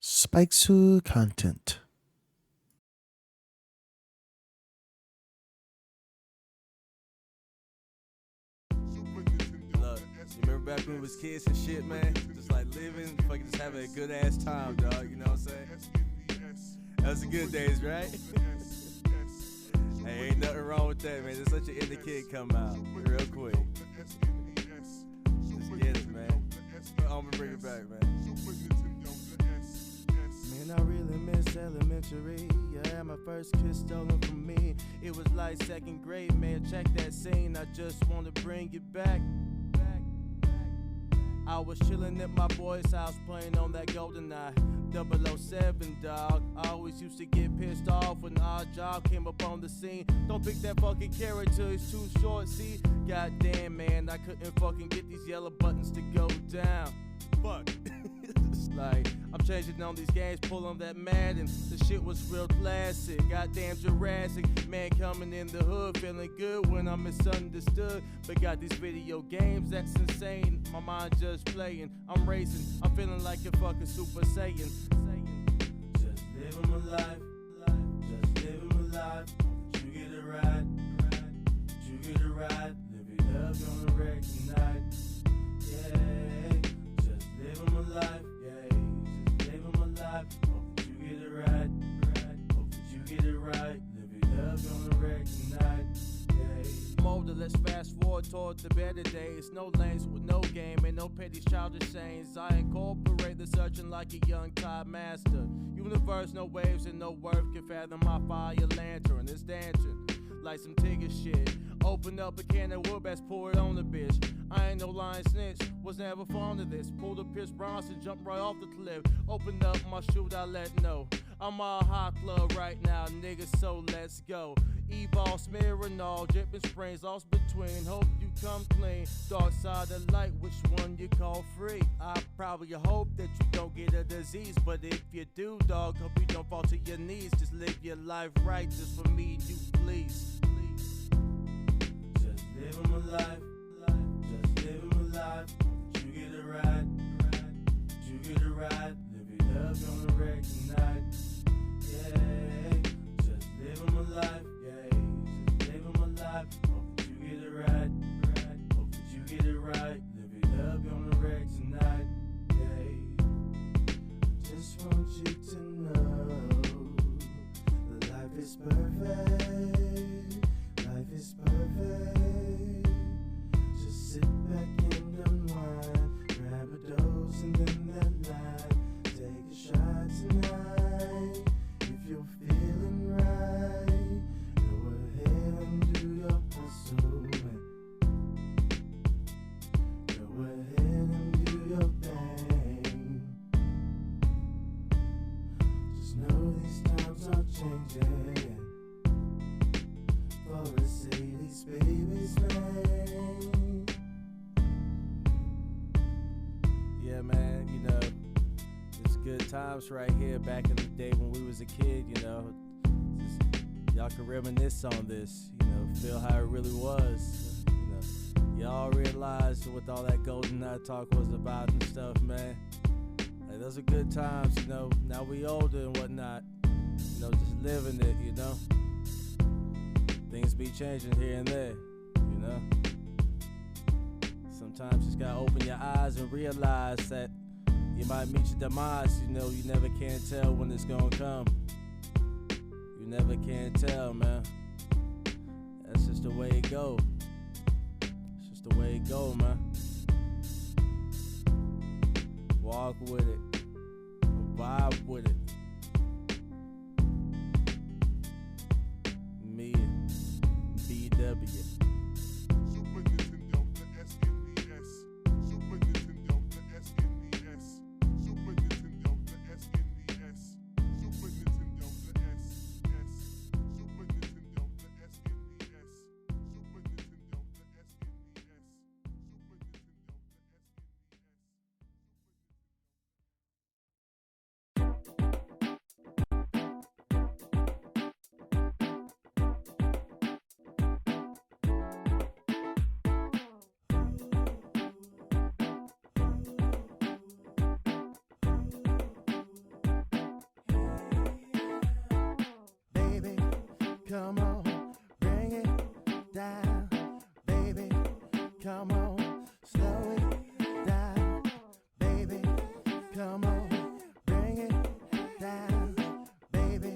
Spikesu content. Look, you remember back when we was kids and shit, man? Just like living, fucking just having a good ass time, dog. You know what I'm saying? That was the good days, right? Hey, ain't nothing wrong with that, man. Just let your inner kid come out real quick. Just get it, man. I'm gonna bring it back, man. Man, I really miss elementary. Yeah, my first kiss stolen from me. It was like second grade, man. Check that scene. I just wanna bring it back. I was chillin' at my boy's house playing on that GoldenEye 007, dog. I always used to get pissed off when our job came up on the scene. Don't pick that fucking character, it's too short, see? Goddamn, man, I couldn't fucking get these yellow buttons to go down. Fuck. It's like, I'm changing on these games, pull on that Madden. The shit was real classic, goddamn Jurassic. Man coming in the hood, feeling good when I'm misunderstood. But got these video games, that's insane. My mind just playing, I'm racing. I'm feeling like a fucking Super Saiyan. Just living my life, just living my life. You get it right, you get it right. Live it up on the wreck tonight. Yeah, just living my life. Hope that you get it right, hope that you get it right. Live it up on the wreck tonight, yeah. Molder, let's fast forward toward the better days. No lanes with no game and no petty childish sayings. I incorporate the searching like a young Tide master. Universe, no waves and no worth can fathom my fire lantern. It's dancing like some Tigger shit. Open up a can of wood, best pour it on the bitch. I ain't no lying snitch, was never fond of this. Pulled a Pierce Bronson, jumped right off the cliff. Opened up my chute, I let know. I'm all hot club right now, niggas, so let's go. E-ball smearing all, dripping springs, lost between. Hope you come clean. Dark side of light, which one you call free? I probably hope that you don't get a disease, but if you do, dog, hope you don't fall to your knees. Just live your life right, just for me and you, please. Just living my life, just living my life. You get it right, you get it right. Live it up on the wreck tonight. Yeah, just living my life. Yeah, just living my life. Hope that you get it right, hope that you get it right. Live it up on the wreck tonight. Yeah, just want you to know that life is perfect. Life is perfect. Just sit back and unwind. Grab a dose and then that line. Take a shot tonight. If you're feeling right, go ahead and do your hustle. Go ahead and do your thing. Just know these times are changing. For a Sadie's baby's name. Yeah, man, you know, it's good times right here back in the day when we was a kid, you know. Just, y'all can reminisce on this, you know, feel how it really was. You know, y'all realize what all that GoldenEye talk was about and stuff, man. Like, those are good times, you know. Now we older and whatnot, you know, just living it, you know. Things be changing here and there, you know. Sometimes you just gotta open your eyes and realize that you might meet your demise. You know, you never can tell when it's gonna come. You never can tell, man. That's just the way it go. It's just the way it go, man. Walk with it, vibe with it. Me and BW. come on, bring it down, baby, come on, slow it down, baby, come on, bring it down, baby,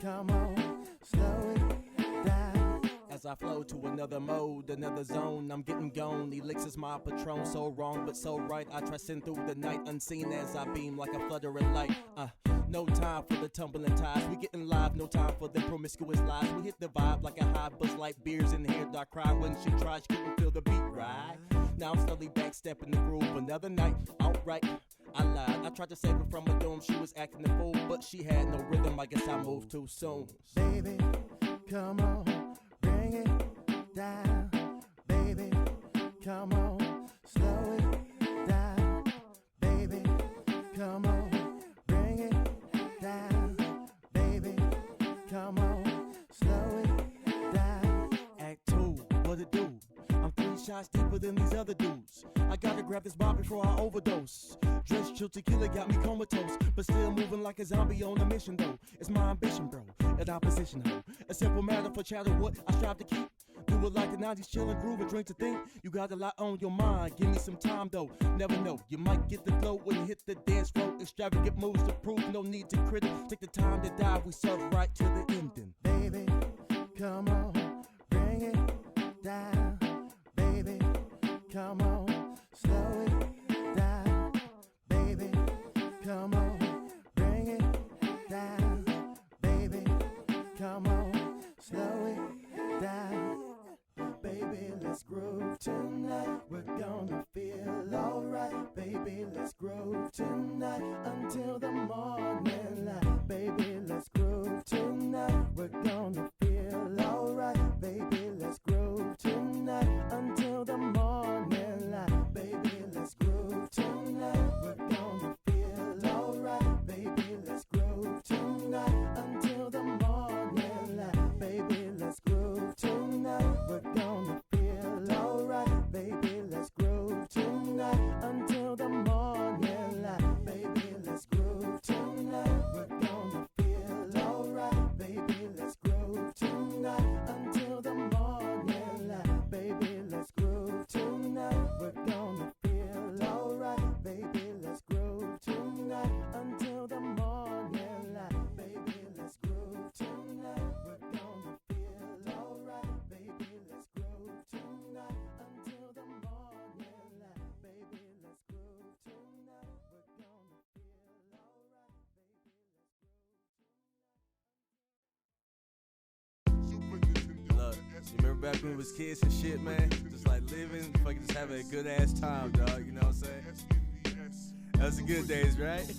come on, slow it down. As I flow to another mode, another zone, I'm getting gone. Elixir's my patron, so wrong but so right. I transcend through the night, unseen as I beam like a fluttering light. No time for the tumbling tides. We getting live, no time for the promiscuous lies. We hit the vibe like a high buzz light, beers in the hair. I cry when she tried, she couldn't feel the beat right. Now I'm slowly backstepping the groove. Another night, alright, I lied. I tried to save her from a doom. She was acting a fool, but she had no rhythm. I guess I moved too soon. Baby, come on, bring it down. Baby, come on, slow it down. Baby, come on, bring it down. Baby, come on, slow it down. Act 2, what it do? I'm 3 shots deeper than these other dudes. I gotta grab this bar before I overdose. Dress chill tequila got me comatose, but still moving like a zombie on a mission though. It's my ambition, bro, an opposition hoe. A simple matter for chatter, what I strive to keep. Do it like the 90s, chill and groove and drink to think. You got a lot on your mind, give me some time though. Never know, you might get the flow when you hit the dance floor. Extravagant moves to prove, no need to critic. Take the time to dive, we serve right to the ending. Baby, come on, bring it down. Baby, come on, slow it down. Baby, come on, bring it down. Baby, come on, slow it down. Baby, let's groove tonight. We're gonna feel alright. Baby, let's groove tonight until the morning light. Baby, let's groove tonight. We're gonna feel alright. Baby, let's groove tonight until the morning light. Baby, let's groove tonight. We're gonna feel alright. Baby, let's groove tonight until the morning light. Baby, let's groove tonight. We're gonna feel alright. Baby, let's groove tonight until the morning light. Baby, let's groove tonight. We're gonna feel alright. Baby, let's groove tonight until the morning light. Baby, let's groove tonight. We're gonna feel alright. Baby, let's groove tonight until the morning light. Baby, let's groove tonight. We're gonna feel alright. Baby, let's groove tonight until the morning light. Baby, let's groove tonight. We're gonna feel alright. Look, you remember back when we was kids and shit, man? Just like living, fucking just having a good ass time, dog. You know what I'm saying? That was the good days, right?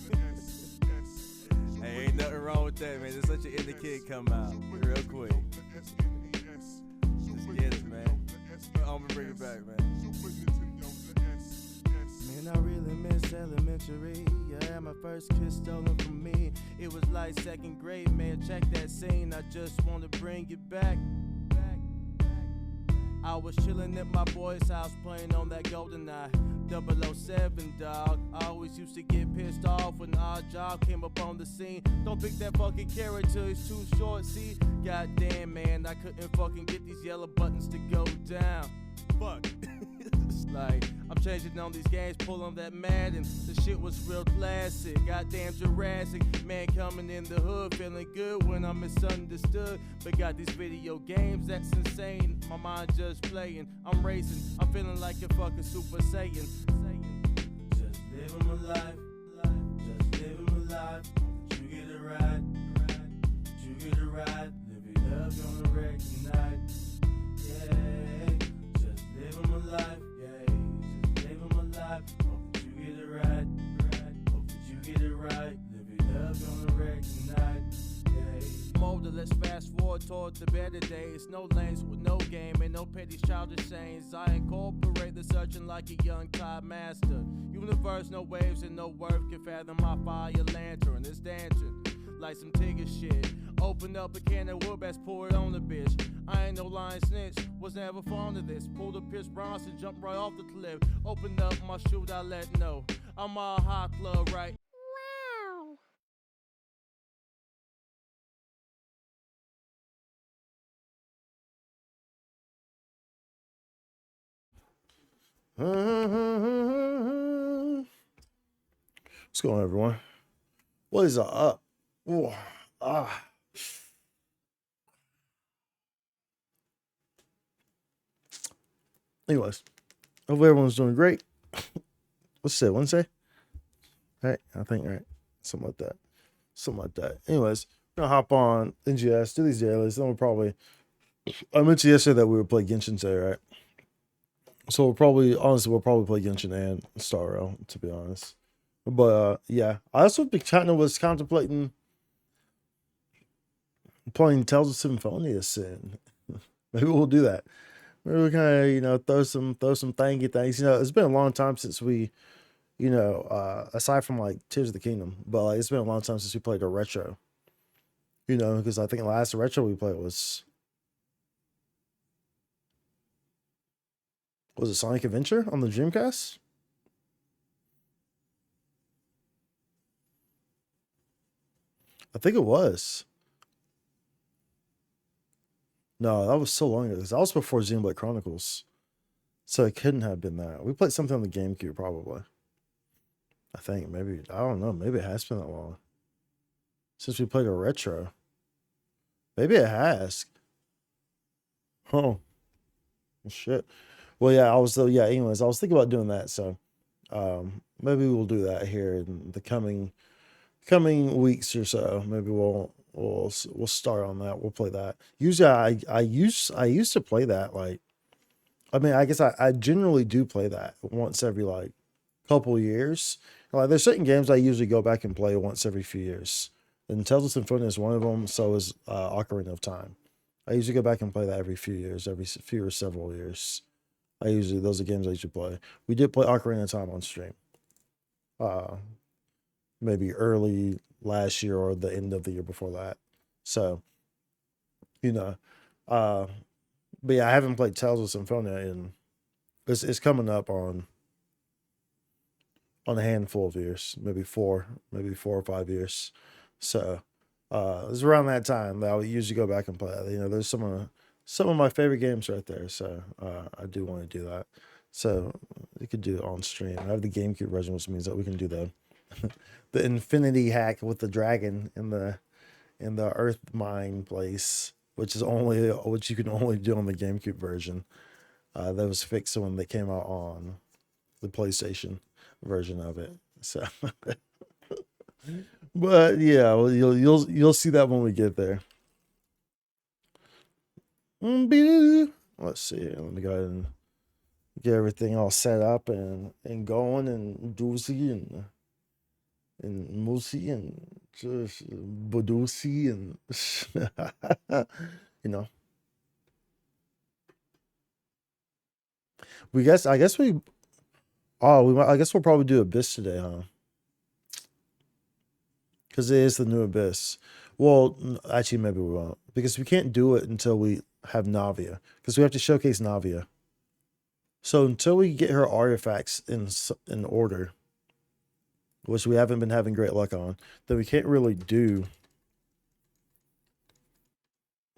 Hey, ain't nothing wrong with that, man. Just let your inner kid come out real quick. Just get it, man. I'm gonna bring it back, man. Man, I really miss elementary. Yeah, my first kiss stolen from me. It was like 2nd grade, man. Check that scene. I just wanna bring it back. I was chillin' at my boy's house playing on that GoldenEye 007, dog. I always used to get pissed off when the odd job came up on the scene. Don't pick that fucking character, it's too short, see? Goddamn, man, I couldn't fucking get these yellow buttons to go down. Fuck. It's like, I'm changing on these games, pull on that Madden. The shit was real classic, goddamn Jurassic. Man coming in the hood, feeling good when I'm misunderstood. But got these video games, that's insane. My mind just playing, I'm racing. I'm feeling like a fucking Super Saiyan. Just living my life, just living my life. Did you get it right? Did you get it right? Live it up on the wreck tonight. Yeah, just living my life. Yeah, just living my life. Hope that you get it right. Hope that you get it right. Live it up on the wreck tonight. Yeah. Older, let's fast forward toward the better days. No lanes with no game and no petty childish sayings. I incorporate the searching like a young Tide master. Universe, no waves and no worth can fathom my fire lantern. It's dancing like some Tigger shit. Open up a can of wood bats, pour it on the bitch. I ain't no lying snitch, was never fond of this. Pulled a Pierce Bronson, jumped right off the cliff. Opened up my chute, I let know I'm all hot club, right? What's going on, everyone? What is up? Ooh, ah. Anyways, hopefully everyone's doing great. What's it, Wednesday? Right? I think, right? Something like that. Something like that. Anyways, we're gonna hop on NGS, do these dailies. Then we'll probably. I mentioned yesterday that we would play Genshin today, right? So we'll probably play Genshin and Star Rail, to be honest. But yeah, I also was contemplating playing Tales of Symphonia soon. Maybe we'll do that. Maybe we kind of throw some thangy things. It's been a long time since we, aside from like Tears of the Kingdom, but like, it's been a long time since we played a retro. Because I think the last retro we played was it Sonic Adventure on the Dreamcast? I think it was. No, that was so long ago. That was before Xenoblade Chronicles. So it couldn't have been that. We played something on the GameCube, probably. I think maybe I don't know. Maybe it has been that long since we played a retro. Maybe it has. Oh, shit. Well, yeah, anyways, I was thinking about doing that, so maybe we'll do that here in the coming weeks or so. Maybe we'll start on that. We'll play that. Usually I used to play that, like, I mean, I guess I generally do play that once every like couple years. Like, there's certain games I usually go back and play once every few years. And Tales of Symphonia is one of them. So is Ocarina of Time. I usually go back and play that every few years, every few or several years. Those are games I usually play. We did play Ocarina of Time on stream. Maybe early last year or the end of the year before that. So, but yeah, I haven't played Tales of Symphonia in. It's coming up on a handful of years, maybe 4 or 5 years. So it's around that time that I would usually go back and play. There's some of my favorite games right there. So I do want to do that. So we could do it on stream. I have the GameCube version, which means that we can do the the infinity hack with the dragon in the Earth mine place, which you can only do on the GameCube version. That was fixed when they came out on the PlayStation version of it. So, but yeah, well, you'll see that when we get there. Let's see. Let me go ahead and get everything all set up and going and doozy and moosey and just badusi and you know. I guess we'll probably do Abyss today, huh? Because it is the new Abyss. Well, actually, maybe we won't. Because we can't do it until we have Navia. Because we have to showcase Navia. So until we get her artifacts in order, which we haven't been having great luck on, then we can't really do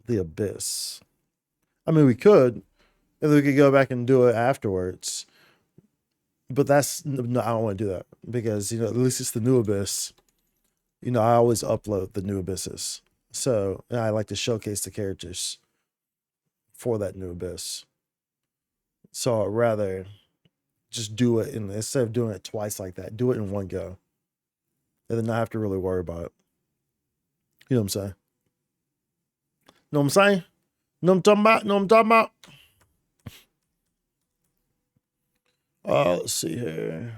the Abyss. I mean, we could. And we could go back and do it afterwards. But no, I don't want to do that. Because, at least it's the new Abyss. I always upload the new Abysses. So I like to showcase the characters for that new Abyss. So I'd rather just do it instead of doing it twice like that, do it in one go. And then not have to really worry about it. You know what I'm saying? Know what I'm saying? Know what I'm talking about? Know what I'm talking about? Let's see here.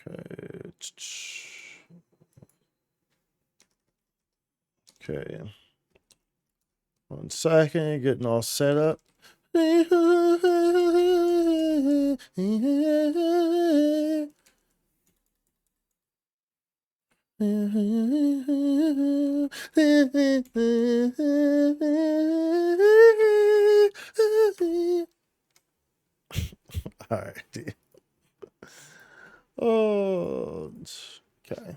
Okay. Okay. 1 second, getting all set up. All right. Oh, okay.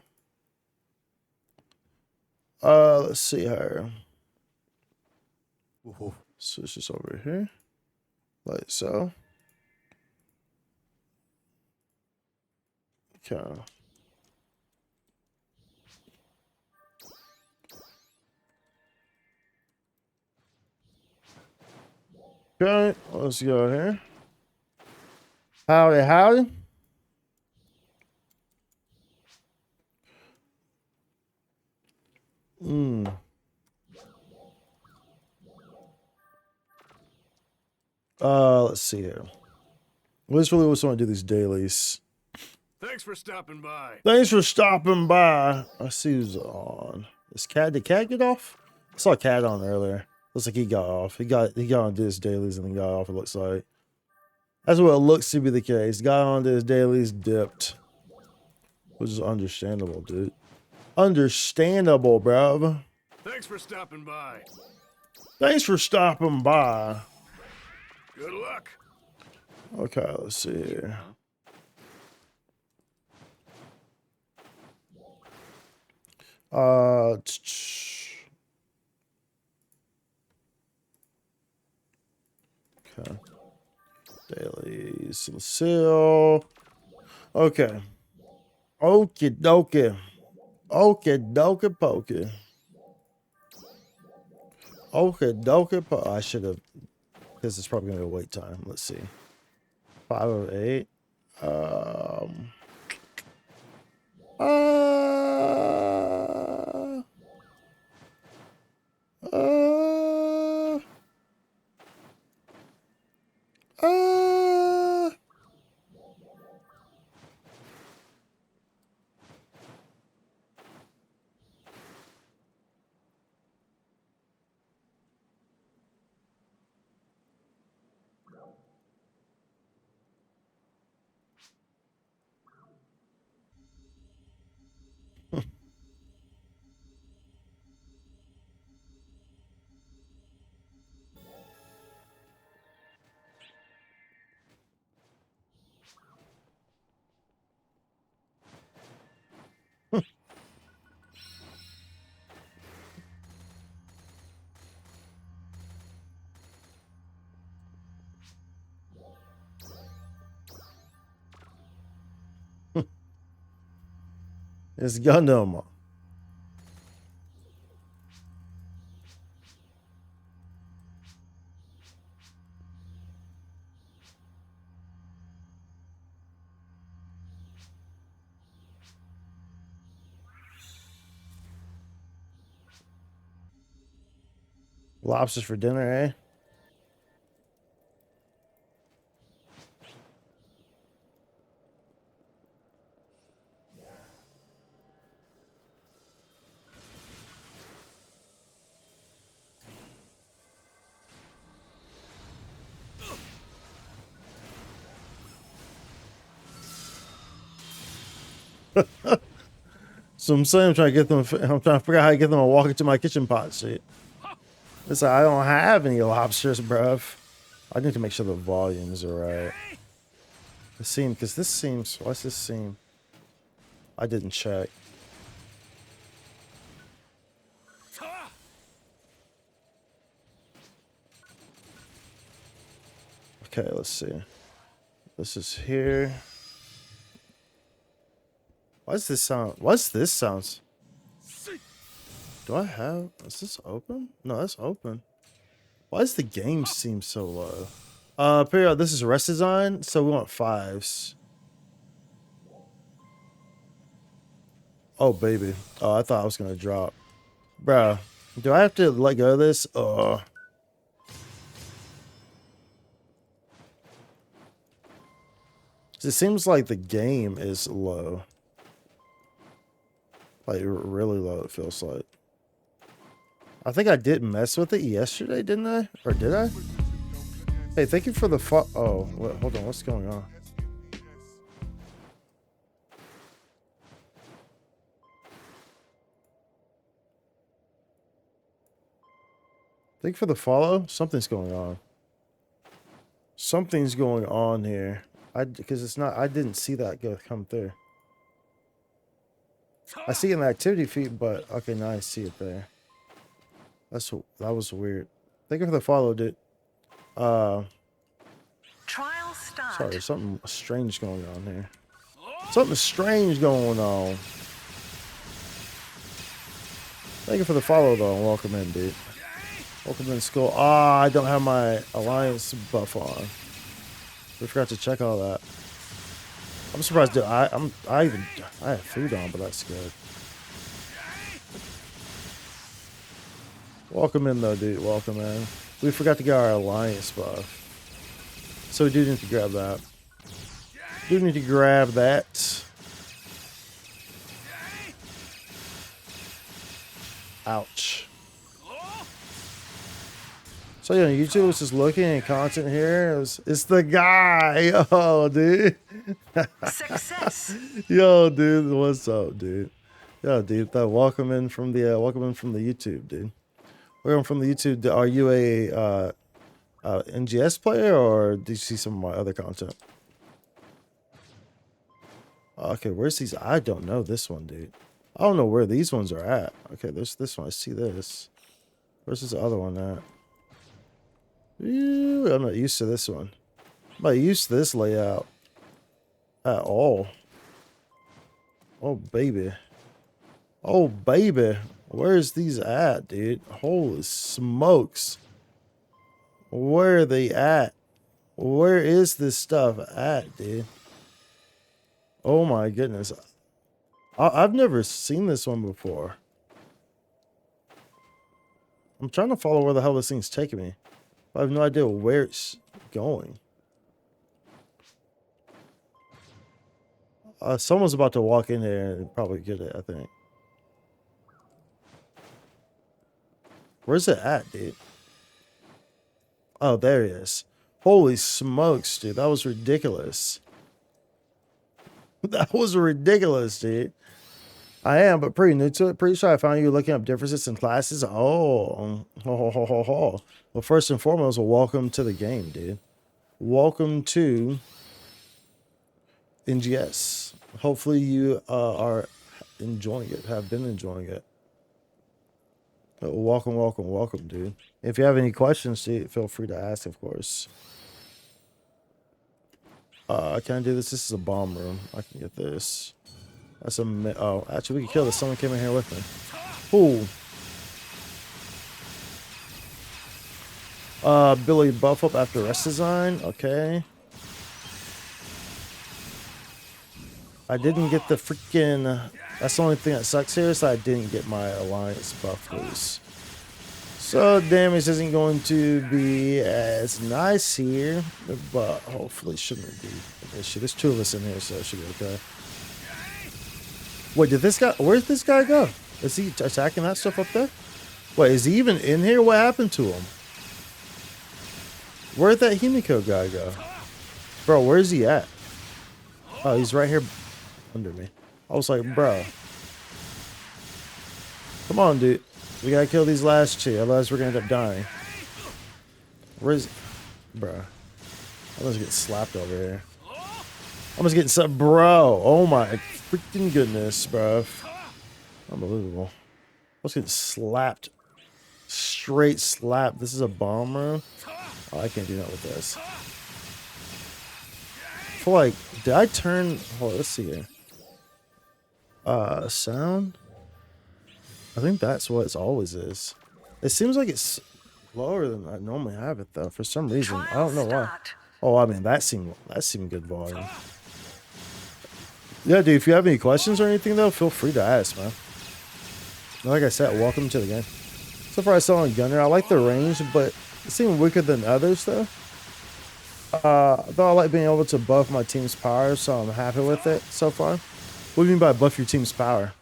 Let's see here. Switch this over here. Like so. Okay. Okay, let's go here. Howdy, howdy. Let's see here. We just really want to do these dailies. Thanks for stopping by. Thanks for stopping by. I see who's on. Did Cat get off? I saw Cat on earlier. Looks like he got off. He got on to his dailies and then got off, it looks like. That's what it looks to be the case. Got on to his dailies, dipped. Which is understandable, dude. Understandable, bruv. Thanks for stopping by. Thanks for stopping by. Good luck. Okay, let's see here. Okay. Dailies, Lucille. Okay. Okie dokie. Okie dokie pokey. Okie dokie po. I should have. This is probably gonna be a wait time. Let's see. 508. Uh, it's Gundam. Lobsters for dinner, eh? So I'm saying I'm trying to get them. I'm trying to figure out how to get them to walk into my kitchen pot. Shit. It's like I don't have any lobsters, bruv. I need to make sure the volumes are right. The seam, because this seems. What's this seam? I didn't check. Okay, let's see. This is here. What's this sound? What's this sounds? Do I have? Is this open? No, that's open. Why does the game seem so low? Period. This is rest design, so we want 5s. Oh baby. Oh, I thought I was gonna drop. Bruh. Do I have to let go of this? It seems like the game is low. Like really low, it feels like. I think I did mess with it yesterday, didn't I? Or did I? Hey, thank you for the oh, wait, hold on. What's going on? Thank you for the follow. Something's going on. Something's going on here. Because it's not. I didn't see that come through. I see it in the activity feed, but okay, now I see it there. That was weird. Thank you for the follow, dude. Trial start. Sorry, something strange going on here. Something strange going on. Thank you for the follow, though, and welcome in, dude. Welcome in, school. Ah, I don't have my alliance buff on. We forgot to check all that. I'm surprised, dude. I have food on, but that's good. Welcome in, though, dude. Welcome in. We forgot to get our alliance buff. So we do need to grab that. Do need to grab that. Ouch. So yeah, YouTube was just looking at content here. It's the guy. Oh, dude. Success. Yo, dude, what's up, dude? Yo, dude, welcome in from the YouTube, dude. Welcome from the YouTube. Are you a NGS player, or did you see some of my other content? Okay, where's these? I don't know this one, dude. I don't know where these ones are at. Okay, there's this one. I see this. Where's this other one at? Ew, I'm not used to this one. I'm not used to this layout at all. Oh, baby. Oh, baby. Where's these at, dude? Holy smokes. Where are they at? Where is this stuff at, dude? Oh my goodness. I've never seen this one before. I'm trying to follow where the hell this thing's taking me. I have no idea where it's going. Someone's about to walk in there and probably get it, I think. Where's it at, dude? Oh, there he is. Holy smokes, dude. That was ridiculous. That was ridiculous, dude. I am, but pretty new to it. Pretty sure I found you looking up differences in classes. Oh, well, first and foremost, welcome to the game, dude. Welcome to NGS. Hopefully you are enjoying it, have been enjoying it. Welcome, welcome, welcome, dude. If you have any questions, dude, feel free to ask, of course. I can't do this. This is a bomb room. I can get this. That's a... Oh, actually, we can kill this. Someone came in here with me. Ooh. Billy buff up after rest design. Okay. I didn't get the freaking... That's the only thing that sucks here, so I didn't get my alliance buff loose. So damage isn't going to be as nice here, but hopefully shouldn't be an issue. There's two of us in here, so it should be okay. Wait, where'd this guy go? Is he attacking that stuff up there? Wait, is he even in here? What happened to him? Where'd that Himiko guy go? Bro, where's he at? Oh, he's right here under me. I was like, bro. Come on, dude. We gotta kill these last two, otherwise we're gonna end up dying. Where's... Bro. I'm just getting slapped over here. I'm just getting slapped. Bro. Oh my freaking goodness, bro. Unbelievable. I was getting slapped. Straight slap. This is a bomb room. Oh, I can't do that with this. I feel like... Did I turn... Hold on, let's see here. Sound? I think that's what it always is. It seems like it's lower than I normally have it, though, for some reason. I don't know why. Oh, I mean, that seemed good volume. Yeah, dude, if you have any questions or anything, though, feel free to ask, man. Like I said, welcome to the game. So far, I saw on Gunner. I like the range, but it seemed weaker than others, though. Though I like being able to buff my team's power, so I'm happy with it so far. What do you mean by buff your team's power?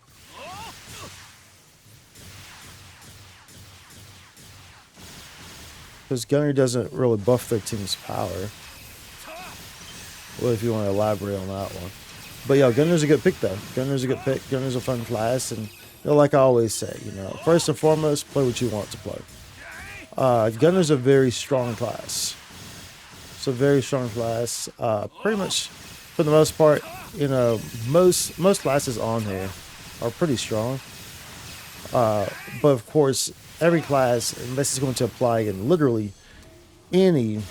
Because Gunner doesn't really buff their team's power. Well, if you want to elaborate on that one. But yeah, Gunner's a good pick, though. Gunner's a good pick. Gunner's a fun class. And you know, like I always say, you know, first and foremost, play what you want to play. Gunner's a very strong class. It's a very strong class. Pretty much, for the most part, you know, most classes on here are pretty strong. But of course, every class, and this is going to apply in literally any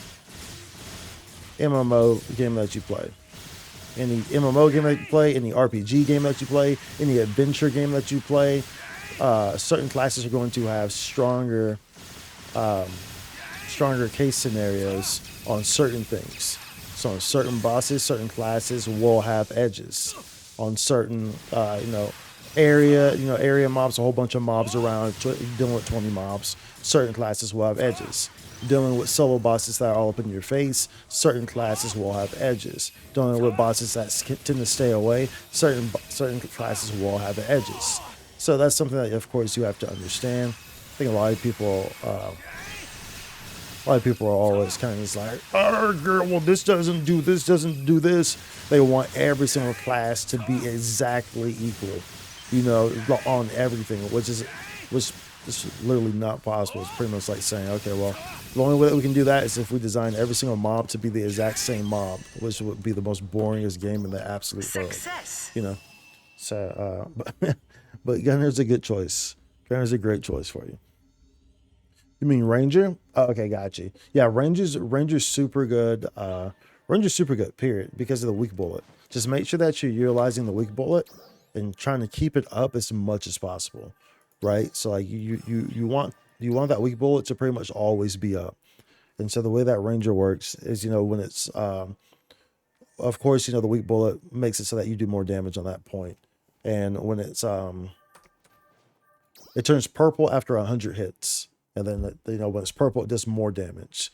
MMO game that you play. Any MMO game that you play, any RPG game that you play, any adventure game that you play, certain classes are going to have stronger case scenarios on certain things. So on certain bosses, certain classes will have edges. On certain, area mobs, a whole bunch of mobs around, dealing with 20 mobs, certain classes will have edges. Dealing with solo bosses that are all up in your face, certain classes will have edges. Dealing with bosses that tend to stay away, certain classes will have edges. So that's something that, of course, you have to understand. I think a lot of people are always kind of just like, oh, well, this doesn't do this. They want every single class to be exactly equal, on everything, which is literally not possible. It's pretty much like saying, okay, well, the only way that we can do that is if we design every single mob to be the exact same mob, which would be the most boringest game in the absolute world. So, but Gunner's a good choice. Gunner's a great choice for you. You mean Ranger? Oh, okay, got you. Yeah, Ranger's super good. Ranger's super good, period, because of the weak bullet. Just make sure that you're utilizing the weak bullet and trying to keep it up as much as possible, right? So like you want that weak bullet to pretty much always be up. And so the way that Ranger works is, when it's of course, the weak bullet makes it so that you do more damage on that point. And when it's it turns purple after 100 hits. And then, when it's purple, it does more damage.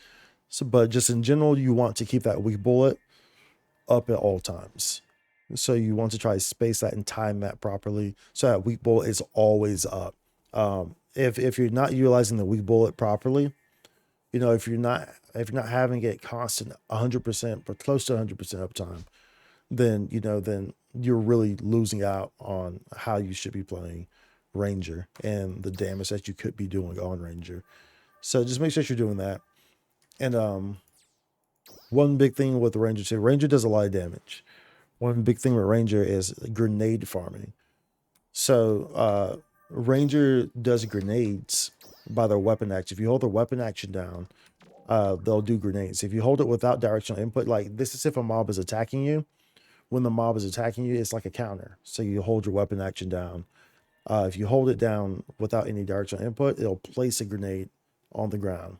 So, but just in general, you want to keep that weak bullet up at all times. So you want to try to space that and time that properly, so that weak bullet is always up. If you're not utilizing the weak bullet properly, if you're not having it constant 100%, but close to 100% uptime, then you're really losing out on how you should be playing Ranger and the damage that you could be doing on Ranger. So just make sure you're doing that. And one big thing with the Ranger too, Ranger does a lot of damage. One big thing with Ranger is grenade farming. So Ranger does grenades by their weapon action. If you hold their weapon action down, they'll do grenades. If you hold it without directional input, like this is if a mob is attacking you. When the mob is attacking you, it's like a counter. So you hold your weapon action down. If you hold it down without any directional input, it'll place a grenade on the ground.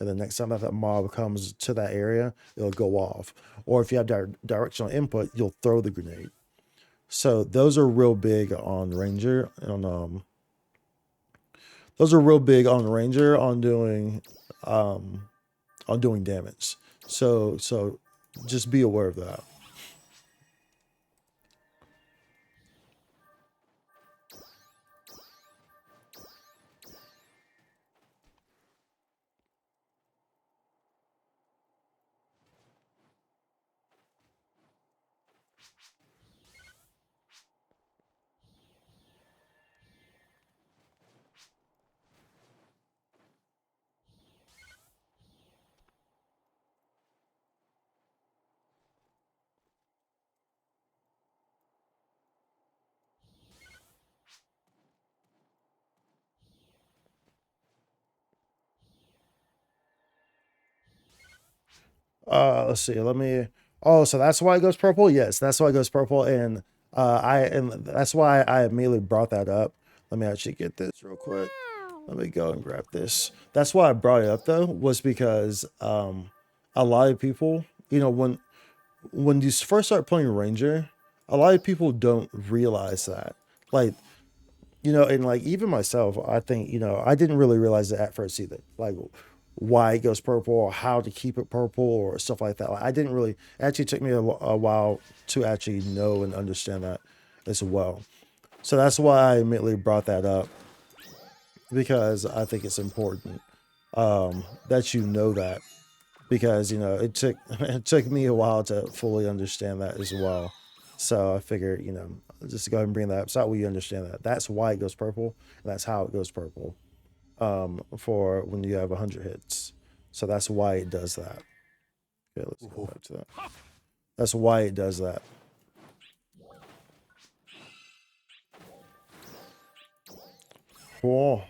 And the next time that mob comes to that area, it'll go off. Or if you have directional input, you'll throw the grenade. So those are real big on Ranger. Those are real big on Ranger on doing damage. So just be aware of that. Let's see. So that's why it goes purple. Yes, that's why it goes purple, and that's why I immediately brought that up. Let me actually get this real quick. Let me go and grab this. That's why I brought it up though, was because a lot of people, when you first start playing Ranger, a lot of people don't realize that, like. And like even myself, I think, I didn't really realize it at first either. Like why it goes purple or how to keep it purple or stuff like that. Like, I didn't really, it actually took me a while to actually know and understand that as well. So that's why I immediately brought that up, because I think it's important that you know that, because, it took me a while to fully understand that as well. So I figured, just go ahead and bring that up so that way you understand that. That's why it goes purple, and that's how it goes purple for when you have 100 hits. So that's why it does that. Okay, let's go back to that. That's why it does that. Cool.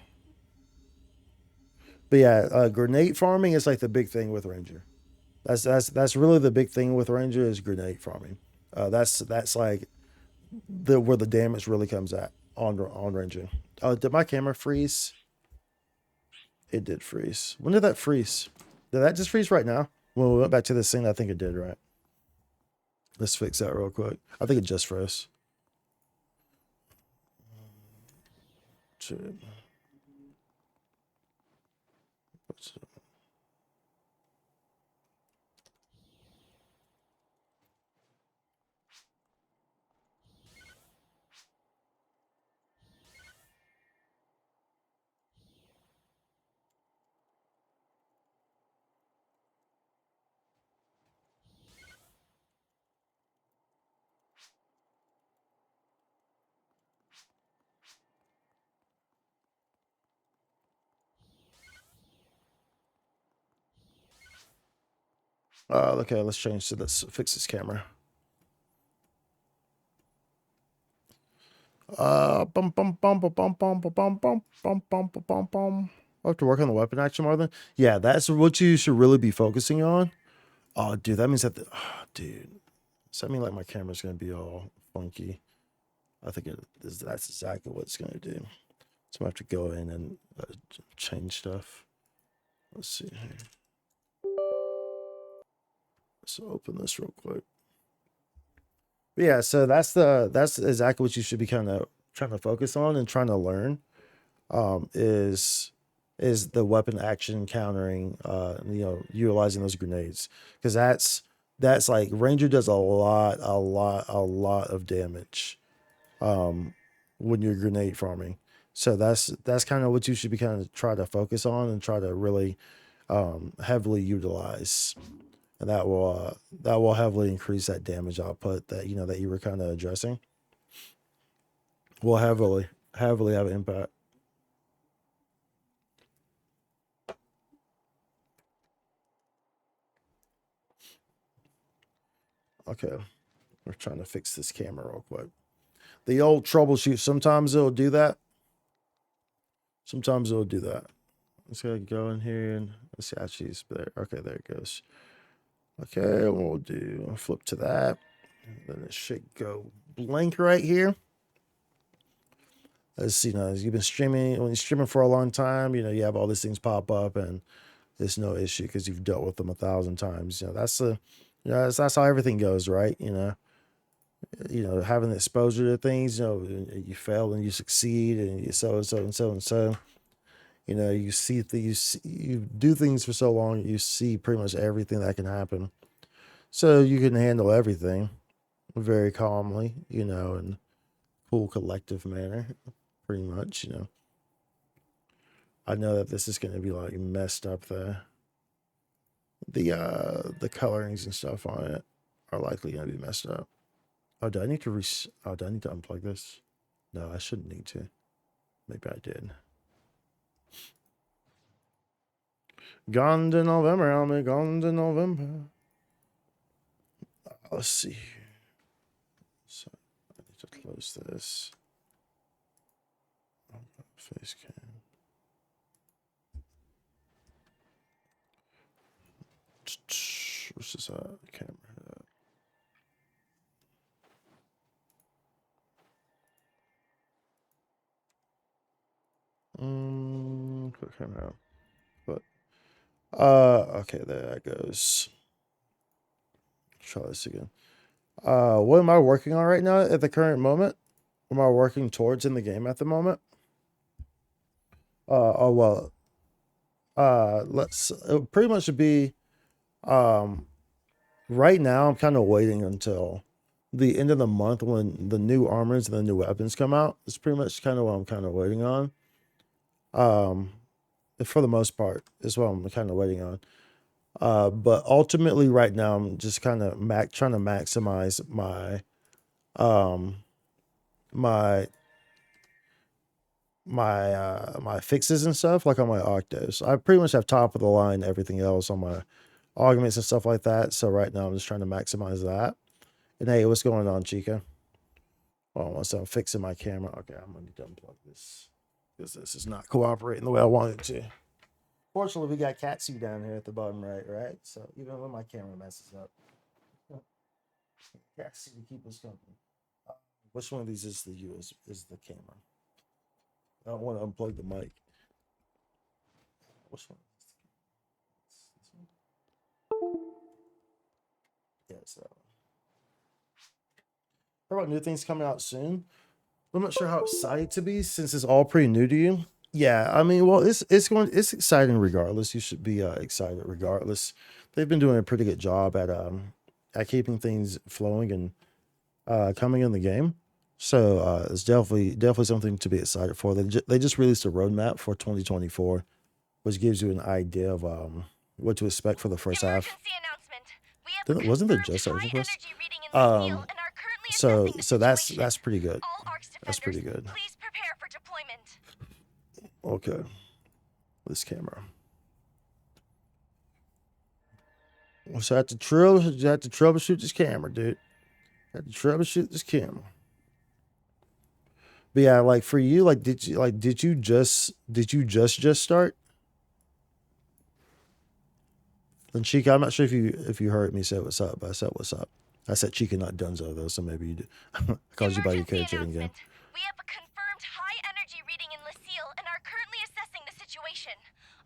But yeah, grenade farming is like the big thing with Ranger. That's really the big thing with Ranger is grenade farming. That's like the where the damage really comes at on Ranger. Did my camera freeze? It did freeze. When did that freeze? Did that just freeze right now? When we went back to the scene, I think it did, right? Let's fix that real quick. I think it just froze. Shit. Okay, let's change to this. Fix this camera. Bum bum bum bum bum bum bum bum bum bum bum bum bum. I have to work on the weapon action more than. Yeah, that's what you should really be focusing on. Oh, dude, that means that dude. Does that mean like my camera's gonna be all funky? I think that's exactly what it's gonna do. So I have to go in and change stuff. Let's see here. Let's open this real quick. But yeah, so that's exactly what you should be kind of trying to focus on and trying to learn. Is the weapon action countering, utilizing those grenades, because that's like Ranger does a lot of damage when you're grenade farming. So that's kind of what you should be kind of try to focus on and try to really heavily utilize, and that will heavily increase that damage output that that you were kind of addressing. Will heavily have an impact. Okay, we're trying to fix this camera real quick. The old troubleshoot. Sometimes it'll do that. Sometimes it'll do that. Let's go in here and let's see. Actually, it's there. Okay, there it goes. Okay, we'll do. I'll flip to that. Then it should go blank right here. As you've been streaming. When you're streaming for a long time, you have all these things pop up, and it's no issue because you've dealt with them 1,000 times. That's how everything goes, right? Having exposure to things, you fail and you succeed, and you so and so and so and so. You see things, you do things for so long, you see pretty much everything that can happen. So you can handle everything very calmly, in cool collective manner, pretty much, I know that this is going to be like messed up there. The colorings and stuff on it are likely going to be messed up. Oh, do I need to unplug this? No, I shouldn't need to. Maybe I did. Gone to November, I'll gone to November. Let's see. So I need to close this. Face cam. What's this camera? Quick camera. But okay, there that goes. Try this again. What am I working on right now at the current moment? What am I working towards in the game at the moment? Oh well. It pretty much should be right now I'm kind of waiting until the end of the month when the new armors and the new weapons come out. It's pretty much kind of what I'm kind of waiting on. For the most part, is what I'm kind of waiting on. But ultimately right now I'm just kind of trying to maximize my my fixes and stuff, like on my octos. I pretty much have top of the line everything else on my augments and stuff like that. So right now I'm just trying to maximize that. And hey, what's going on, Chica? Oh, once I'm fixing my camera. Okay, I'm gonna need to unplug this. because this is not cooperating the way I wanted it to. Fortunately, we got Katsu down here at the bottom right? So even when my camera messes up, Katsu to keep us company. Which one of these is is the camera? I don't want to unplug the mic. Which one? This one? Yeah, it's that one. How about new things coming out soon? I'm not sure how excited to be since it's all pretty new to you. Yeah, I mean, well, it's exciting regardless. You should be excited regardless. They've been doing a pretty good job at keeping things flowing and coming in the game. So it's definitely something to be excited for. They just released a roadmap for 2024, which gives you an idea of what to expect for the first half. Wasn't there just over for us? So that's pretty good. That's pretty good. Please prepare for deployment. Okay, this camera. So I had to troubleshoot this camera, dude. I had to troubleshoot this camera. But yeah, like for you, did you just start? And Chica, I'm not sure if you heard me say what's up, but I said what's up. I said Chica, not Dunzo though, so maybe you did. I called you by your character again. We have a confirmed high energy reading in Lucille and are currently assessing the situation.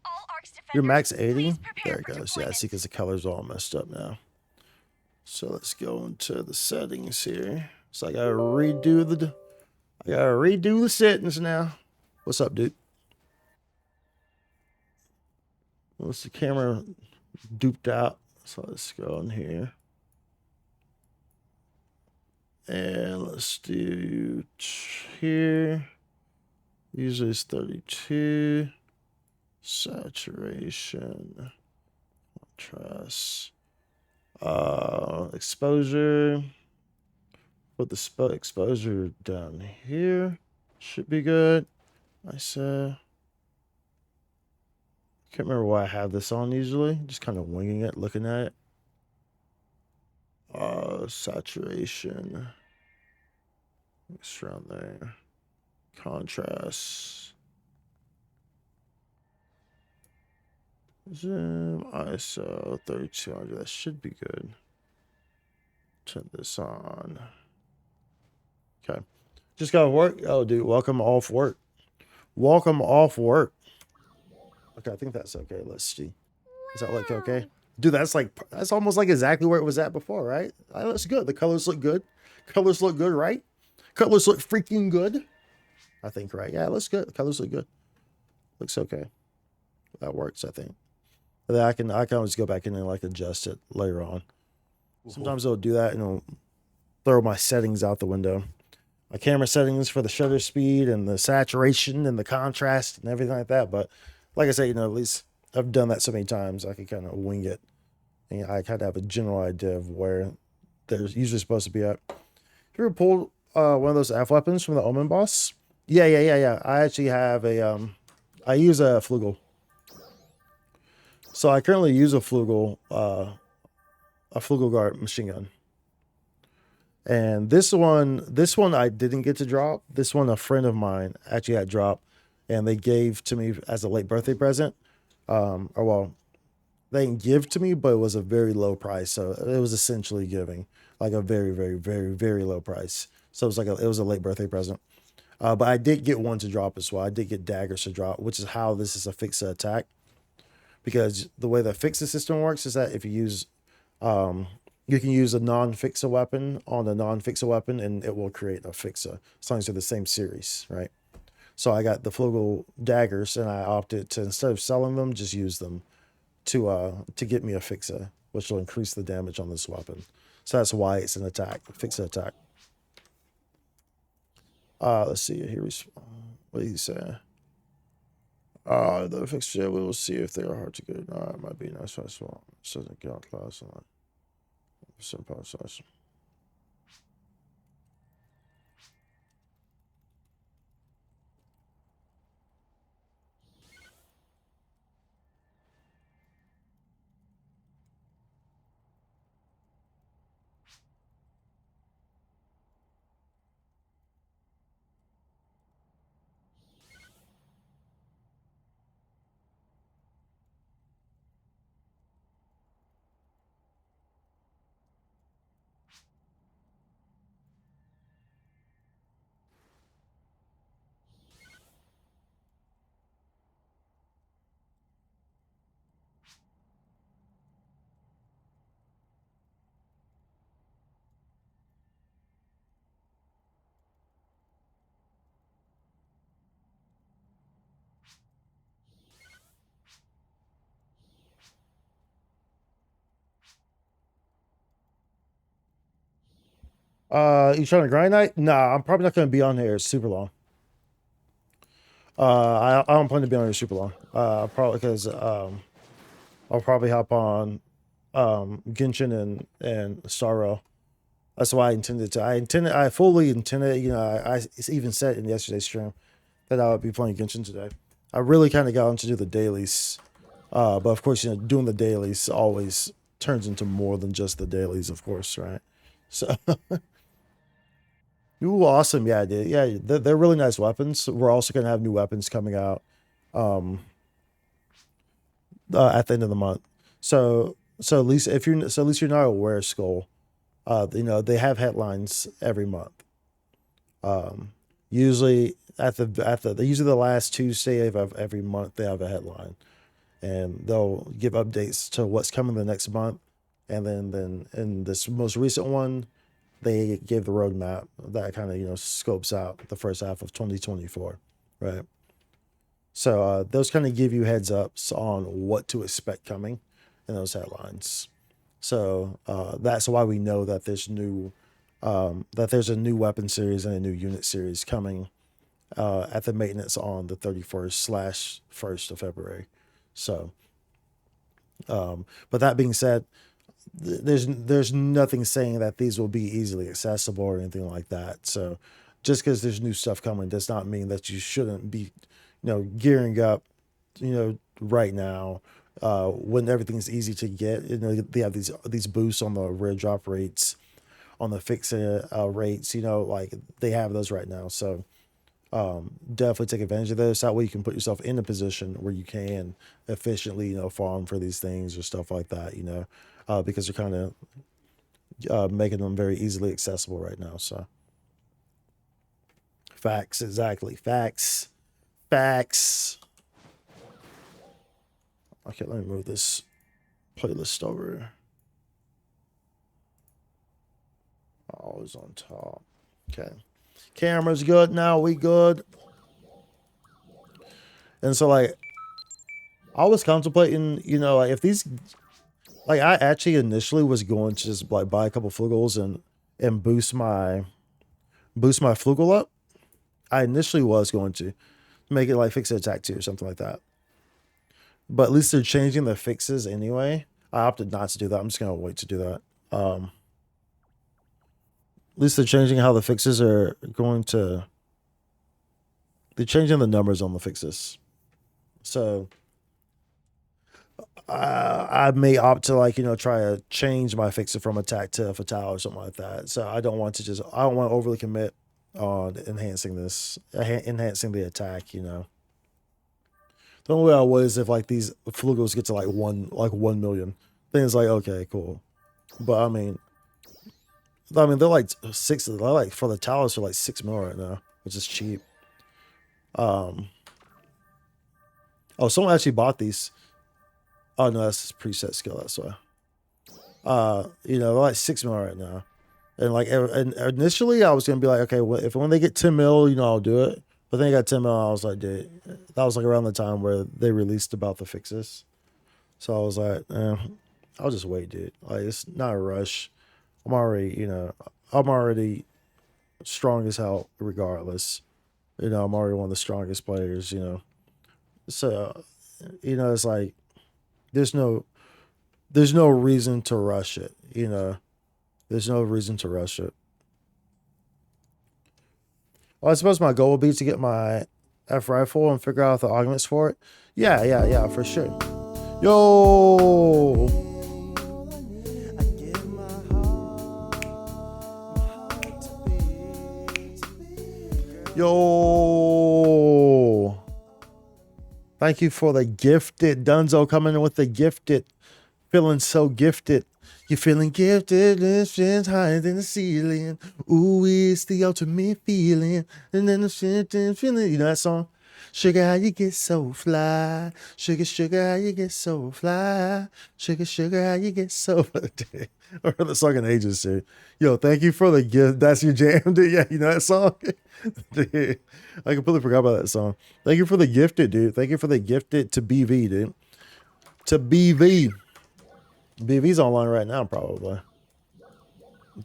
All ARC's defenders, You're max 80? please prepare There it for goes. Yeah, I see because the color's all messed up now. So let's go into the settings here. So I gotta redo the settings now. What's up, dude? What's the camera duped out? So let's go in here. And let's do here. Usually it's 32. Saturation. Contrast. Exposure. Put the exposure down here. Should be good. I said. Can't remember why I have this on usually. Just kind of winging it, looking at it. Saturation. It's around there. Contrast. Zoom. ISO 3200. That should be good. Turn this on. Okay. Just got to work. Oh, dude. Welcome off work. Welcome off work. Okay, I think that's okay. Let's see. Is that like okay? Dude, that's almost like exactly where it was at before, right? That looks good. The colors look good. Colors look good, right? Colors look freaking good. I think, right? Yeah, it looks good. The colors look good. Looks okay. That works, I think. But then I can always go back in and like adjust it later on. Sometimes it'll do that and it'll throw my settings out the window. My camera settings for the shutter speed and the saturation and the contrast and everything like that. But like I said, at least I've done that so many times, I can kind of wing it. And I kind of have a general idea of where they're usually supposed to be at. You ever pulled one of those F weapons from the Omen boss? Yeah. I actually have I use a Flugel. So I currently use a Flugel guard machine gun. And this one I didn't get to drop. This one a friend of mine actually had dropped, and they gave to me as a late birthday present. They didn't give to me, but it was a very low price. So it was essentially giving like a very, very, very, very low price. So it was a late birthday present. But I did get one to drop as well. I did get daggers to drop, which is how this is a fixed attack. Because the way the fixer system works is that if you use, you can use a non-fixer weapon on a non-fixer weapon, and it will create a fixer as long as they're the same series, right? So I got the Flugel daggers, and I opted to, instead of selling them, just use them to get me a fixer, which will increase the damage on this weapon. So that's why it's an attack, a fixer attack. Let's see here. What did he say? The fixture, we will see if they are hard to get. It might be nice as well. So they get out class and some process. You trying to grind night? Nah, I'm probably not gonna be on here super long. I don't plan to be on here super long. Probably because I'll probably hop on Genshin and Starro. That's why I intended to. I fully intended. You know, I even said in yesterday's stream that I would be playing Genshin today. I really kind of got on to do the dailies, but of course, you know, doing the dailies always turns into more than just the dailies, of course, right? So, ooh, awesome, yeah, dude, yeah, they're really nice weapons. We're also gonna have new weapons coming out um, at the end of the month. So at least if you're so at least you're not aware, Skull. You know, they have headlines every month. Um, usually usually the last Tuesday of every month they have a headline, and they'll give updates to what's coming the next month. And then in this most recent one, they gave the roadmap that kind of, you know, scopes out the first half of 2024, right? So those kind of give you heads ups on what to expect coming in those headlines. So that's why we know that there's a new weapon series and a new unit series coming at the maintenance on the 31st/1st of February. So, but that being said, there's nothing saying that these will be easily accessible or anything like that. So, just because there's new stuff coming does not mean that you shouldn't be, you know, gearing up, you know, right now. When everything's easy to get, you know, they have these boosts on the rare drop rates, on the fix rates, you know, like they have those right now. So definitely take advantage of those. That way you can put yourself in a position where you can efficiently, you know, farm for these things or stuff like that, you know, because they're kind of making them very easily accessible right now. So facts, exactly. Facts. Facts. Okay, let me move this playlist over. Always on top. Okay. Camera's good now. We good. And so, like, I was contemplating, you know, like if these, like, I actually initially was going to just like buy a couple flugels and boost my flugel up. I initially was going to make it like fix attack 2 or something like that. But at least they're changing the fixes anyway. I opted not to do that. I'm just gonna wait to do that. At least they're changing how the fixes are going to. They're changing the numbers on the fixes, so I may opt to, like, you know, try to change my fixer from attack to fatal or something like that. So I don't want to overly commit on enhancing the attack. You know, the only way I would is if like these flugels get to like 1 million. Then it's like, okay, cool. But I mean they're like they're like for the towers are like 6 mil right now, which is cheap. Oh, someone actually bought these. Oh no, that's preset skill, that's why. You know, they're like 6 mil right now. And like, and initially I was gonna be like, okay, well, if when they get 10 mil, you know, I'll do it. But then they got 10 mil, I was like, dude, that was like around the time where they released about the fixes. So I was like, I'll just wait, dude. Like, it's not a rush. I'm already strong as hell regardless. You know, I'm already one of the strongest players, you know. So, you know, it's like there's no reason to rush it, you know. There's no reason to rush it. Well, I suppose my goal would be to get my F rifle and figure out the augments for it. Yeah, for sure. Yo! Yo! Thank you for the gifted. Dunzo coming in with the gifted. Feeling so gifted. You're feeling gifted, lifting higher than the ceiling. Ooh, it's the ultimate feeling. And then the shit feeling. You know that song? Sugar, how you get so fly. Sugar, sugar, how you get so fly. Sugar, sugar, how you get so fly. I heard that song in ages, dude. Yo, thank you for the gift. That's your jam, dude. Yeah, you know that song? Dude, I completely forgot about that song. Thank you for the gifted, dude. Thank you for the gifted to BV, dude. To BV. BV's online right now, probably.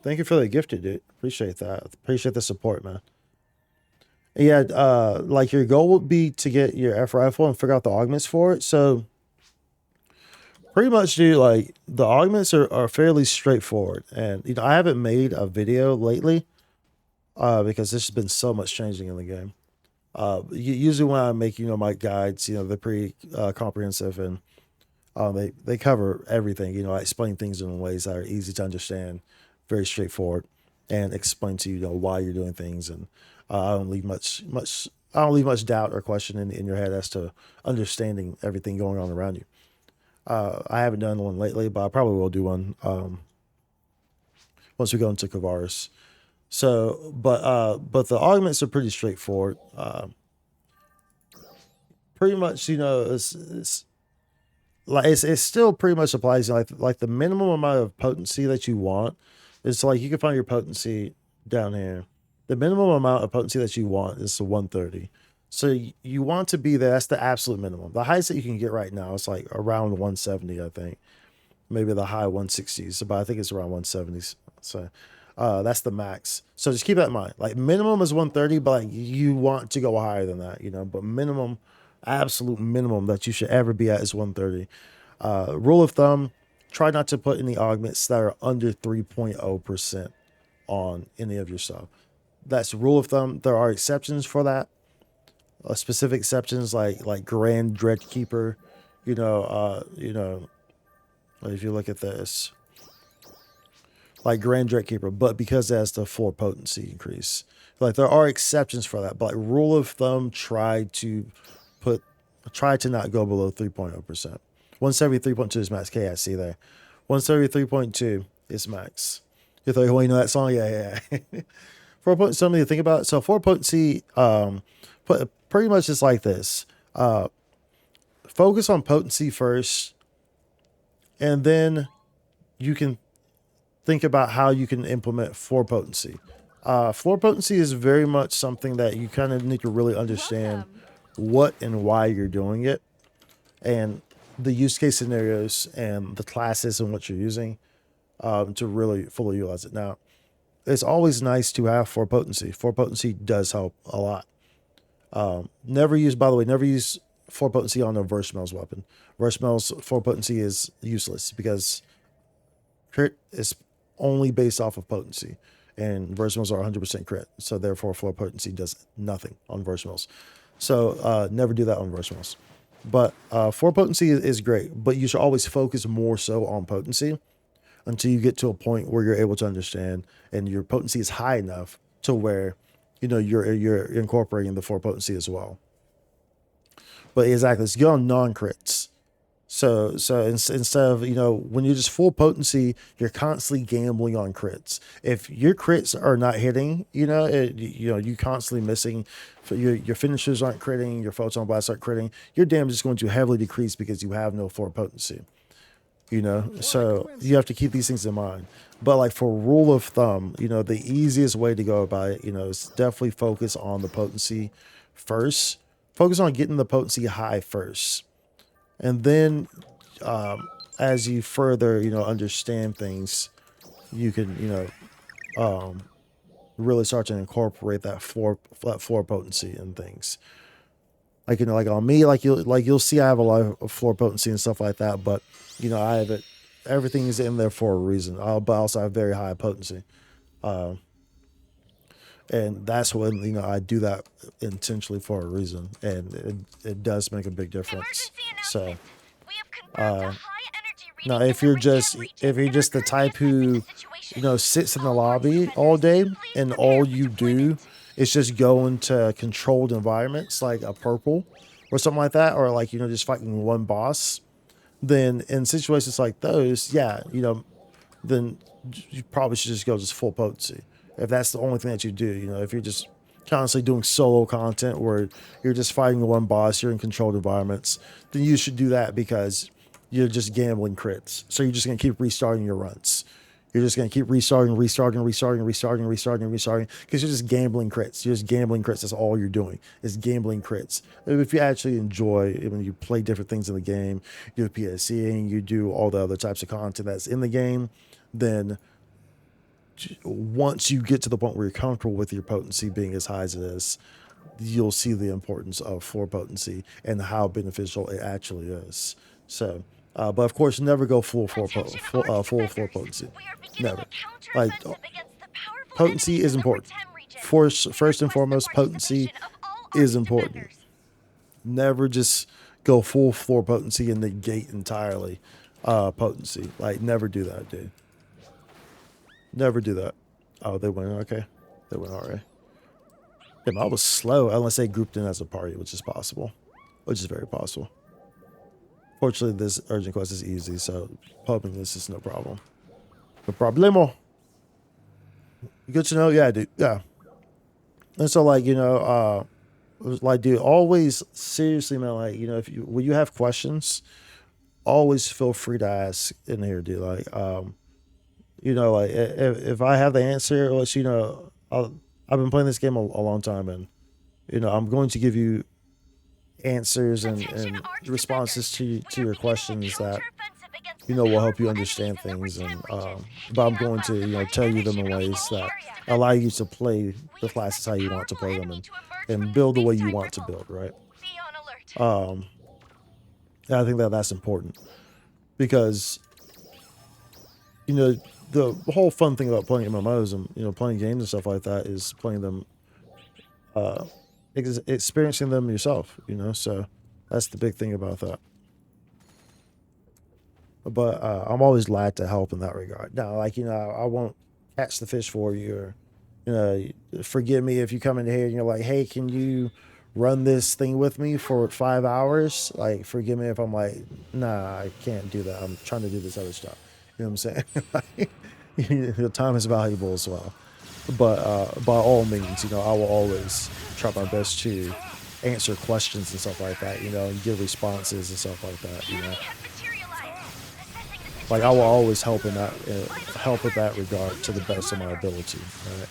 Thank you for the gifted, dude. Appreciate that. Appreciate the support, man. Yeah, like your goal would be to get your F rifle and figure out the augments for it. So pretty much, dude, like the augments are fairly straightforward. And I haven't made a video lately, because there's been so much changing in the game. Usually when I make, my guides, they're pretty comprehensive, and they cover everything. I explain things in ways that are easy to understand, very straightforward, and explain to you, why you're doing things. And I don't leave much doubt or question in your head as to understanding everything going on around you. I haven't done one lately, but I probably will do one once we go into Kavaris. So, but the augments are pretty straightforward. Pretty much, it's like it still pretty much applies. Like the minimum amount of potency that you want. It's like you can find your potency down here. The minimum amount of potency that you want is 130. So you want to be there. That's the absolute minimum. The highest that you can get right now is like around 170, I think. Maybe the high 160s, but I think it's around 170s. So that's the max. So just keep that in mind. Like minimum is 130, but like you want to go higher than that, but minimum, absolute minimum that you should ever be at is 130. Rule of thumb, try not to put any augments that are under 3.0% on any of your stuff. That's rule of thumb. There are exceptions for that. Specific exceptions like Grand Dread Keeper, if you look at this, like Grand Dread Keeper, but because that's the 4 potency increase. Like there are exceptions for that, but like rule of thumb, try to not go below 3.0%. 173.2 is max. Okay, I see there. 173.2 is max. You're like, well, you know that song? Yeah. 4 potency, something to think about. So 4 potency, pretty much just like this. Focus on potency first, and then you can think about how you can implement 4 potency. 4 potency is very much something that you kind of need to really understand what and why you're doing it, and the use case scenarios and the classes and what you're using to really fully utilize it. Now, it's always nice to have 4 potency. 4 potency does help a lot. Never use 4 potency on a Vershmel's weapon. Vershmel's 4 potency is useless because crit is only based off of potency, and Vershmel's are 100% crit. So therefore 4 potency does nothing on Vershmel's. So never do that on Vershmel's. But 4 potency is great, but you should always focus more so on potency until you get to a point where you're able to understand and your potency is high enough to where you're incorporating the 4 potency as well. But exactly, let's go on non-crits. So instead of, when you're just full potency, you're constantly gambling on crits. If your crits are not hitting, you constantly missing, your finishers aren't critting, your photon blasts aren't critting, your damage is going to heavily decrease because you have no 4 potency. So you have to keep these things in mind. But like for rule of thumb, the easiest way to go about it, is definitely focus on the potency first. Focus on getting the potency high first. And then as you further, understand things, you can, really start to incorporate that floor potency and things. Like, like on me, you'll see I have a lot of floor potency and stuff like that, but I have it, everything is in there for a reason. But I also have very high potency. And that's when, I do that intentionally for a reason. And it does make a big difference. So, now if you're just the type who, sits in the lobby all day and all you do is just go into controlled environments like a purple or something like that, or like, just fighting one boss, then in situations like those, then you probably should just go just full potency. If that's the only thing that you do, if you're just constantly doing solo content where you're just fighting one boss, you're in controlled environments, then you should do that because you're just gambling crits. So you're just going to keep restarting your runs. You're just going to keep restarting, because you're just gambling crits. You're just gambling crits. That's all you're doing is gambling crits. If you actually enjoy when you play different things in the game, you do PSCing, you do all the other types of content that's in the game, then once you get to the point where you're comfortable with your potency being as high as it is, you'll see the importance of floor potency and how beneficial it actually is. So, but of course, never go full floor potency. Never. Like potency is important. First and foremost, potency is important. Never just go full floor potency and negate entirely potency. Like, never do that, dude. Never do that. Oh, they went okay. They went alright. Damn, I was slow unless they grouped in as a party, which is possible. Which is very possible. Fortunately, this urgent quest is easy, so pumping this is no problem. No problemo. Good to know? Yeah, dude. Yeah. And so, like, you know, like, dude, always, seriously, man, like, you know, when you have questions, always feel free to ask in here, dude. Like, you know, like, if I have the answer, you know, I've been playing this game a long time, and, you know, I'm going to give you answers and responses to your questions that, you know, will help you understand things. And but I'm going to, you know, tell you them in ways that allow you to play the classes how you want to play them, and build the way you want to build, right? And I think that's important, because, you know, the whole fun thing about playing MMOs and, you know, playing games and stuff like that is playing them, experiencing them yourself, you know. So that's the big thing about that. But I'm always glad to help in that regard. Now, like, you know, I won't catch the fish for you, or, you know, forgive me if you come in here and you're like, hey, can you run this thing with me for 5 hours? Like, forgive me if I'm like, nah, I can't do that. I'm trying to do this other stuff. You know what I'm saying? Your time is valuable as well. But by all means, you know, I will always try my best to answer questions and stuff like that, you know, and give responses and stuff like that, you know. Like, I will always help in that regard to the best of my ability, right?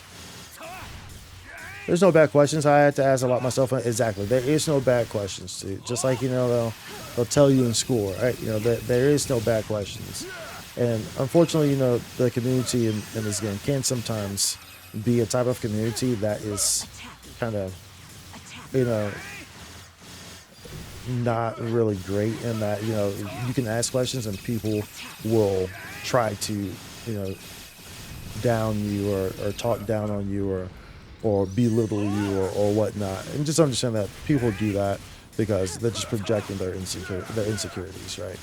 There's no bad questions. I had to ask a lot myself. Exactly. There is no bad questions, dude. Just like, you know, they'll tell you in school, right? You know, there is no bad questions. And unfortunately, you know, the community in this game can sometimes be a type of community that is kind of, you know, not really great, in that, you know, you can ask questions and people will try to, you know, down you or talk down on you or belittle you or whatnot. And just understand that people do that because they're just projecting their insecurities, right?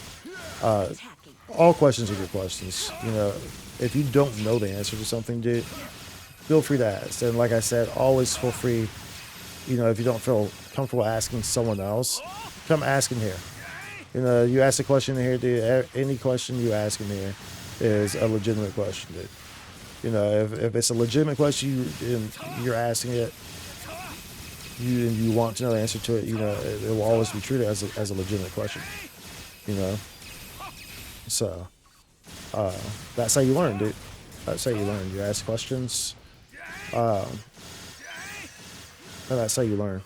All questions are good questions. You know, if you don't know the answer to something, dude, feel free to ask. And like I said, always feel free, you know, if you don't feel comfortable asking someone else, come ask in here. You know, you ask a question in here, dude, any question you ask in here is a legitimate question, dude. You know, if it's a legitimate question you're asking it, you want to know the answer to it, you know, it will always be treated as a legitimate question, you know. So, that's how you learn, dude. That's how you learn. You ask questions, and that's how you learn.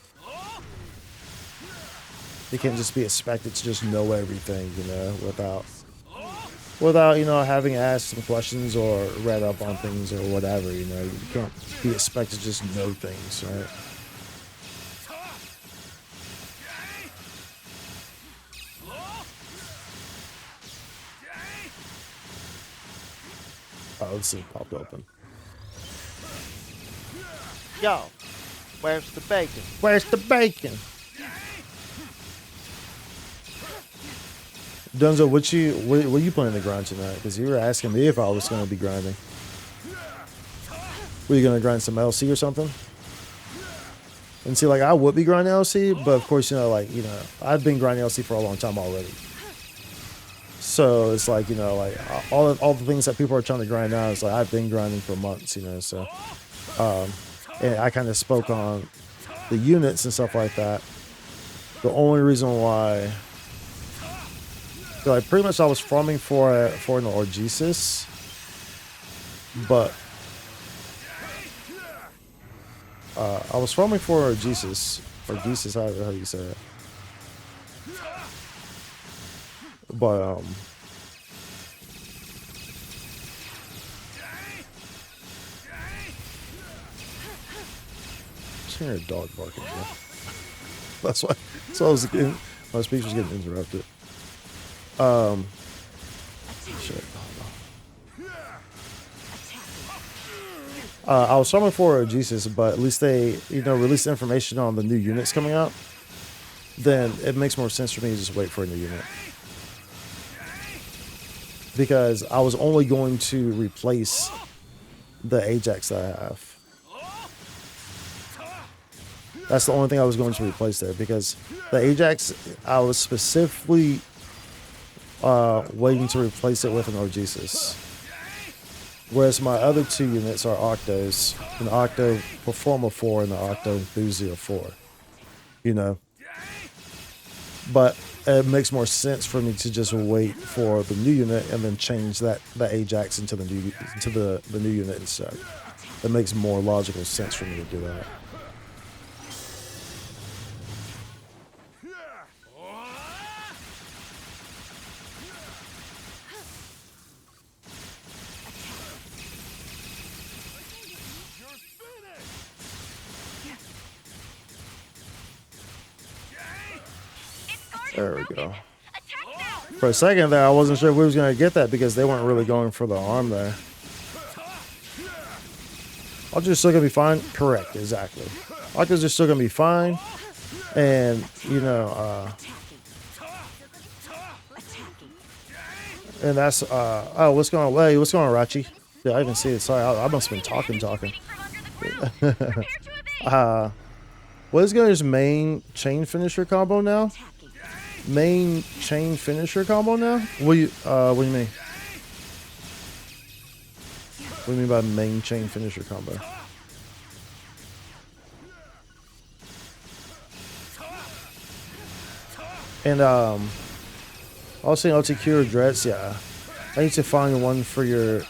You can't just be expected to just know everything, you know, without, you know, having asked some questions or read up on things or whatever, you know. You can't be expected to just know things, right? Oh, this thing popped open. Yo, where's the bacon? Where's the bacon? Dunzo, what you planning to grind tonight? Because you were asking me if I was going to be grinding. Were you going to grind some LC or something? And see, like, I would be grinding LC, but of course, you know, like, you know, I've been grinding LC for a long time already. So it's like, you know, like all the things that people are trying to grind now is like I've been grinding for months, you know. So, and I kind of spoke on the units and stuff like that. The only reason why, like, pretty much I was farming for an Orgesis, but I was farming for Orgesis, how you say it. But just hearing a dog barking. Bro. That's why I was getting, my speech was getting interrupted. Shit. I was farming for Jesus, but at least they, released information on the new units coming out. Then it makes more sense for me to just wait for a new unit. Because I was only going to replace the Ajax that I have. That's the only thing I was going to replace there, because the Ajax, I was specifically waiting to replace it with an Orgesis. Whereas my other two units are Octos, an Octo Performer 4 and the Octo Enthusia 4. But it makes more sense for me to just wait for the new unit and then change the Ajax into the new unit instead. It makes more logical sense for me to do that. There we go. For a second there, I wasn't sure if we was going to get that because they weren't really going for the arm there. Octos are still going to be fine. Correct, exactly. Octos are still going to be fine. And, and that's, oh, what's going on? Hey, what's going on, Rachi? Yeah, I didn't see it. Sorry, I must have been talking. What is Gunner's main chain finisher combo now? Main chain finisher combo now? What do you mean? What do you mean by main chain finisher combo? And I was saying LTQ or Dreads, yeah. I need to find one for your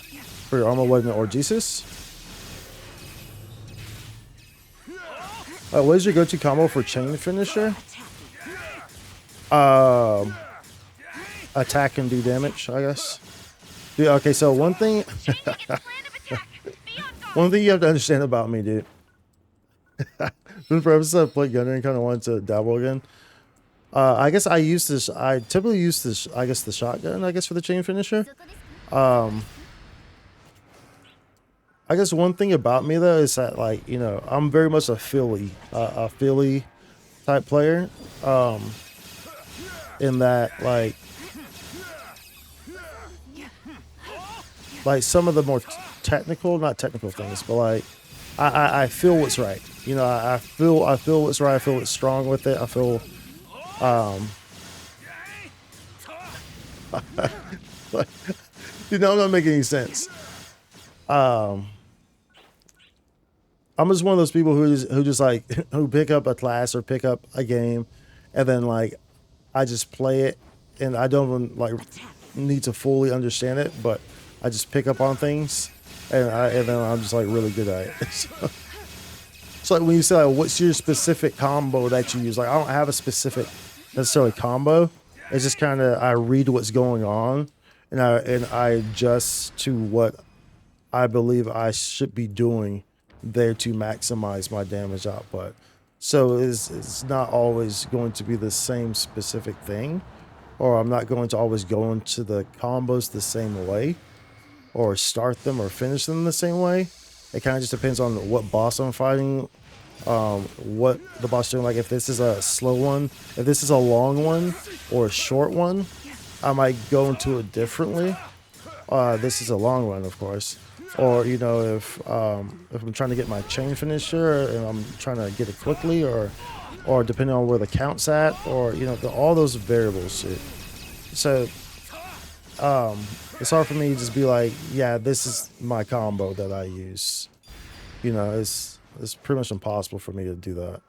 armor weapon or Jesus. What is your go-to combo for chain finisher? Attack and do damage, I guess. Dude, okay, so one thing you have to understand about me, dude. This episode I played Gunner and kind of wanted to dabble again. I guess I typically use this, I guess the shotgun, for the chain finisher. I guess one thing about me though is that, like, I'm very much a Philly type player. In that, like some of the more not technical things, but like I feel what's right. I feel what's right. I feel what's strong with it. I feel I'm not making any sense. I'm just one of those people who pick up a class or pick up a game, and then like I just play it, and I don't even like need to fully understand it, but I just pick up on things, and then I'm just like really good at it. So like when you say like, what's your specific combo that you use? Like I don't have a specific necessarily combo. It's just kind of I read what's going on, and I adjust to what I believe I should be doing there to maximize my damage output. So it's not always going to be the same specific thing, or I'm not going to always go into the combos the same way, or start them or finish them the same way. It kind of just depends on what boss I'm fighting, what the boss is doing. Like if this is a slow one, if this is a long one or a short one, I might go into it differently. This is a long one, of course. Or if I'm trying to get my chain finisher and I'm trying to get it quickly, or depending on where the count's at, or all those variables. So it's hard for me to just be like, yeah, this is my combo that I use. It's pretty much impossible for me to do that.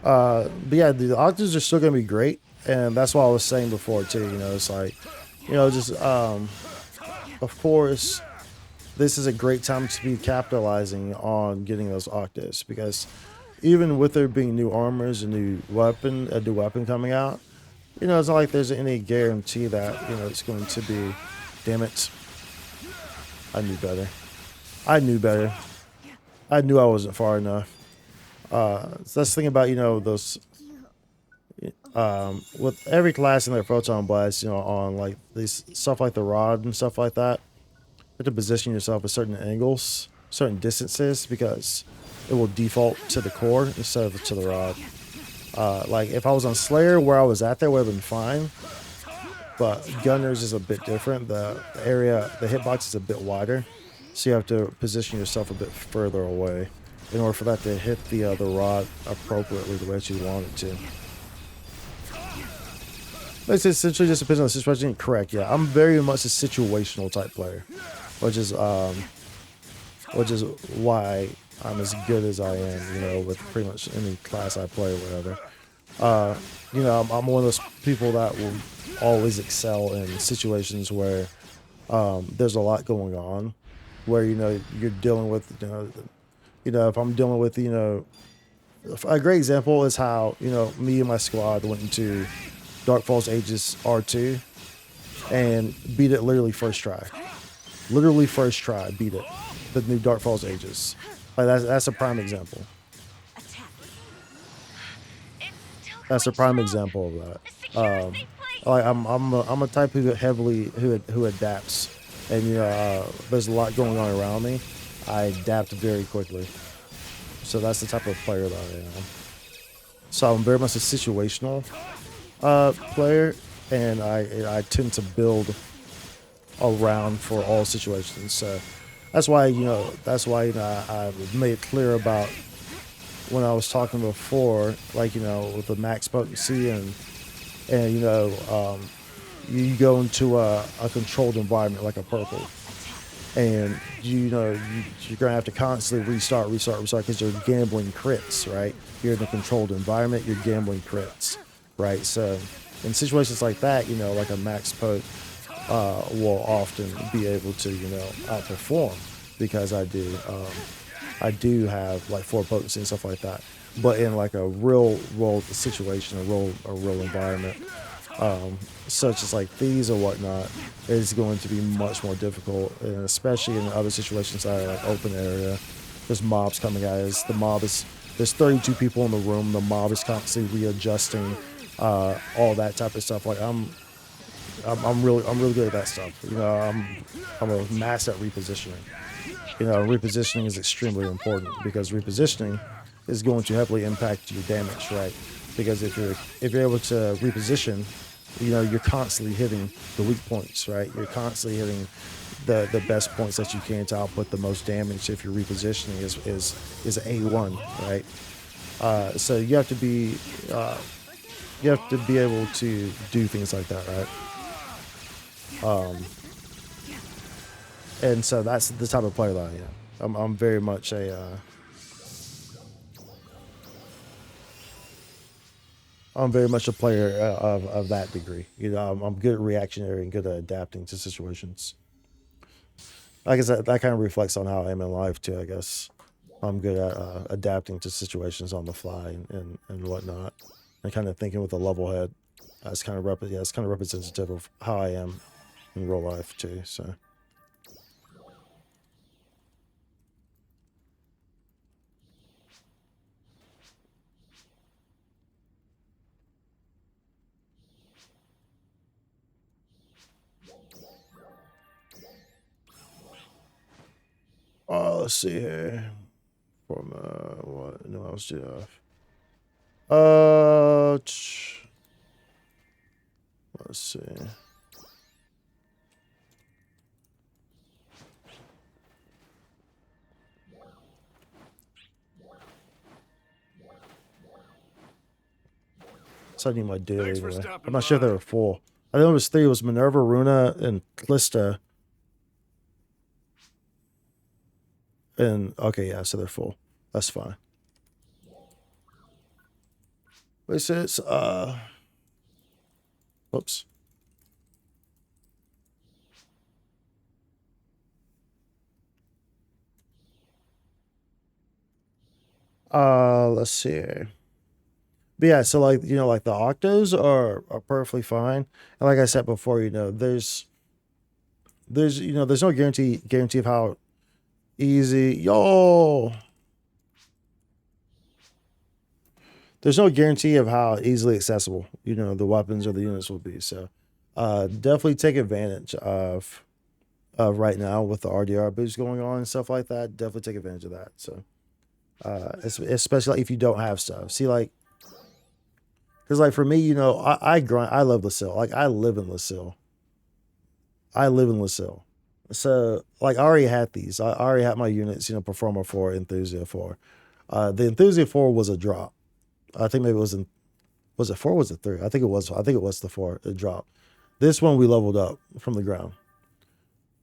But yeah, the Octos are still gonna be great, and that's what I was saying before too. It's like, of course, this is a great time to be capitalizing on getting those Octos, because even with there being new armors, a new weapon coming out, it's not like there's any guarantee that, it's going to be, damn it. I knew better. I knew I wasn't far enough. So that's the thing about, you know, those with every class in their photon blast, you know, on like these stuff like the rod and stuff like that, you have to position yourself at certain angles, certain distances, because it will default to the core instead of to the rod. Like if I was on Slayer, where I was at there would have been fine, but Gunners is a bit different. The area, the hitbox is a bit wider, so you have to position yourself a bit further away in order for that to hit the rod appropriately the way that you want it to. It essentially just depends on the situation. Correct, yeah. I'm very much a situational type player, which is why I'm as good as I am, you know, with pretty much any class I play or whatever. You know, I'm one of those people that will always excel in situations where there's a lot going on, where, you know, you're dealing with, you know, if I'm dealing with, you know, a great example is how, you know, me and my squad went into Dark Falls Ages R2 and beat it literally first try. Literally first try, beat it. The new Dark Falls Ages. Like that's a prime example. It's still That's a going prime strong. example of that. Secure a safe place. Like I'm a type who adapts, and you know, there's a lot going on around me. I adapt very quickly. So that's the type of player that I am. So I'm very much a situational player, and I tend to build around for all situations. So that's why, you know, I made it clear about when I was talking before, like, you know, with the max potency and you know, you go into a controlled environment like a purple, and you know you're gonna have to constantly restart because you're gambling crits, right? You're in a controlled environment, you're gambling crits, right? So in situations like that, you know, like a max pot will often be able to, you know, outperform because I do have like 4 potency and stuff like that. But in like a real world situation, a real environment, such as like these or whatnot, is going to be much more difficult, and especially in other situations that are like open area. There's mobs coming at us. There's 32 people in the room. The mob is constantly readjusting, all that type of stuff. Like I'm really good at that stuff. You know, I'm a master at repositioning. You know, repositioning is extremely important because repositioning is going to heavily impact your damage, right? Because if you're able to reposition, you know, you're constantly hitting the weak points, right? You're constantly hitting the best points that you can to output the most damage. If your repositioning is A1, right? So you have to be able to do things like that, right? And so that's the type of player that I am. I'm very much I'm very much a player of that degree. You know, I'm good at reactionary and good at adapting to situations. I guess that kind of reflects on how I am in life too. I guess I'm good at adapting to situations on the fly and whatnot, and kind of thinking with a level head. It's kind of it's kind of representative of how I am in real life too. So. Let's see here. From what? No, I was off. Let's see. So I need my daily anyway. I'm not sure if they were full. I think it was 3. It was Minerva, Runa, and Calista. And okay, yeah, so they're full. That's fine. Wait, so it's whoops. Let's see. But yeah, so like, you know, like the octos are perfectly fine. And like I said before, you know, there's you know, there's no guarantee of how easy. Yo, there's no guarantee of how easily accessible, the weapons or the units will be. So definitely take advantage of right now with the RDR boost going on and stuff like that. Definitely take advantage of that. So especially like if you don't have stuff. See, like, because like for me, I grind. I love Lucille. Like I live in Lucille. I live in Lucille. So like I already had these. I already had my units. Performer 4, Enthusia 4. The Enthusia 4 was a drop. I think maybe it was it 4 or was it 3? I think it was. I think it was the 4. It dropped. This one we leveled up from the ground.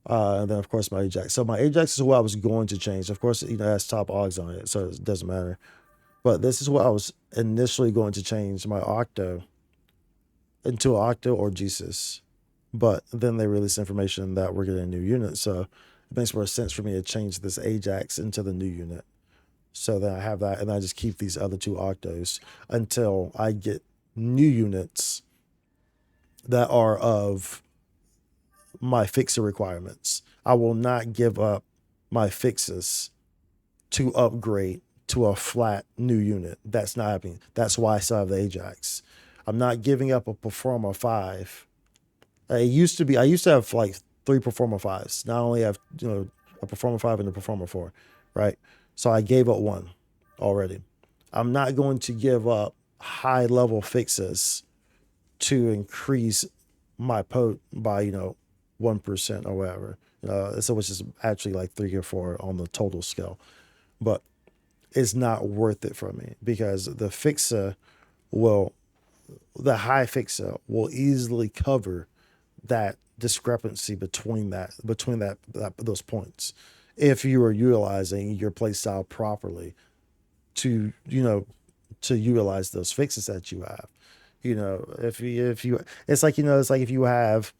And then of course my Ajax. So my Ajax is what I was going to change. Of course, it has top odds on it, so it doesn't matter. But this is what I was initially going to change my Octo into Octo or Jesus. But then they released information that we're getting a new unit, so it makes more sense for me to change this Ajax into the new unit. So then I have that, and I just keep these other 2 Octos until I get new units that are of my fixer requirements. I will not give up my fixes to upgrade to a flat new unit. That's not happening. That's why I still have the Ajax. I'm not giving up a Performer 5. I used to have like 3 Performer 5s. Now I only have, a Performer 5 and a Performer 4, right? So I gave up 1 already. I'm not going to give up high level fixes to increase my pot by, 1% or whatever. So which is actually like 3 or 4 on the total scale. But it's not worth it for me because the high fixer will easily cover that discrepancy between those points if you are utilizing your playstyle properly to utilize those fixes that you have. If you it's like if you have,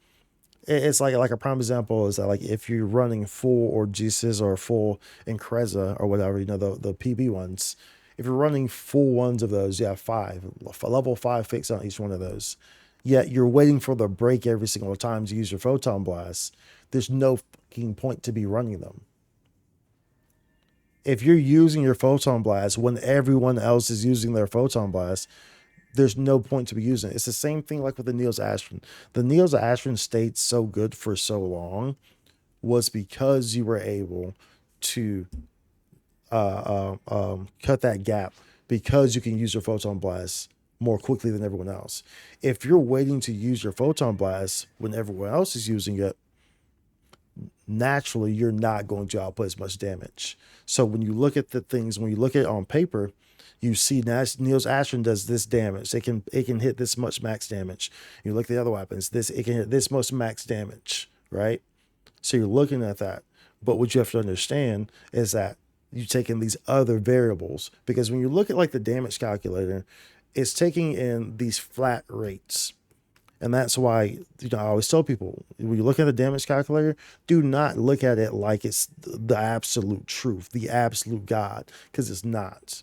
it's like a prime example is that like if you're running full or Jesus or full Increza or whatever, the PB ones, if you're running full ones of those, you have 5 level 5 fix on each one of those. Yet you're waiting for the break every single time to use your photon blast. There's no fucking point to be running them. If you're using your photon blast when everyone else is using their photon blast, there's no point to be using it. It's the same thing like with the Neos Astron. The Neos Astron stayed so good for so long was because you were able to cut that gap because you can use your photon blast more quickly than everyone else. If you're waiting to use your photon blast when everyone else is using it, naturally you're not going to output as much damage. So when you look at when you look at it on paper, you see Neos Astron does this damage. It can hit this much max damage. You look at the other weapons, it can hit this much max damage, right? So you're looking at that. But what you have to understand is that you take in these other variables, because when you look at like the damage calculator, it's taking in these flat rates. And that's why, I always tell people, when you look at the damage calculator, do not look at it like it's the absolute truth, the absolute God, because it's not.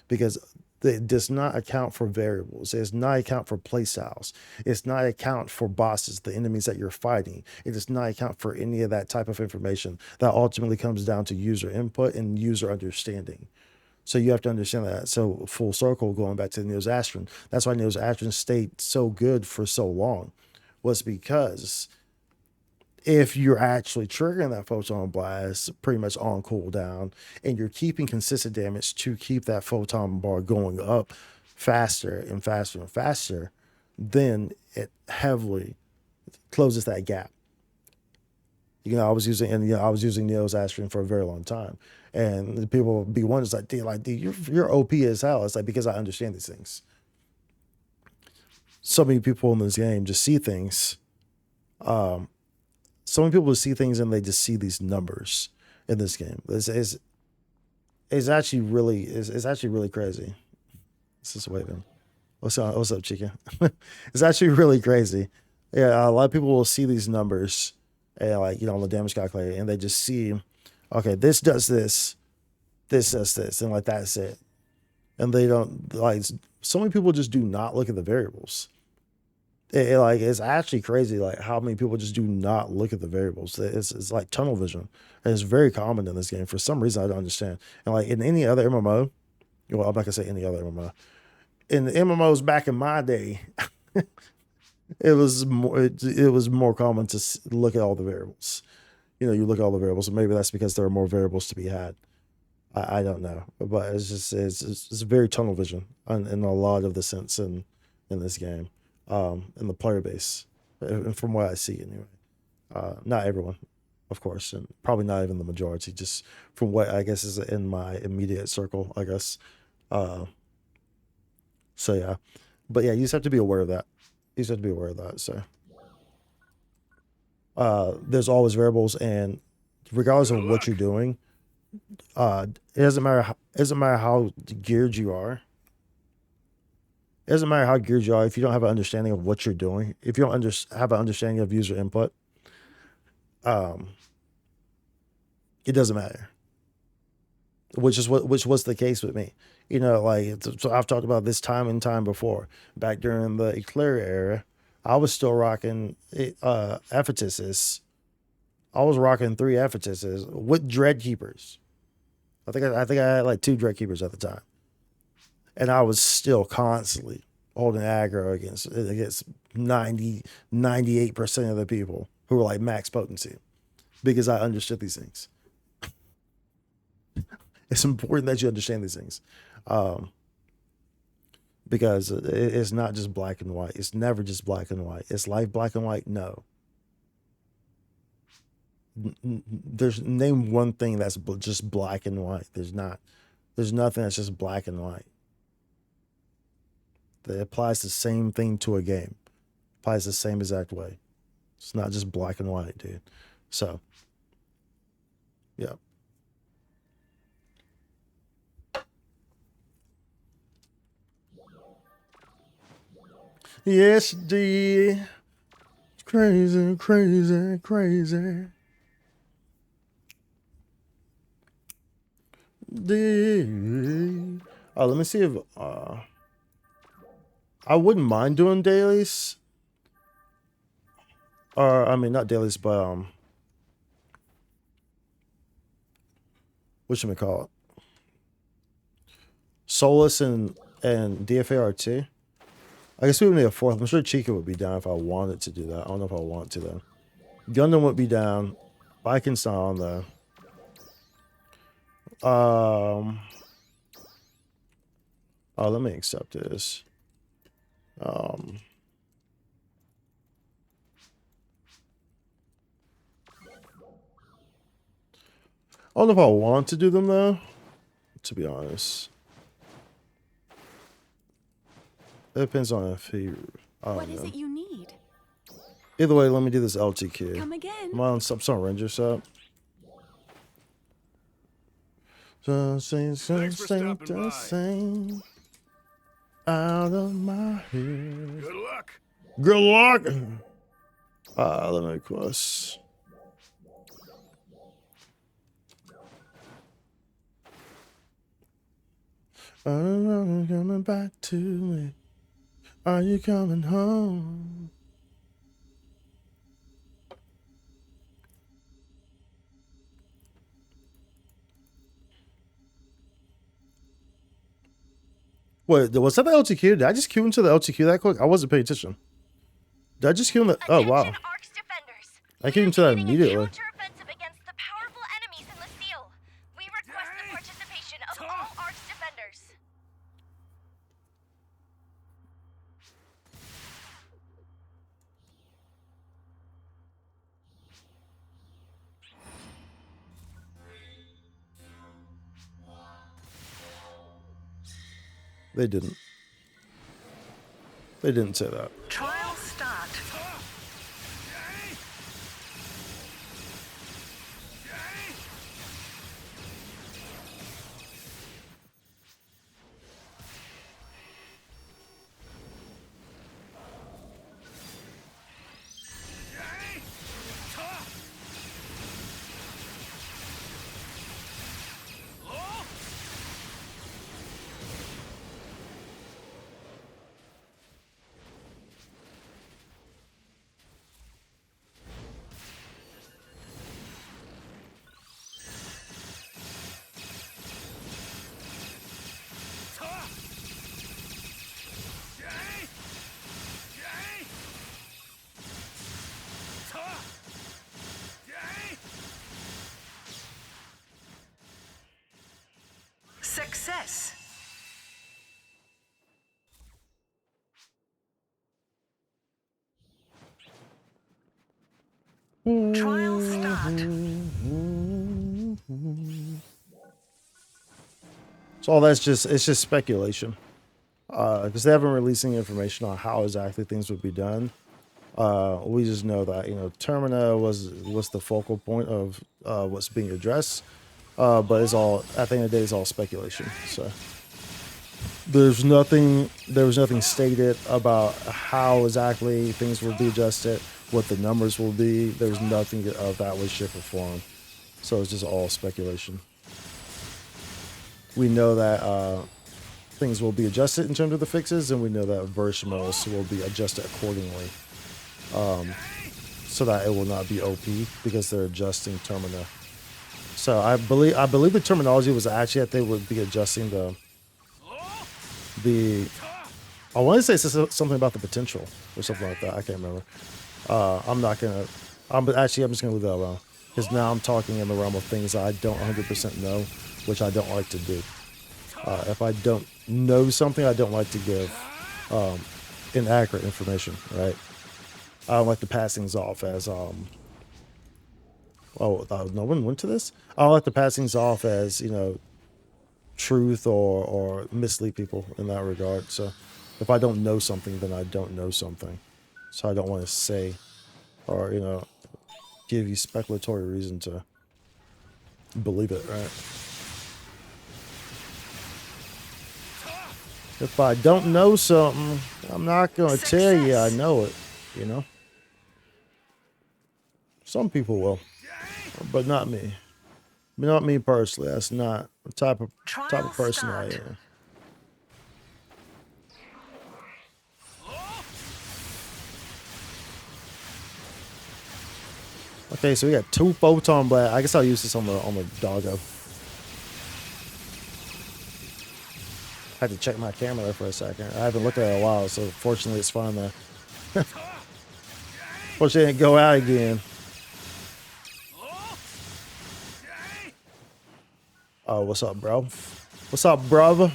Because it does not account for variables. It does not account for playstyles. It's not account for bosses, the enemies that you're fighting. It does not account for any of that type of information. That ultimately comes down to user input and user understanding. So you have to understand that. So full circle, going back to the Neos Astron, that's why Neos Astron stayed so good for so long, was because if you're actually triggering that photon blast pretty much on cooldown and you're keeping consistent damage to keep that photon bar going up faster and faster and faster, then it heavily closes that gap. I was using Neos Astron for a very long time. And the people will be wondering, dude, you're OP as hell. It's like, because I understand these things. So many people in this game just see things. So many people just see things and they just see these numbers in this game. It's actually really crazy. It's just waving. What's up, chicken? It's actually really crazy. Yeah, a lot of people will see these numbers and on the damage calculator, and they just see, okay, this does this does this, and that's it. And they don't so many people just do not look at the variables. It's actually crazy how many people just do not look at the variables. It's like tunnel vision, and it's very common in this game for some reason I don't understand. And in any other MMO, well, I'm not gonna say any other MMO. in the MMOs back in my day, it was more common to look at all the variables. You know, you look at all the variables, and maybe that's because there are more variables to be had. I don't know, but it's very tunnel vision in a lot of the sense in this game, in the player base, and from what I see anyway. Not everyone, of course, and probably not even the majority. Just from what I guess is in my immediate circle, I guess. So yeah, but yeah, you just have to be aware of that. You just have to be aware of that. So there's always variables, and regardless of what you're doing, it doesn't matter how geared you are. It doesn't matter how geared you are if you don't have an understanding of what you're doing. If you don't have an understanding of user input, it doesn't matter. Which was the case with me. You know, like, so I've talked about this time and time before. Back during the Eclair era, I was still rocking Ephetuses. I was rocking 3 Ephetuses with Dread Keepers. I think I had like 2 Dread Keepers at the time. And I was still constantly holding aggro against 98% of the people who were like max potency, because I understood these things. It's important that you understand these things, because it's not just black and white. It's never just black and white. Is life black and white? No. There's name one thing that's just black and white. There's not. There's nothing that's just black and white. That applies the same thing to a game. Applies the same exact way. It's not just black and white, dude. So, yeah. Yes, D. Crazy, crazy, crazy. D. Oh, let me see if I wouldn't mind doing dailies. Or I mean, not dailies, but what should we call it? Solus and DFA RT. I guess we would need a 4th. I'm sure Chica would be down if I wanted to do that. I don't know if I want to though. Gundam would be down. Viking's not on there. Oh, let me accept this. I don't know if I want to do them though, to be honest. It depends on if he. What is it you need? Either way, let me do this LTQ. Come again. Come on, stop Rangers up. Sing out of my head. Good luck. Good luck. Let me quest. I'm coming back to me. Are you coming home? Wait, was that the LTQ? Did I just queue into the LTQ that quick? I wasn't paying attention. Did I just queue in the... Oh, wow. I queued into that immediately. Counteroffensive against the powerful enemies in Lucille. We request the participation of all Arc's defenders. They didn't. They didn't say that. Trial start. Success. Trial start. So all that's just it's just speculation. Because they haven't released any information on how exactly things would be done. We just know that Termina was the focal point of what's being addressed, but it's all at the end of the day it's all speculation. So there was nothing stated about how exactly things will be adjusted, what the numbers will be. There's nothing of that way, shape, or form. So it's just all speculation. We know that things will be adjusted in terms of the fixes, and we know that verse models will be adjusted accordingly, so that it will not be OP because they're adjusting Termina. So I believe the terminology was actually that they would be adjusting the I want to say something about the potential or something like that. I can't remember. I'm just gonna leave that alone because now I'm talking in the realm of things I don't 100% know, which I don't like to do. If I don't know something, I don't like to give inaccurate information, right? I don't like to pass things off as no one went to this. I don't like to pass things off as truth or mislead people in that regard. So if I don't know something, then I don't know something. So I don't want to say or give you speculatory reason to believe it, right? If I don't know something, I'm not going to tell you I know it, Some people will, but not me. Not me personally. That's not the type of person I am. Okay, so we got 2 photon blast. I guess I'll use this on the doggo. I had to check my camera there for a second. I haven't looked at it in a while, so fortunately it's fine there. Fortunately it didn't go out again. Oh, what's up, bro? What's up, brother?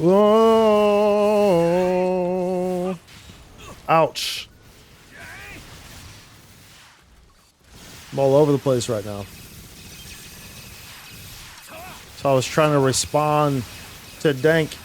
Whoa! Ouch. I'm all over the place right now. So I was trying to respond to Dank.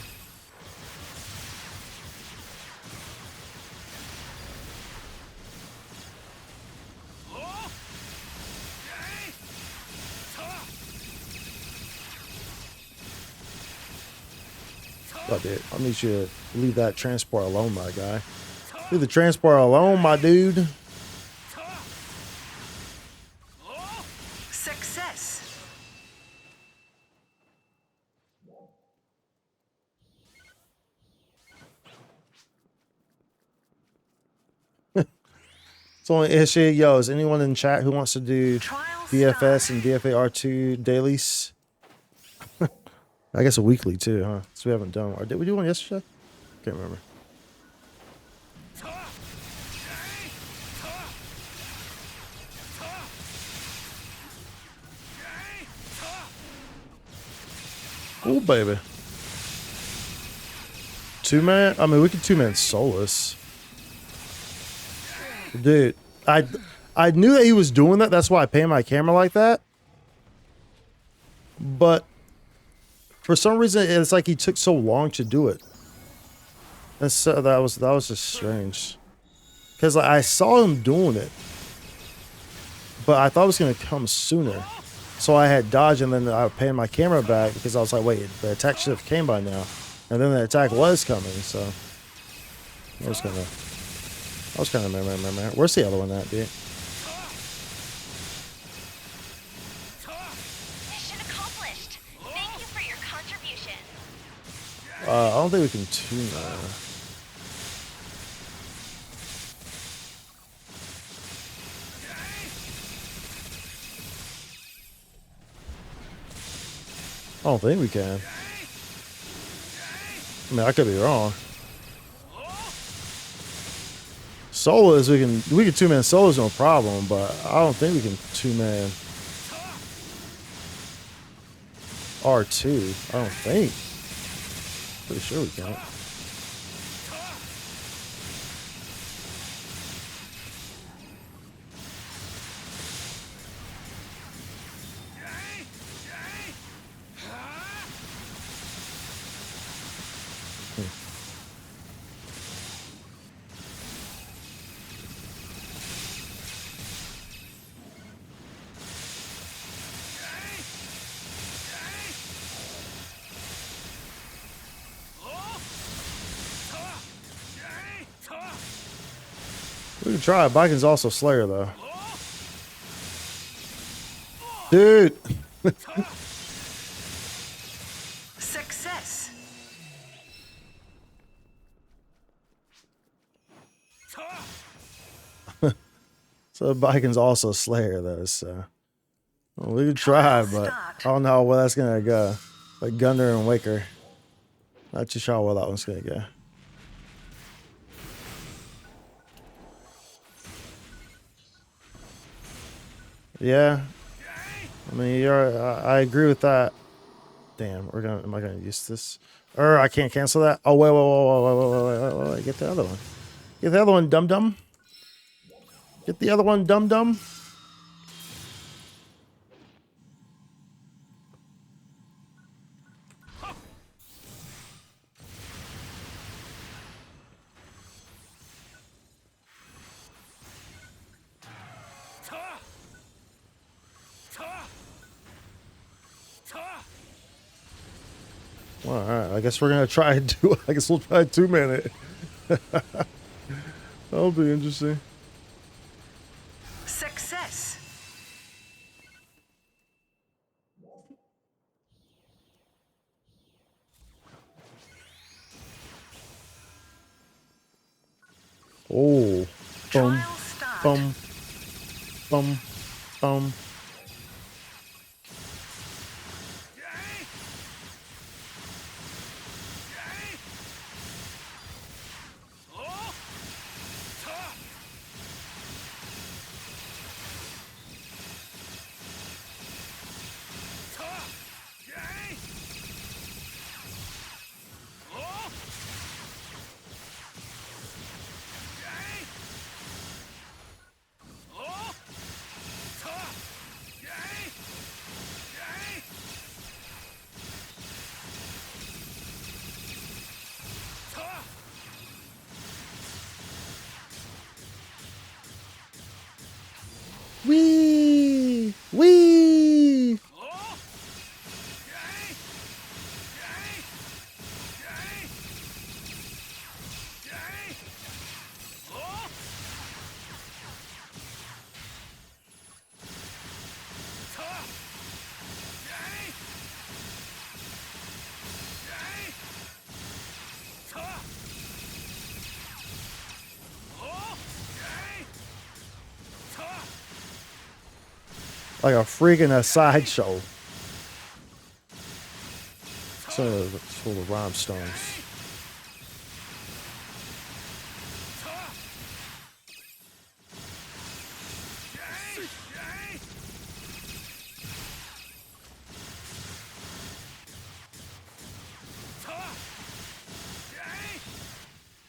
Oh, dude, I need you to leave that transport alone, my guy. Leave the transport alone, my dude. Success. It's only issue. Yo, is anyone in chat who wants to do DFS and DFA R2 dailies? I guess a weekly too, huh? So we haven't done. Or did we do one yesterday? Can't remember. Oh baby. 2-man? I mean, we could 2-man Solus. Dude, I knew that he was doing that. That's why I panned my camera like that. But for some reason, it's like he took so long to do it. And so that was just strange. Because I saw him doing it, but I thought it was going to come sooner. So I had dodged, and then I panned my camera back because I was like, wait, the attack should have came by now. And then the attack was coming, so I was kind of, where's the other one at, dude? Mission accomplished. Thank you for your contribution. I don't think we can tune that. I don't think we can. I mean, I could be wrong. Solos, we can 2-man solos no problem, but I don't think we can 2-man R2. I don't think. Pretty sure we can't. We can try. Viking's also Slayer, though. Dude! Success. So Viking's also Slayer, though, so... Well, we can try, but I don't know how well that's gonna go. Like Gunner and Waker. Not too sure how well that one's gonna go. Yeah. I mean, I agree with that. Damn, am I gonna use this? Or I can't cancel that. Oh wait. Get the other one. Get the other one, dum dum. Get the other one, dum dum. Well, all right. I guess we're gonna try and do. I guess we'll try 2-man it. That'll be interesting. Success. Oh, boom, Trial start. boom, boom, boom. Wee! Wee! Like a freaking sideshow. So it's full of rhinestones.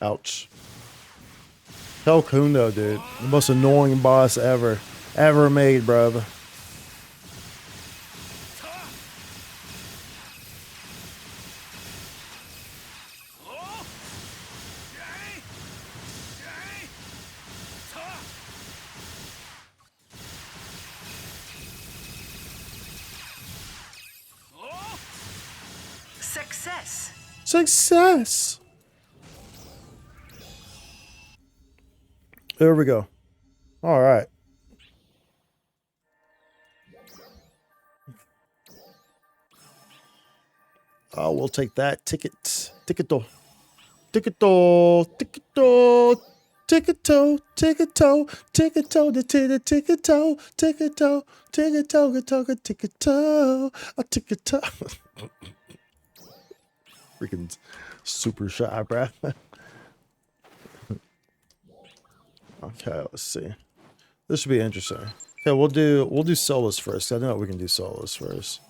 Ouch. Hell Kundo, dude. The most annoying boss ever made, bruv. Success. Success! There we go. All right. Oh, we'll take that ticket. Ticket. tick a toe, tick a toe, tick a toe, the tick a toe, tick a toe, tick a toe, tick a toe, a tick a toe. Freaking super shy breath. Okay, let's see. This should be interesting. Okay, we'll do solos first. I know we can do solos first.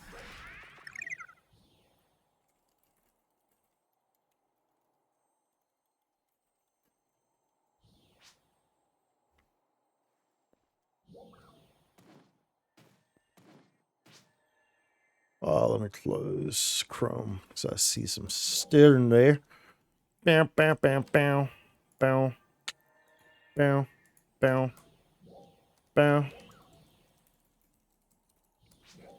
Oh, let me close Chrome because I see some still in there. Bow, bow, bow, bow, bow, bow, bow, bow.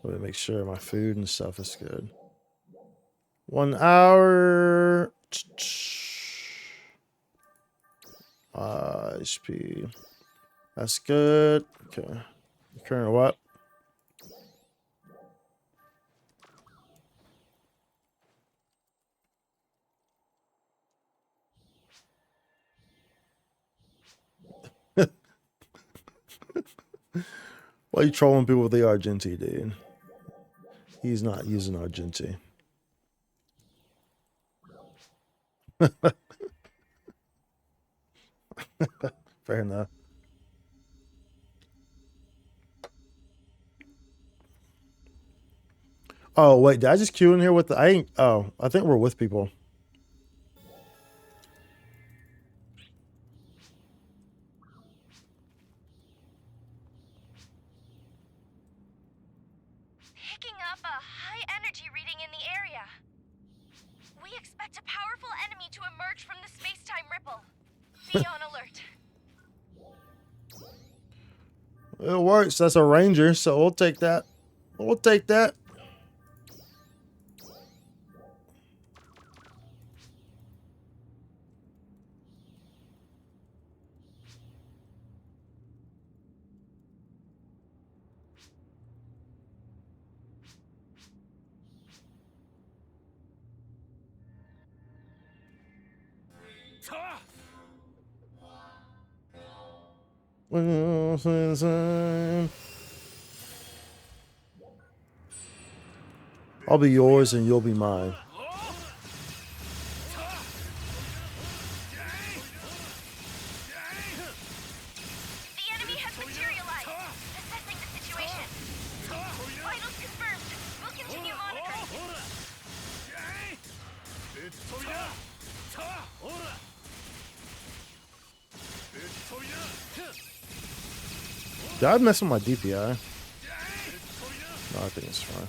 Let me make sure my food and stuff is good. 1 hour. HP. That's good. Okay. Current what? Why are you trolling people with the Argenti, dude? He's not using Argenti. Fair enough. Oh, wait. Did I just queue in here with the... I ain't... Oh, I think we're with people. Picking up a high energy reading in the area. We expect a powerful enemy to emerge from the space-time ripple. Be on alert. It works. That's a ranger, so we'll take that. We'll take that. I'll be yours and you'll be mine. The enemy has materialized. Assessing the situation. Vitals confirmed. We'll continue monitoring. Did I mess with my DPI? No, I think it's fine.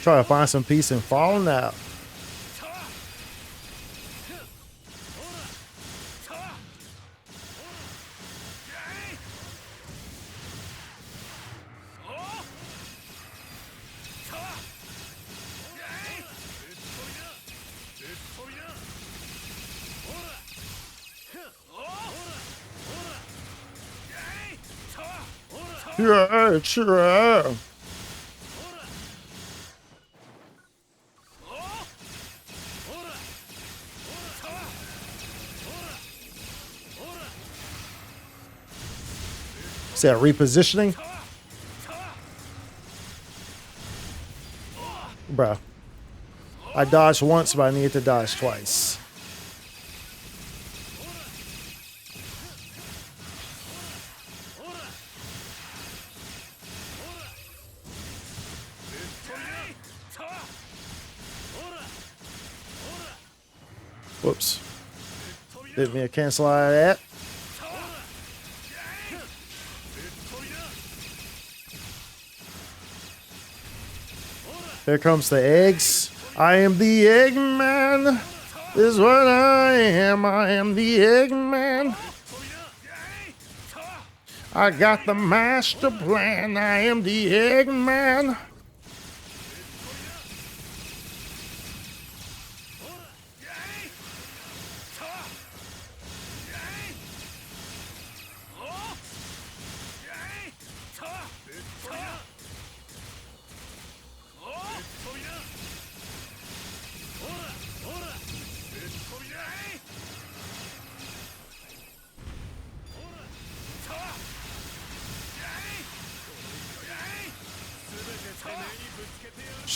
Try to find some peace and falling out. Yeah, sure. Is that repositioning? Bruh. I dodged once, but I needed to dodge twice. Whoops. Didn't mean to cancel out of that. Here comes the eggs. I am the Eggman. This is what I am. I am the Eggman. I got the master plan. I am the Eggman.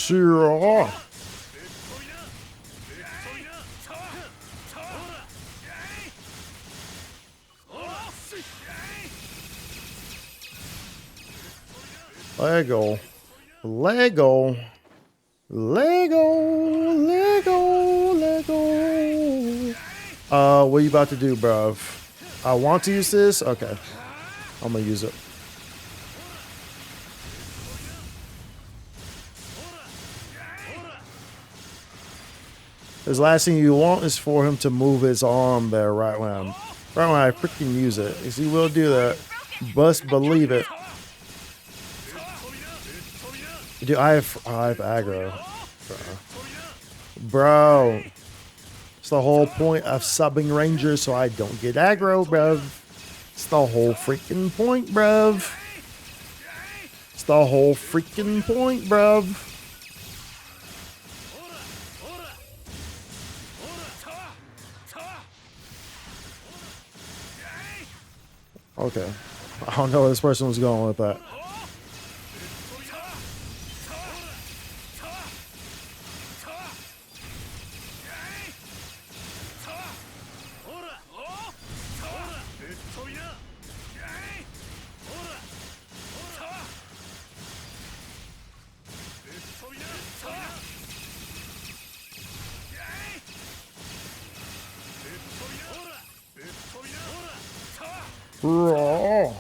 Sure. Lego. Lego. Lego. Lego. Lego. What are you about to do, bruv? I want to use this? Okay. I'm gonna use it. His last thing you want is for him to move his arm there right when I freaking use it. Because he will do that. Best believe it. Dude, I have aggro. Bro. It's the whole point of subbing Rangers so I don't get aggro, bruv. It's the whole freaking point, bruv. It's the whole freaking point, bruv. Okay. I don't know where this person was going with that. Raw.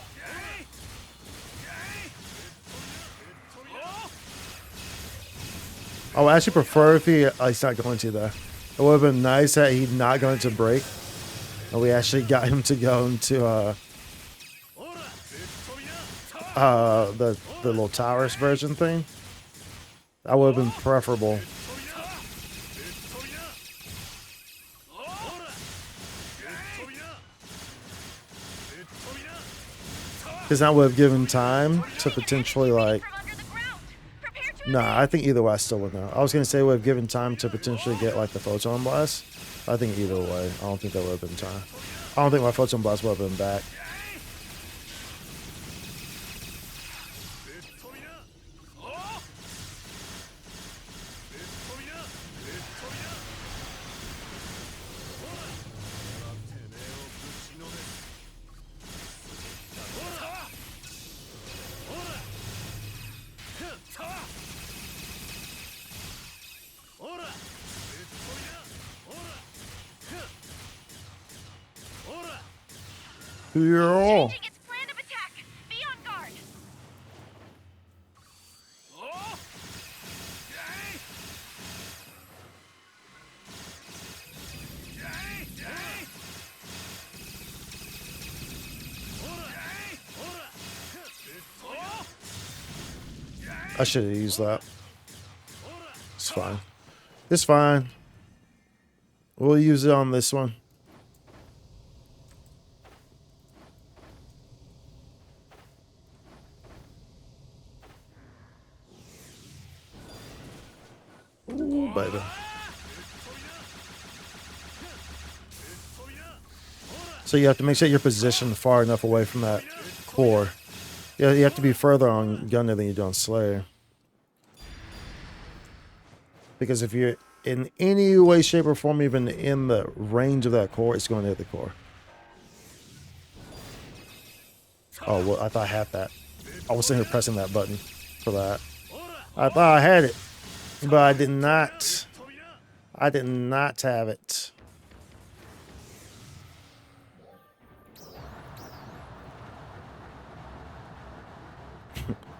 I would actually prefer if he's not going to though. It would have been nice that he's not going to break. And we actually got him to go into the little towers version thing. That would have been preferable. Because that would have given time to potentially like. Nah, I think either way I still would know. I was gonna say it would have given time to potentially get like the photon blast. I think either way, I don't think that would have been time. I don't think my photon blast would have been back. Yeah. Changing its plan of attack. Be on guard. I should have used that. It's fine. It's fine. We'll use it on this one. Ooh, baby. So you have to make sure you're positioned far enough away from that core. Yeah, you have to be further on Gunner than you do on Slayer. Because if you're in any way, shape, or form even in the range of that core, it's going to hit the core. Oh, well, I thought I had that. I was sitting here pressing that button for that. I thought I had it, but I did not. I did not have it.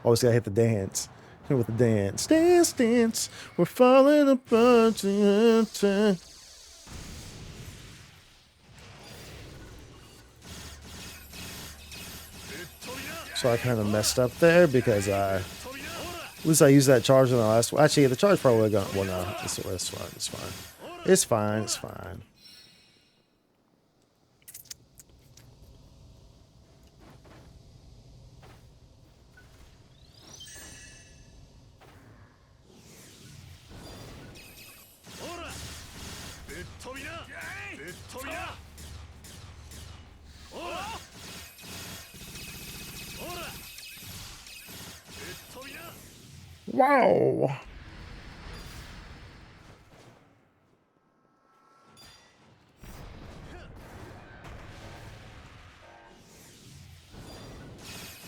Always gotta hit the dance. Hit with the dance. Dance, dance. We're falling apart. So I kind of messed up there because at least I used that charge in the last one. Actually, the charge probably would have gone. Well, no, it's fine. It's fine. It's fine. It's fine. Wow.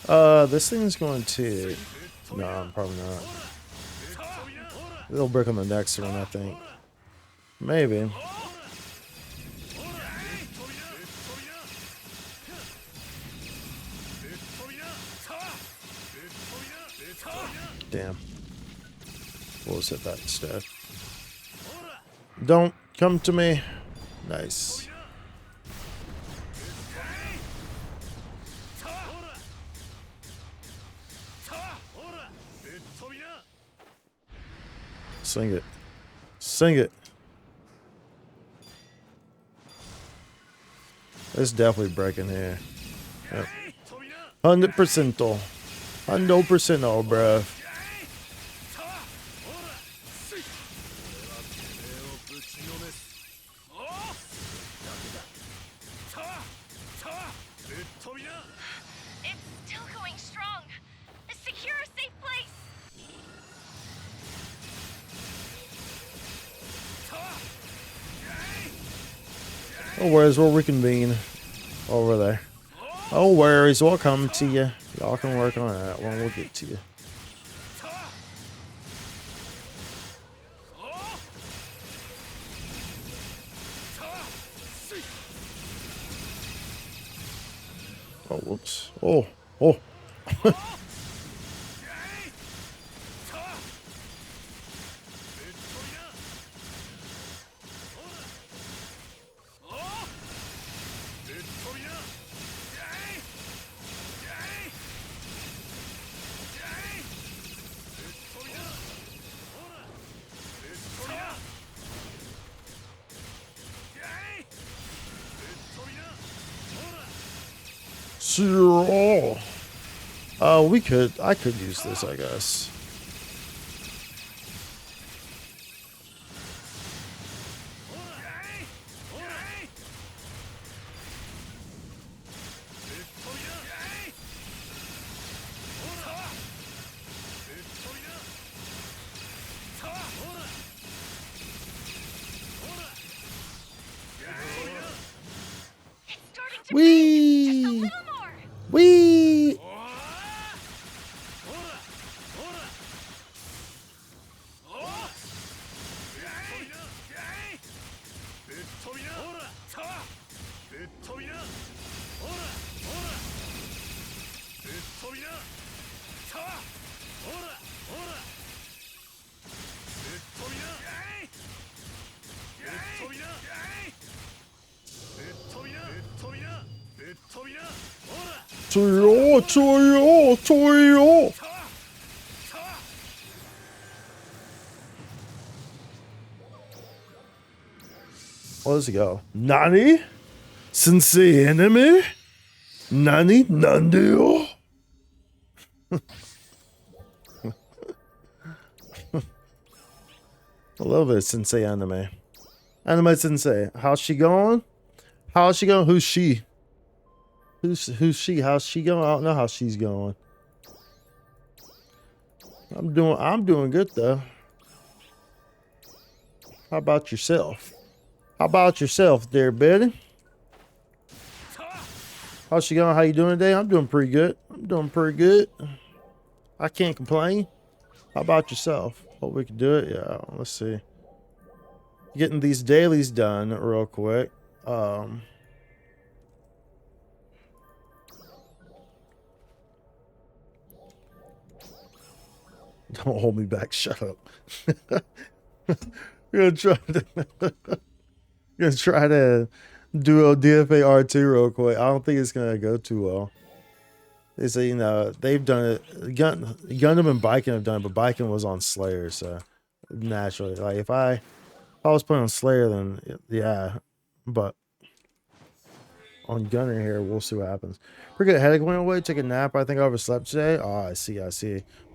This thing's going to. No, probably not. It'll break on the next one, I think. Maybe. Damn. We'll just hit that instead. Don't come to me. Nice. Sing it. Sing it. It's definitely breaking here. Yep. 100%. 100%, bruh. It's still going strong. Secure a safe place. No worries, we'll reconvene over there. No worries, we'll come to you. Y'all can work on that one. We'll get to you. Oh, whoops. Oh, oh. Sure. I could use this, I guess. It's starting to Whee! just a little more. Whee! Toyo. Where does it go? Nani? Sensei enemy? Nani? Nandio? I love it, Sensei anime. Anime Sensei. How's she going? How's she going? Who's she? Who's she? How's she going? I don't know how she's going. I'm doing good though. How about yourself? How about yourself, there, Betty? How's she going? How you doing today? I'm doing pretty good. I'm doing pretty good. I can't complain. How about yourself? Hope we can do it. Yeah, let's see. Getting these dailies done real quick. Don't hold me back. Shut up. We're gonna try to do a DFA R2 real quick. I don't think it's gonna go too well. They say, you know, they've done it. Gundam and Biken have done it, but Biken was on Slayer, so naturally, like if I was playing on Slayer, then yeah, but on Gunner here, we'll see what happens. Pretty good. Headache went away. Took a nap. I think I overslept today. Oh, I see. I'm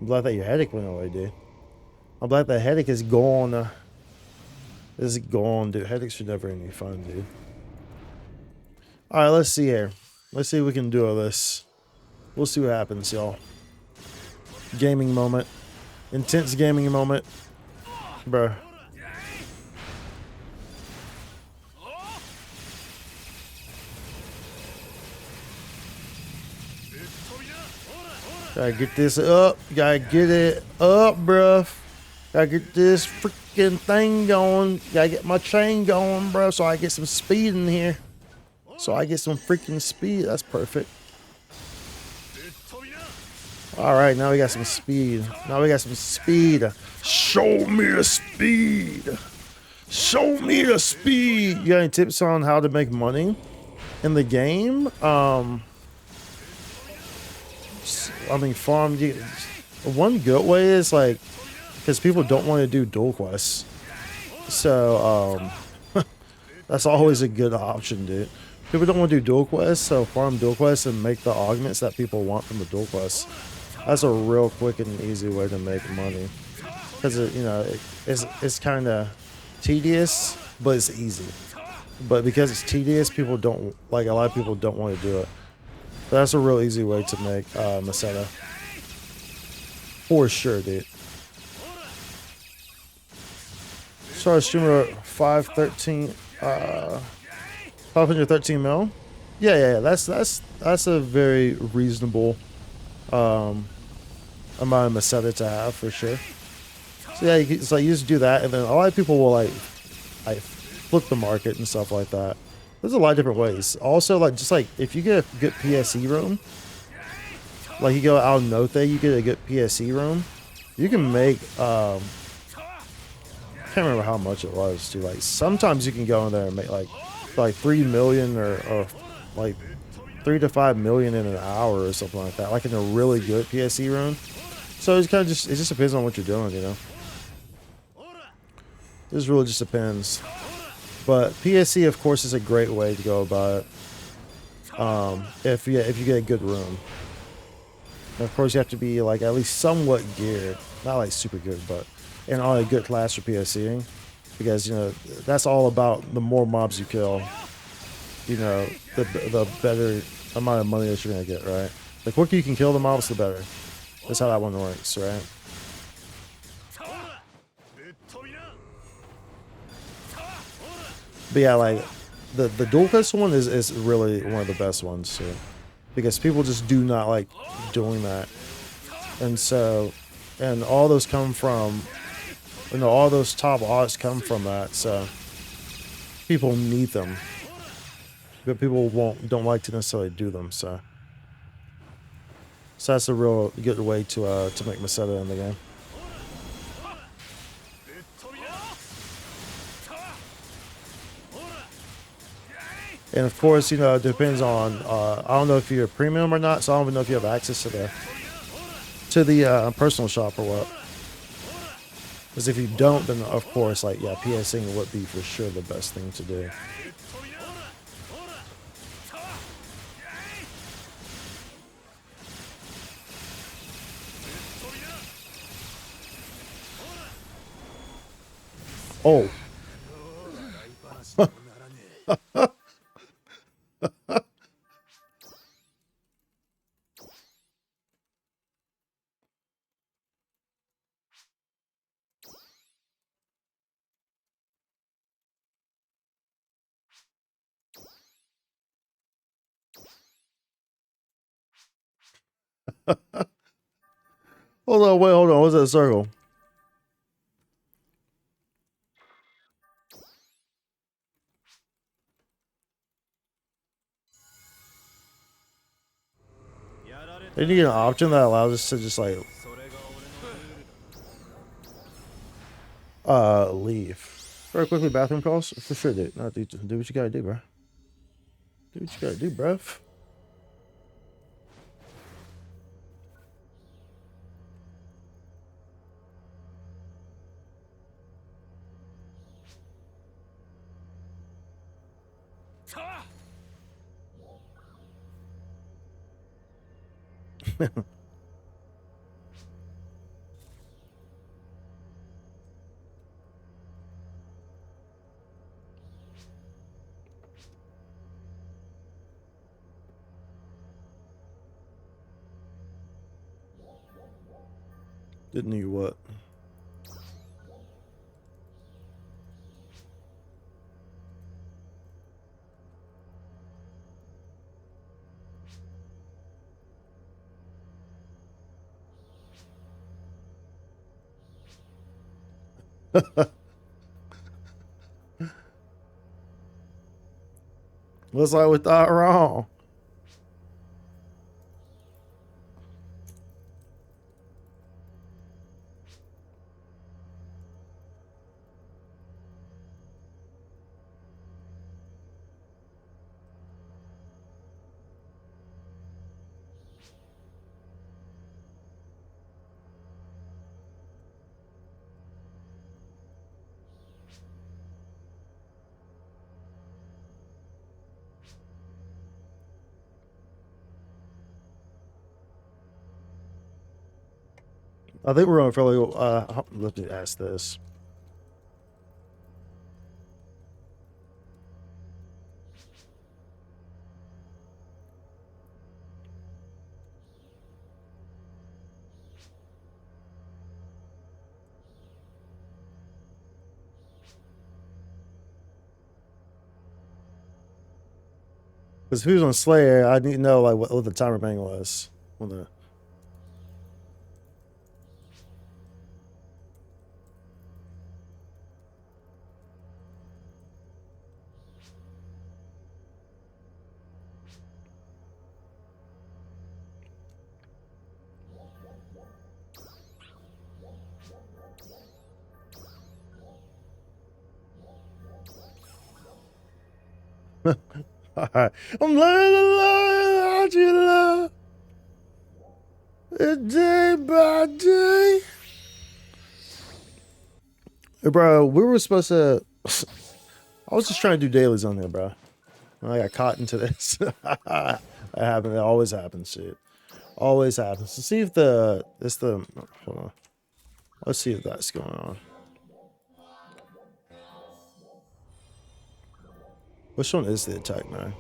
glad that your headache went away, dude. I'm glad that headache is gone. Is gone, dude. Headaches should never any fun, dude. All right, let's see here. Let's see if we can do all this. We'll see what happens, y'all. Gaming moment. Intense gaming moment. Bruh. Gotta get this up. Gotta get it up, bruh. Gotta get this freaking thing going. Gotta get my chain going, bro, so I get some speed in here. So I get some freaking speed. That's perfect. All right, now we got some speed. Now we got some speed. Show me the speed. Show me the speed. You got any tips on how to make money in the game? I mean, farm. One good way is like, because people don't want to do dual quests. So that's always a good option, dude. People don't want to do dual quests, so farm dual quests and make the augments that people want from the dual quests. That's a real quick and easy way to make money, because it's kind of tedious, but it's easy. But because it's tedious, people don't like. A lot of people don't want to do it. But that's a real easy way to make Meseta. For sure, dude. Started streamer 513 mil. Yeah. That's a very reasonable amount of Meseta to have for sure. So yeah, it's like you just do that, and then a lot of people will like flip the market and stuff like that. There's a lot of different ways. Also, like just like if you get a good PSE room, like you go out in Note, you get a good PSE room, you can make I can't remember how much it was too. Like sometimes you can go in there and make like 3 million or like 3 to 5 million in an hour or something like that. Like in a really good PSE room. So it's kind of it just depends on what you're doing, you know. This really just depends. But PSE, of course, is a great way to go about it. If you get a good room. And of course, you have to be like at least somewhat geared, not like super good, but and on a good class for PSEing, because that's all about the more mobs you kill, the better amount of money that you're gonna get, right? The quicker you can kill the mobs, the better. That's how that one works, right? But yeah, like the dual quest one is really one of the best ones too, because people just do not like doing that, and all those come from, all those top odds come from that. So people need them, but people don't like to necessarily do them. So that's a real good way to make Meseta in the game. And of course, it depends on, I don't know if you're a premium or not, so I don't even know if you have access to the personal shop or what. Because if you don't, then of course, like, yeah, PSing would be for sure the best thing to do. Oh. Hold on. What's that circle? They need an option that allows us to just like leave. Very quickly, bathroom calls for sure, dude. No, dude, do what you gotta do, bro. Do what you gotta do, bruv. Didn't you what? Looks like we thought wrong. I think we're on fairly. Let me ask this. Because if he was on Slayer, I need to know like what the time remaining was when the. All right. I'm learning to learn how to love it day by day. Hey, bro, we were supposed to. I was just trying to do dailies on there, bro. I got caught into this. That happened. It always happens, shit. Always happens. Let's see if hold on. Let's see if that's going on. Which one is the attack, man?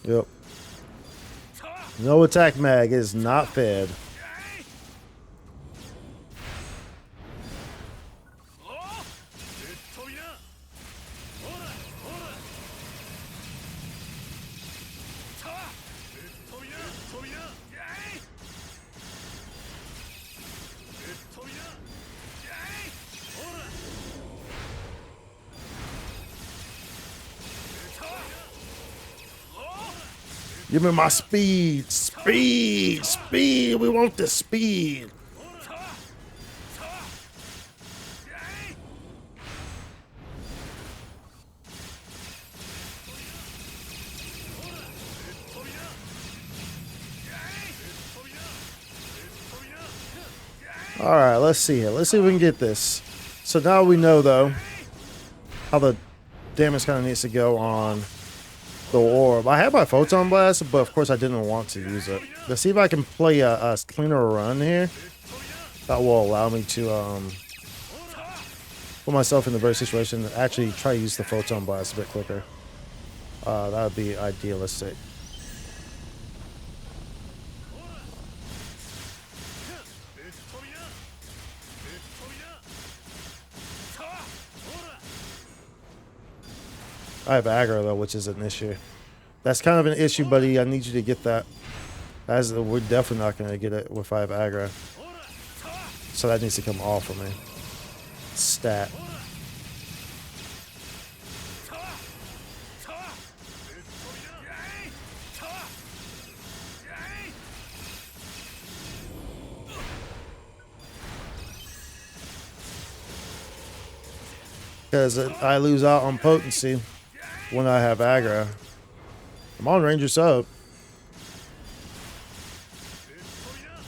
Yep. No attack mag is not fed. Give me my speed. Speed. Speed. We want the speed. All right, let's see here. Let's see if we can get this. So now we know, though, how the damage kind of needs to go on the orb. I had my Photon Blast, but of course I didn't want to use it. Let's see if I can play a cleaner run here. That will allow me to put myself in the very situation to actually try to use the Photon Blast a bit quicker. That would be idealistic. I have aggro though, which is an issue. That's kind of an issue, buddy. I need you to get that. We're definitely not going to get it if I have aggro. So that needs to come off of me. Stat. Because I lose out on potency when I have aggro. I'm on Ranger sub.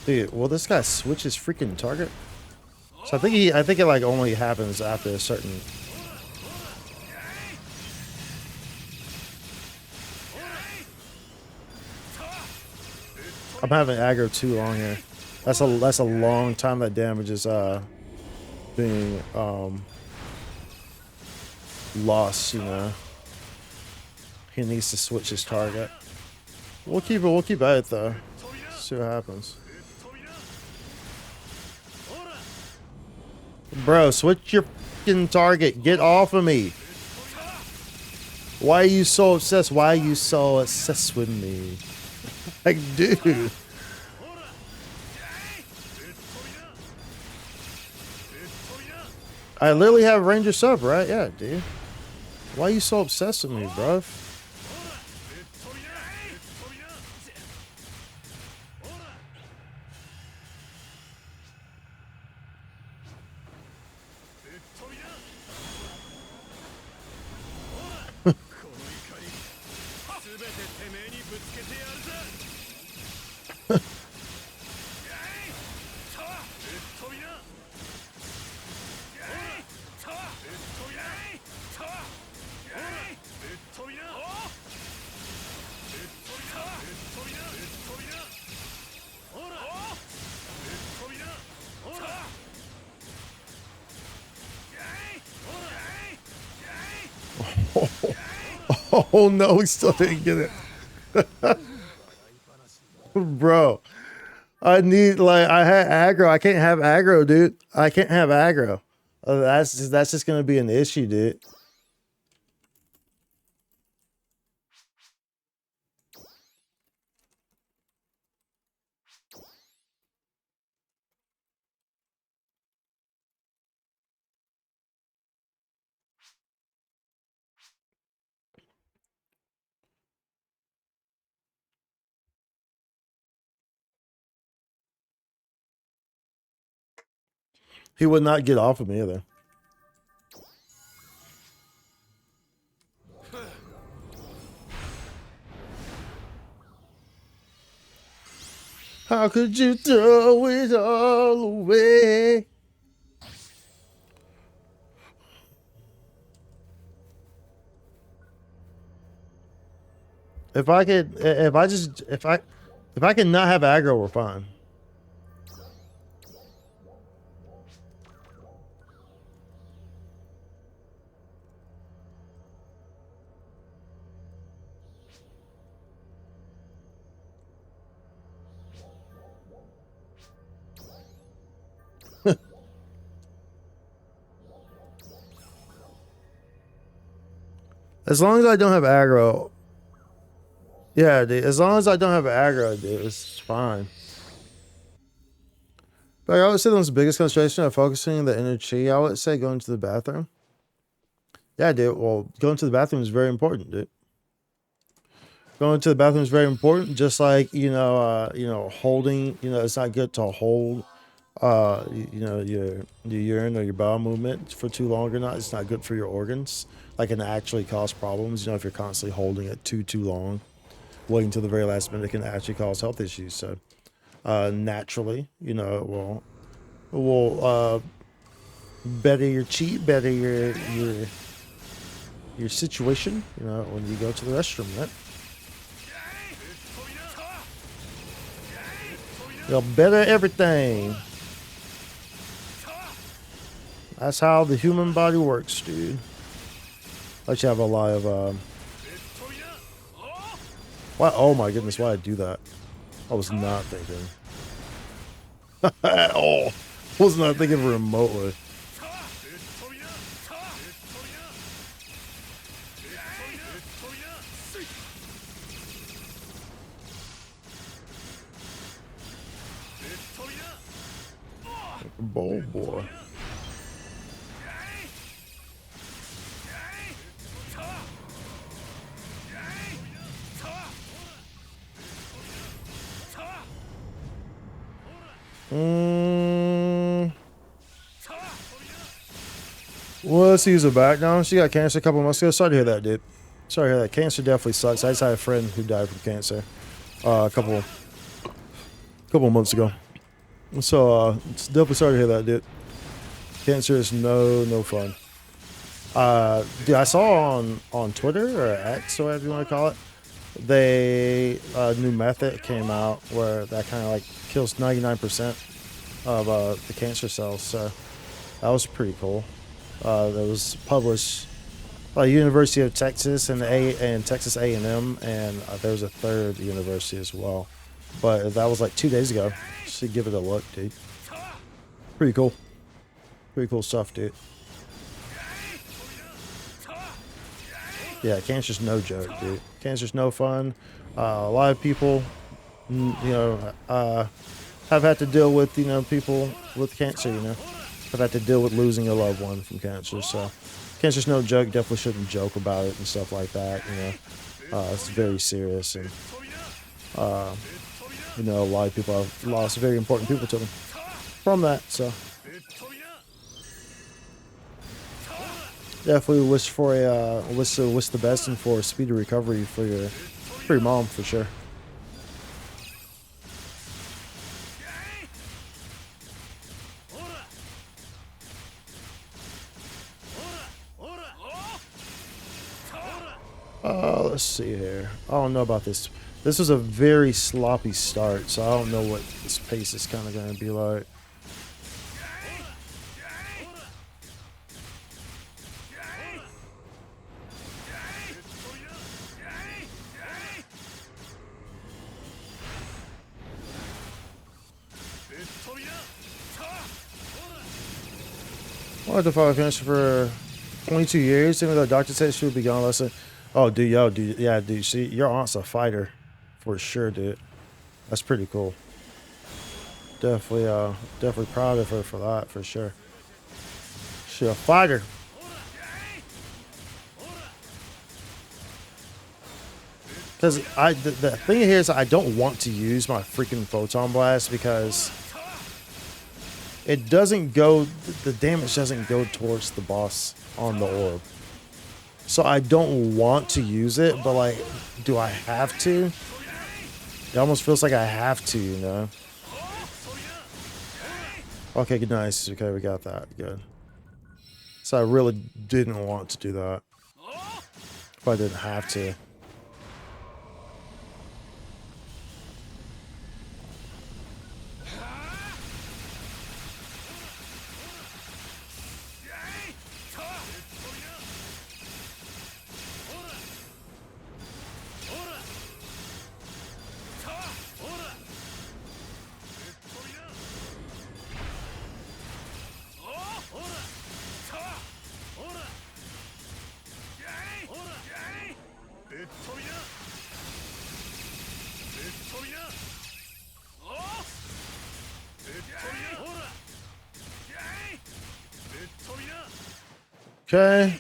Dude, will this guy switch his freaking target? So I think it like only happens after a certain. I'm having aggro too long here. That's a long time that damage is being lost, you know. He needs to switch his target. We'll keep at it though. See what happens. Bro, switch your fucking target. Get off of me. Why are you so obsessed? Why are you so obsessed with me? Like, dude. I literally have Ranger sub, right? Yeah, dude. Why are you so obsessed with me, bruv? Oh no, we still didn't get it. Bro, I need, like, I had aggro. I can't have aggro, dude. I can't have aggro. That's just gonna be an issue, dude. He would not get off of me either. How could you throw it all away? If I could, if I can not have aggro, we're fine. As long as I don't have aggro. Yeah, dude. As long as I don't have aggro, dude, it's fine. But I would say the biggest concentration of focusing the inner chi, I would say going to the bathroom. Yeah, dude. Well, going to the bathroom is very important, dude. Going to the bathroom is very important. Just like, holding, it's not good to hold, your urine or your bowel movement for too long or not. It's not good for your organs. Like, it can actually cause problems. If you're constantly holding it too long, waiting till the very last minute, it can actually cause health issues. So, naturally, it will better your chi, better your situation. When you go to the restroom, right? It'll better everything. That's how the human body works, dude. Let you have a lot of what? Oh my goodness, why did I do that? I was not thinking at all. Was not thinking remotely. Oh boy. Well, let's use her back now. She got cancer a couple months ago. Sorry to hear that, dude. Sorry to hear that. Cancer definitely sucks. I just had a friend who died from cancer a couple months ago. So it's definitely sorry to hear that, dude. Cancer is no fun. Dude, I saw on Twitter or X or whatever you want to call it, they new method came out where that kind of like kills 99% of the cancer cells. So that was pretty cool. That was published by University of Texas and Texas A&M, and there was a third university as well. But that was like 2 days ago. Should give it a look, dude. Pretty cool. Pretty cool stuff, dude. Yeah, cancer's no joke, dude. Cancer's no fun. A lot of people, have had to deal with, people with cancer, have had to deal with losing a loved one from cancer. So cancer's no joke. Definitely shouldn't joke about it and stuff like that. It's very serious. And, a lot of people have lost very important people to them from that. So definitely wish the best and for a speedy recovery for your mom for sure. Let's see here. I don't know about this. This was a very sloppy start, so I don't know what this pace is kind of going to be like. I wanted to follow cancer for 22 years, even though the doctor said she would be gone less than. Oh, dude, yeah, dude. See, your aunt's a fighter, for sure, dude. That's pretty cool. Definitely proud of her for that, for sure. She's a fighter. Because the thing here is I don't want to use my freaking photon blast because it doesn't go. The damage doesn't go towards the boss on the orb. So I don't want to use it, but like, do I have to? It almost feels like I have to, Okay, good, nice. Okay, we got that. Good. So I really didn't want to do that. If I didn't have to. Okay.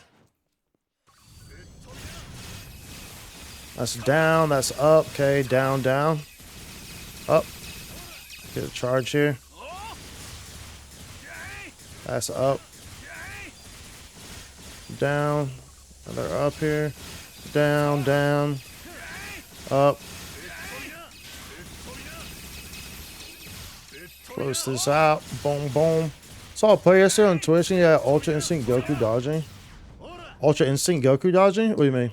That's down, that's up. Okay, down, down. Up. Get a charge here. That's up. Down. Another up here. Down, down. Up. Close this out. Boom, boom. Saw a player yesterday on Twitch and he had Ultra Instinct Goku dodging. Ultra Instinct Goku dodging? What do you mean?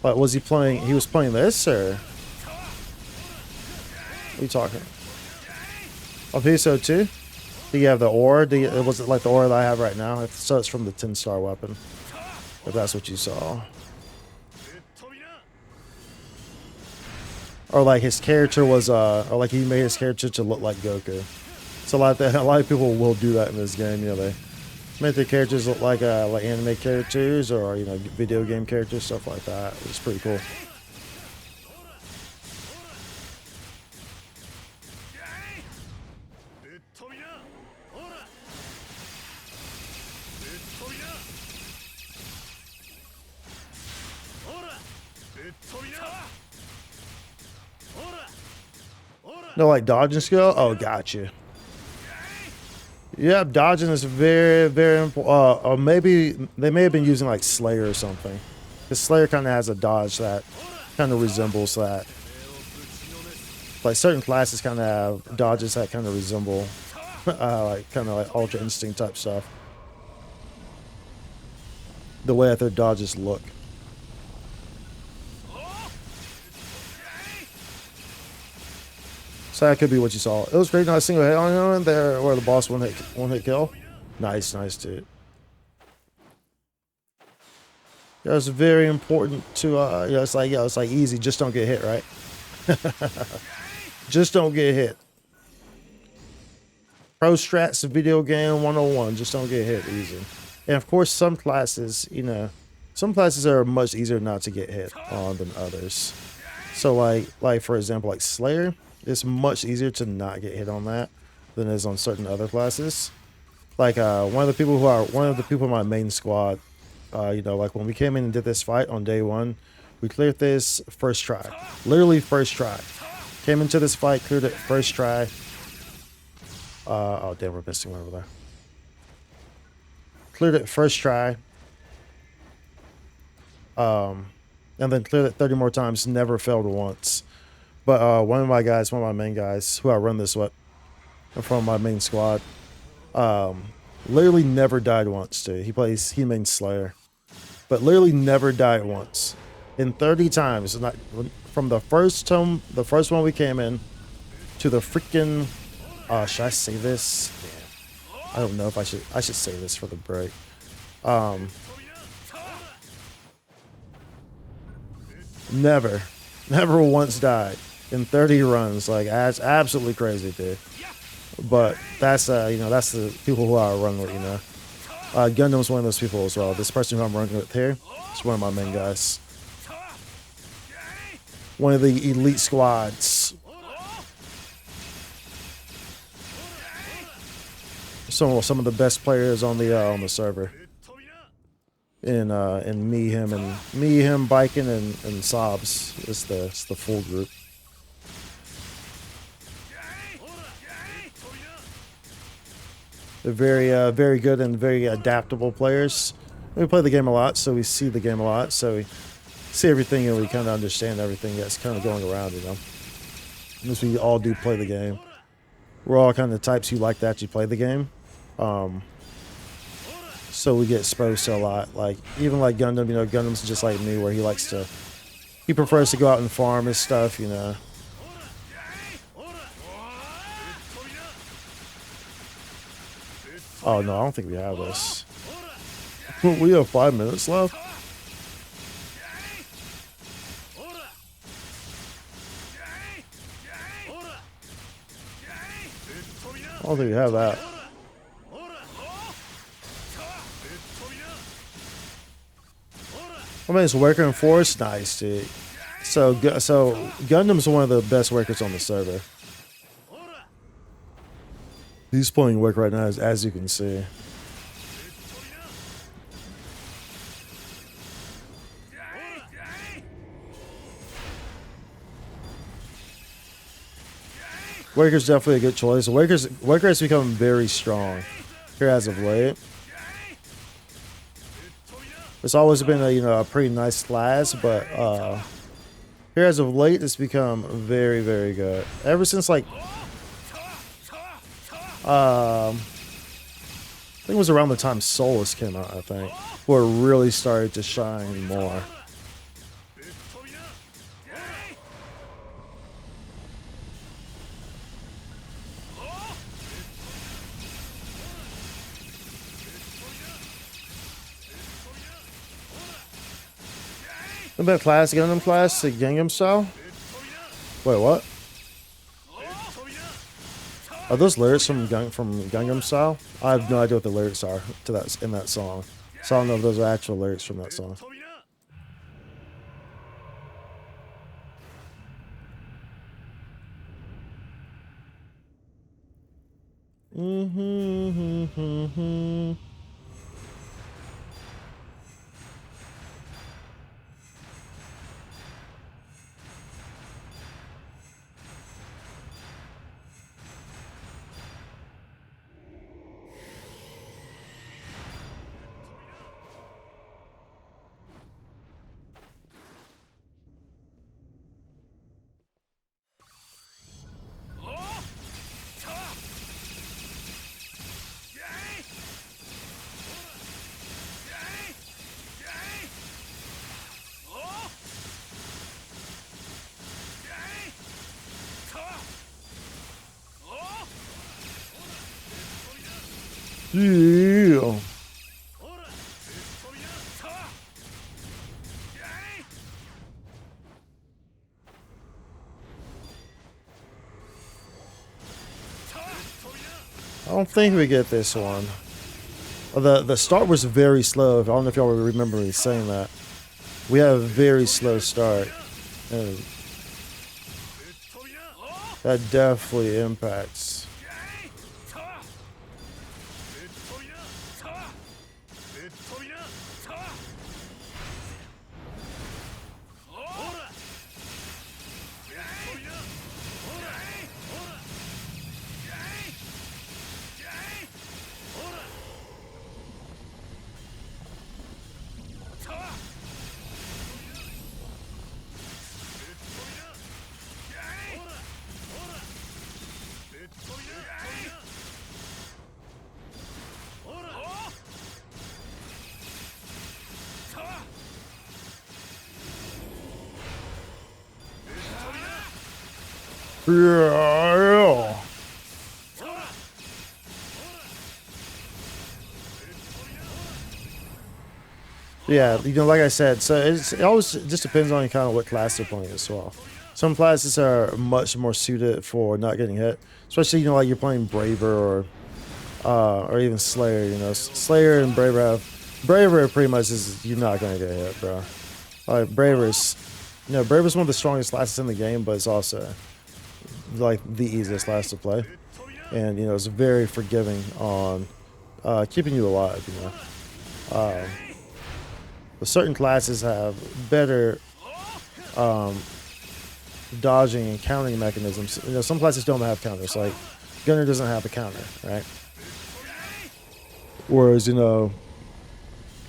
Like, was he playing? He was playing this, or? What are you talking? On PSO2? Do you have the aura? Was it like the aura that I have right now? So it's from the 10-star weapon. If that's what you saw. Or like his character was, or like he made his character to look like Goku. So a lot of people will do that in this game. They make their characters look like anime characters or video game characters, stuff like that. It's pretty cool. No, like dodging skill? Oh, gotcha. Yep, dodging is very, very important. Or maybe they may have been using like Slayer or something. Because Slayer kind of has a dodge that kind of resembles that. Like certain classes kind of have dodges that kind of resemble like Ultra Instinct type stuff. The way that their dodges look. So that could be what you saw. It was great, not a single hit on him there where the boss one hit kill. Nice, dude. Yeah, it's very important to it's like easy, just don't get hit, right? Just don't get hit. Pro strats video game 101, just don't get hit easy. And of course, some classes, you know, some classes are much easier not to get hit on than others. So like for example, like Slayer, it's much easier to not get hit on that than it is on certain other classes. Like one of the people in my main squad, you know, like when we came in and did this fight on day one, we cleared this first try. Literally first try. Came into this fight, cleared it first try. Oh damn, we're missing one over there. Cleared it first try. And then cleared it 30 more times, never failed once. But one of my main guys, who I run this with from my main squad, literally never died once, dude. He main Slayer. But literally never died once. In 30 times, from the first one we came in, to the freaking, should I say this? Damn. I don't know if I should say this for the break. Never once died in 30 runs. Like, that's absolutely crazy, dude. But that's you know, that's the people who I run with, you know. Gundam's one of those people as well. This person who I'm running with here is one of my main guys. One of the elite squads. Some of the best players on the server. And me, him, Biking, and Sobs. It's the full group. They're very good and very adaptable players. We play the game a lot, so we see the game a lot, so we see everything and we kind of understand everything that's kind of going around, you know. Because we all do play the game. We're all kind of types who like to actually play the game. So we get exposed to a lot. Like, even like Gundam, you know, Gundam's just like me, where he prefers to go out and farm his stuff, you know. Oh no, I don't think we have this. We have 5 minutes left. I don't think we have that. I mean, it's Worker and Force, nice, dude. So Gundam's one of the best workers on the server. He's playing work right now, as you can see. Worker's definitely a good choice. Worker has become very strong here as of late. It's always been a pretty nice class, but here as of late it's become very, very good. Ever since like I think it was around the time Solus came out, I think, where it really started to shine more. About class, Gundam class to Gangnam Style? Wait, what? Are those lyrics from Gangnam Style? I have no idea what the lyrics are to that in that song. So I don't know if those are actual lyrics from that song. Yeah. I don't think we get this one. The start was very slow. I don't know if y'all remember me saying that. We have a very slow start, and that definitely impacts. Yeah. Yeah, you know, like I said, so it always just depends on kind of what class they're playing as well. Some classes are much more suited for not getting hit, especially, you know, like you're playing Braver or even Slayer. You know, Slayer and Braver pretty much is you're not gonna get hit, bro. Like Braver's one of the strongest classes in the game, but it's also like the easiest class to play, and you know it's very forgiving on keeping you alive. You know. But certain classes have better dodging and countering mechanisms. You know, some classes don't have counters. Like Gunner doesn't have a counter, right? Whereas, you know,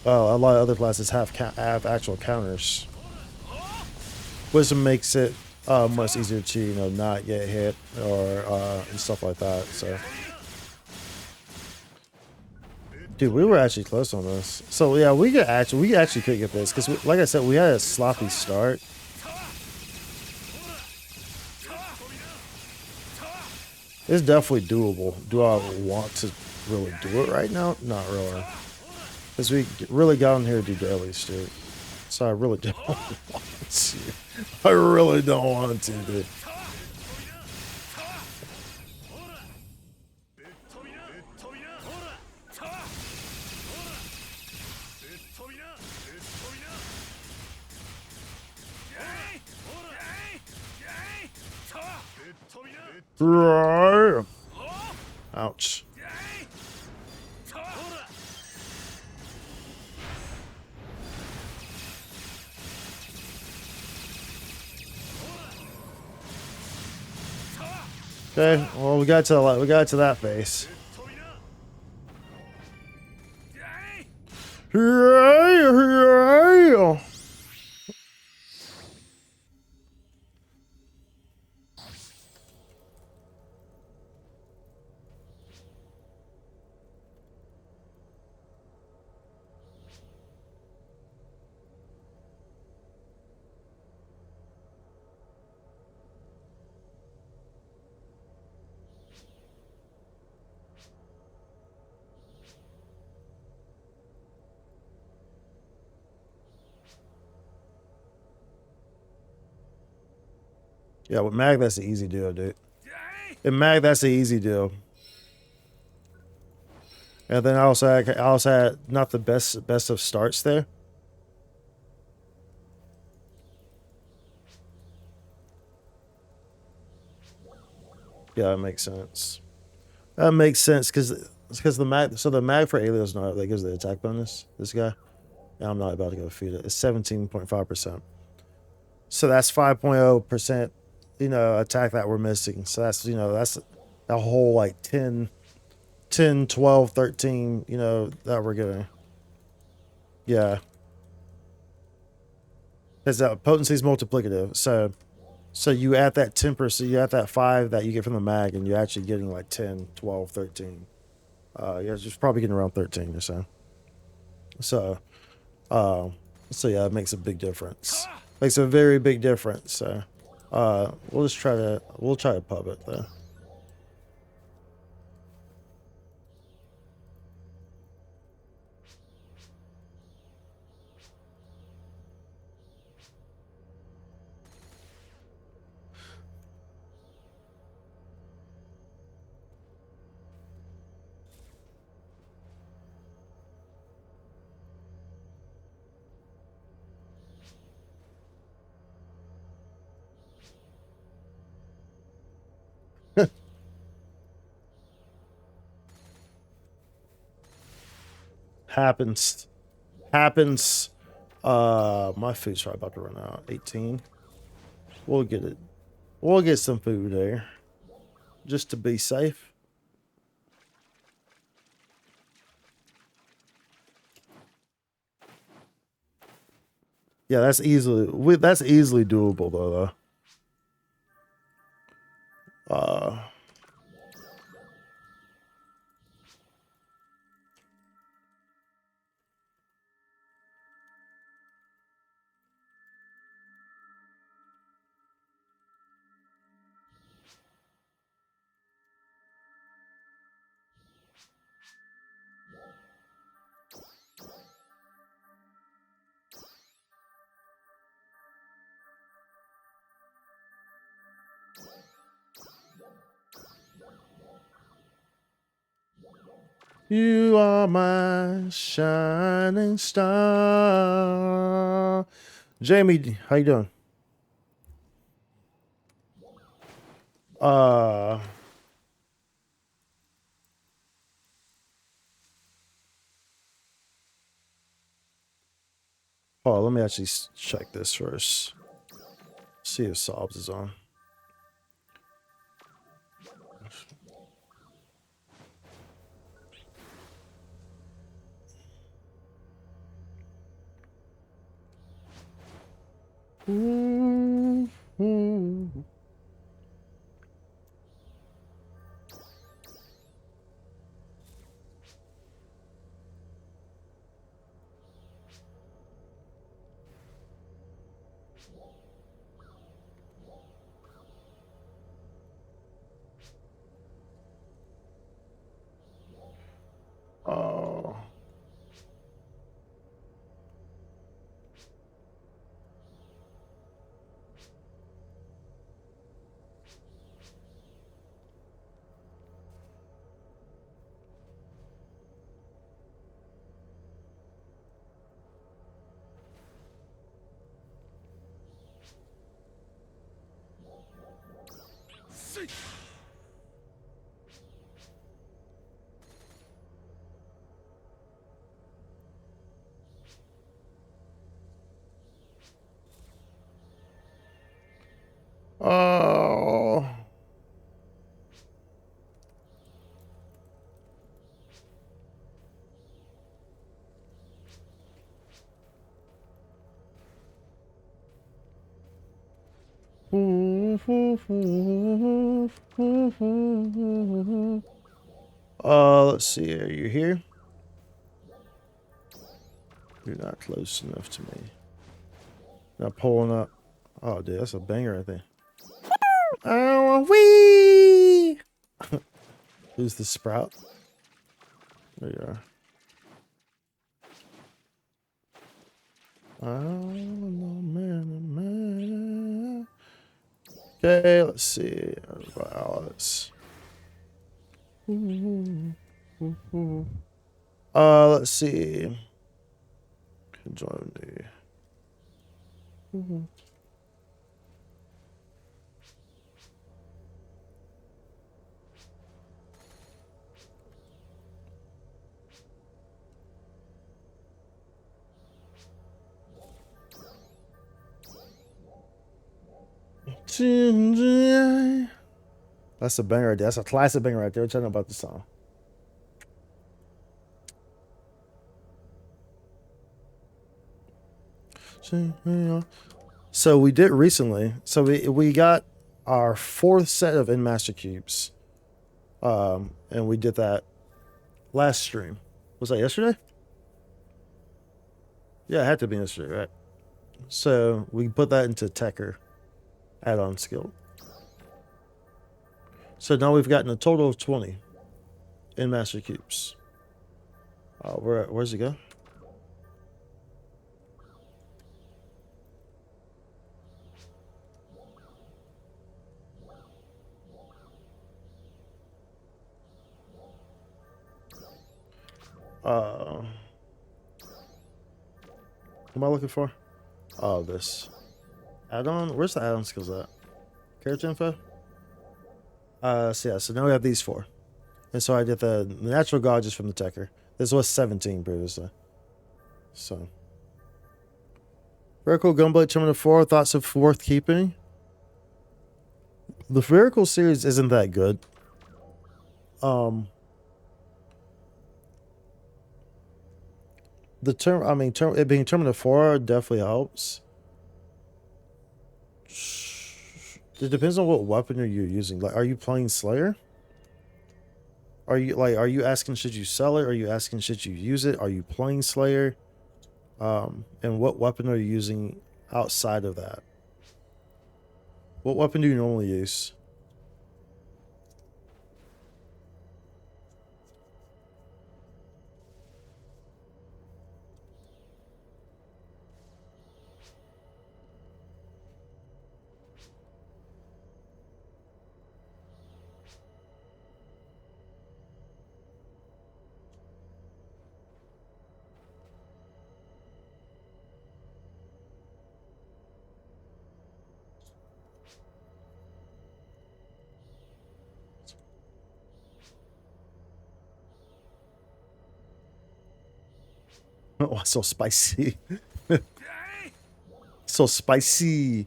a lot of other classes have actual counters, which makes it much easier to, you know, not get hit or and stuff like that. So. Dude, we were actually close on this. So yeah, we actually could get this because, like I said, we had a sloppy start. It's definitely doable. Do I want to really do it right now? Not really, because we really got on here to do dailies, dude. So I really don't want to. I really don't want to, dude. Ouch. Okay, well we got to that phase. Yeah, with Mag, that's the easy deal, dude. In Mag, that's the easy deal. And then I also had not the best of starts there. Yeah, that makes sense. That makes sense because the mag for Alio's not that gives the attack bonus. This guy, and I'm not about to go feed it. It's 17.5%. So that's 5.0%. You know, attack that we're missing. So that's that's a whole like 10, 12, 13. You know that we're getting. Yeah, because that potency is multiplicative. So you add that 10%, you add that 5 that you get from the mag, and you're actually getting like 10, 12, 13. Yeah, it's probably getting around 13 or so. So, yeah, it makes a big difference. Makes a very big difference. So, we'll try to pub it though. Happens. Happens. My food's probably about to run out. 18. We'll get it. We'll get some food there. Just to be safe. Yeah, that's easily doable though. You are my shining star. Jamie, how you doing? Oh, let me actually check this first. See if Sobs is on. Oh. Oh. Let's see. Are you here? You're not close enough to me. Not pulling up. Oh, dude, that's a banger right there. Oh, wee! Who's the sprout? There you are. Oh, man. Okay, let's see. Let's see. Join the. That's a banger right there. That's a classic banger right there. What you know about the song? So we did recently. So we got our 4th set of in master cubes, and we did that last stream. Was that yesterday? Yeah, it had to be yesterday, right? So we put that into Tekker add-on skill. So now we've gotten a total of 20 in master cubes. Where's it go? What am I looking for? Oh, this add-on. Where's the add-on skills at? Character info. So yeah. So now we have these 4, and so I did the natural god just from the Tekker. This was 17 previously. So. Vertical Gunblade Terminator 4, thoughts of worth keeping? The Vertical series isn't that good. The it being Terminator 4 definitely helps. It depends on what weapon you're using. Like, are you playing Slayer? Are you asking should you sell it? Are you asking should you use it? Are you playing Slayer? And what weapon are you using outside of that? What weapon do you normally use? Oh, so spicy. So spicy.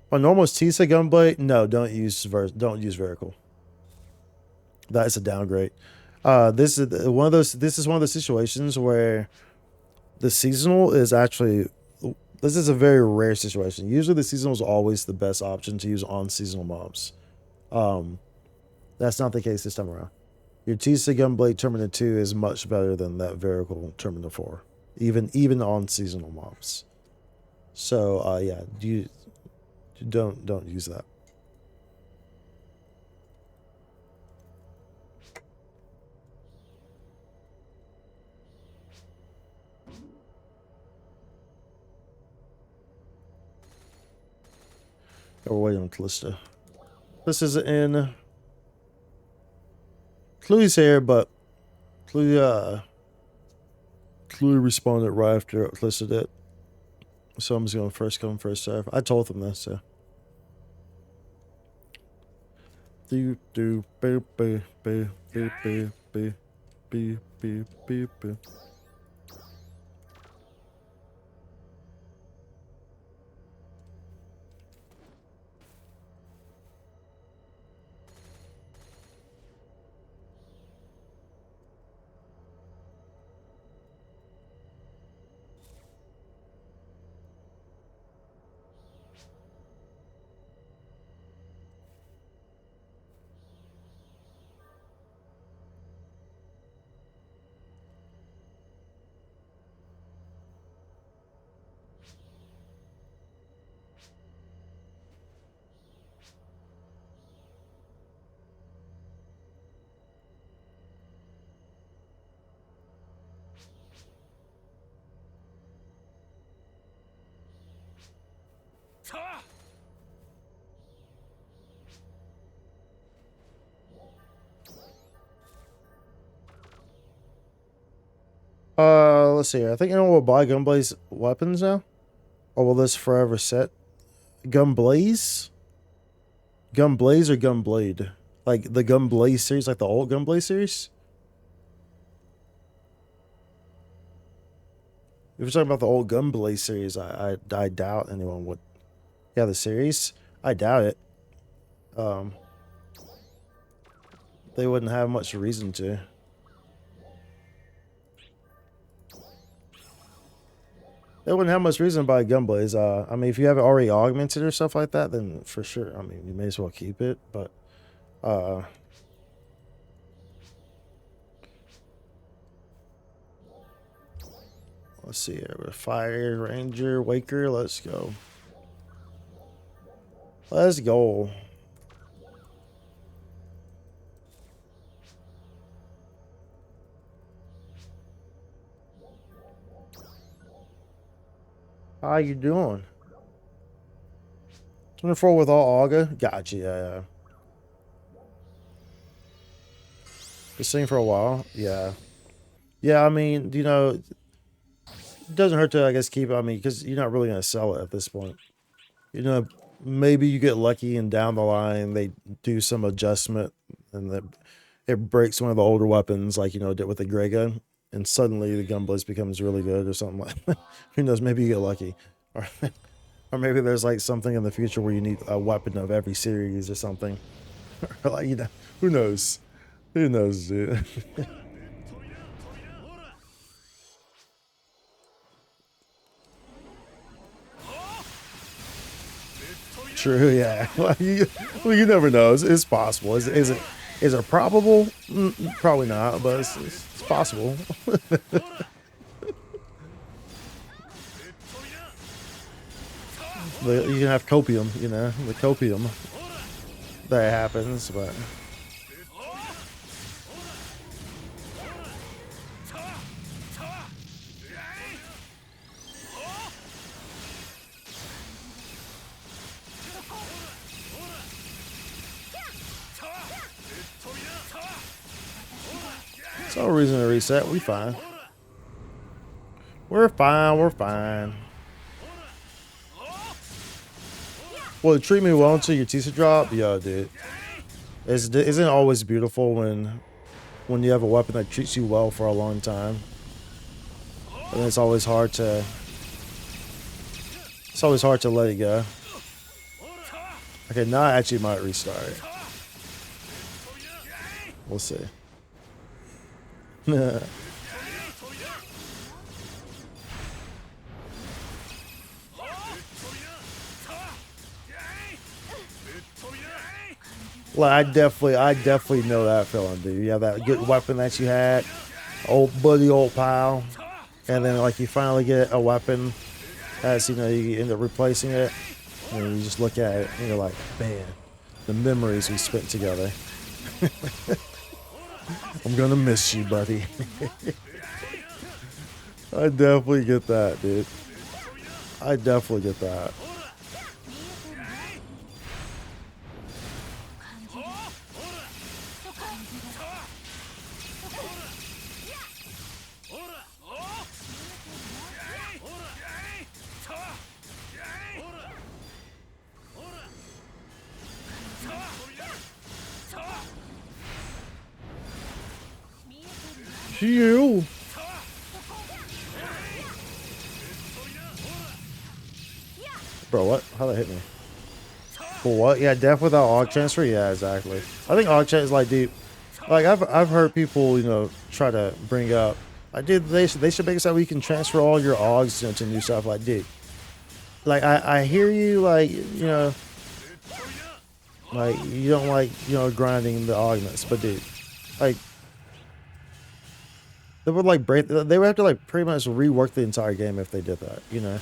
My normal is Tisa Gunblade. No, don't use Vertical. That is a downgrade. This is one of those situations where the seasonal is actually. This is a very rare situation. Usually, the seasonal is always the best option to use on seasonal mobs. That's not the case this time around. Your Tisa Gunblade Terminator 2 is much better than that Vertical Terminator 4, even on seasonal mobs. So yeah, you don't use that. Oh, we're waiting on Callista. This is in. Chloe's here, but Chloe responded right after Callista did. So I'm just going first come, first serve. I told them this, so. Do do boo boo boo boo boo boo boo boo boo boo. Let's see. I think anyone will buy Gunblaze weapons now, or will this forever set? Gunblaze, Gunblaze or Gunblade? Like the Gunblaze series, like the old Gunblaze series. If you're talking about the old Gunblaze series, I doubt anyone would. Yeah, the series. I doubt it. They wouldn't have much reason to. They wouldn't have much reason to buy Gunblaze. I mean, if you have it already augmented or stuff like that, then for sure. I mean, you may as well keep it. But, let's see here. Fire Ranger Waker. Let's go. Let's go. How you doing? 24 with all Auga? Gotcha, yeah. Been singing for a while? Yeah. Yeah, I mean, you know, it doesn't hurt to, I guess, keep it. I mean, because you're not really going to sell it at this point. You know, maybe you get lucky and down the line they do some adjustment and it breaks one of the older weapons, like, you know, did with the Grey Gun. and suddenly the Gunblades becomes really good or something like that. Who knows? Maybe you get lucky. Or maybe there's like something in the future where you need a weapon of every series or something. Or like, you know, who knows? Who knows, dude? True, yeah. Well, you never know. It's possible. Is it probable? Probably not, but it's possible. You can have copium, you know, the copium that happens, but it's no reason to reset. We fine. We're fine. We're fine. Well, treat me well until your teaser drop. Yo, dude, isn't it always beautiful when you have a weapon that treats you well for a long time? And it's always hard to let it go. Okay, now I actually might restart. We'll see. Like I definitely know that feeling, dude. You have that good weapon that you had, old buddy, old pal, and then like you finally get a weapon as you know you end up replacing it, and you just look at it and you're like, man, the memories we spent together. I'm gonna miss you, buddy. I definitely get that, dude. I definitely get that. You. Bro, what? How that hit me? For what? Yeah, death without AUG transfer? Yeah, exactly. I think AUG transfer is like, dude, like I've heard people, you know, try to bring up, like, dude, they should make it so we can transfer all your AUGs, you know, to new stuff. Like, dude, like I hear you, like, you know, like you don't like, you know, grinding the augments, but dude, like, they would like they would have to like pretty much rework the entire game if they did that, you know.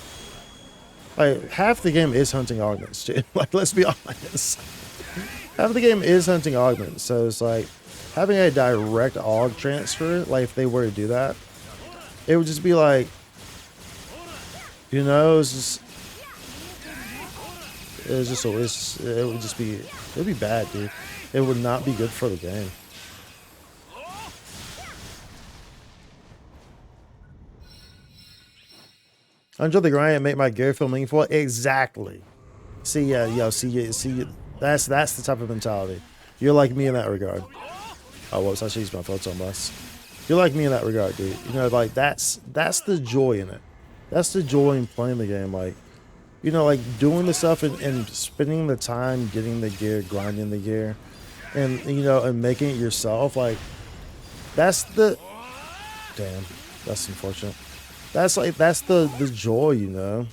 Like half the game is hunting augments, dude. Like let's be honest. Half the game is hunting augments, so it's like having a direct AUG transfer, like if they were to do that, it would just be like, you know, it would be bad, dude. It would not be good for the game. Enjoy the grind and make my gear feel meaningful. Exactly. See, yeah, yo, see, that's the type of mentality. You're like me in that regard. Oh, whoops, I should use my photon bus. You're like me in that regard, dude. You know, like that's the joy in it. That's the joy in playing the game. Like, you know, like doing the stuff and spending the time getting the gear, grinding the gear, and you know, and making it yourself. Like, that's the damn. That's unfortunate. That's the joy, you know.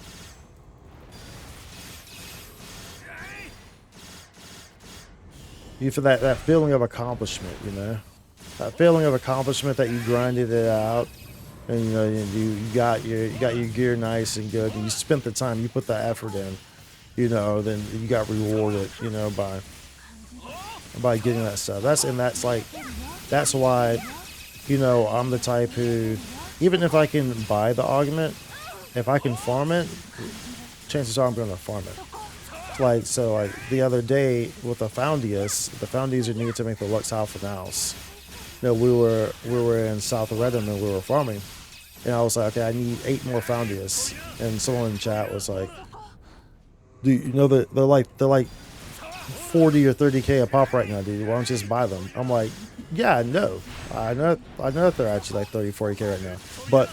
You feel that feeling of accomplishment, you know. That feeling of accomplishment that you grinded it out, and you know you got your gear nice and good, and you spent the time, you put that effort in, you know. Then you got rewarded, you know, by getting that stuff. That's why, you know, I'm the type who, even if I can buy the augment, if I can farm it, chances are I'm going to farm it. Like, so like the other day with the Foundies are needed to make the Lux Alpha House. You know, we were in South Redham and we were farming. And I was like, okay, I need 8 more Foundies. And someone in chat was like, dude, you know, they're like 40 or 30K a pop right now, dude. Why don't you just buy them? I'm like, yeah, no. I know that they're actually like 30, 40K right now. But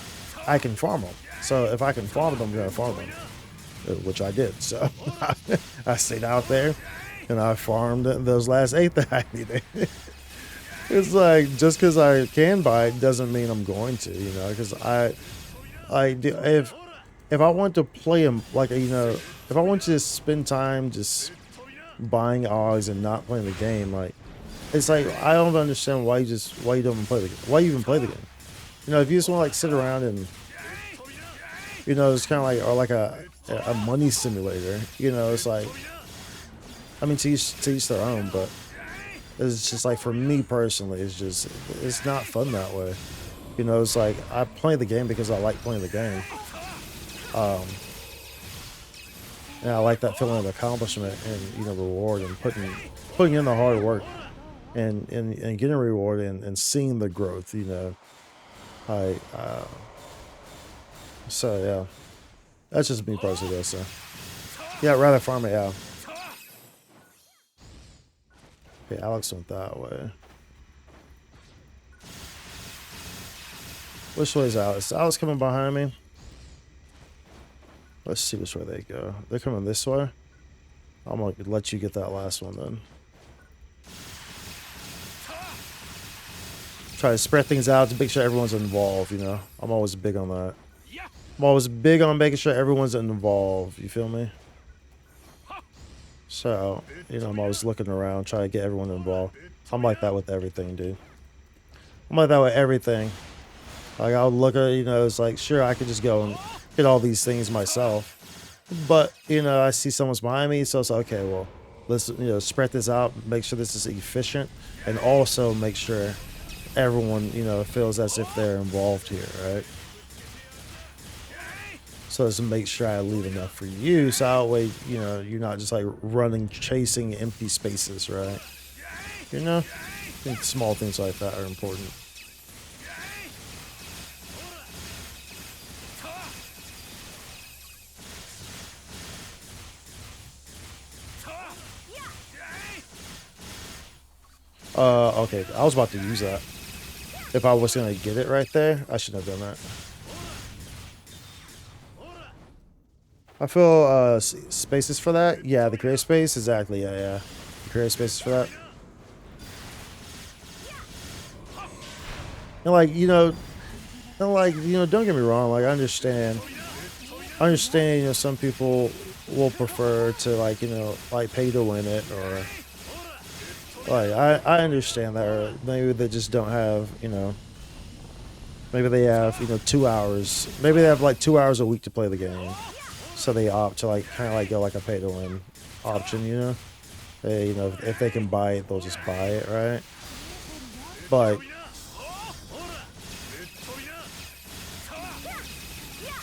I can farm them. So if I can farm them, I'm going to farm them. Which I did. So I stayed out there and I farmed those last 8 that I needed. It's like, just because I can buy it doesn't mean I'm going to, you know, because I do, if I want to play them, like, you know, if I want to just spend time just buying odds and not playing the game, like, it's like, I don't why you don't even play the game. Why you even play the game? You know, if you just want to like sit around and, you know, it's kind of like, or like a money simulator, you know, it's like, I mean, to each their own, but it's just like, for me personally, it's not fun that way. You know, it's like, I play the game because I like playing the game. And I like that feeling of accomplishment and, you know, reward, and putting in the hard work and getting a reward and seeing the growth, you know. So yeah, that's just me personally though, so yeah, rather farm it, yeah. Okay, Alex went that way. Which way is Alex? Is Alex coming behind me? Let's see which way they go. They're coming this way. I'm gonna let you get that last one then. Try to spread things out to make sure everyone's involved, you know. I'm always big on that. I'm always big on making sure everyone's involved, you feel me? So, you know, I'm always looking around, trying to get everyone involved. I'm like that with everything, dude. I'm like that with everything. Like, I'll look at, you know, it's like, sure, I could just go and get all these things myself. But, you know, I see someone's behind me, so it's like, okay, well, let's, you know, spread this out, make sure this is efficient, and also make sure everyone, you know, feels as if they're involved here, right? So let's make sure I leave enough for you, so that way, you know, you're not just like running, chasing empty spaces, right? You know, I think small things like that are important. Okay, I was about to use that. If I was gonna get it right there, I shouldn't have done that. I feel spaces for that. Yeah, the create space, exactly. Yeah. The create spaces for that. And like, you know, don't get me wrong. Like, I understand. You know, some people will prefer to, like, you know, like, pay to win it, or like, I understand that, or maybe they just don't have, you know, maybe they have, you know, 2 hours. Maybe they have like 2 hours a week to play the game. So they opt to like kind of like go like a pay to win option, you know. They, you know, if they can buy it, they'll just buy it, right? But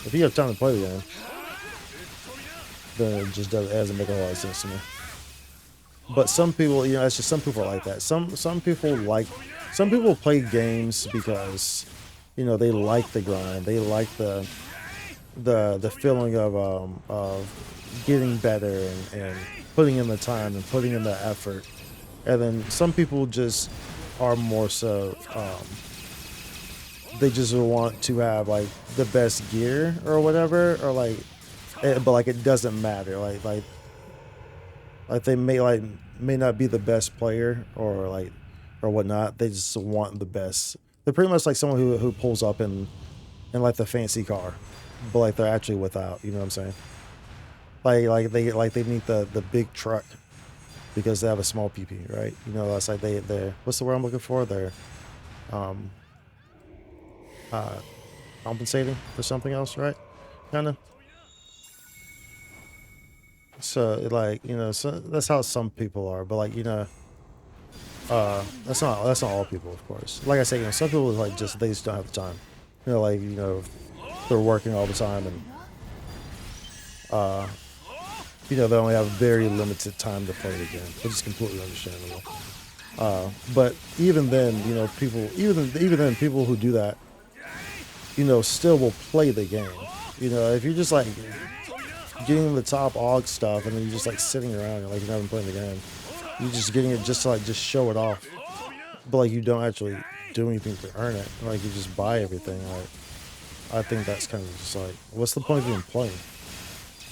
if you have time to play the game, then it doesn't make a lot of sense to me. But some people, you know, it's just some people are like that. Some people play games because, you know, they like the grind. They like the feeling of getting better and putting in the time and putting in the effort. And then some people just are more so, they just want to have like the best gear or whatever, or like, but like it doesn't matter. Like they may not be the best player or whatnot. They just want the best. They're pretty much like someone who pulls up in like the fancy car, but like they're actually without. You know what I'm saying? Like they need the big truck because they have a small PP, right? You know, that's like they're what's the word I'm looking for? They're compensating for something else, right? Kind of. So like, you know, so that's how some people are, but like, you know, that's not all people, of course. Like I say, you know, some people like they just don't have the time. You know, like, you know, they're working all the time and you know, they only have very limited time to play the game, which is completely understandable. But even then, you know, even then people who do that, you know, still will play the game. You know, if you're just like getting the top AUG stuff and then you're just like sitting around and like you're not even playing the game, You're just getting it just to like just show it off, but like you don't actually do anything to earn it. Like you just buy everything. Like I think that's kind of just like, what's the point of even playing?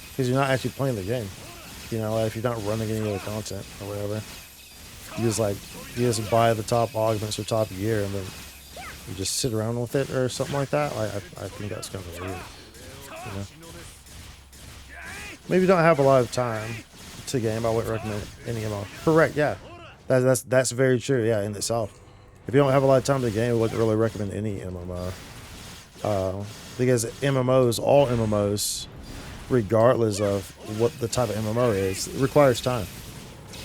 Because you're not actually playing the game. You know, like if you're not running any other content or whatever, you just buy the top augments or top gear and then you just sit around with it or something like that. I think that's kind of weird. You know, maybe you don't have a lot of time to game. I wouldn't recommend any MMO. Correct, yeah. That's very true, yeah, in itself. If you don't have a lot of time to game, I wouldn't really recommend any MMO. Because MMOs, all MMOs, regardless of what the type of MMO is, it requires time.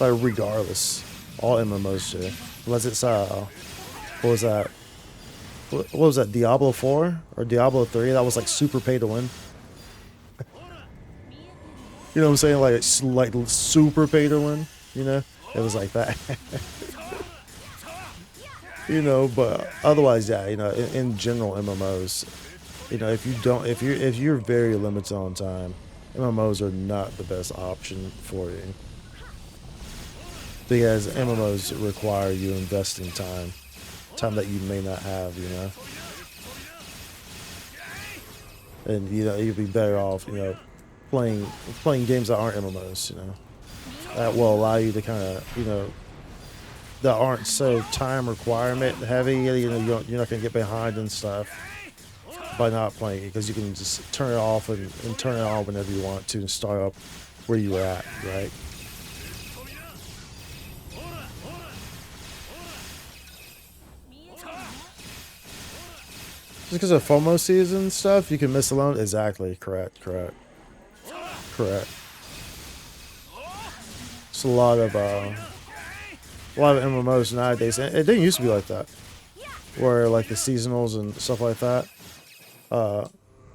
Like regardless, all MMOs do. Unless it's what was that? What was that? Diablo 4 or Diablo 3? That was like super pay to win. You know what I'm saying? Like it's like super pay to win. You know, it was like that. You know, but otherwise, yeah. You know, in general, MMOs. You know, if you're very limited on time, MMOs are not the best option for you. Because MMOs require you investing time that you may not have, you know. And you know, you'd be better off, you know, playing games that aren't MMOs, you know. That will allow you to kind of, you know, that aren't so time requirement heavy. You know, you're not gonna get behind and stuff by not playing it, because you can just turn it off and turn it on whenever you want to and start up where you were at, right? Just because of FOMO season stuff, you can miss alone. Exactly. Correct. It's a lot of MMOs nowadays. And it didn't used to be like that, where like the seasonals and stuff like that. But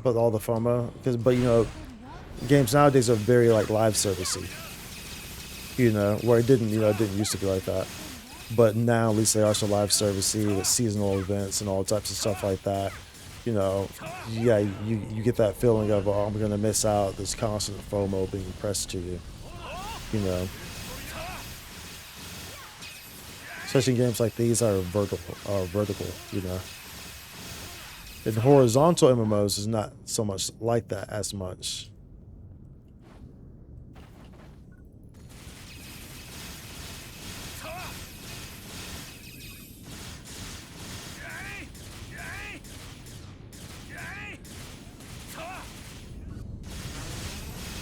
all the FOMO, but you know, games nowadays are very like live servicey. You know, where it didn't used to be like that. But now at least they are so live servicey with seasonal events and all types of stuff like that. You know, yeah, you get that feeling of, oh, I'm gonna miss out. This constant FOMO being pressed to you. You know, especially in games like these are vertical. You know, and horizontal MMOs is not so much like that as much.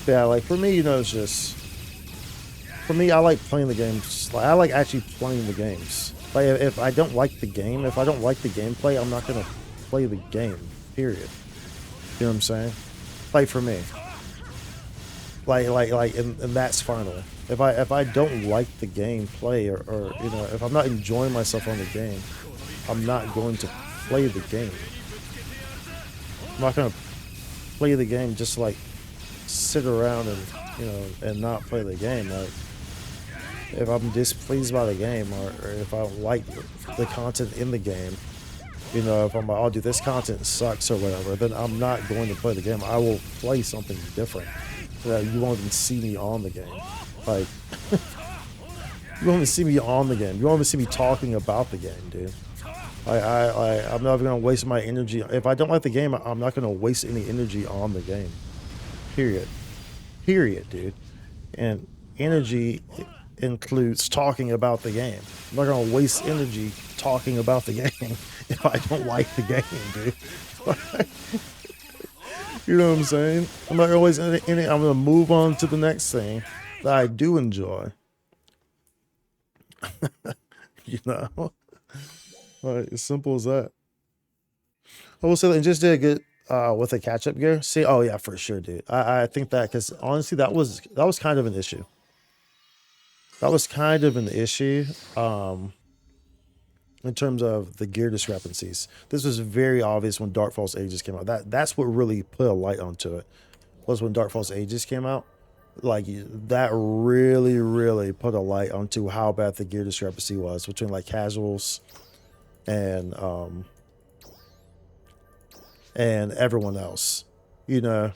Yeah, like for me, you know, it's just, for me, I like playing the games. Like, I like actually playing the games. Like if I don't like the game, if I don't like the gameplay, I'm not gonna play the game. Period. You know what I'm saying? Like for me. And that's finally. If I don't like the gameplay or you know, if I'm not enjoying myself on the game, I'm not going to play the game. I'm not gonna play the game just to, like, sit around and, you know, and not play the game. Like if I'm displeased by the game, or if I don't like the content in the game, you know, if I'm like, oh dude, this content sucks or whatever, then I'm not going to play the game. I will play something different. You won't even see me on the game. Like you won't even see me on the game. You won't even see me talking about the game, dude. I'm never gonna waste my energy. If I don't like the game, I'm not gonna waste any energy on the game. Period, dude. And energy includes talking about the game. I'm not gonna waste energy talking about the game if I don't like the game, dude. You know what I'm saying? I'm not gonna waste any. I'm gonna move on to the next thing that I do enjoy. You know, like as simple as that. I will say that I just did a good with the catch-up gear. See, oh yeah, for sure, dude. I think that, because honestly, that was kind of an issue. That was kind of an issue in terms of the gear discrepancies. This was very obvious when Dark Falls Ages came out. That's what really put a light onto it, was when Dark Falls Ages came out. Like that really put a light onto how bad the gear discrepancy was between like casuals and everyone else, you know.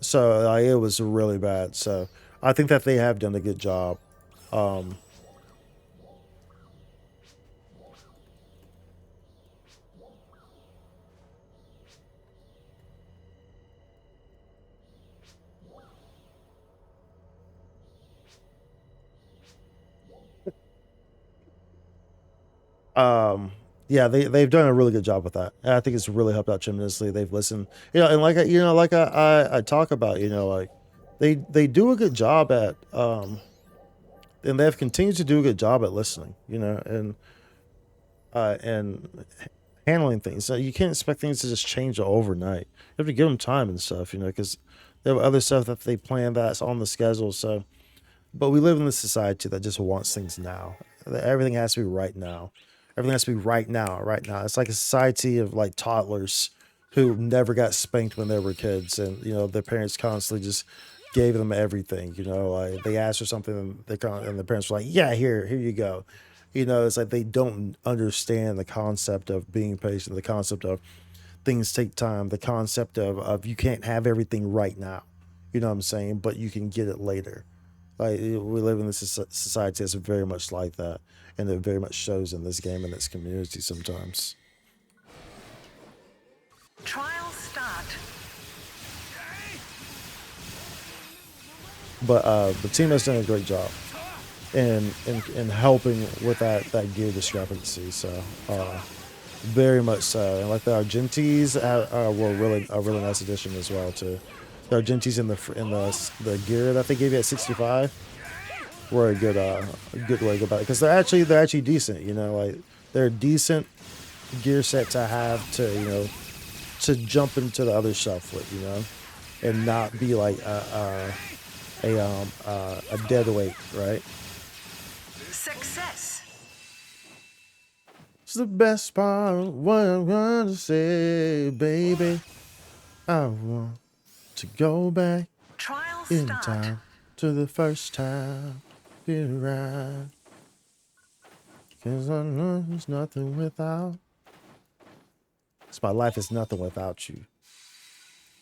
So it was really bad. So I think that they have done a good job Yeah, they've done a really good job with that. And I think it's really helped out tremendously. They've listened, and like I talk about, like they do a good job at and they've continued to do a good job at listening, and handling things. So you can't expect things to just change overnight. You have to give them time and stuff, because they have other stuff that they plan that's on the schedule. So, but we live in this society that just wants things now. Everything has to be right now. Everything has to be right now, right now. It's like a society of like toddlers who never got spanked when they were kids, and their parents constantly just gave them everything. Like they asked for something, and and the parents were like, "Yeah, here you go." It's like they don't understand the concept of being patient, the concept of things take time, the concept of you can't have everything right now. You know what I'm saying? But you can get it later. Like we live in this society that's very much like that, and it very much shows in this game and its community sometimes. Trial start. But the team has done a great job in helping with that gear discrepancy. So very much so, and like the Argentees were really a really nice addition as well too. The Argentees in the gear that they gave you at 65 were a good way to go about it, because they're actually decent. Like they're a decent gear set to have to jump into the other stuff with, and not be like a dead weight, right? Success. It's the best part of what I'm gonna say, baby. I want to go back Trial in start. time to the first time you ride. 'Cause I know there's nothing without. 'Cause my life is nothing without you.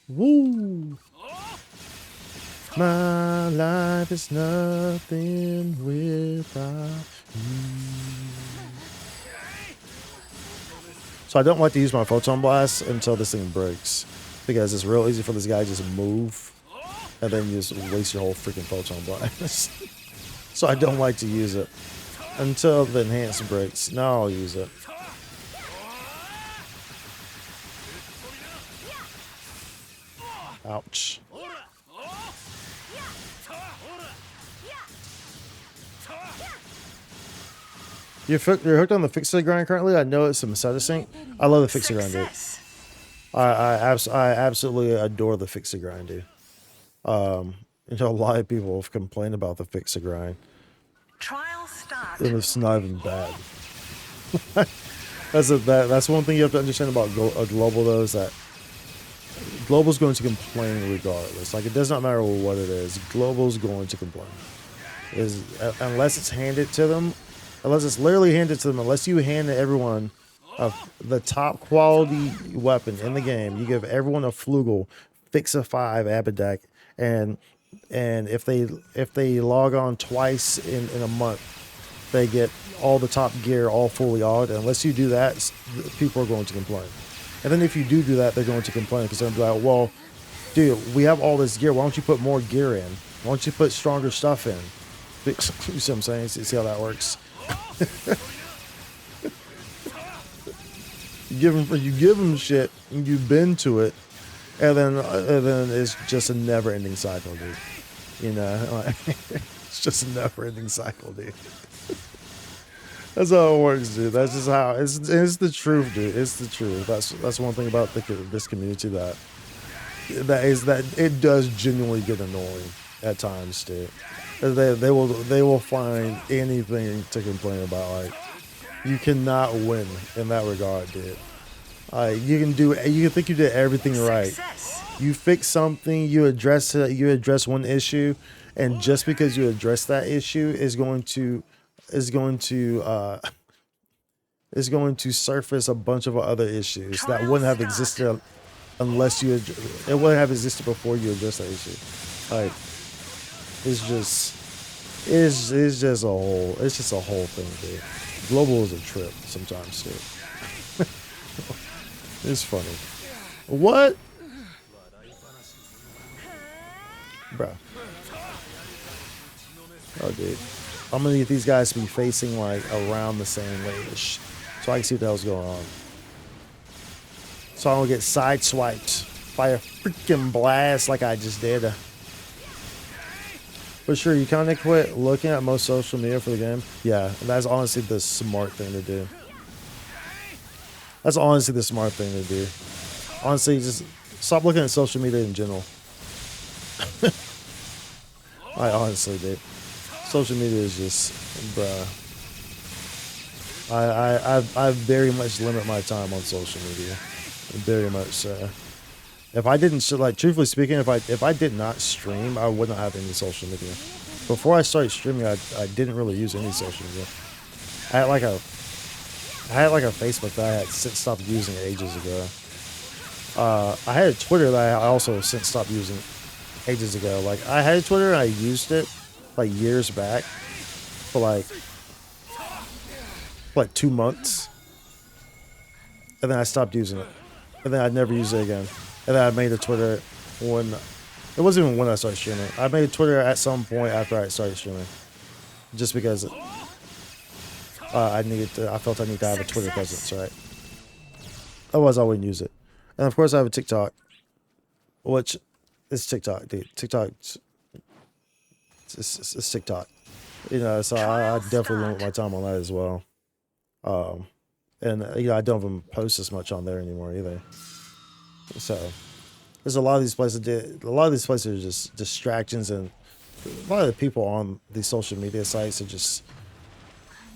Woo! My life is nothing without you. So I don't like to use my photon blast until this thing breaks, because it's real easy for this guy to just move and then you just waste your whole freaking photon blast. So I don't like to use it until the enhanced breaks. Now I'll use it. Ouch. You're hooked on the fixer grind currently? I know it's some Meseta Sync. I love the fixer grind, dude. Success. I absolutely adore the fixer grind, dude. A lot of people have complained about the fixer grind, Trial start. and it's not even bad. That's one thing you have to understand about global, though, is that global's going to complain regardless. Like, it does not matter what it is. Global's going to complain. Unless it's handed to them, unless it's literally handed to them, unless you hand everyone the top quality weapon in the game, you give everyone a Flugel, fix a 5 Abidak, and if they log on twice in a month, they get all the top gear all fully ogged. Unless you do that, people are going to complain. And then if you do that, they're going to complain, because they're going to be like, well, dude, we have all this gear. Why don't you put more gear in? Why don't you put stronger stuff in? You see what I'm saying? See how that works? You give them shit, and you bend to it, and then it's just a never-ending cycle, dude. It's just a never-ending cycle, dude. That's how it works, dude. That's just how it's the truth, dude. It's the truth. That's one thing about this community that it does genuinely get annoying at times, dude. They will find anything to complain about. Like, you cannot win in that regard, dude. You think you did everything right. Success. You fix something, you address one issue, and just because you address that issue is going to surface a bunch of other issues that wouldn't have existed unless it wouldn't have existed before you address that issue. Like, it's just a whole thing, dude. Global is a trip sometimes, dude. It's funny. What? Bruh. Oh, dude. I'm gonna need these guys to be facing like around the same way-ish. so I can see what the hell's going on. So I don't get sideswiped by a freaking blast like I just did. But sure, you kind of quit looking at most social media for the game. Yeah, that's honestly the smart thing to do. That's honestly the smart thing to do. Honestly, just stop looking at social media in general. I honestly did. Social media is just, bruh. I very much limit my time on social media. Very much so. If I didn't, like, truthfully speaking, if I did not stream, I would not have any social media. Before I started streaming, I didn't really use any social media. I had like a Facebook that I had since stopped using ages ago. I had a Twitter that I also since stopped using ages ago. Like, I had a Twitter and I used it like years back for like 2 months, and then I stopped using it, and then I never used it again. And then I made a Twitter when it wasn't even when I started streaming. I made a Twitter at some point after I started streaming, just because I felt I needed to have a Twitter presence, right? Otherwise, I wouldn't use it. And of course, I have a TikTok, which is TikTok, dude. TikTok, it's TikTok. You know, so I definitely limit my time on that as well. And you know, I don't even post as much on there anymore either. So there's a lot of these places. A lot of these places are just distractions, and a lot of the people on these social media sites are just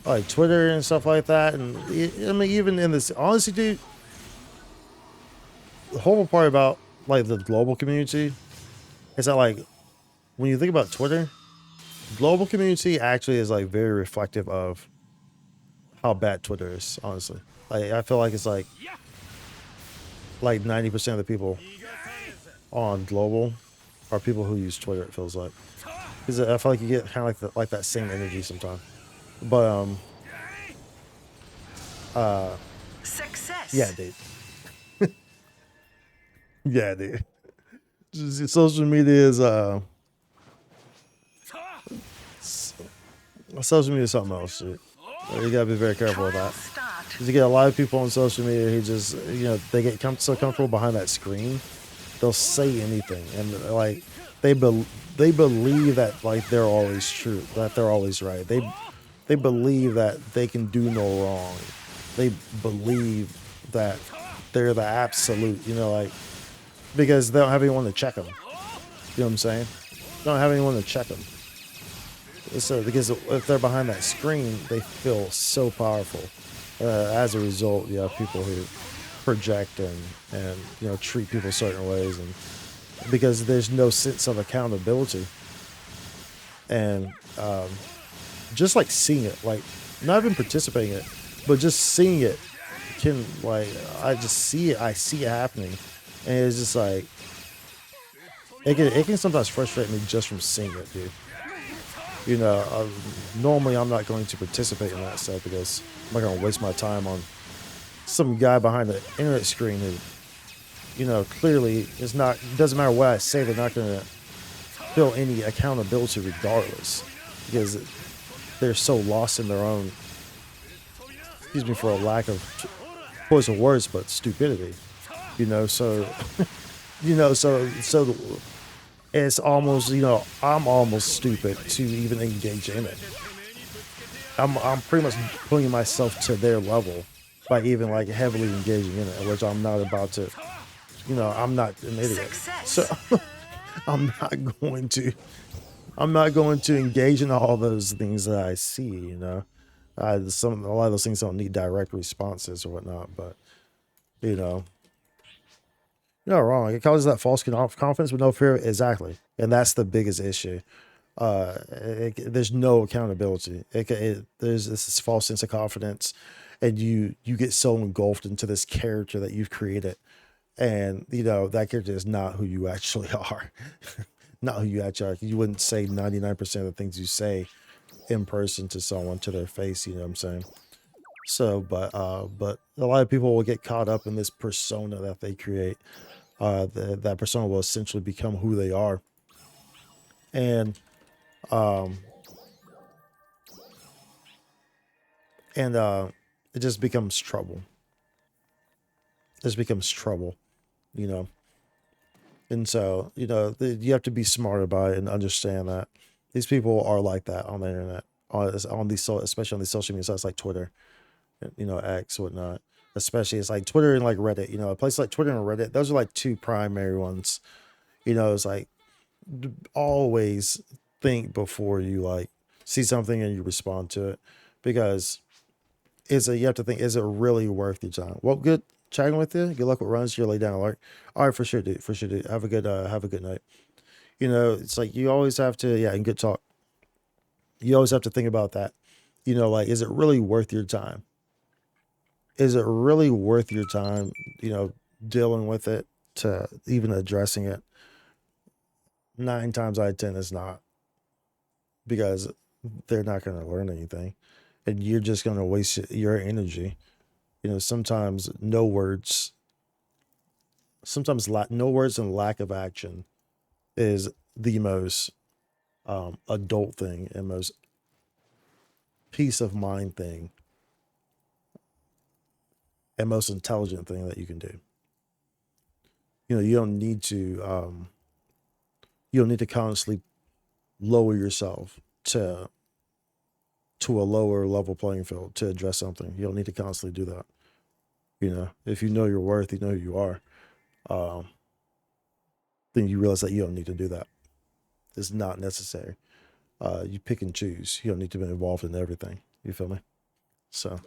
like Twitter and stuff like that. And I mean, even in this, honestly, dude, the whole part about like the global community is that, like, when you think about Twitter, global community actually is like very reflective of how bad Twitter is, honestly. Like, I feel like it's like 90% of the people on global are people who use Twitter, it feels like. Because I feel like you get kind of like that same energy sometimes. But Success. yeah, dude. Yeah, dude. Just, social media is social media is something else, dude. You gotta be very careful with Trial that. start. Because you get a lot of people on social media who just, you know, they get so comfortable behind that screen, they'll say anything, and like they believe that like they're always true, that they're always right. They believe that they can do no wrong. They believe that they're the absolute, you know, like, because they don't have anyone to check them. You know what I'm saying? They don't have anyone to check them. So because if they're behind that screen, they feel so powerful. As a result, you have people who project and you know, treat people certain ways, and because there's no sense of accountability, and just like seeing it, like not even participating in it, but just seeing it can, like, I just see it, I see it happening, and it's just like it can sometimes frustrate me just from seeing it, dude. You know, normally I'm not going to participate in that stuff because I'm not going to waste my time on some guy behind the internet screen who, you know, clearly is not, doesn't matter what I say, they're not going to feel any accountability regardless, because they're so lost in their own, excuse me for a lack of choice of words, but stupidity, you know, so, you know, so it's almost, you know, I'm almost stupid to even engage in it. I'm pretty much putting myself to their level by even like heavily engaging in it, which I'm not about to, you know, I'm not an idiot. So I'm not going to engage in all those things that I see, you know. A lot of those things don't need direct responses or whatnot, but you know, you're not wrong. It causes that false confidence with no fear. Exactly. And that's the biggest issue. There's no accountability. There's this false sense of confidence, and you get so engulfed into this character that you've created, and you know that character is not who you actually are. Not who you actually are. You wouldn't say 99% of the things you say in person to someone to their face. You know what I'm saying? So, but a lot of people will get caught up in this persona that they create. That persona will essentially become who they are, and um and it just becomes trouble. It just becomes trouble, you know. And so, you know, you have to be smart about it and understand that these people are like that on the internet, on these, especially on these social media sites like Twitter, you know, X, whatnot. Especially it's like Twitter and like Reddit, you know, a place like Twitter and Reddit, those are like two primary ones. You know, it's like always think before you like see something and you respond to it, because you have to think, is it really worth your time? Well, good chatting with you. Good luck with runs. You're lay down alert. All right, for sure, dude. For sure, dude. Have a good night. You know, it's like you always have to, yeah, and good talk. You always have to think about that. You know, like, is it really worth your time? Is it really worth your time, you know, dealing with it, to even addressing it? 9 times out of 10, it's not, because they're not going to learn anything, and you're just going to waste your energy. You know, sometimes no words and lack of action is the most adult thing and most peace of mind thing and most intelligent thing that you can do. You know, you don't need to constantly lower yourself to a lower level playing field to address something. You don't need to constantly do that. You know, if you know your worth, you know who you are, then you realize that you don't need to do that. It's not necessary. You pick and choose. You don't need to be involved in everything. You feel me? So,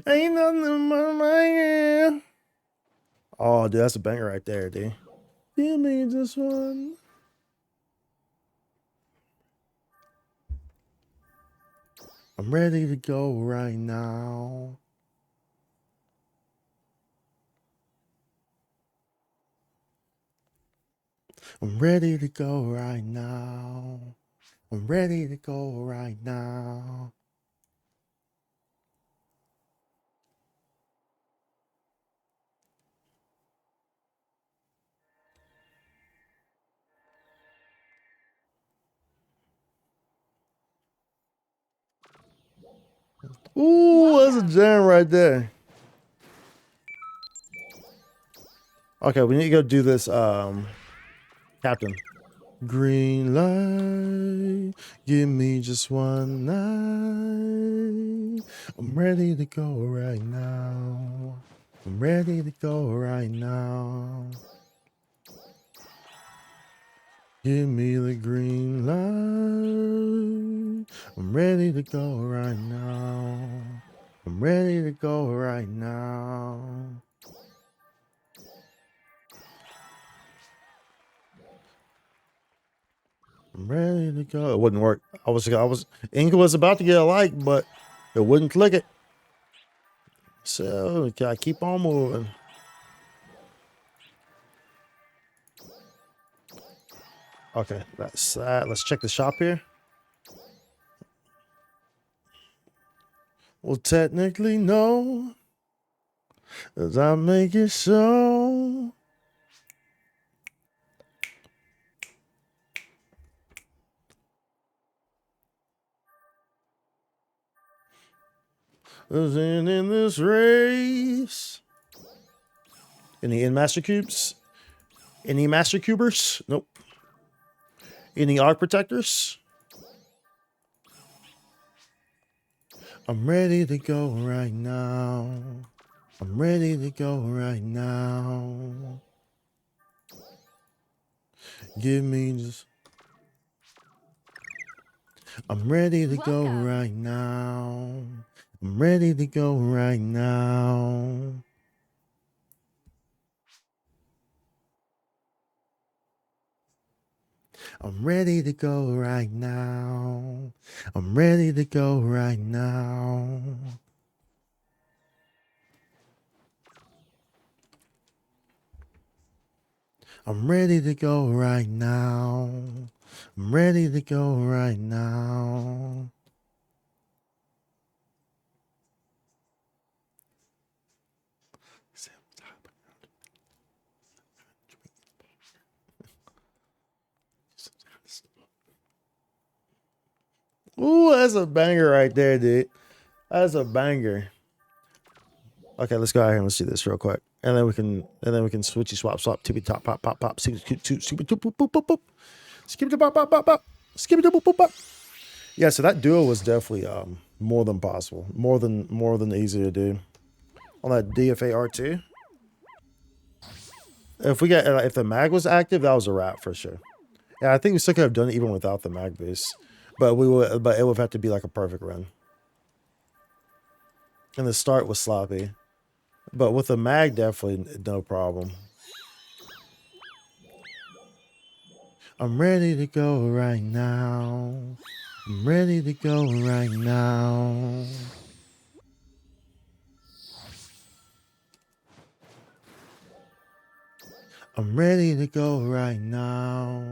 ain't nothing but my. Oh, dude, that's a banger right there, dude. Give me this one. I'm ready to go right now. I'm ready to go right now. I'm ready to go right now. Ooh, that's a jam right there. Okay, we need to go do this, Captain. Green light, give me just one night. I'm ready to go right now. I'm ready to go right now. Give me the green light. I'm ready to go right now. I'm ready to go right now. I'm ready to go. It wouldn't work. Ink was about to get a like, but it wouldn't click it. So I keep on moving. Okay, that's that. Let's check the shop here. Well, technically, no. As I make it so. As in this race. Any Master Cubes? Any Master Cubers? Nope. Any Arc Protectors? I'm ready to go right now. I'm ready to go right now. Give me just. I'm ready to go right now. I'm ready to go right now. I'm ready to go right now. I'm ready to go right now. I'm ready to go right now. I'm ready to go right now. Ooh, that's a banger right there, dude. That's a banger. Okay, let's go out here and let's do this real quick, and then we can switchy swap tippy top pop pop pop skip skip skip skip boop boop boop boop skip it pop pop pop pop skip it boop boop pop. Yeah, so that duo was definitely more than possible, more than easy to do on that DFA R2. If the mag was active, that was a wrap for sure. Yeah, I think we still could have done it even without the mag boost, but it would have to be like a perfect run. And the start was sloppy. But with the mag, definitely no problem. I'm ready to go right now. I'm ready to go right now. I'm ready to go right now.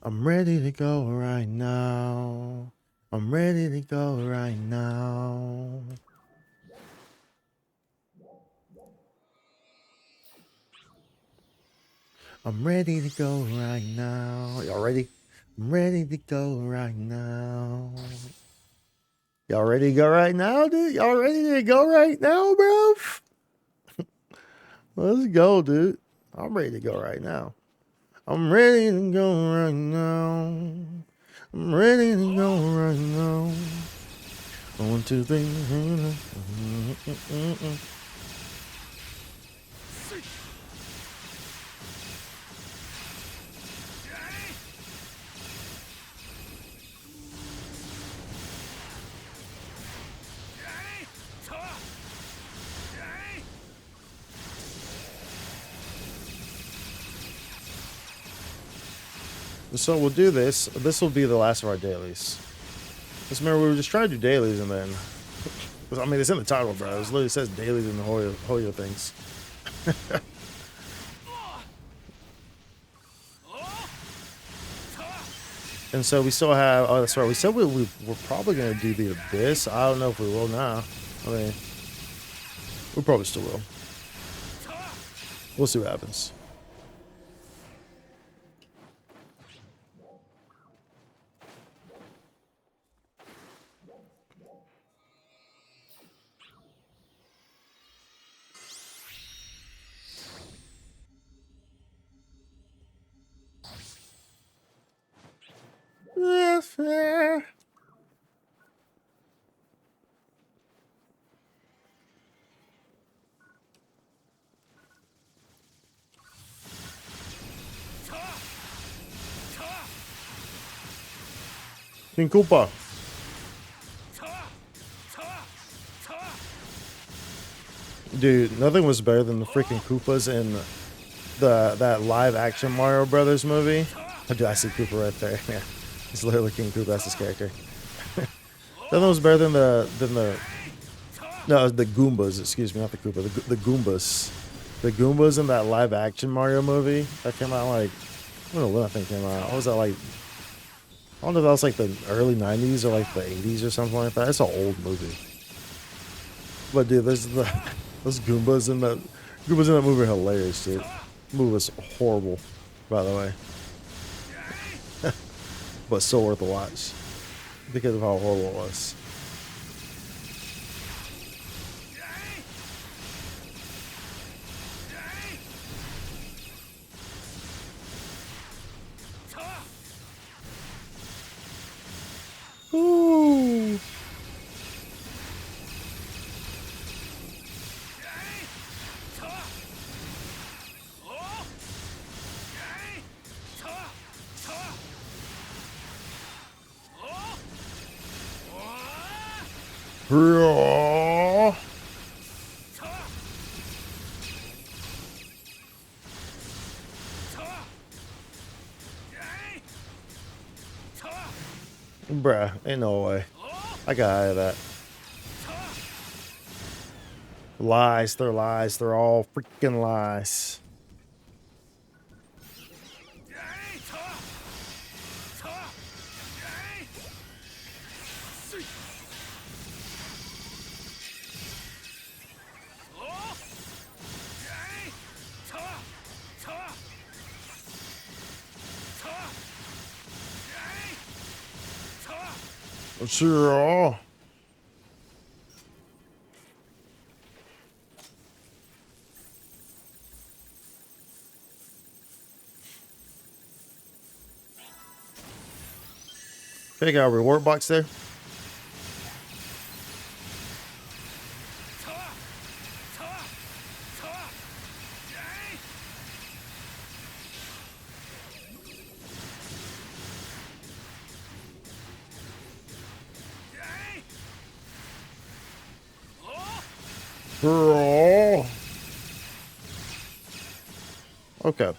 I'm ready to go right now. I'm ready to go right now. I'm ready to go right now. Y'all ready? I'm ready to go right now. Y'all ready to go right now, dude? Y'all ready to go right now, bro? Let's go, dude. I'm ready to go right now. I'm ready to go right now. I'm ready to go right now. 1, 2, 3. So we'll do this. This will be the last of our dailies. Just remember, we were just trying to do dailies, and then, I mean, it's in the title, bro. It literally says dailies in the Hoyo things. And so we still have. Oh, that's right. We said we're probably gonna do the Abyss. I don't know if we will now. I mean, we probably still will. We'll see what happens. Yes, yeah. King Koopa. Dude, nothing was better than the freaking Koopas in that live action Mario Brothers movie. Oh, dude, I see Koopa right there. Yeah, it's literally King Koopa. That's his character. Nothing was better than the Goombas. Excuse me, not the Koopa. The Goombas. The Goombas in that live action Mario movie that came out like, I don't know when that thing came out. What was that like? I don't know if that was like the early 90s or like the 80s or something like that. It's an old movie. But dude, there's those Goombas in that movie are hilarious, dude. The movie was horrible, by the way. But still worth a watch. Because of how horrible it was. Ooh. Yeah. Bruh, ain't no way. I got out of that. Lies, they're lies. They're all freaking lies. Sure. Okay, got a reward box there. Girl. Okay.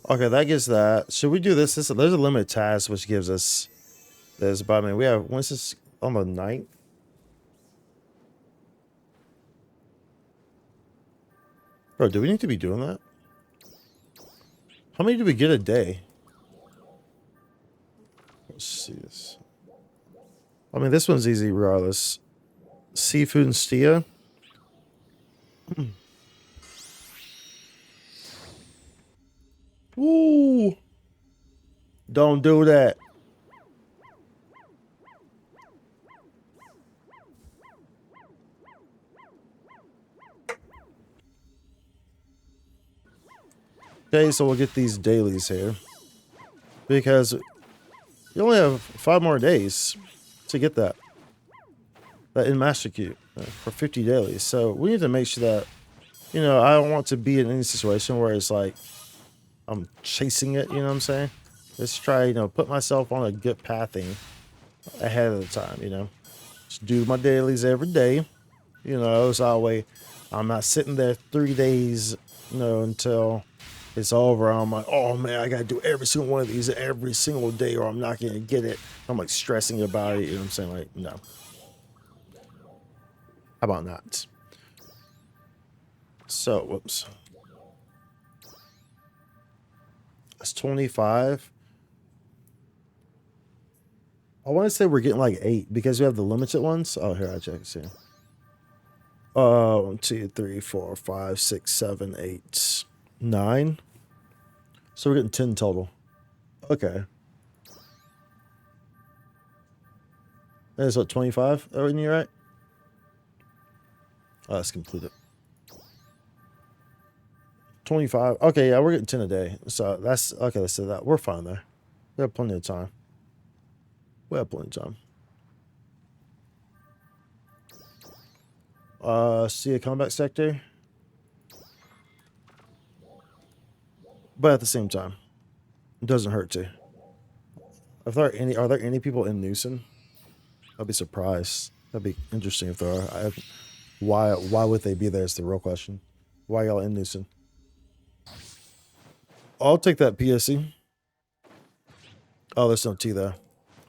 Okay, that gives that. Should we do this? There's a limited task which gives us this, but I mean, we have, when's this on the 9th? Bro, do we need to be doing that? How many do we get a day? Let's see this. I mean, this one's easy regardless. Seafood and Stia. Ooh. Don't do that. Okay, so we'll get these dailies here. Because you only have 5 more days to get that. That in Master Queue for 50 dailies. So we need to make sure that, you know, I don't want to be in any situation where it's like I'm chasing it, you know what I'm saying? Let's try, you know, put myself on a good pathing ahead of the time, you know. Just do my dailies every day, you know, so that way I'm not sitting there 3 days, you know, until it's over. I'm like, oh man, I gotta do every single one of these every single day or I'm not gonna get it. I'm like stressing about it, you know what I'm saying? Like, no. How about not? So, whoops. That's 25. I want to say we're getting like 8 because we have the limited ones. Oh, here, I check. See. 1, 2, 3, 4, 5, 6, 7, 8, 9. So we're getting 10 total. Okay. That's what, 25? Oh, isn't you right? Oh, that's completed. 25. Okay, yeah, we're getting 10 a day. So that's okay. Let's say that we're fine there. We have plenty of time. We have plenty of time. See a combat sector. But at the same time, it doesn't hurt to. Are there any people in Newson? I'd be surprised. That'd be interesting if there are. Why would they be there is the real question. Why y'all in Newson? I'll take that PSC. Oh, there's no T there.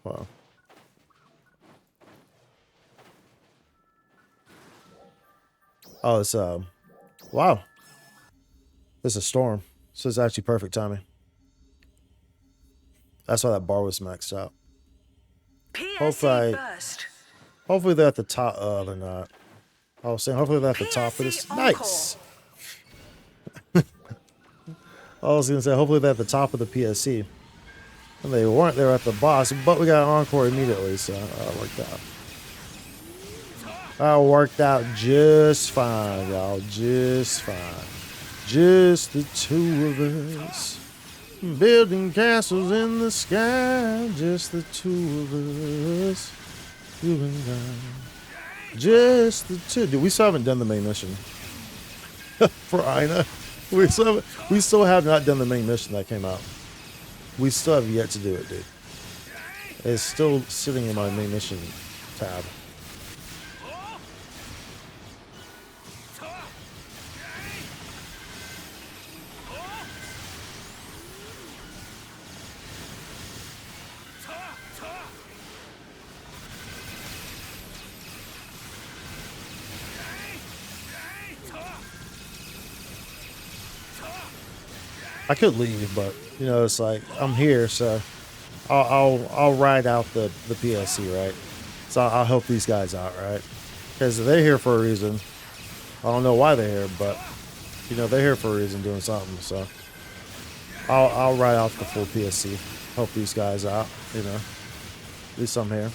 Wow. Oh, it's wow. This is a storm. So it's actually perfect timing. That's why that bar was maxed out. Hopefully they're at the top. They're not. I was saying hopefully they're at the top of this. Nice. I was gonna say hopefully they're at the top of the PSC. And they weren't. They were at the boss, but we got an encore immediately, so that worked out. That worked out just fine, y'all. Just fine. Just the two of us. Building castles in the sky. Just the two of us. You and I. Just the two. Dude, we still haven't done the main mission. For Ina. We still have not done the main mission that came out. We still have yet to do it, dude. It's still sitting in my main mission tab. I could leave, but you know, it's like I'm here, so I'll ride out the PSC, right? So I'll help these guys out, right? Because they're here for a reason. I don't know why they're here, but you know they're here for a reason, doing something. So I'll ride out the full PSC. help these guys out, you know. At least I'm here.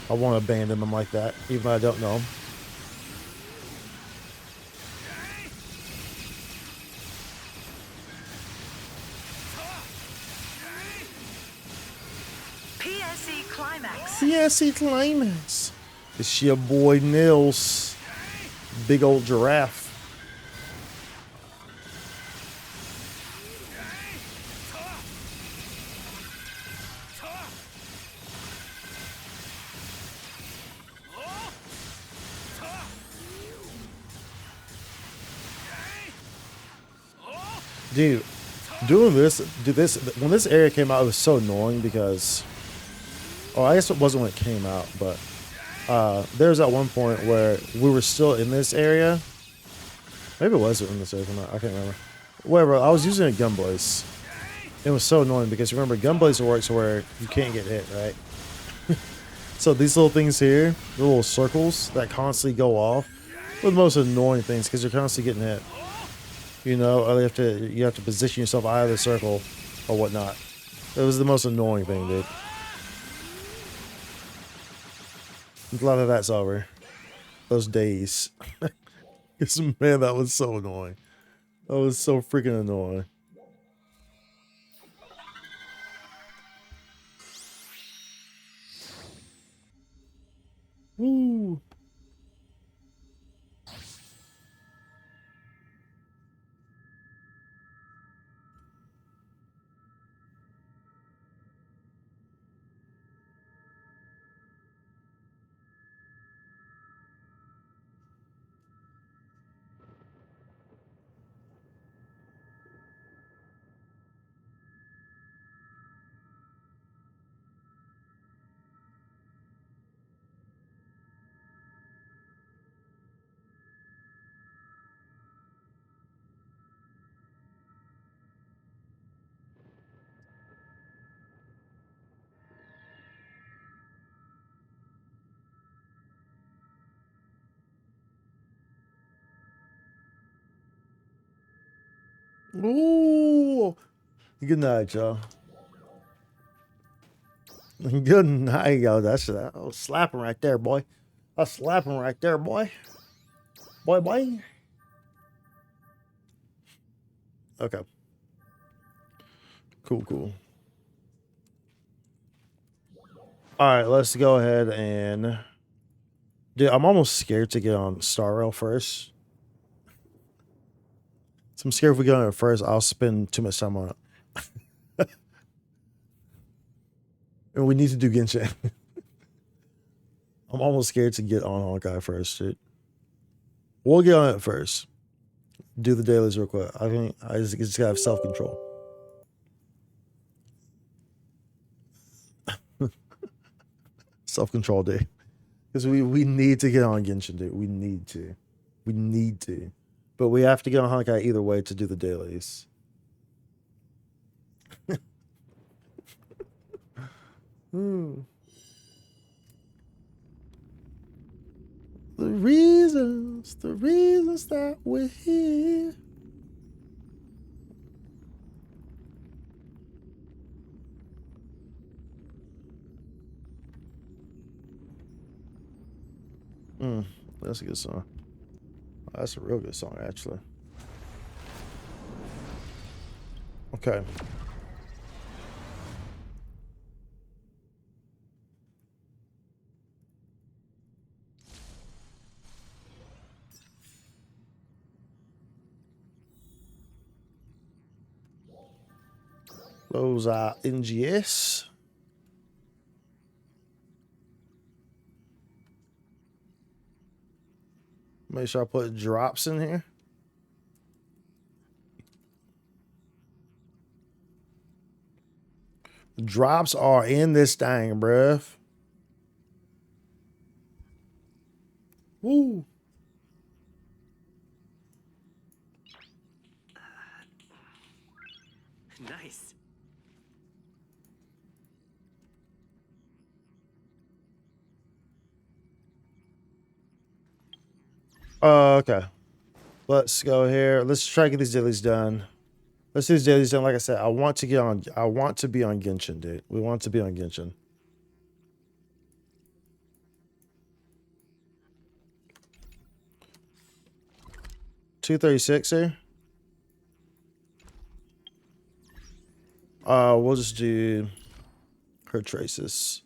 I won't abandon them like that, even though I don't know them. PSE Climax. PSE Climax. It's your boy Nils. Big old giraffe. Dude, doing this, when this area came out, it was so annoying because, oh, I guess it wasn't when it came out, but there's at one point where we were still in this area. Maybe it wasn't in this area, I can't remember. Whatever, I was using a gun blaze. It was so annoying because remember, gun blaze works where you can't get hit, right? So these little things here, the little circles that constantly go off, were the most annoying things because you're constantly getting hit. You know, or you have to position yourself out of the circle or whatnot. It was the most annoying thing, dude. I'm glad that that's over. Those days. Because, man, that was so annoying. That was so freaking annoying. Woo. Ooh. Good night, y'all. Good night, yo. That's that. I was slapping right there, boy. I was slapping right there, boy. Boy. Okay. Cool. All right, let's go ahead and... Dude, I'm almost scared to get on Star Rail first. So I'm scared if we get on it first, I'll spend too much time on it. And we need to do Genshin. I'm almost scared to get on Honkai first, dude. We'll get on it first. Do the dailies real quick. I think I just gotta have self-control. Self-control day. Because we need to get on Genshin, dude. We need to. But we have to get on Honkai either way to do the dailies. The reasons that we're here. That's a good song. That's a real good song, actually. Okay. Those are NGS. Make sure I put drops in here. Drops are in this thing, bruh. Woo. Nice. Okay. Let's go here. Let's try to get these dailies done. Let's do these dailies. And like I said, I want to get on. I want to be on Genshin, dude. We want to be on Genshin. $236 here. We'll just do her traces.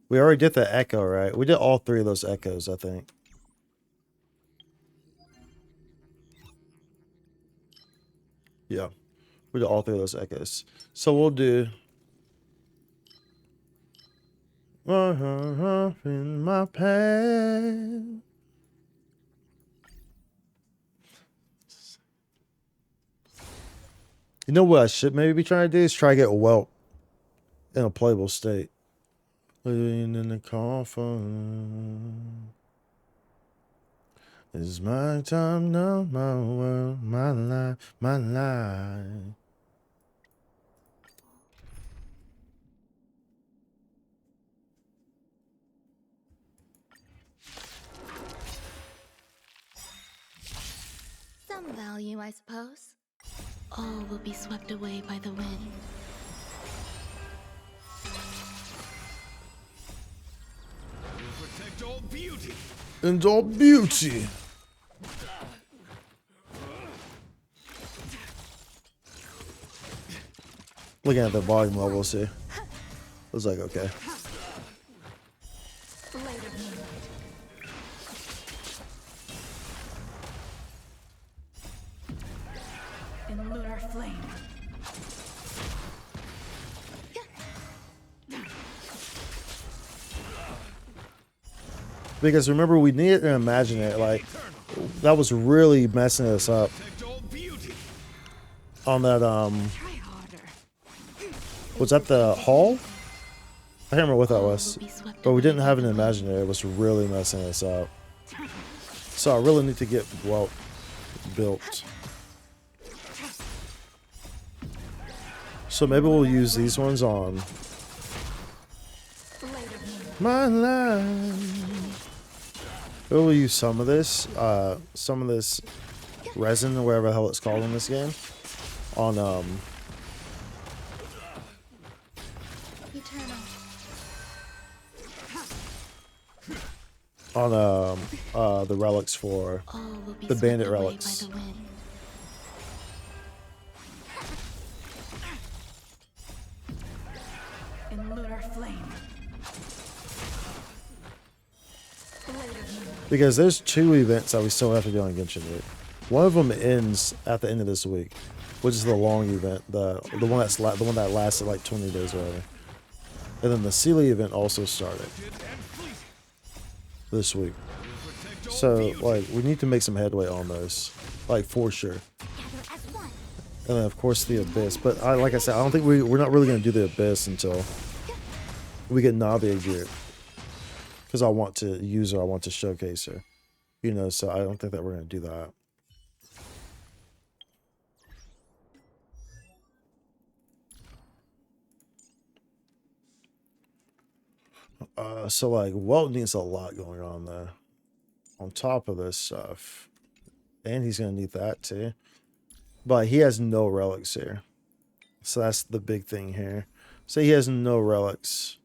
We already did the echo, right? We did all 3 of those echoes, I think. Yeah, we did all 3 of those echoes. So we'll do. In my path. You know what I should maybe be trying to do is try to get Welt in a playable state. Living in the coffin. It's my time now, my world, my life, my life. Some value, I suppose. All will be swept away by the wind. Protect all beauty. And all beauty. Looking at the volume levels here. I was like, okay. In lunar flame. Because remember, we needed to imagine it. Like, that was really messing us up. Protect all beauty. On that, Try harder. was that the hall? I can't remember what that was. But we didn't have an imaginator. It was really messing us up. So I really need to get Welt built. So maybe we'll use these ones on my life. Maybe we'll use some of this resin or whatever the hell it's called in this game on the relics for the bandit relics. In lunar flame. Because there's 2 events that we still have to do on Genshin. Dude. One of them ends at the end of this week, which is the long event, the one that lasted like 20 days or whatever. And then the Sealy event also started this week. So like we need to make some headway on those, like for sure. And then of course the Abyss, but like I said, I don't think we're not really gonna do the Abyss until we get Navia gear. Because I want to use her, I want to showcase her. You know, so I don't think that we're going to do that. So like, Welt needs a lot going on there. On top of this stuff. And he's going to need that too. But he has no relics here. So that's the big thing here. So he has no relics.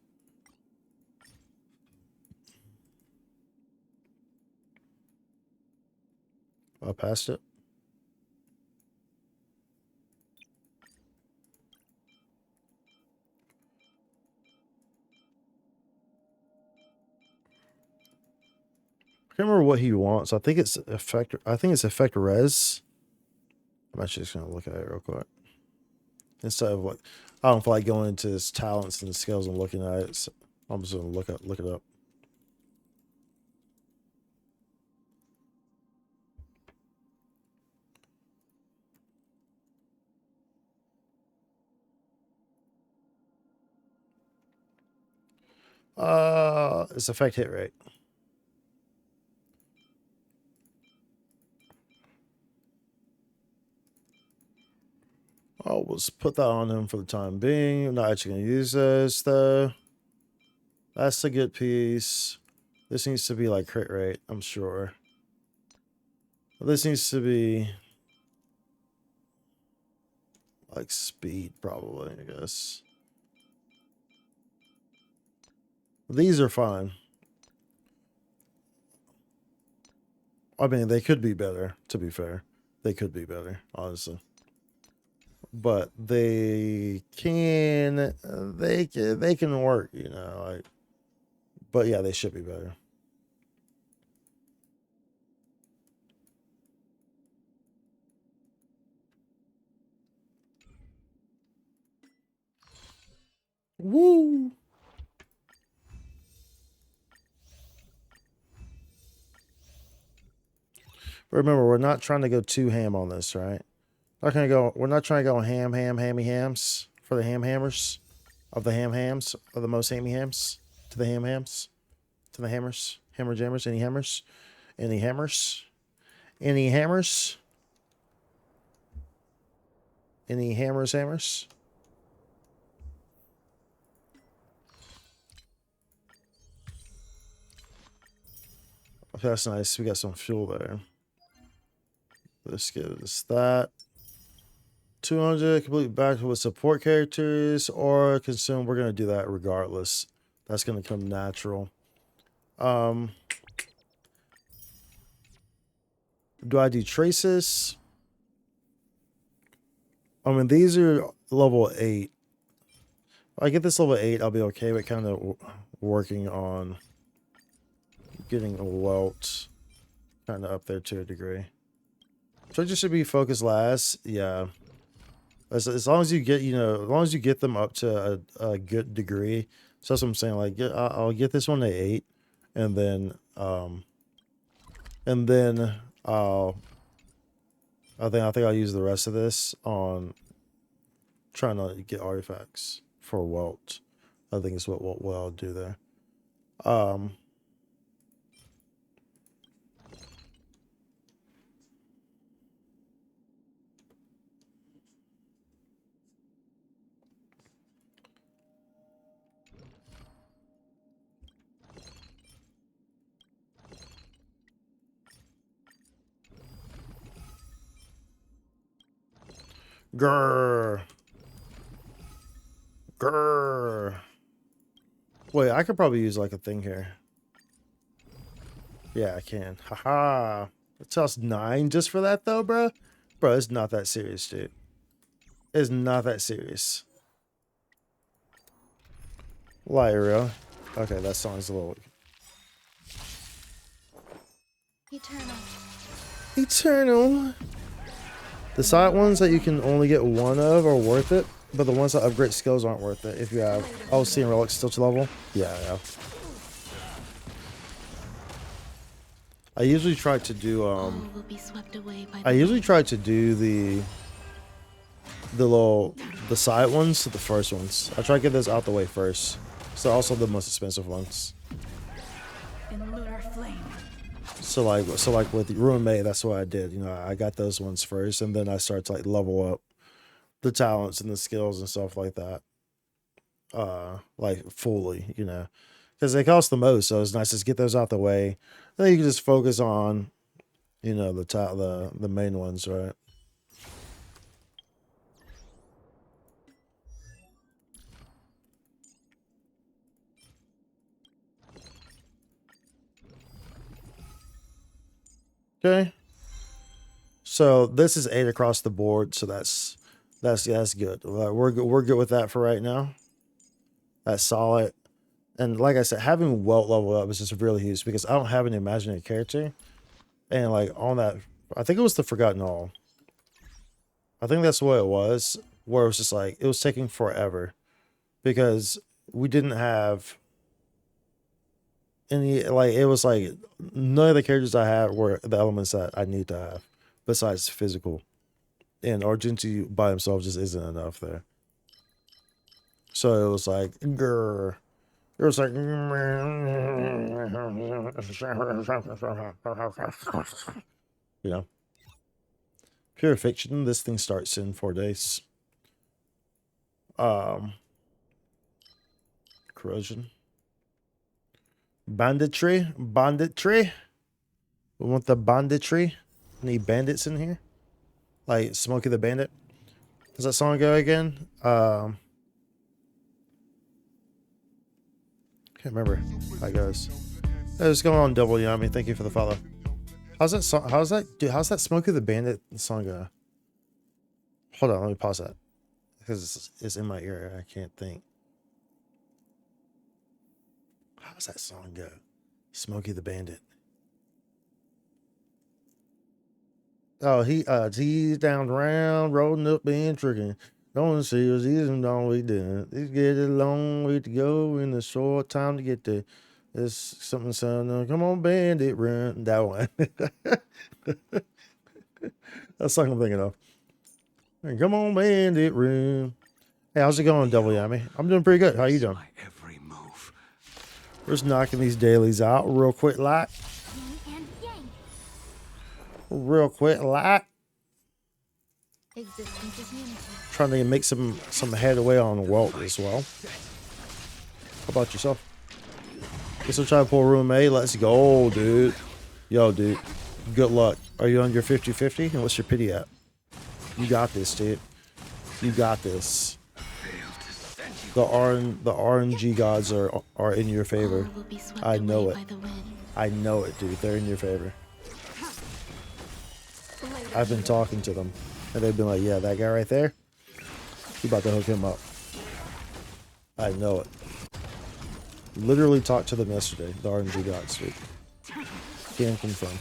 I passed it. I can't remember what he wants. I think it's effect. I think it's effect res. I'm actually just gonna look at it real quick. Instead of like, I don't feel like going into his talents and skills and looking at it. So I'm just gonna look it up. It's effect hit rate. Oh, we'll just put that on him for the time being. I'm not actually gonna use this though. That's a good piece. This needs to be like crit rate, I'm sure. This needs to be like speed, probably, I guess. These are fine. I mean, they could be better, to be fair. They could be better, honestly. But they can work, you know, like, but yeah, they should be better. Woo! Remember, we're not trying to go too ham on this, right? We're not trying to go hammy hams for the hammers of the hams of the most hammy hams to the hams to the hammers, hammer jammers, any hammers, any hammers, any hammers, any hammers. Okay, that's nice. We got some fuel there. Let's get us that. 200 complete battle with support characters or consume. We're gonna do that regardless. That's gonna come natural. Do I do traces? I mean, these are level 8. If I get this level 8, I'll be okay, but kind of working on getting a welt kind of up there to a degree. Traces should be focused last. Yeah. As long as you get, as long as you get them up to a good degree. So that's what I'm saying. Like, I'll get this one to 8, and then I think I'll use the rest of this on trying to get artifacts for Welt. I think is what I'll do there. Grrr. Grrr. Wait, I could probably use like a thing here. Yeah, I can. Haha. It costs 9 just for that though, bro. Bro, it's not that serious, dude. It's not that serious. Lyra. Okay, that song's a little Eternal. The side ones that you can only get one of are worth it, but the ones that upgrade skills aren't worth it. If you have OC and Relic still to level, yeah, I have. I usually try to do the side ones to the first ones. I try to get those out the way first. So also the most expensive ones. In lunar flame. So like with roommate, that's what I did. You know, I got those ones first, and then I start to like level up the talents and the skills and stuff like that. Like fully, you know, because they cost the most. So it's nice to just get those out the way. Then you can just focus on, you know, the main ones, right? Okay. So this is 8 across the board. So that's good. We're good with that for right now. That's solid. And like I said, having Welt level up is just really huge because I don't have an imaginary character. And like on that, I think it was the Forgotten All. I think that's what it was, where it was just like, it was taking forever because we didn't have any, like, it was like none of the characters I had were the elements that I need to have besides physical. And Argenti by himself just isn't enough there. So it was like, grr. It was like, you know, pure fiction. This thing starts in 4 days. Corrosion. Banditry. We want the banditry. Any bandits in here? Like Smokey the Bandit? Does that song go again? Can't remember how it goes. Hey, what's going on, Double Yummy? Thank you for the follow. How's that song? How's that? Dude, how's that Smokey the Bandit song go? Hold on, let me pause that because it's in my ear. I can't think. How's that song go? Smokey the Bandit. Oh, he's down the round, rolling up and tricking. Don't see us, he's all we did. He's get a long way to go in a short time to get there. It's something son. Come on, bandit, run. That one. That's the song I'm thinking of. Hey, come on, bandit, run. Hey, how's it going, Double Yummy? I'm doing pretty good. How you doing? My every move. We're just knocking these dailies out real quick, like. Yin and yang. Real quick, like. Existence is unity. Trying to make some headway on Walt as well. How about yourself? Guess I'm trying to pull room A. Let's go, dude. Yo, dude. Good luck. Are you on your 50-50? And what's your pity at? You got this, dude. You got this. The RNG gods are in your favor. I know it. I know it, dude. They're in your favor. I've been talking to them, and they've been like, "Yeah, that guy right there. You about to hook him up." I know it. Literally talked to them yesterday. The RNG gods, dude. Can confirm.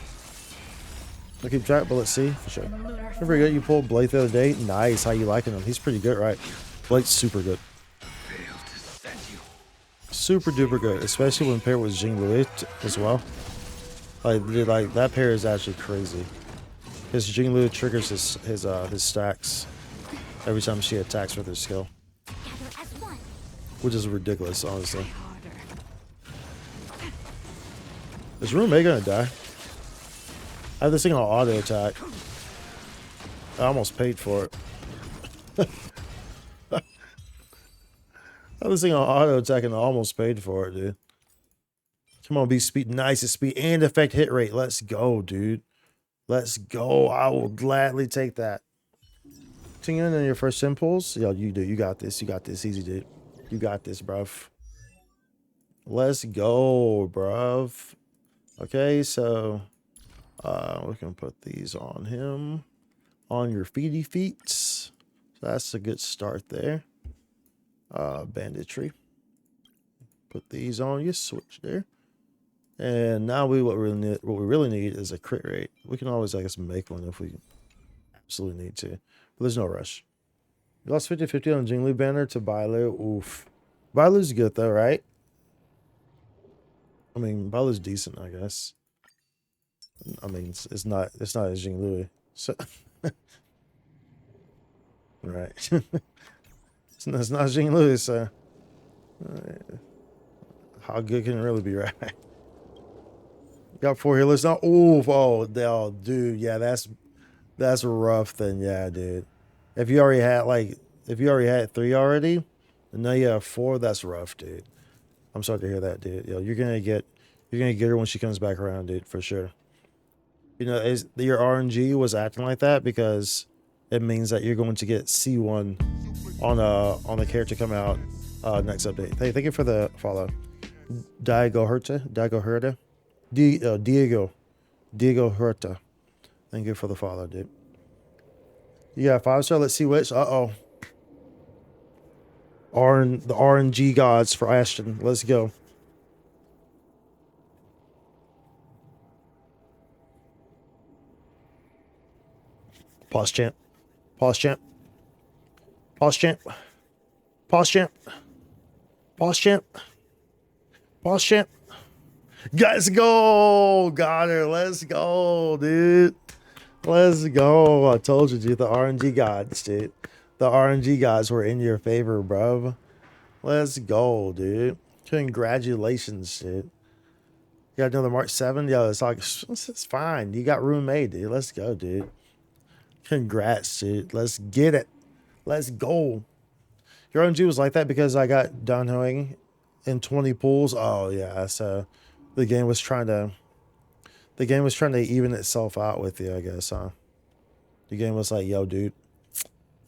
I'll keep track, but let's see for sure. Don't forget you pulled Blake the other day. Nice. How you liking him? He's pretty good, right? Blake's super good. Super duper good, especially when paired with Jing Louis as well. Like, dude, like that pair is actually crazy. Because Jing Louis triggers his stacks every time she attacks with her skill, which is ridiculous, honestly. Is Room A gonna die? I have this thing on auto attack. I almost paid for it. I have this thing on auto attack and I almost paid for it, dude. Come on, be speed, nice at speed and effect hit rate. Let's go, dude. Let's go. I will gladly take that. Ting in on your first impulse. Yo, you do. You got this. You got this. Easy, dude. You got this, bruv. Let's go, bruv. Okay, so we can put these on him. On your feety feet. So that's a good start there. Banditry. Put these on you. Switch there. And now what we really need is a crit rate. We can always, I guess, make one if we absolutely need to. But there's no rush. You lost 50-50 on Jingli banner to Bailu. Oof. Bailu's good though, right? I mean, Bailu's decent, I guess. I mean, it's not as Jingli. So right. it's not Jingli, so how good can it really be, right? Got 4 healers now. Ooh, oh, dude, yeah, that's rough. Then, yeah, dude. If you already had 3 already, and now you have 4, that's rough, dude. I'm sorry to hear that, dude. Yo, you're gonna get her when she comes back around, dude, for sure. You know, your RNG was acting like that because it means that you're going to get C1 on a character coming out next update. Hey, thank you for the follow, Diego Herta. Diego Herta. Thank you for the follow, dude. You got 5-star. Let's see which. The RNG gods for Ashton. Let's go. Pause champ. Pause champ. Pause champ. Pause champ. Pause champ. Pause champ. Let's go. Got her. Let's go, dude. Let's go. I told you, dude. The RNG gods, dude. The RNG gods were in your favor, bro. Let's go, dude. Congratulations, dude. You got another March 7? Yo, it's fine. You got room A, dude. Let's go, dude. Congrats, dude. Let's get it. Let's go. Your RNG was like that because I got done hoeing in 20 pools. Oh, yeah. So the game was trying to The game was trying to even itself out with you, I guess, huh? The game was like, yo, dude,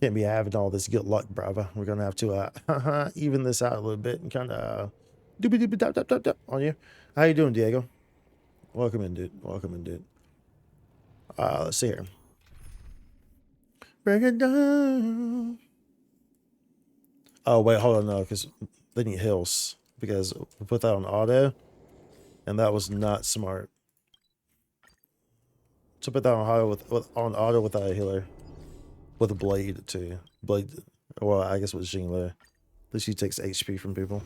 can't be having all this good luck, brother. We're gonna have to even this out a little bit and kind of doobie doobie dap dap dap dap on you. How you doing, Diego? Welcome in, dude. Welcome in, dude. Let's see here. Break it down. Oh wait, hold on, no, because they need hills because we put that on auto, and that was not smart. To put that on auto without a healer, with a blade too. Blade, well, I guess with Xinglu, that she takes HP from people.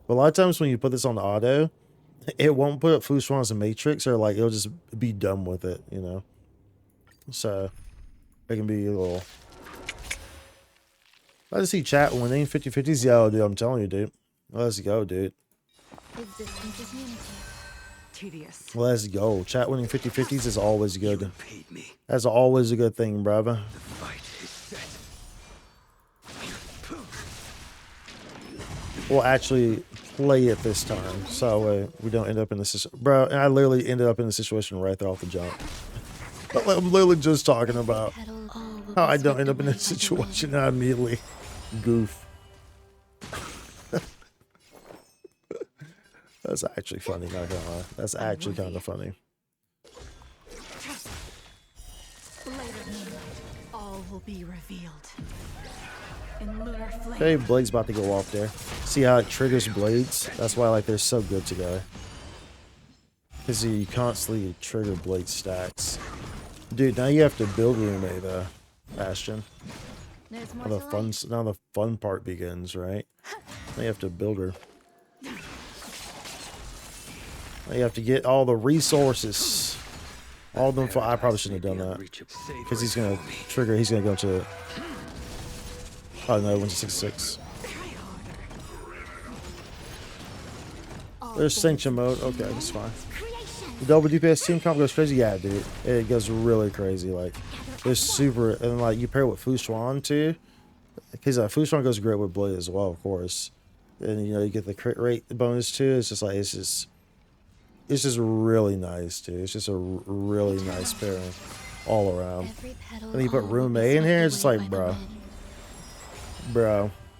But a lot of times when you put this on auto, it won't put up Fushuan as a matrix, or like it'll just be done with it, you know. So it can be a little. I just see chat winning 50-50s. Yo, dude, I'm telling you, dude. Let's go, dude. Existence is unity. Tedious. Let's go. Chat winning 50-50s is always good. Paid me. That's always a good thing, brother. The fight is set. We'll actually play it this time, so we don't end up in this. Bro, and I literally ended up in a situation right there off the jump. I'm literally just talking about how I don't end up in a situation and I immediately goof. That's actually funny, not gonna lie. That's actually kind of funny. All will be revealed. In lunar flame. Okay, Blade's about to go off there. See how it triggers Blades? That's why like they're so good together. Because you constantly trigger Blade stacks. Dude, now you have to build roommate Bastion. There's Now more now the fun part begins, right? Now you have to build her. Now you have to get all the resources. All of them for I probably shouldn't have done that. Because he's gonna trigger, he's gonna go to oh no, 1-6-6. There's sanction mode. Okay, that's fine. The double DPS team comp goes crazy. Yeah, dude, it goes really crazy. Like, it's super, and like you pair it with Fushuan too, because Fushuan goes great with Blade as well, of course. And you know you get the crit rate bonus too. It's just like it's just really nice, dude. It's just a really nice pairing all around. And then you put roommate in here. It's just like, bro.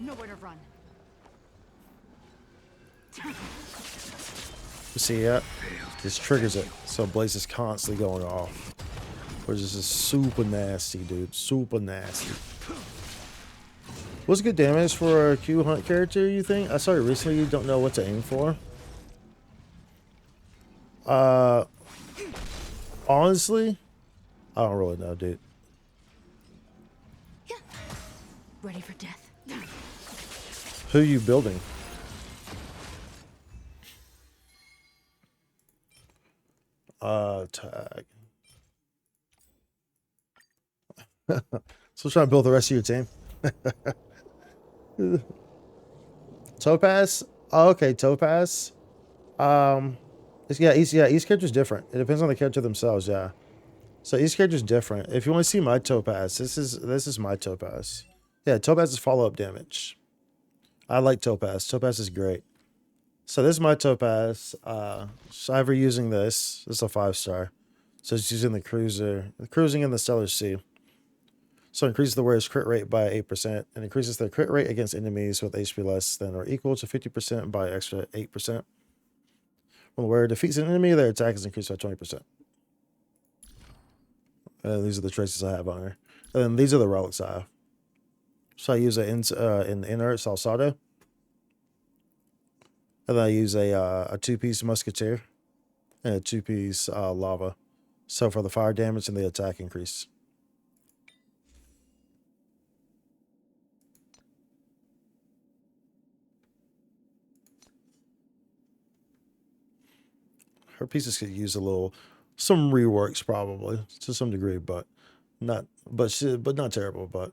Nowhere to run. See that? This triggers it, so Blaze is constantly going off, which is just super nasty, dude. Super nasty. What's good damage for a Q hunt character? You think? I saw it recently. You don't know what to aim for. Honestly, I don't really know, dude. Ready for death. Who are you building? Tag. So trying to build the rest of your team. Topaz? Oh, okay, Topaz. Each character's different. It depends on the character themselves, yeah. So each character's different. If you want to see my Topaz, this is my Topaz. Yeah, Topaz is follow-up damage. I like Topaz. Topaz is great. So this is my Topaz. So I've using this. This is a 5-star. So it's using the cruising in the Stellar Sea. So increases the wearer's crit rate by 8% and increases their crit rate against enemies with HP less than or equal to 50% by extra 8%. When the wearer defeats an enemy, their attack is increased by 20%. And these are the traces I have on her. And then these are the relics I have. So I use in inert Salsado. And then I use a 2-piece Musketeer and a 2-piece Lava. So for the fire damage and the attack increase. Her pieces could use some reworks probably to some degree, but not terrible. But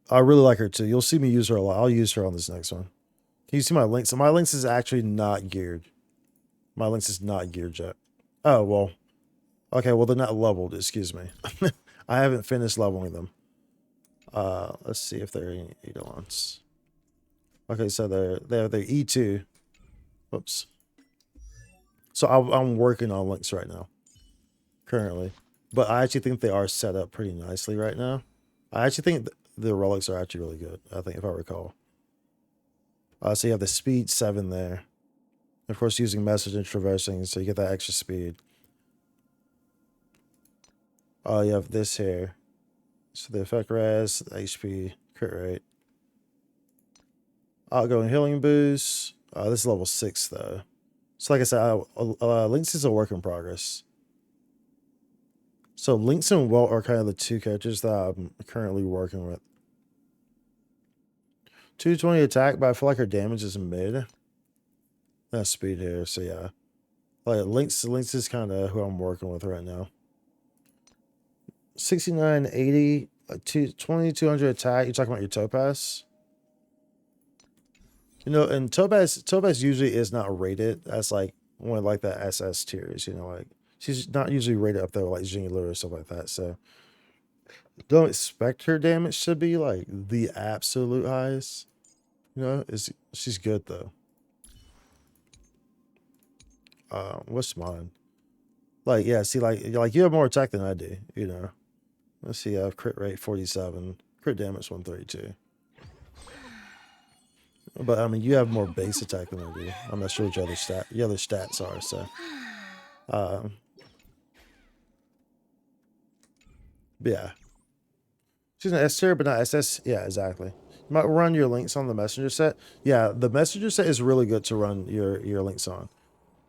I really like her too. You'll see me use her a lot. I'll use her on this next one. Can you see my links? So my links is actually not geared. My links is not geared yet. Oh well. Okay, well they're not leveled. Excuse me. I haven't finished leveling them. Let's see if they're Eidolons. Okay, so they're E2. Whoops. So I'm working on links right now, currently. But I actually think they are set up pretty nicely right now. I actually think the relics are actually really good, I think, if I recall. So you have the speed 7 there. Of course, using message and traversing, so you get that extra speed. You have this here. So the effect res, the HP, crit rate. Outgoing healing boost. This is level 6, though. So like I said, Lynx is a work in progress. So Lynx and Welt are kind of the two characters that I'm currently working with. 220 attack, but I feel like her damage is mid. That's speed here, so yeah. Like Lynx is kind of who I'm working with right now. 69, 80, 2200 attack. You're talking about your Topaz? You know, and Topaz usually is not rated as like one of like the SS tiers, you know, like she's not usually rated up there like Jingle or stuff like that. So don't expect her damage to be like the absolute highest. You know, she's good though. What's mine? Like, yeah, see, like you have more attack than I do, you know. Let's see, I have crit rate 47, crit damage 132. But I mean, you have more base attack than I do. I'm not sure what your other stats are. So, yeah, she's an S tier, but not SS. Yeah, exactly. You might run your links on the messenger set. Yeah, the messenger set is really good to run your links on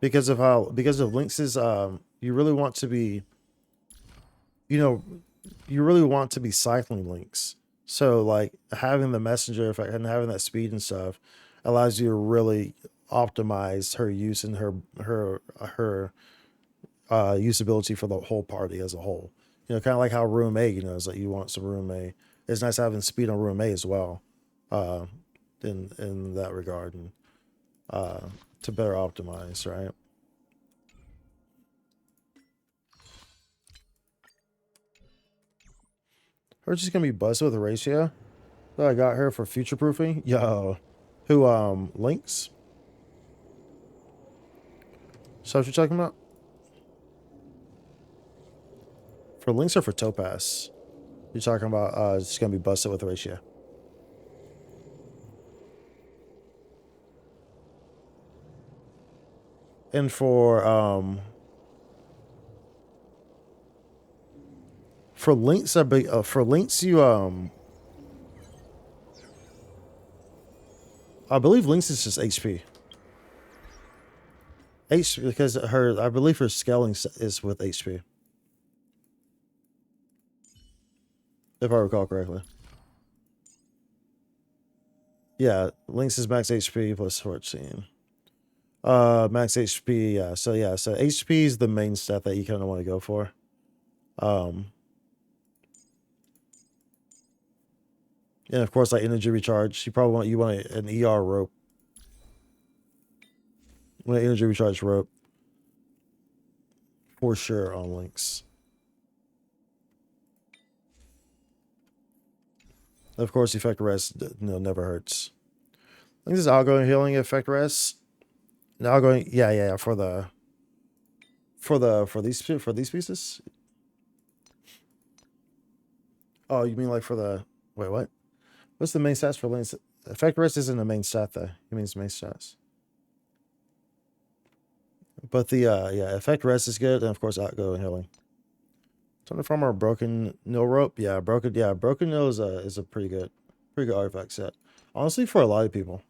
because of links is you really want to be, you know, you really want to be cycling links. So like having the messenger effect and having that speed and stuff allows you to really optimize her use and her usability for the whole party as a whole. You know, kind of like how room A, you know, is like you want some room A. It's nice having speed on room A as well, in that regard, and to better optimize, right? Her just gonna be busted with a ratio. So I got her for future proofing. Yo, who links? So what you're talking about? For links or for Topaz? You're talking about it's gonna be busted with a ratio. And for links, you I believe links is just HP. Because I believe her scaling is with HP. If I recall correctly. Yeah, links is max HP plus 14. Max HP, yeah. So HP is the main stat that you kind of want to go for. And of course, like energy recharge, you want an ER rope. You want an energy recharge rope for sure on links. Of course, effect rest, never hurts. I think this is outgoing healing effect rest. And outgoing, yeah, for these pieces. Oh, you mean like for the wait, what? What's the main stats for links? Effect rest isn't the main stat though. It means main stats. But the effect rest is good, and of course outgoing healing. Time to farm our broken nil rope. Broken nil is a pretty good artifact set. Honestly, for a lot of people.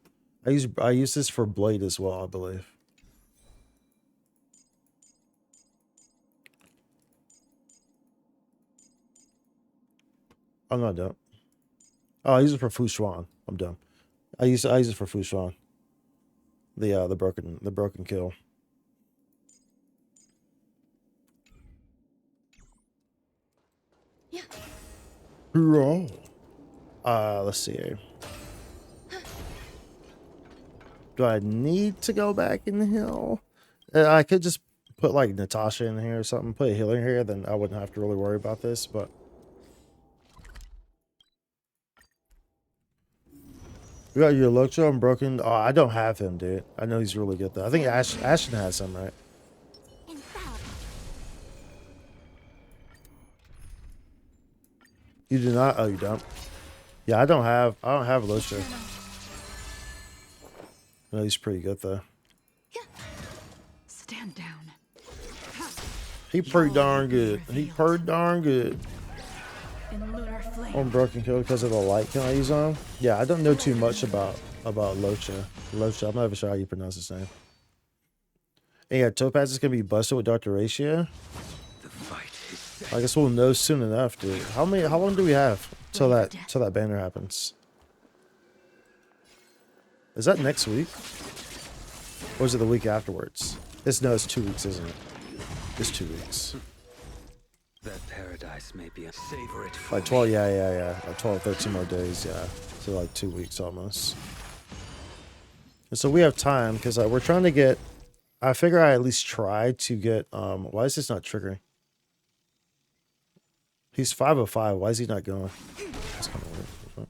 I use this for blade as well, I believe. I'm not dumb. Oh, I use it for Fu Xuan. I'm dumb. I use it for Fu Xuan. The broken kill. Yeah. Let's see here. Do I need to go back in the hill? I could just put like Natasha in here or something, put a healer here, then I wouldn't have to really worry about this, but we got your Electro and broken. Oh, I don't have him, dude. I know he's really good though. I think Ashton has him, right? You do not? Oh, you don't? Yeah, I don't have Locha. No, he's pretty good though. Stand down. He pretty darn good. He pretty darn good. In lunar flame. On Broken Kill because of the light can I use on him? Yeah, I don't know too much about Locha. Locha, I'm not even sure how you pronounce his name. And yeah, Topaz is gonna be busted with Dr. Ratio. I guess we'll know soon enough, dude. How long do we have till that banner happens? Is that next week? Or is it the week afterwards? It's 2 weeks, isn't it? It's 2 weeks. That paradise may be a savor it. Like 12, yeah. Like 12, 13 more days, yeah. So like 2 weeks almost. And so we have time because we're trying to get. I figure I at least try to get. Why is this not triggering? He's 505. Why is he not going? That's kind of weird.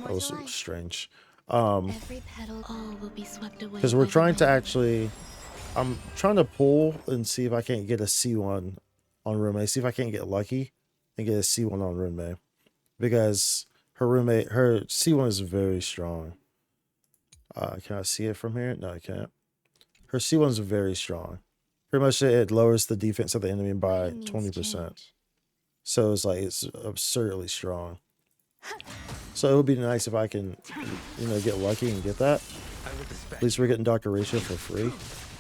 That was so strange. Every petal, all will be swept away. Because we're trying to actually. I'm trying to pull and see if I can't get a C1 on roommate. See if I can't get lucky and get a C1 on roommate. Because her C1 is very strong. Can I see it from here? No, I can't. Her C1 is very strong. Pretty much it lowers the defense of the enemy by 20%. So it's absurdly strong. So it would be nice if I can, get lucky and get that. At least we're getting Dr. Ratio for free.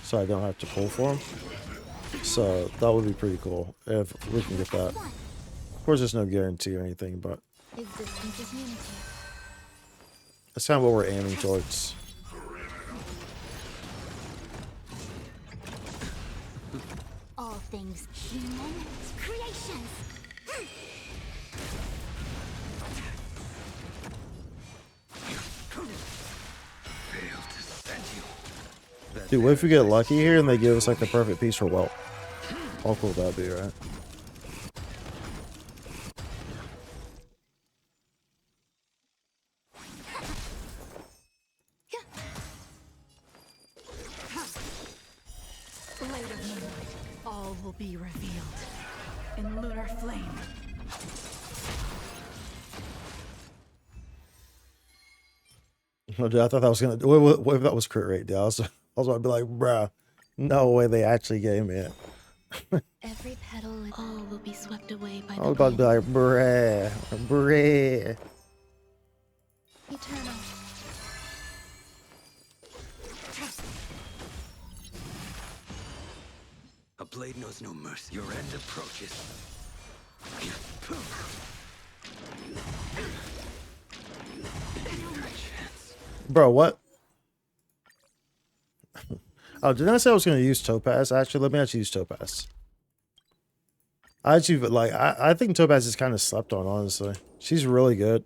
So I don't have to pull for him. So that would be pretty cool if we can get that. Of course, there's no guarantee or anything, but that's kind of what we're aiming towards. all things human creations. Dude, what if we get lucky here and they give us like the perfect piece for Welt? How cool would that be, right? Blade of moonlight. All will be revealed. In lunar flame. Oh, dude, I thought that was gonna. What if that was crit rate, dude? I was about to be like, bruh, no way they actually gave me it. Every petal, all will be swept away by I was about to be like, bruh. Eternal. A blade knows no mercy. Your end approaches. Bro, what? Oh, did I say I was going to use Topaz? Actually, let me actually use Topaz. I think Topaz is kind of slept on, honestly. She's really good.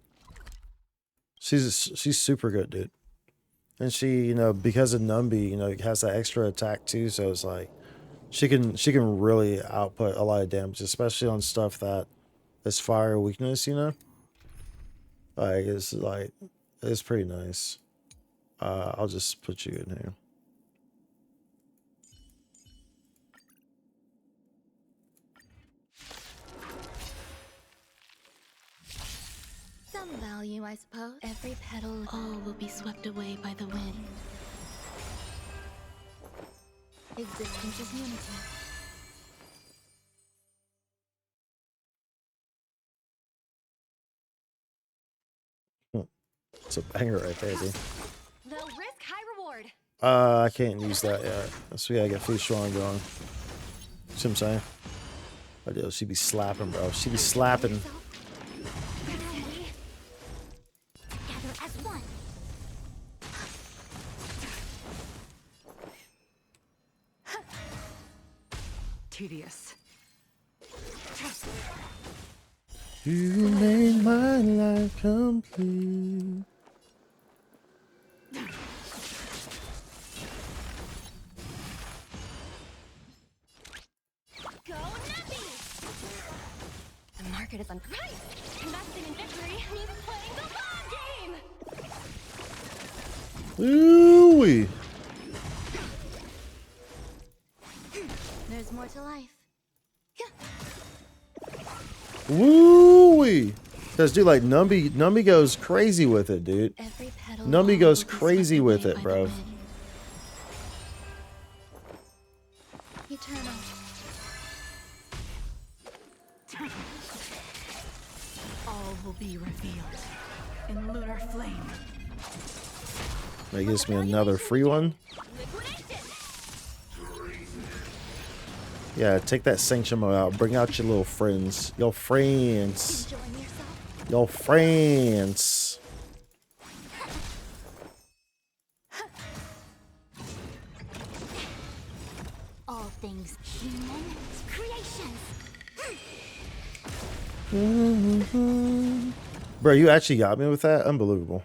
She's super good, dude. And she, because of Numby, has that extra attack too, so it's like she can really output a lot of damage, especially on stuff that is fire weakness, it's pretty nice. I'll just put you in here. Some value, I suppose. Every petal, all will be swept away by the wind. Existence is unity. It's a banger right there, dude. Low risk, high reward. I can't use that yet. So we gotta get Food Strong going. See what I'm saying? I do. She be slapping, bro. She be slapping. Together as one. Tedious. You made my life complete. Go Nappy! The market is unpriced. Investing in victory means playing the long game. Ooh-wee. There's more to life. Woo-wee. Because, dude, like, Numby goes crazy with it, dude. Every petal Numby goes will be crazy swept with away it, by bro. the wind. Eternal. All will be revealed in lunar flame. That gives me another free one. Yeah, take that sanction mode out. Bring out your little friends. Your friends. Enjoying yourself? Your friends. All things human creations. Bro, you actually got me with that? Unbelievable.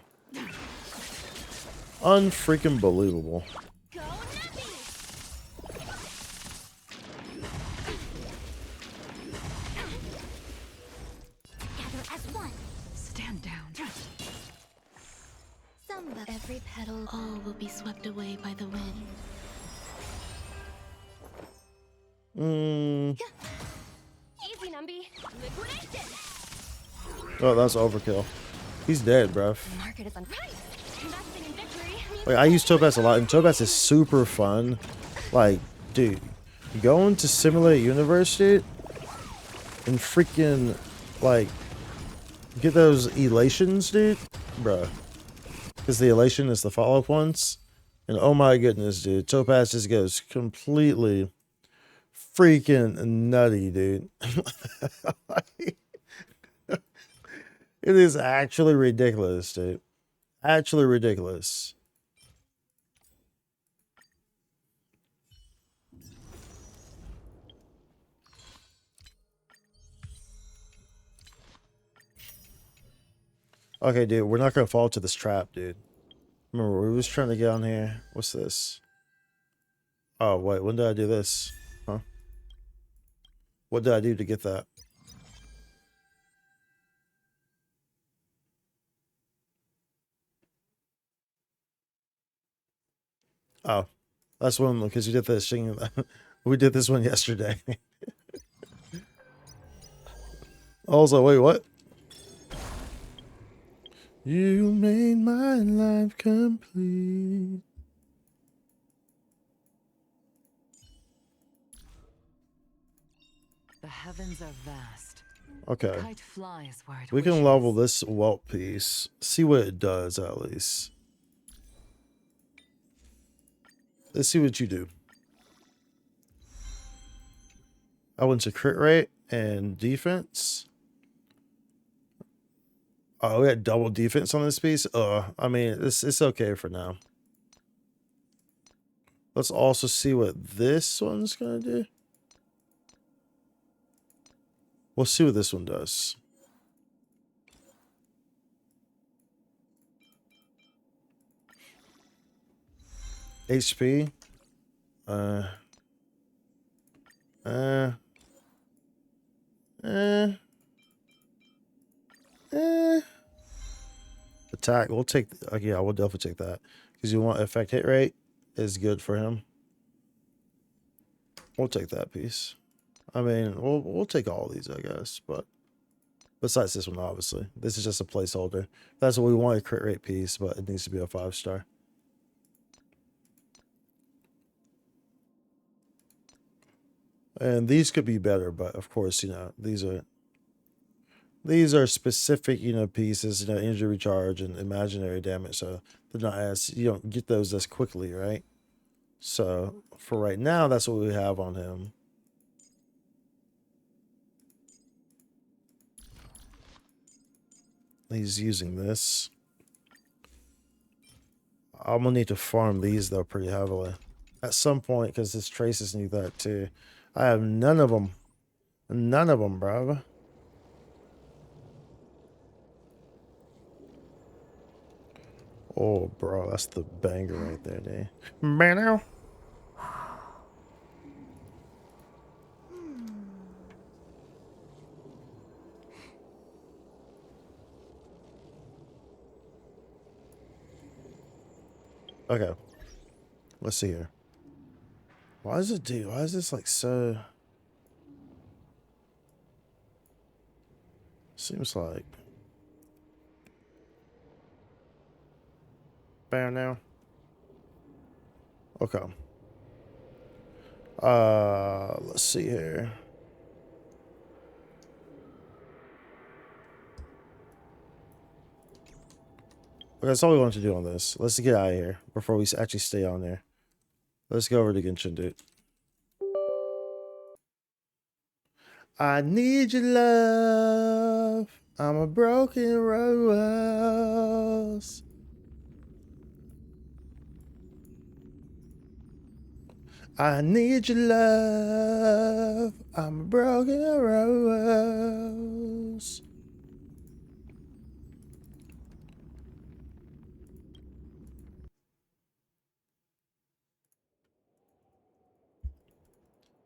Unfreaking believable. Go Nappy! Gather as one. Stand down. Every petal, all will be swept away by the wind. Easy, Numby. Liquidation. Oh, that's overkill. He's dead, bruv. Market is on right. Investing in victory. Like, I use Topaz a lot, and Topaz is super fun. Like, dude, going to Simulate Universe, dude, and freaking, like, get those elations, dude, bruh. Because the elation is the follow-up ones. And oh my goodness, dude, Topaz just goes completely freaking nutty, dude. It is actually ridiculous, dude. Actually ridiculous. Okay, dude, we're not gonna fall to this trap, dude. Remember, we was trying to get on here. What's this? Oh, wait, when did I do this? Huh? What did I do to get that? Oh, that's one because you did this thing. We did this one yesterday. I was like, wait, what? You made my life complete. The heavens are vast. Okay. Kite flies where it We can wishes. level this welt piece. See what it does, at least. Let's see what you do. I went to crit rate and defense. Oh, we had double defense on this piece. I mean, it's okay for now. Let's also see what this one's gonna do. We'll see what this one does. HP. Attack. We'll take. Yeah, we'll definitely take that because you want effect hit rate is good for him. We'll take that piece. I mean, we'll take all these, I guess, but besides this one, obviously, this is just a placeholder. That's what we want, a crit rate piece, but it needs to be a 5-star. And these could be better, but of course, you know, these are specific, you know, pieces, you know, injury recharge and imaginary damage, so they're not as, you don't get those as quickly, right? So for right now, that's what we have on him. He's using this. I'm gonna need to farm these though pretty heavily at some point because his traces need that too. I have none of them. None of them, bro. Oh, bro, that's the banger right there, dude. Man, okay. Let's see here. Why is it, dude? Why is this like so? Seems like. Bam now. Okay. Let's see here. Okay, that's all we want to do on this. Let's get out of here before we actually stay on there. Let's go over to Genshin, dude. I need your love. I'm a broken rose. I need your love. I'm a broken rose.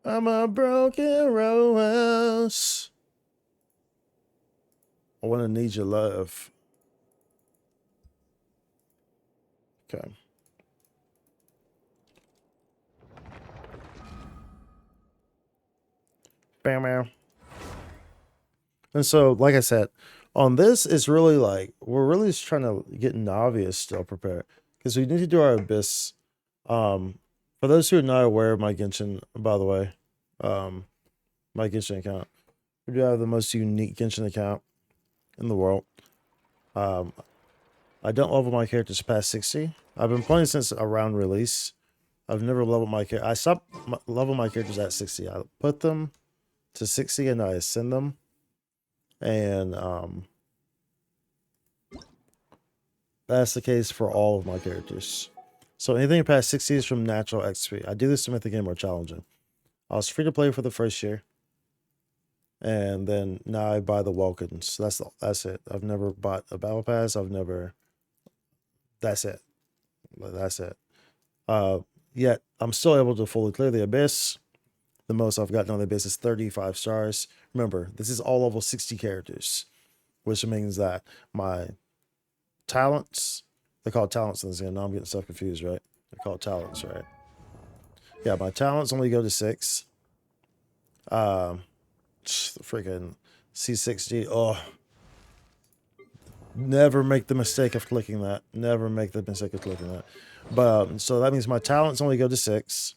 I'm a broken rose. I want to need your love. Okay. Bam, bam. And so, like I said, on this, it's really like we're really just trying to get Navia still prepared because we need to do our Abyss. For those who are not aware of my Genshin, by the way, my Genshin account, we do have the most unique Genshin account in the world. I don't level my characters past 60. I've been playing since around release. I've never leveled my character. I stopped leveling my characters at 60. I put them to 60 and I ascend them. And that's the case for all of my characters. So anything past 60 is from natural XP. I do this to make the game more challenging. I was free to play for the first year. And then now I buy the Welkins. That's it. I've never bought a battle pass. That's it. That's it. Yet I'm still able to fully clear the Abyss. The most I've gotten on the Abyss is 35 stars. Remember, this is all level 60 characters, which means that my talents, they're called talents in this game. Now I'm getting stuff confused, right? They're called talents, right? Yeah, my talents only go to 6. Freaking C60. Oh, never make the mistake of clicking that. Never make the mistake of clicking that. But so that means my talents only go to 6.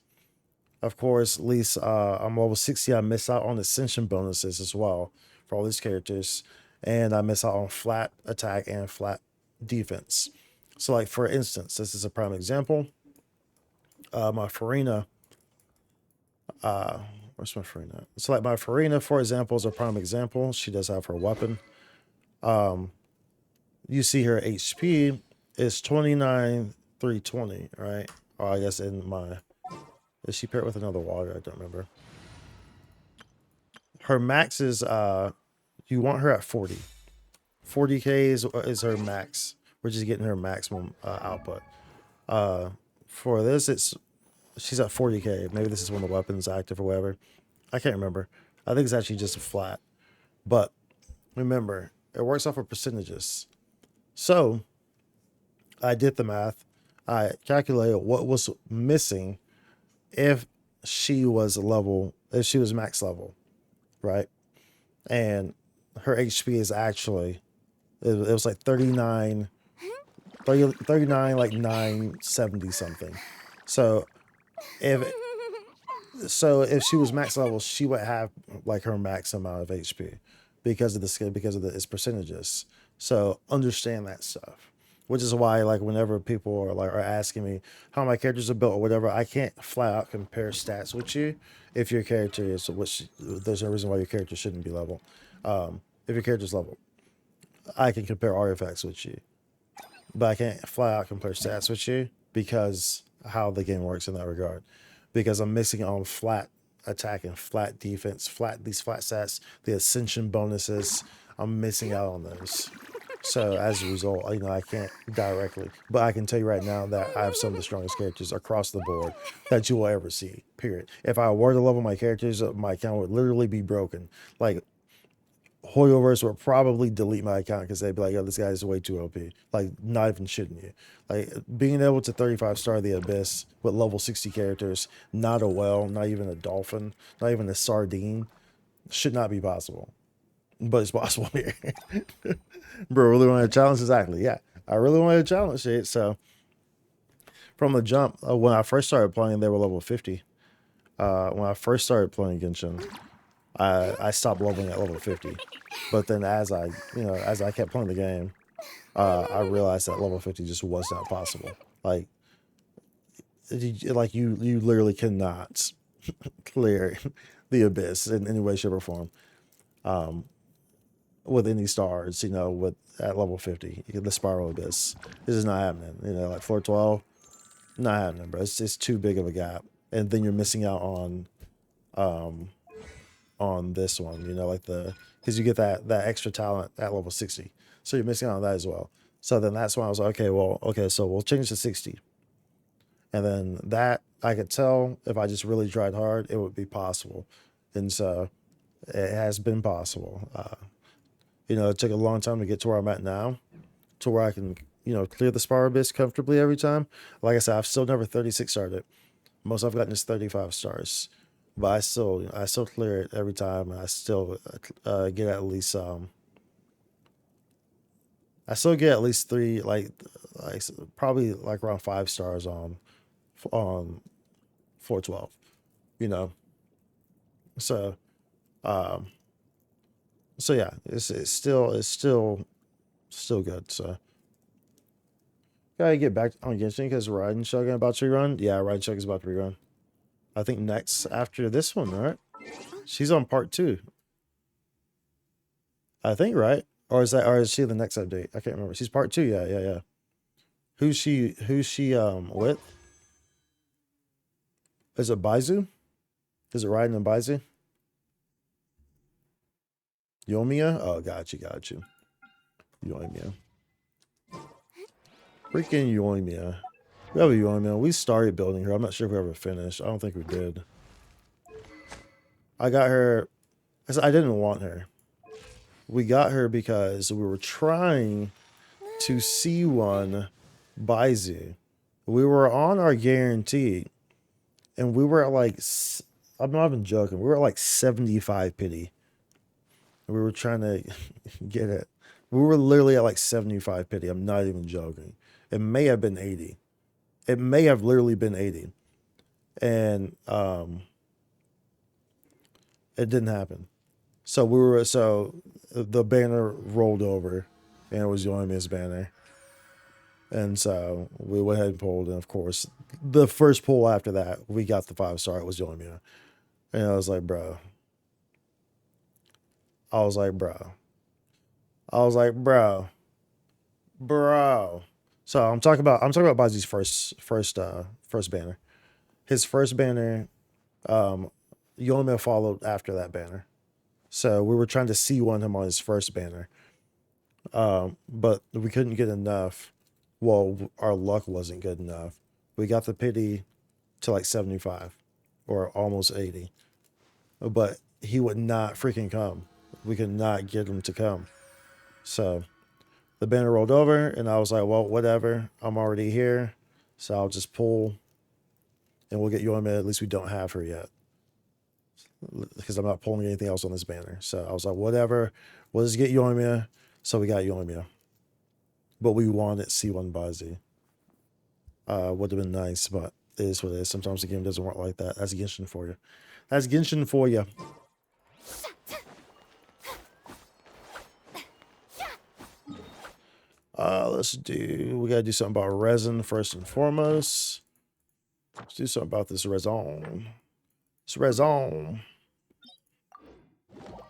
Of course, at least I'm level 60. I miss out on ascension bonuses as well for all these characters. And I miss out on flat attack and flat defense. So like, for instance, this is a prime example. My Farina. Where's my Farina? So like my Farina, for example, is a prime example. She does have her weapon. You see her HP is 29,320, right? Or I guess in my... Is she paired with another water? I don't remember. Her max is, you want her at 40. 40k is her max. We're just getting her maximum output. For this, she's at 40k. Maybe this is when the weapon's active or whatever. I can't remember. I think it's actually just a flat. But remember, it works off of percentages. So I did the math. I calculated what was missing if she was max level, right? And her HP is actually, it was like 39, like 970 something. So if she was max level, she would have like her max amount of HP because of its percentages. So understand that stuff. Which is why, like, whenever people are asking me how my characters are built or whatever, I can't flat out compare stats with you if your character is, which there's no reason why your character shouldn't be level. If your character's level, I can compare artifacts with you, but I can't flat out compare stats with you because how the game works in that regard. Because I'm mixing on flat attack and flat defense, these flat stats, the ascension bonuses. I'm missing out on those. So as a result, I can't directly, but I can tell you right now that I have some of the strongest characters across the board that you will ever see, period. If I were to level my characters, my account would literally be broken. Like, Hoyoverse would probably delete my account because they'd be like, "Yo, this guy is way too OP." Like, not even shitting you. Like, being able to 35-star the Abyss with level 60 characters, not a whale, not even a dolphin, not even a sardine, should not be possible. but it's possible here. Bro, really want to challenge? Exactly. Yeah, I really wanted to challenge it. So from the jump, when I first started playing, they were level 50. When I first started playing Genshin, I stopped leveling at level 50. But then as I kept playing the game, I realized that level 50 just was not possible. Like you literally cannot clear the abyss in any way, shape, or form. With any stars, with at level 50, the spiral abyss. This is not happening. Like floor 12, not happening, bro. It's too big of a gap. And then you're missing out on this one, like because you get that extra talent at level 60. So you're missing out on that as well. So then that's when I was like, okay, so we'll change to 60. And then that I could tell if I just really tried hard, it would be possible. And so it has been possible. It took a long time to get to where I'm at now, to where I can, clear the spiral abyss comfortably every time. Like I said, I've still never 36 starred it. Most I've gotten is 35 stars, but I still clear it every time. And I still get at least three, like probably like around 5 stars on 412, So so yeah, it's still good. So gotta get back on Genshin because Raiden Shogun about to rerun. Yeah, Raiden Shogun is about to rerun. I think next after this one, right? She's on part 2. I think, right? Or is she the next update? I can't remember. She's part 2. Yeah. Who's she with? Is it Baizu? Is it Raiden and Baizu? Yoimiya? Oh, got you. Yoimiya. Freaking Yoimiya. We have a Yoimiya. We started building her. I'm not sure if we ever finished. I don't think we did. I got her. I didn't want her. We got her because we were trying to C1 Baizu. We were on our guarantee, and we were at like, I'm not even joking, we were at like 75 pity. We were trying to get it. We were literally at like 75 pity. I'm not even joking. It may have been 80. It may have literally been 80. And it didn't happen. So the banner rolled over and it was Yoimiya's banner. And so we went ahead and pulled, and of course, the first pull after that, we got the 5-star. It was Yoimiya. And I was like, bro. So I'm talking about Bazi's first banner. His first banner, Yoimiya followed after that banner. So we were trying to C1 him on his first banner. But we couldn't get enough. Well, our luck wasn't good enough. We got the pity to like 75 or almost 80. But he would not freaking come. We could not get him to come. So the banner rolled over and I was like, well, whatever. I'm already here. So I'll just pull and we'll get Yoimiya. At least we don't have her yet, because I'm not pulling anything else on this banner. So I was like, whatever. We'll just get Yoimiya. So we got Yoimiya. But we wanted C1 Bazi. Would have been nice, but it is what it is. Sometimes the game doesn't work like that. That's Genshin for you. That's Genshin for you. We gotta do something about resin first and foremost. Let's do something about this resin. It's resin.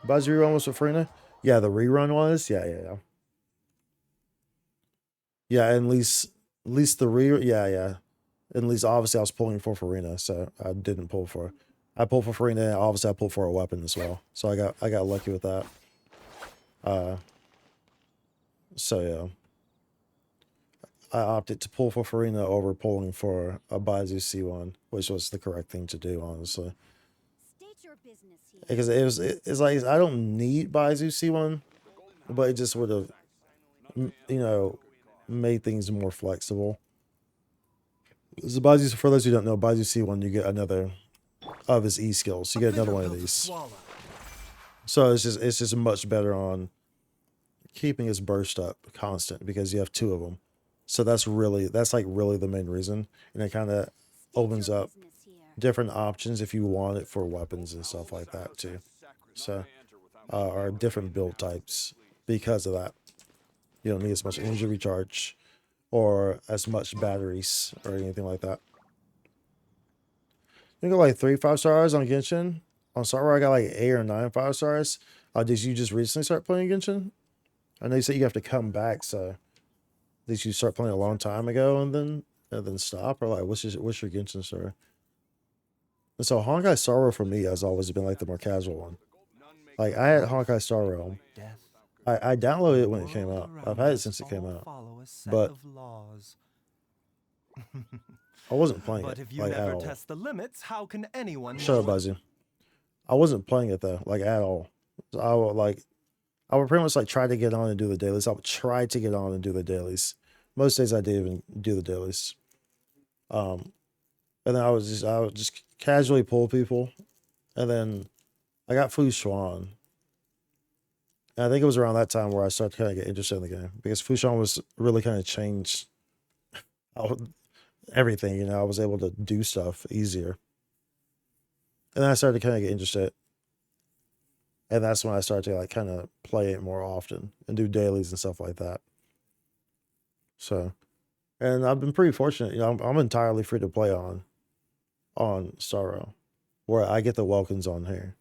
Bazi rerun was for Farina? Yeah, the rerun was? Yeah. Yeah, at least the yeah. At least obviously I was pulling for Farina, so I didn't pull for. I pulled for Farina, and obviously I pulled for a weapon as well. So I got lucky with that. So yeah. I opted to pull for Farina over pulling for a Baizu C1, which was the correct thing to do, honestly. State your business here. Because it's like, I don't need Baizu C1, but it just would have, made things more flexible. So Baizu, for those who don't know, Baizu C1, you get another of his E skills. You get another one of these. So it's just much better on keeping his burst up constant because you have two of them. So that's like really the main reason, and it kind of opens up different options if you want it for weapons and stuff like that too. So or different build types because of that. You don't need as much energy recharge or as much batteries or anything like that. You got like 3 5-stars on Genshin. On Star I got like 8 or 9 5-stars. Did you just recently start playing Genshin? I know you said you have to come back, so did you start playing a long time ago and then stop, or like what's your Genshin story? And so Honkai Star Rail for me has always been like the more casual one. Like I had Honkai Star Rail. I downloaded it when it came out. I've had it since it came out, but I wasn't playing But it if you like at never all. test the limits, how can anyone Shut up, Buzzy. I wasn't playing it though, like at all. So I would pretty much like try to get on and do the dailies. I would try to get on and do the dailies. Most days I didn't even do the dailies. And then I would just casually pull people, and then I got Fu Xuan. And I think it was around that time where I started to kind of get interested in the game because Fu Xuan was really kind of changed everything. You know, I was able to do stuff easier, and then I started to kind of get interested. And that's when I started to like kind of play it more often and do dailies and stuff like that. So, and I've been pretty fortunate. You know, I'm entirely free to play on Star Rail, where I get the welcomes on here.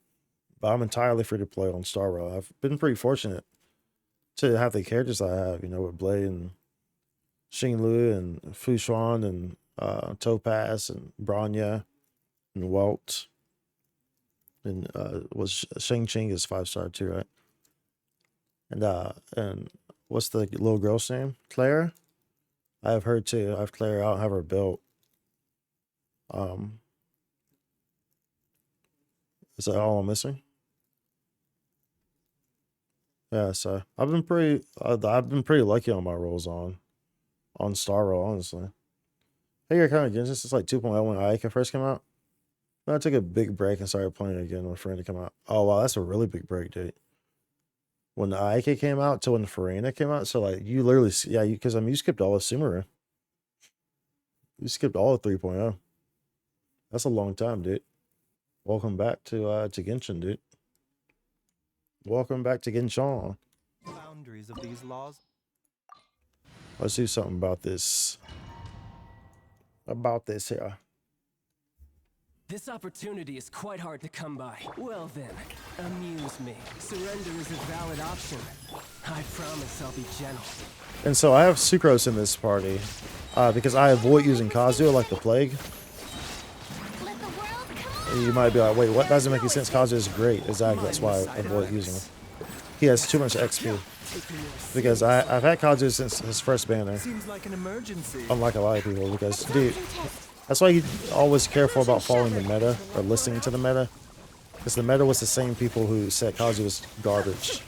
But I'm entirely free to play on Star Rail. I've been pretty fortunate to have the characters I have. You know, with Blade and Xinglu and Fu Xuan and Topaz and Bronya and Welt. And was Shang Ching is 5-star too, right? And what's the little girl's name? Claire? I have her too. I have Claire. I don't have her built. Is that all I'm missing? Yeah, so I've been pretty lucky on my rolls on Star Rail, honestly. I think I kind of get this. It's like 2.0 when Aika first came out. Then I took a big break and started playing again when Farina came out. Oh wow, that's a really big break, dude. When the Aika came out to when Farina came out, so like you literally, yeah, because you skipped all of Sumeru. You skipped all of 3.0. That's a long time, dude. Welcome back to Genshin, dude. Welcome back to Genshin. Boundaries of these laws. Let's do something about this. About this here. This opportunity is quite hard to come by. Well then, amuse me. Surrender is a valid option. I promise I'll be gentle. And so I have Sucrose in this party because I avoid using Kazuya like the plague. Let the world come on. You might be like, wait, what? Doesn't make any sense. Kazuya is great. Exactly. That's why I avoid using him. He has too much XP. Because I've had Kazuya since his first banner. Seems like an emergency. Unlike a lot of people. Because, dude, that's why you always careful about following the meta or listening to the meta. Because the meta was the same people who said Kazuya was garbage.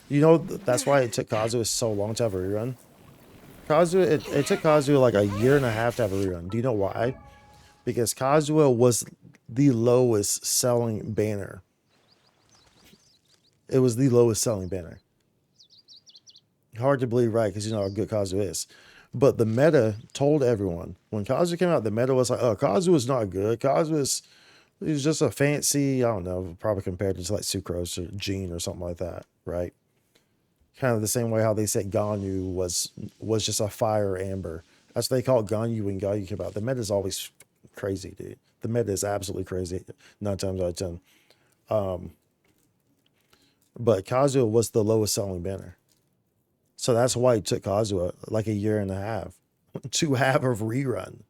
You know, that's why it took Kazuya so long to have a rerun. It took Kazuya like a year and a half to have a rerun. Do you know why? Because Kazuya was the lowest selling banner. It was the lowest selling banner. Hard to believe, right? Because you know how good Kazuya is. But the meta told everyone. When Kazuya came out, the meta was like, oh, Kazuya's not good. He's just a fancy, I don't know, probably compared to like Sucrose or Jean or something like that, right? Kind of the same way how they said Ganyu was just a fire amber. That's what they call Ganyu when Ganyu came out. The meta is always crazy, dude. The meta is absolutely crazy 9 times out of 10. But Kazuya was the lowest selling banner. So that's why it took Kazuya like a year and a half to have a rerun.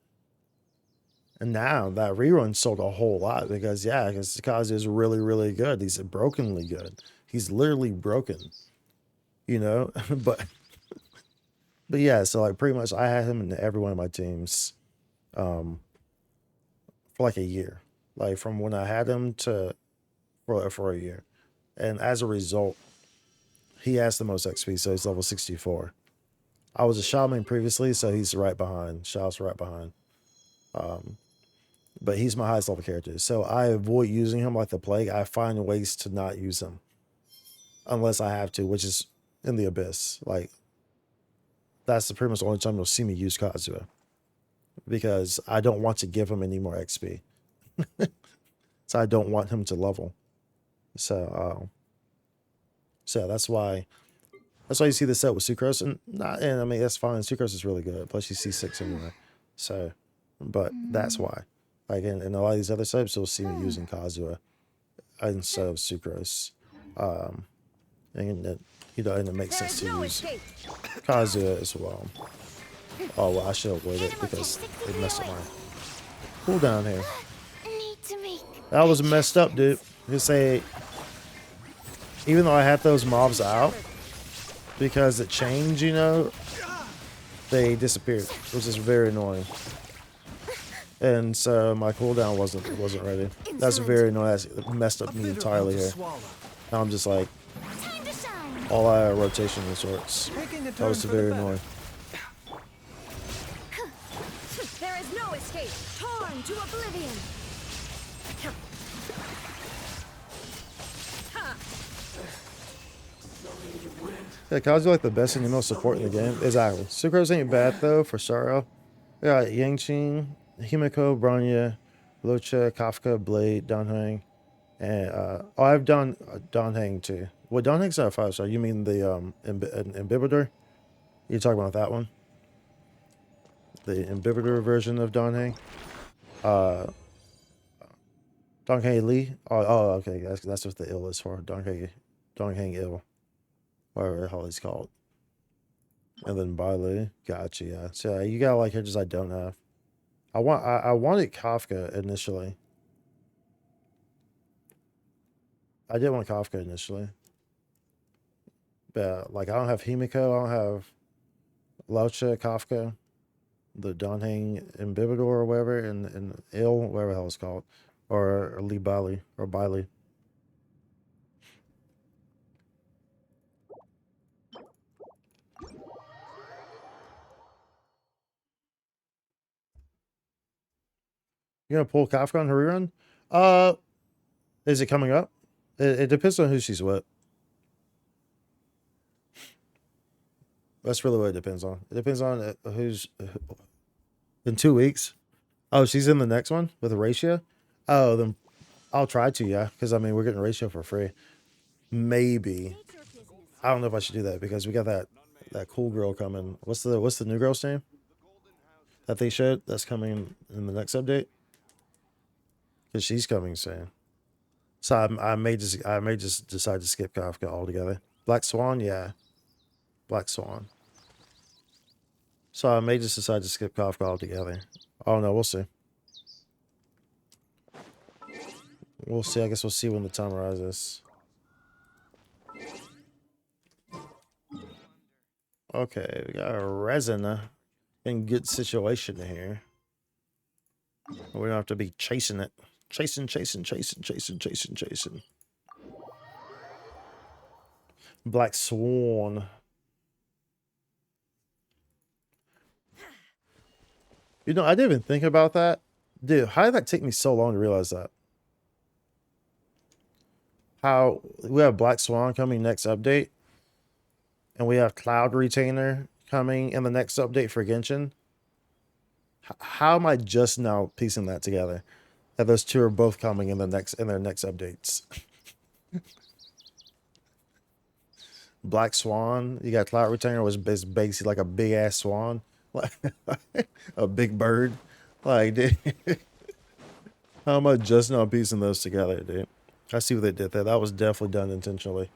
And now that rerun sold a whole lot because Kazuya is really, really good. He's brokenly good. He's literally broken, you know, but yeah, so like pretty much I had him in every one of my teams, for like a year, like from when I had him for a year. And as a result, he has the most XP, so he's level 64. I was a Shaman previously, so he's right behind. Shao's right behind. but he's my highest level character. So I avoid using him like the plague. I find ways to not use him unless I have to, which is in the abyss. Like, that's the pretty much the only time you'll see me use Kazuha, because I don't want to give him any more XP. So I don't want him to level. So that's why you see this set with Sucrose, and I mean that's fine. Sucrose is really good. Plus she's C6 anyway. So, but that's why. Like in a lot of these other subs, you'll see me using Kazuha instead of Sucrose. And it, and it makes sense to use Kazuha as well. Oh well, I should avoid it because it messed up my cooldown here. That was messed up, dude. You say, even though I had those mobs out, because it changed, they disappeared, which is very annoying. And so my cooldown wasn't ready. That's very annoying. That's messed up me entirely here. Now I'm just like all out of rotation of sorts. That was very annoying. There is no escape. Torn to oblivion. Yeah, Kazuha like the best and the most support in the game. Exactly. Sucrose ain't bad though for Saro. We got Yangqing, Himiko, Bronya, Lucha, Kafka, Blade, Donhang, and I've done Donhang too. Well, Donhang's not a 5-star. You mean the Imbibitor? You talking about that one? The Imbibitor version of Donhang? Donghang Lee? Oh, okay. That's what the ill is for. Donghang ill. Whatever the hell he's called. And then Bailey. Gotcha, yeah. So you got like characters I don't have. I wanted Kafka initially. I did want Kafka initially. But like I don't have Himiko, I don't have Laucha, Kafka, the Donhang Imbibitor or whatever, and ill, whatever the hell it's called. Or Lee Bailey or Bailey. You're gonna pull Kafka on her rerun? Is it coming up? It depends on who she's with. That's really what it depends on. It depends on who's in 2 weeks. Oh, she's in the next one with a ratio. Oh, then I'll try to, yeah, because I mean we're getting a ratio for free. Maybe. I don't know if I should do that because we got that cool girl coming. What's the new girl's name that they showed that's coming in the next update? Because she's coming soon. So I may just decide to skip Kafka altogether. Black Swan, yeah. Black Swan. So I may just decide to skip Kafka altogether. Oh no, we'll see. We'll see. I guess we'll see when the time rises. Okay, we got a resin in good situation here. We don't have to be chasing it. Chasing. Black Swan. I didn't even think about that. Dude, how did that take me so long to realize that? How we have Black Swan coming next update, and we have Cloud Retainer coming in the next update for Genshin. How am I just now piecing that together? That those two are both coming in their next updates. Black Swan, you got Cloud Retainer, was basically like a big ass swan, like a big bird. Like, dude, how am I just now piecing those together, dude? I see what they did there. That was definitely done intentionally.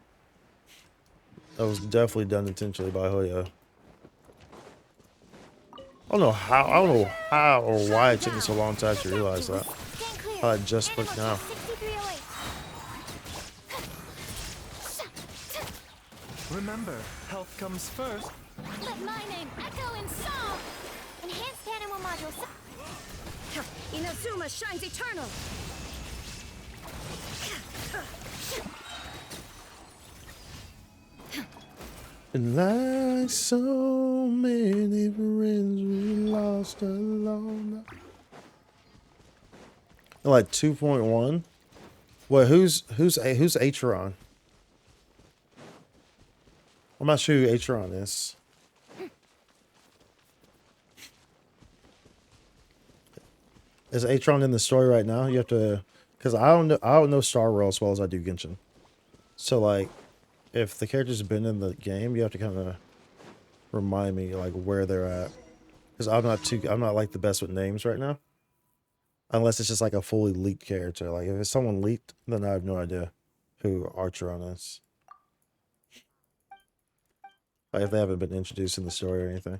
That was definitely done intentionally by Hoyo. I don't know how or why it took me so long to actually realize that. I just looked now. Remember, health comes first. Let my name echo in song. Enhanced animal module. Inazuma shines eternal. And like so many friends we lost along. Like 2.1. Well, who's Atron? I'm not sure who Atron is. Is Atron in the story right now? You have to, because I don't know Star Rail as well as I do Genshin. So like, if the character's been in the game, you have to kind of remind me like where they're at, because I'm not like the best with names right now. Unless it's just like a fully leaked character. Like if it's someone leaked, then I have no idea who Archeron is. Like if they haven't been introduced in the story or anything.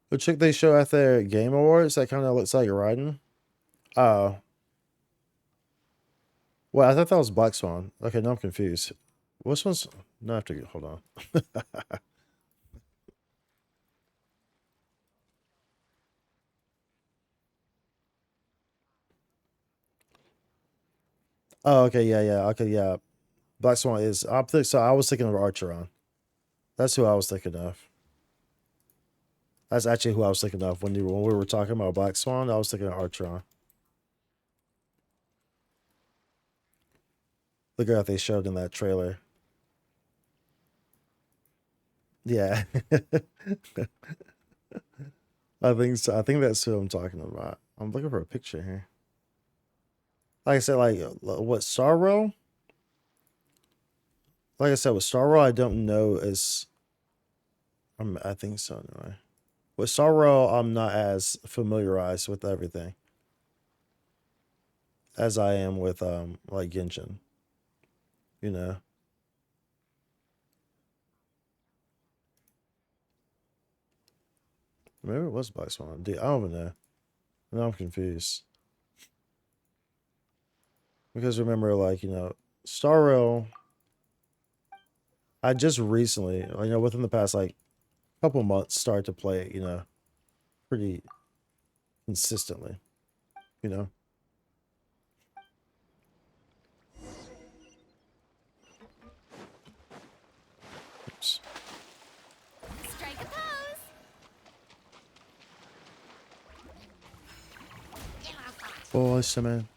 The chick they show at their Game Awards that kind of looks like Raiden. Oh. Well, I thought that was Black Swan. Okay, now I'm confused. Which one's... No, I have to... Hold on. Oh, okay, yeah. Okay, yeah. Black Swan is... So I was thinking of Archeron. That's who I was thinking of. That's actually who I was thinking of when we were talking about Black Swan. I was thinking of Archeron. The girl that they showed in that trailer. Yeah. I think so. I think that's who I'm talking about. I'm looking for a picture here. Like I said, like what Sorrow? Like I said, with Sorrow, I don't know as I think so anyway. With Sorrow, I'm not as familiarized with everything as I am with like Genshin. You know. Maybe it was Black Swan. Dude, I don't even know. Now I'm confused. Because remember, like, you know, Star Rail, I just recently, you know, within the past like couple months, started to play it, you know, pretty consistently, you know. Oops. Strike a pose. Oh, listen, man.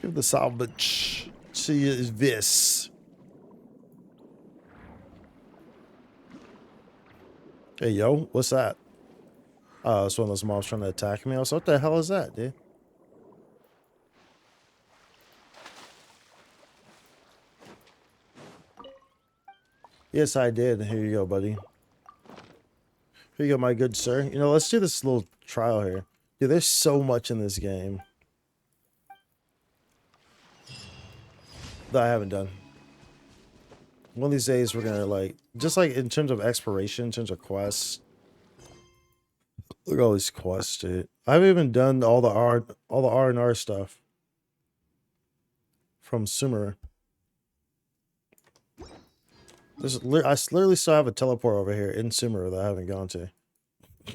Give the salvage. See is this. Hey, yo, what's that? Oh, it's one of those mobs trying to attack me. I was like, what the hell is that, dude? Yes, I did. Here you go, buddy. Here you go, my good sir. You know, let's do this little trial here. Dude, there's so much in this game that I haven't done. One of these days, we're gonna like, just like in terms of exploration, in terms of quests. Look at all these quests, dude. I haven't even done all the R&R stuff from Sumer. I literally still have a teleport over here in Sumer that I haven't gone to. I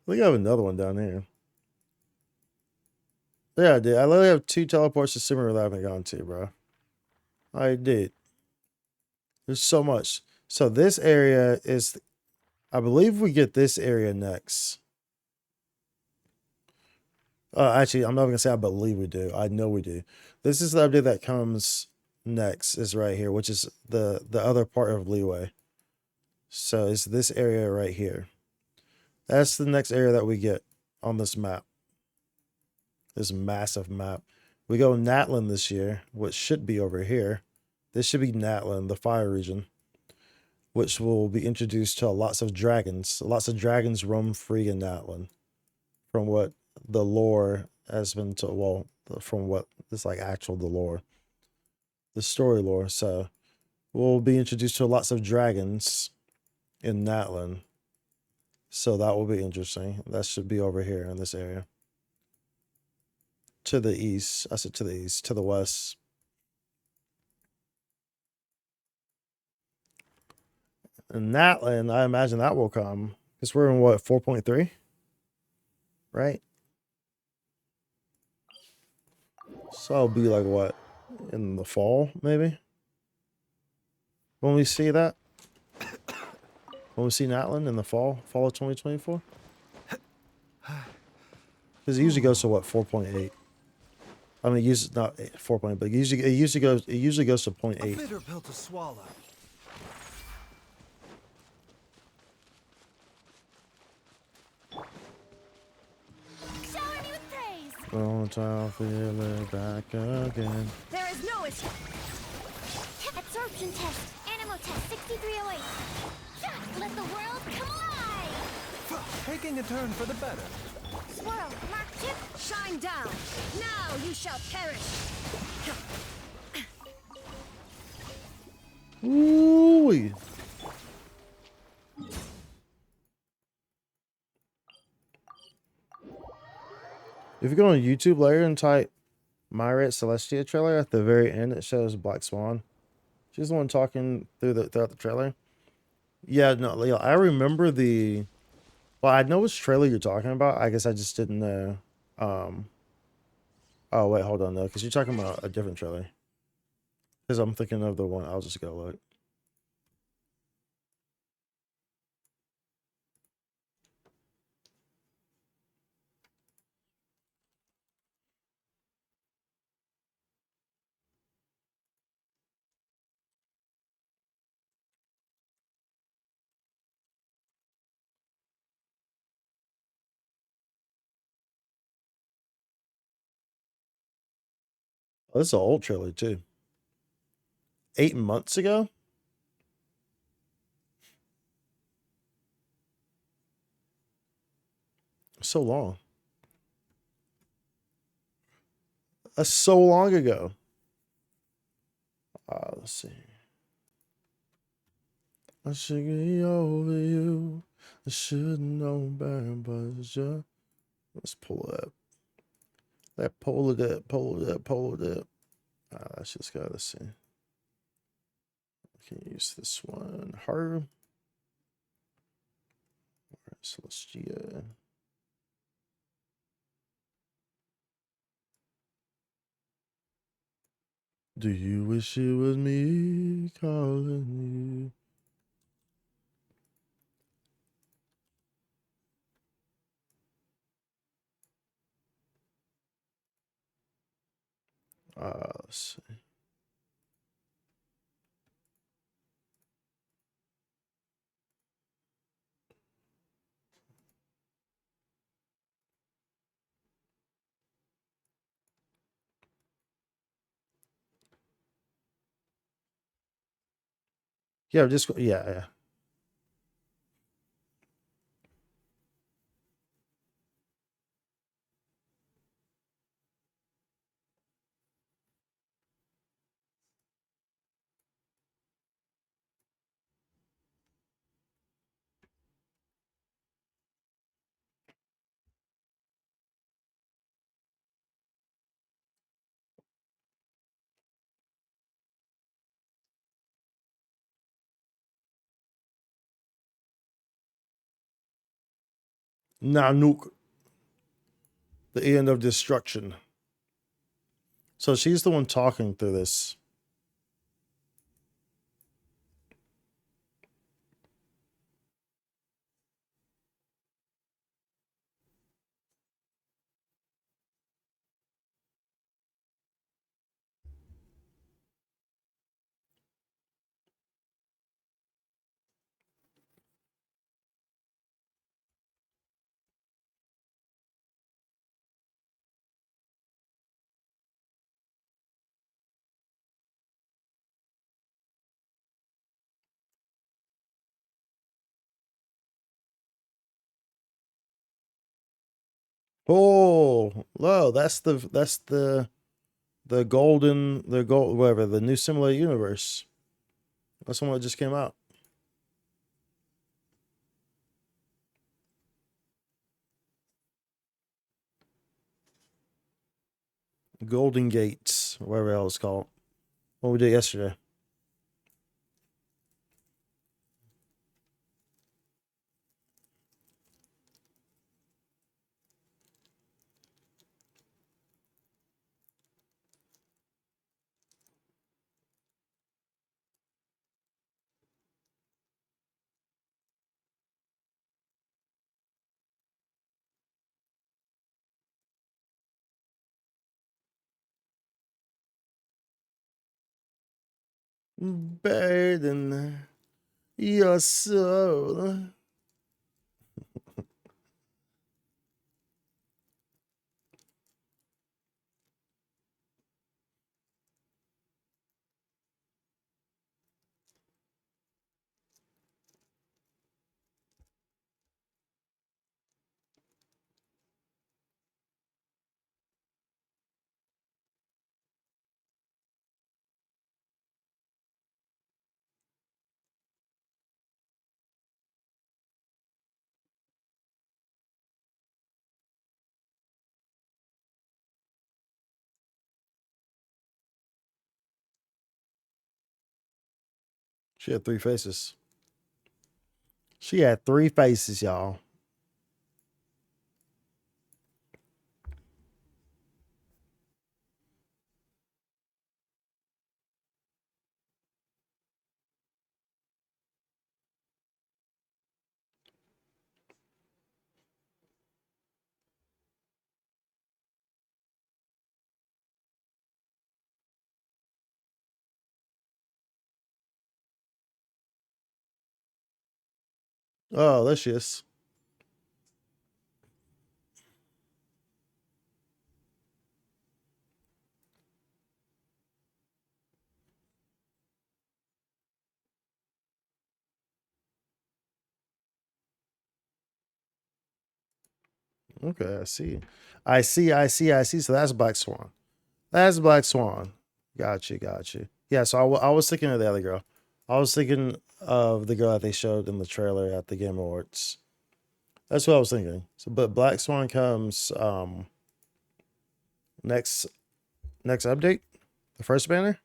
think I have another one down here. Yeah, dude. I literally have 2 teleports to Sumer that I haven't gone to, bro. I did. There's so much. So this area is, I believe we get this area next. Actually, I'm not going to say I believe we do. I know we do. This is the update that comes next, is right here, which is the other part of Leeway. So it's this area right here. That's the next area that we get on this map. This massive map. We go Natlan this year, which should be over here. This should be Natlan, the fire region, which will be introduced to lots of dragons. Lots of dragons roam free in Natlan, from what the lore has been told. Well, from what is like actual the lore, the story lore. So we'll be introduced to lots of dragons in Natlan. So that will be interesting. That should be over here in this area. To the east. I said to the east. To the west. And Natlan, I imagine that will come. Because we're in what, 4.3? Right? So it'll be like what? In the fall, maybe? When we see that? When we see Natlan in the fall of 2024? Because it usually goes to what, 4.8? I mean, it uses not 4.8, but it usually goes to 0.8. Bitter pill to swallow. Shower me with praise. Don't I feel it back again? There is no issue. Absorption test. Animal test 6308. Let the world come alive. Taking a turn for the better. Swirl, mark tip, shine down. Now you shall perish. Ooh. If you go on YouTube later and type Myret Celestia trailer, at the very end it shows Black Swan. She's the one talking throughout the trailer. Yeah, no, Leo, I remember the. Well, I know which trailer you're talking about. I guess I just didn't know. Oh wait, hold on though, because you're talking about a different trailer. Because I'm thinking of the one. I'll just go look. Oh, this is an old trailer too. 8 months ago. So long. That's so long ago. Let's see. I should get over you. I should know better, but just let's pull it up. Pull it up. Let's just go. Let's see. I can use this one. Her. Celestia. Do you wish it was me calling you? Let's see. Yeah, just yeah. Nanook. The end of destruction. So she's the one talking through this. Oh, low. That's the gold whatever, the new simulated universe. That's the one that just came out. Golden Gates, whatever the hell it's called. What we did yesterday. Better than your soul. She had 3 faces. She had 3 faces, y'all. Oh, there she is. Okay, I see. I see, I see, I see. So that's Black Swan. That's Black Swan. Gotcha, gotcha. Yeah, so I was thinking of the other girl. I was thinking of the girl that they showed in the trailer at the Game Awards. That's what I was thinking. So, but Black Swan comes next update, the first banner,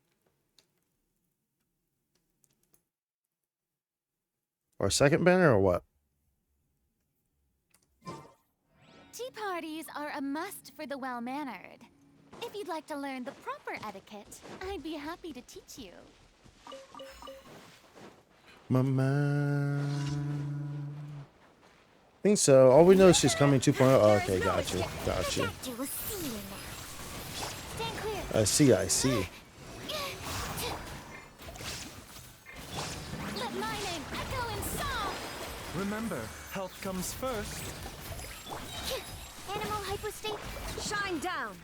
or second banner, or what? Tea parties are a must for the well-mannered. If you'd like to learn the proper etiquette, I'd be happy to teach you. Mama. I think so. All we know is she's coming 2.0. Oh, okay, gotcha, gotcha. Stand clear. I see, I see. Let my name echo in song. Remember, health comes first. Animal hypostate. Shine down.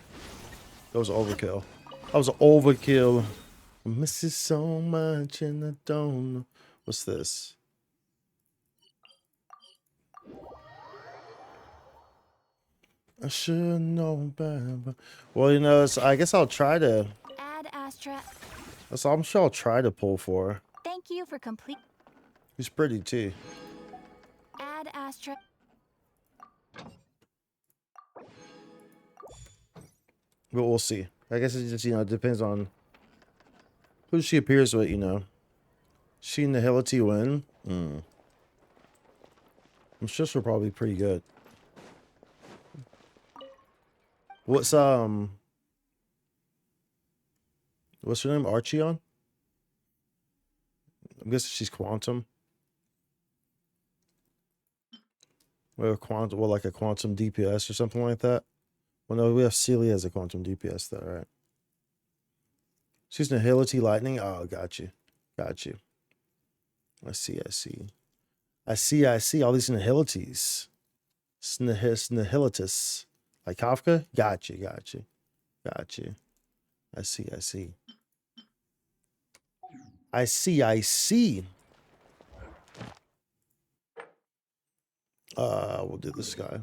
That was overkill. That was overkill. I miss it so much and I don't know. What's this? I should know better. Well, you know, I guess I'll try to. Add Astra. So I'm sure I'll try to pull for her. Thank you for complete. She's pretty too. Add Astra. But we'll see. I guess it just, you know, depends on who she appears with, you know. She and the Nihility win. I'm sure she'll probably be pretty good. What's her name? Archeon? I'm guessing she's Quantum. Or quantum, well, like a quantum DPS or something like that. Well, no, we have Celia as a quantum DPS, though, right? She's Nihility Lightning. Oh, got you. Got you. I see, I see. I see, I see all these Nihilities. Nihilitus. Like Kafka? Got you, got you. Got you. I see, I see. I see, I see. We'll do this guy.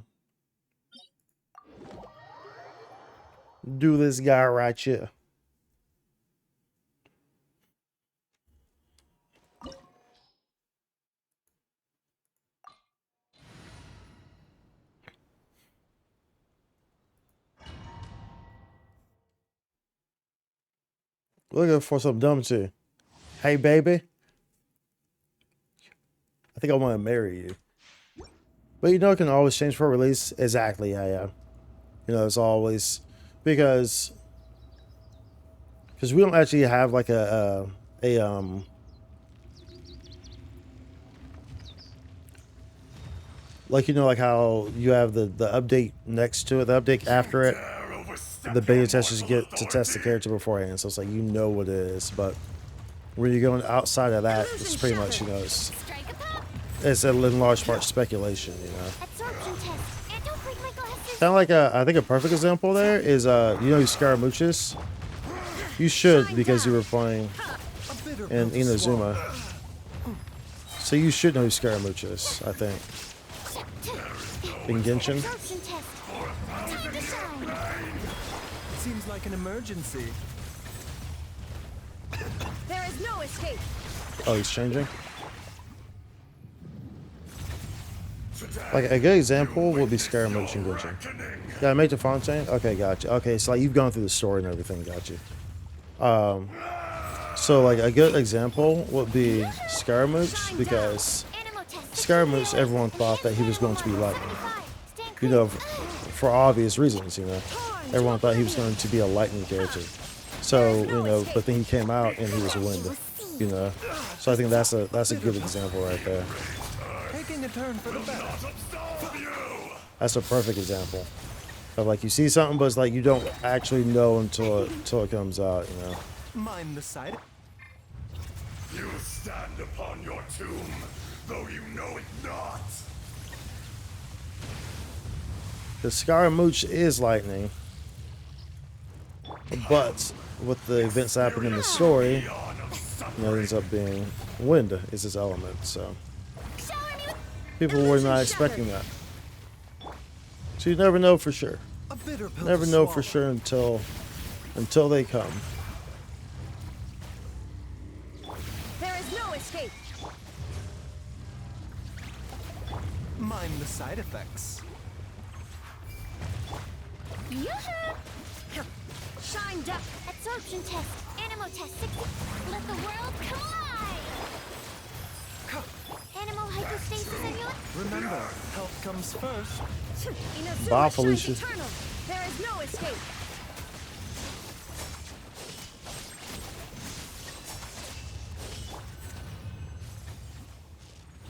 Do this guy right here. Looking for some dumb shit. Hey, baby. I think I want to marry you. But you know, it can always change for release. Exactly, yeah. You know, it's always because we don't actually have like a like, you know, like how you have the update next to it, the update after it. The beta testers get to test the character beforehand, so it's like, you know what it is. But When you're going outside of that, it's pretty much, you know, Strike a pop. it's in large part speculation, you know. Absorption test. And don't break my glasses. Kind of like I think a perfect example there is, you know who Scaramouche is? You should, because you were playing in Inazuma. So you should know who Scaramouche is, I think. In Genshin. Absorption test. Time to shine. Seems like an emergency. There is no escape. Oh, he's changing? Like a good example would be Scaramouche in Genshin. Yeah, I made the Fontaine? Okay, gotcha. Okay, so like you've gone through the story and everything, got you. So like a good example would be Scaramouche, because Scaramouche, everyone thought that he was going to be lightning. You know, for obvious reasons, you know. Everyone thought he was going to be a lightning character. So, you know, but then he came out and he was wind, you know. So I think that's a good example right there. Taking a turn for the better. That's a perfect example. Of like you see something, but it's like you don't actually know until it comes out, you know. Mind the side. You stand upon your tomb, though you know it not. The Scaramouche is lightning, but with the events that happen in the story, you know, it ends up being wind is his element. So people were not expecting that. So you never know for sure. A bitter pill Never to know for swallow. sure until they come. There is no escape. Mind the side effects. Yoo-hoo! Shine duck. Absorption test. Animal test 60. Let the world come alive. Animal hypostasis amulet. Remember, health comes first. Inazuma Bye, shines Felicia. eternal. There is no escape.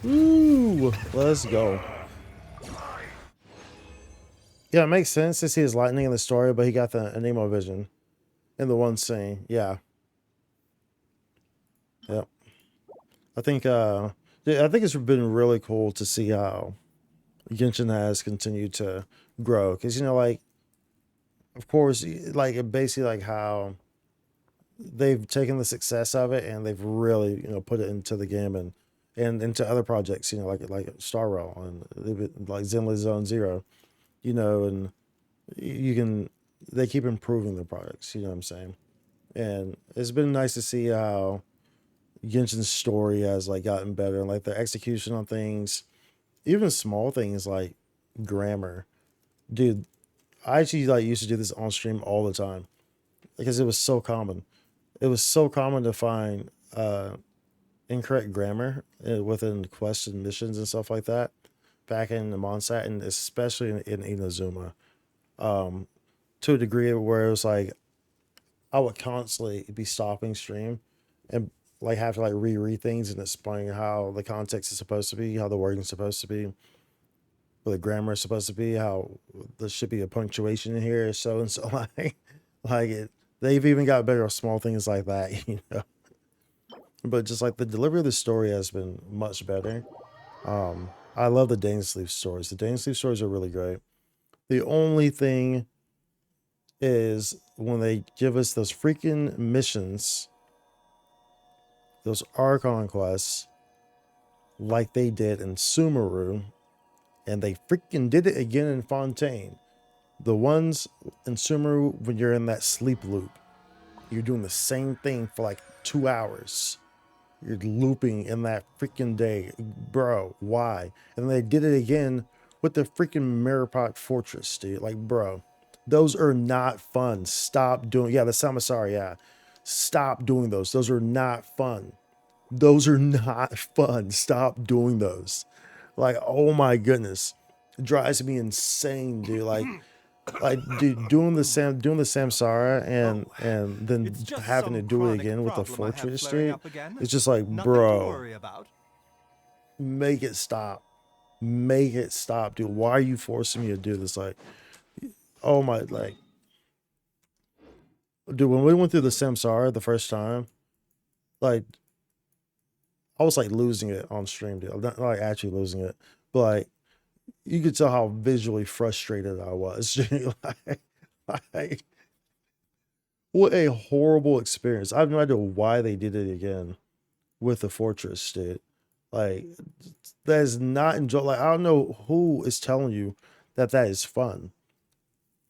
Ooh, let's go. Yeah, it makes sense to see his lightning in the story, but he got the Anemo vision in the one scene. Yeah. Yep. I think it's been really cool to see how Genshin has continued to grow. Because, you know, like, of course, like, basically, like, how they've taken the success of it and they've really, you know, put it into the game and into other projects, you know, like Star Rail and like Zenless Zone Zero, you know, and they keep improving the products, you know what I'm saying? And it's been nice to see how Genshin's story has like gotten better and like the execution on things, even small things like grammar. Dude, I actually like used to do this on stream all the time because it was so common. It was so common to find incorrect grammar within quests and missions and stuff like that back in the Monsat, and especially in Inazuma, to a degree where it was like I would constantly be stopping stream and like have to like reread things and explain how the context is supposed to be, how the wording is supposed to be, what the grammar is supposed to be, how there should be a punctuation in here, so and so. Like it, they've even got better at small things like that, you know. But just like the delivery of the story has been much better. I love the Dainsleif stories. The Dainsleif stories are really great. The only thing is when they give us those freaking missions, those Archon quests, like they did in Sumeru, and they freaking did it again in Fontaine. The ones in Sumeru, when you're in that sleep loop, you're doing the same thing for like 2 hours. You're looping in that freaking day. Bro, why? And they did it again with the freaking Mirrorpot Fortress, dude. Like, bro, those are not fun. Stop doing, yeah, the Samasar, yeah. Stop doing those. Those are not fun. Those are not fun. Stop doing those. Like, oh my goodness. It drives me insane, dude. Like dude, doing the Samsara and then It's just having to some do it chronic again with the problem I have fortress, flaring dude. up again. It's just like, Nothing to bro, worry about. make it stop. Make it stop, dude. Why are you forcing me to do this? Like, oh my, like, dude, when we went through the Samsara the first time, like I was like losing it on stream, dude. I'm not like actually losing it, but like you could tell how visually frustrated I was. like, what a horrible experience. I have no idea why they did it again with the fortress, dude. Like that is not enjoy. Like I don't know who is telling you that that is fun.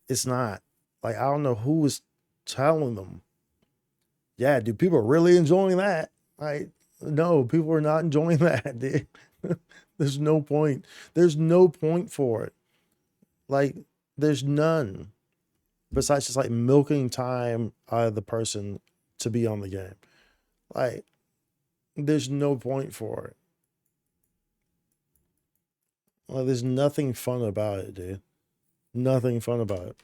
It's not. Like I don't know who is telling them. Yeah, dude, people are really enjoying that. Like no, people are not enjoying that, dude. There's no point. There's no point for it. Like there's none. Besides just like milking time out of the person to be on the game. Like there's no point for it. Like there's nothing fun about it, dude. Nothing fun about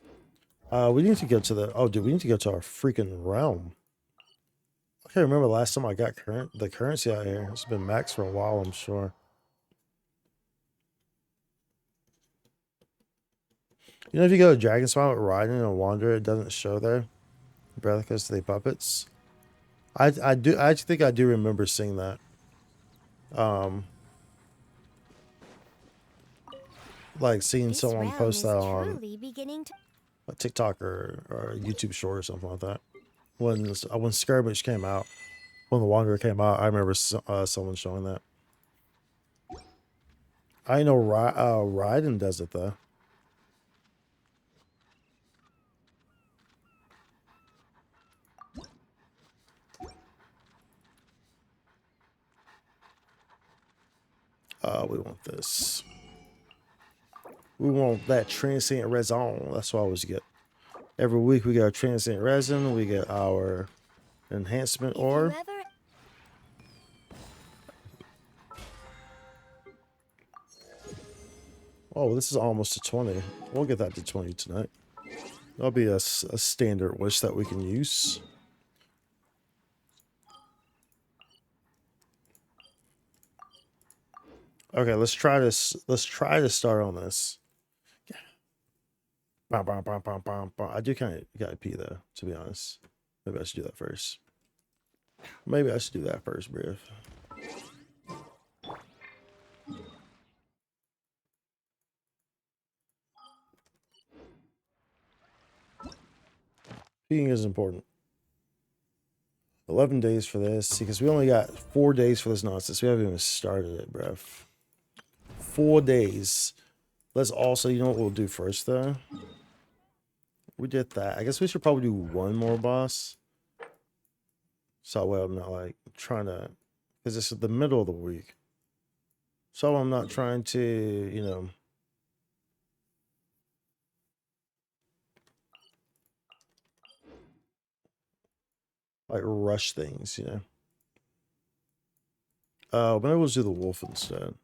it. We need to get to we need to get to our freaking realm. I can't remember the last time I got the currency out here. It's been max for a while, I'm sure. You know, if you go to Dragon Spawn with Raiden and Wander, it doesn't show there. Because they puppets. I actually think I do remember seeing that. Like seeing someone post that on a TikTok or a YouTube short or something like that. When Skirmish came out, when the Wanderer came out, I remember someone showing that. I know Raiden does it though. We want this. We want that transient resin. That's what I always get. Every week we get our transient resin. We get our enhancement orb. Oh, this is almost to 20. We'll get that to 20 tonight. That'll be a standard wish that we can use. Okay, let's try this. Let's try to start on this. Yeah. I do kind of gotta pee though, to be honest. Maybe I should do that first. Maybe I should do that first, Brief. Peeing is important. 11 days for this, because we only got 4 days for this nonsense. We haven't even started it, bruh. 4 days. Let's also, you know what we'll do first, though? We did that. I guess we should probably do one more boss. So well, I'm not like trying to, because this is the middle of the week. So I'm not trying to, you know, like rush things, you know. Maybe we'll do the wolf instead.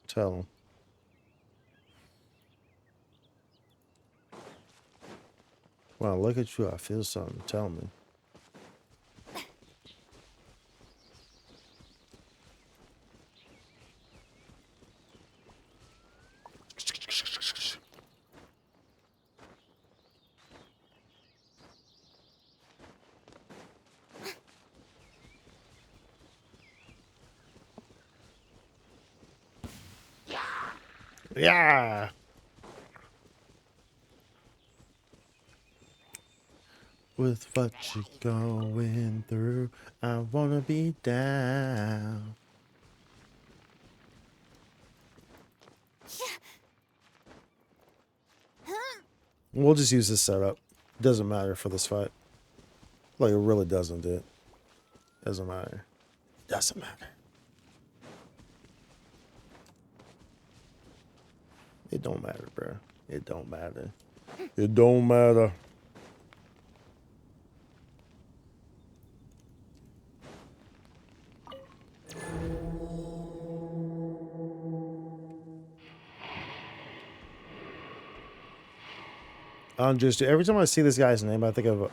Tell him. Wow, look at you. I feel something. Tell me. Yeah. With what you're going through, I wanna be down. We'll just use this setup. Doesn't matter for this fight. Like, it really doesn't, dude. Doesn't matter. Doesn't matter. It don't matter, bro. It don't matter. It don't matter. Just every time I see this guy's name, I think of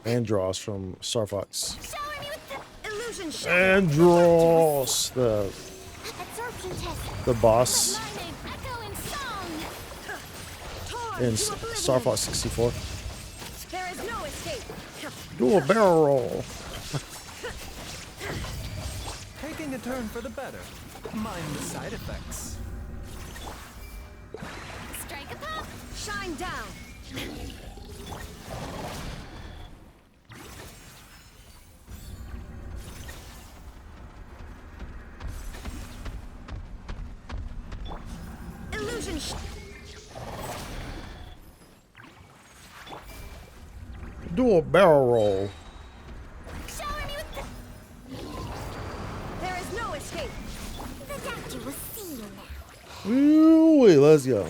Andros from Star Fox. Shower me with the illusion shot. Andros, Absorption test. the boss Let my name echo in song. in Star Fox 64. There is no escape. Do a barrel roll. Taking a turn for the better. Mind the side effects. Strike a pop. Shine down. Illusion Do a barrel roll. Shower me with the... There is no escape. The doctor will see you now. Ooh, let's go.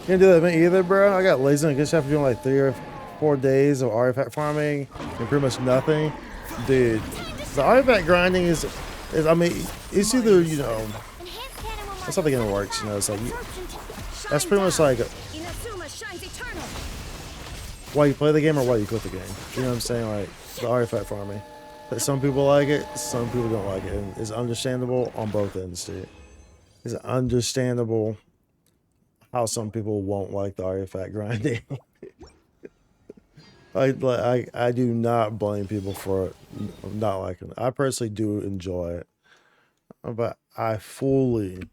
Can't do that event either, bro. I got lazy and I guess after doing like 3 or 4 days of artifact farming and pretty much nothing. Dude, the artifact grinding is I mean, it's either, you know, that's how the game works, you know, it's like, that's pretty much like Inazuma shines eternal. why you play the game or why you quit the game. You know what I'm saying? Like, the artifact farming. But some people like it, some people don't like it. And it's understandable on both ends, dude. It's understandable how some people won't like the artifact grinding. I do not blame people for not liking it. I personally do enjoy it. But I fully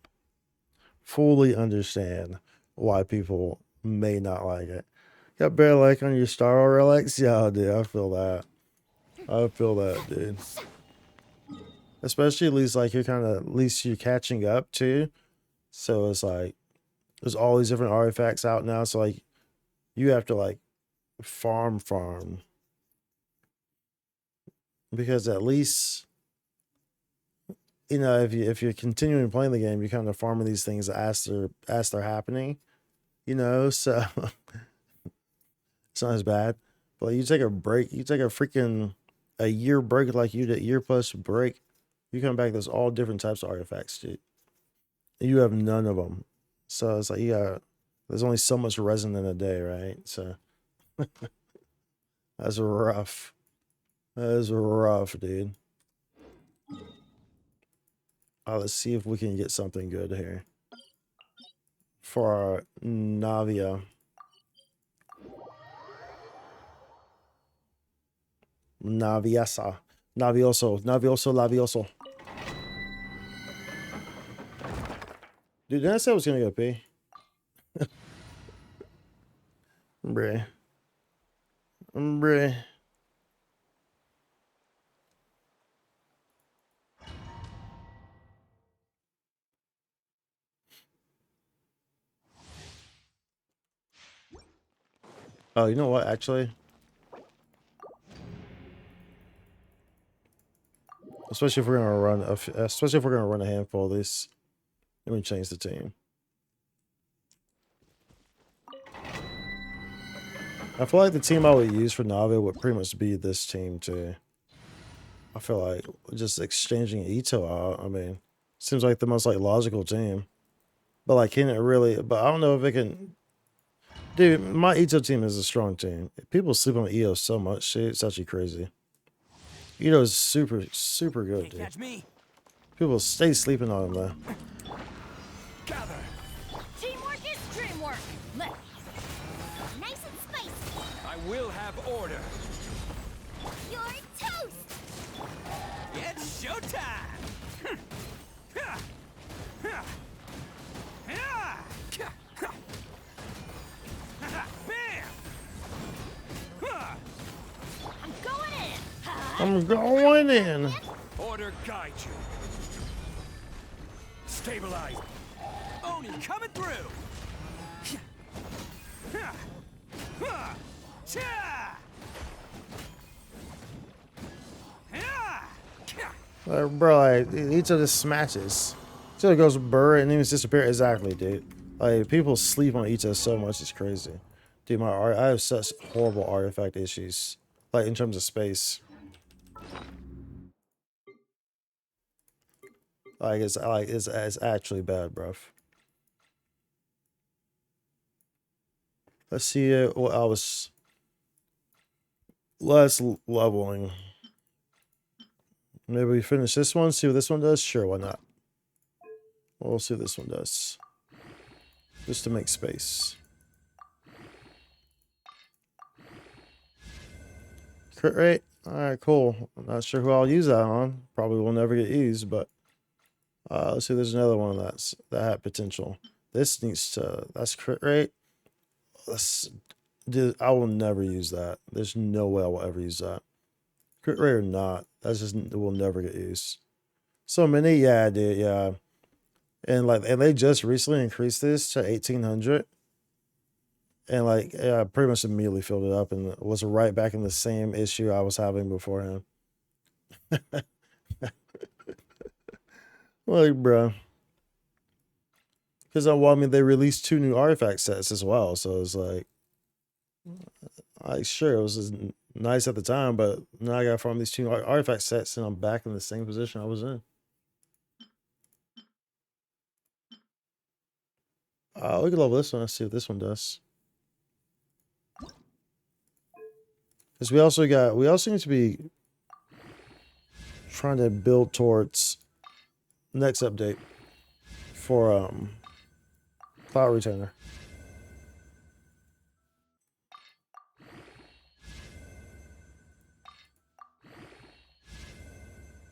understand why people may not like it. Got better like on your Star Wars relics? Yeah, dude, I feel that. I feel that, dude. Especially at least like at least you're catching up too. So it's like there's all these different artifacts out now. So like you have to like farm. Because at least, you know, if you're continuing playing the game, you're kind of farming these things as they're happening, you know, so it's not as bad. But like, you take a break, you take a year break, like you did, year plus break, you come back, there's all different types of artifacts, dude. You have none of them. So it's like there's only so much resin in a day, right? So that's rough. That is rough, dude. Let's see if we can get something good here for our Navia. Navioso, Lavioso. Dude, didn't I say I was gonna go pee? Bruh. Oh, you know what, actually? Especially if we're gonna run a handful of these. Let me change the team. I feel like the team I would use for Navi would pretty much be this team too. I feel like just exchanging Ito out, I mean, seems like the most like logical team. But like, can it really? But I don't know if it can. Dude, my Ito team is a strong team. People sleep on Ito so much, shit. It's actually crazy. Ito is super good, dude. Catch me. People stay sleeping on him though. Gather. Teamwork is dreamwork. Nice and spicy. I will have order. You're toast. It's showtime. Bam. I'm going in. I'm going in. Order guide you. Stabilize. Oni coming through. Bro, like, Ito just smashes. Ito goes burr and then just disappear. Exactly, dude. Like, people sleep on Ito so much, it's crazy. Dude, I have such horrible artifact issues. Like, in terms of space. It's actually bad, bruv. Let's see what I was. less leveling. Maybe we finish this one, see what this one does. Sure, why not? We'll see what this one does. Just to make space. Crit rate. All right, cool. I'm not sure who I'll use that on. Probably will never get used, but let's see. There's another one that had potential. This needs to. That's crit rate. Dude, I will never use that. There's no way I will ever use that. Crit rate or not, that's just, it will never get used. So many, yeah, dude, yeah. And they just recently increased this to 1800. And I pretty much immediately filled it up and was right back in the same issue I was having beforehand. Like, bro. Because I mean, they released 2 new artifact sets as well, so it's like, sure, it was just nice at the time, but now I got to farm these 2 artifact sets, and I'm back in the same position I was in. We can level this one. Let's see what this one does. Because we also need to be trying to build towards next update for Cloud Retainer.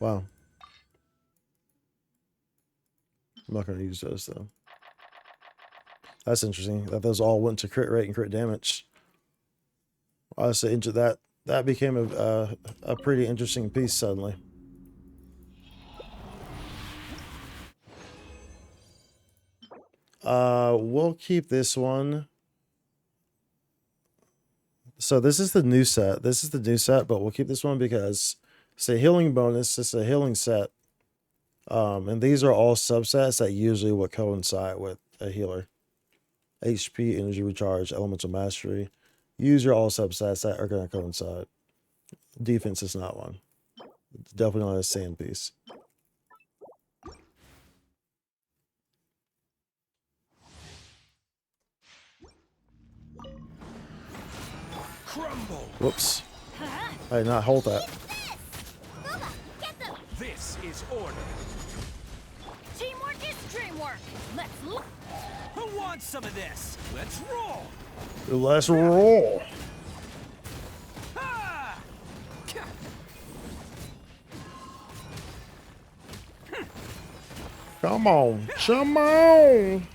Wow. I'm not going to use those though. That's interesting that those all went to crit rate and crit damage. Honestly, that became a pretty interesting piece suddenly. We'll keep this one. So this is the new set. This is the new set, but we'll keep this one because it's a healing bonus. It's a healing set. And these are all subsets that usually would coincide with a healer. HP, energy recharge, elemental mastery. Use your all subsets that are going to coincide. Defense is not one. It's definitely not a sand piece. Crumble. Whoops. I did not hold that. This is order. Teamwork is dreamwork. Let's look. Who wants some of this? Let's roll. Let's roll. Ah! Come on. Come on.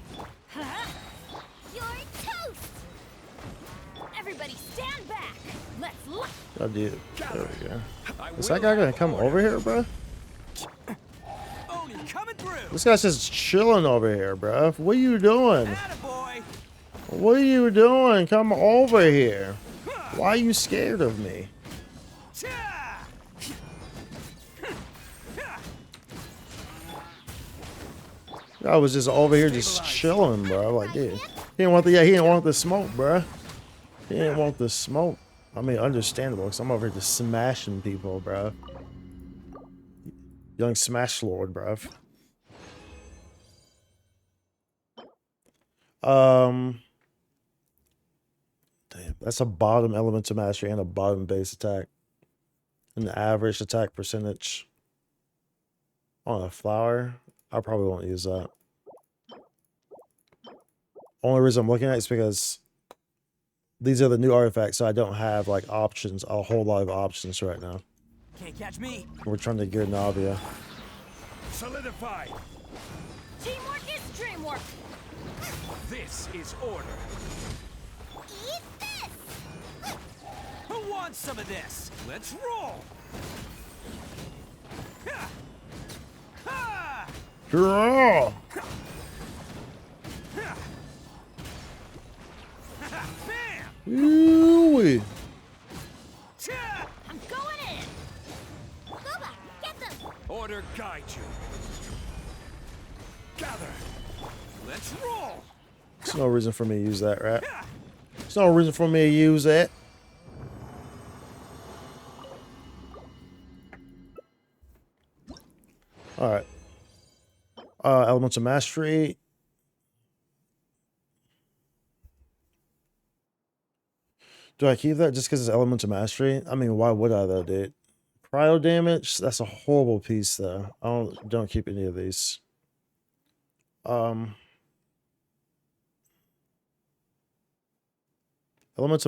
You're toast. Everybody stand back. Let's look. I did. There we go. Is that guy going to come over here, bro? Oni coming through. This guy's just chilling over here, bro. What are you doing? Attaboy. What are you doing? Come over here. Why are you scared of me? I was just over here just chilling, bro. Like, dude, he didn't want the smoke, bro. He didn't want the smoke. I mean, understandable, because I'm over here just smashing people, bro. Young Smash Lord, bro. Damn, that's a bottom elemental mastery and a bottom base attack. An average attack percentage on a flower. I probably won't use that. Only reason I'm looking at it is because these are the new artifacts, so I don't have like options, a whole lot of options right now. Can't catch me. We're trying to gear Navia. Solidify. Teamwork is dreamwork. This is order. Eat this. Who wants some of this? Let's roll. Ha! Ha! Draw. Bam! Ooh-wee. I'm going in. Booba, get them. Order guide you. Gather. Let's roll. There's no reason for me to use that, right? There's no reason for me to use that. All right. Elemental mastery. Do I keep that just because it's elemental mastery? I mean, why would I though, dude? Cryo damage, that's a horrible piece though. I don't keep any of these. Elemental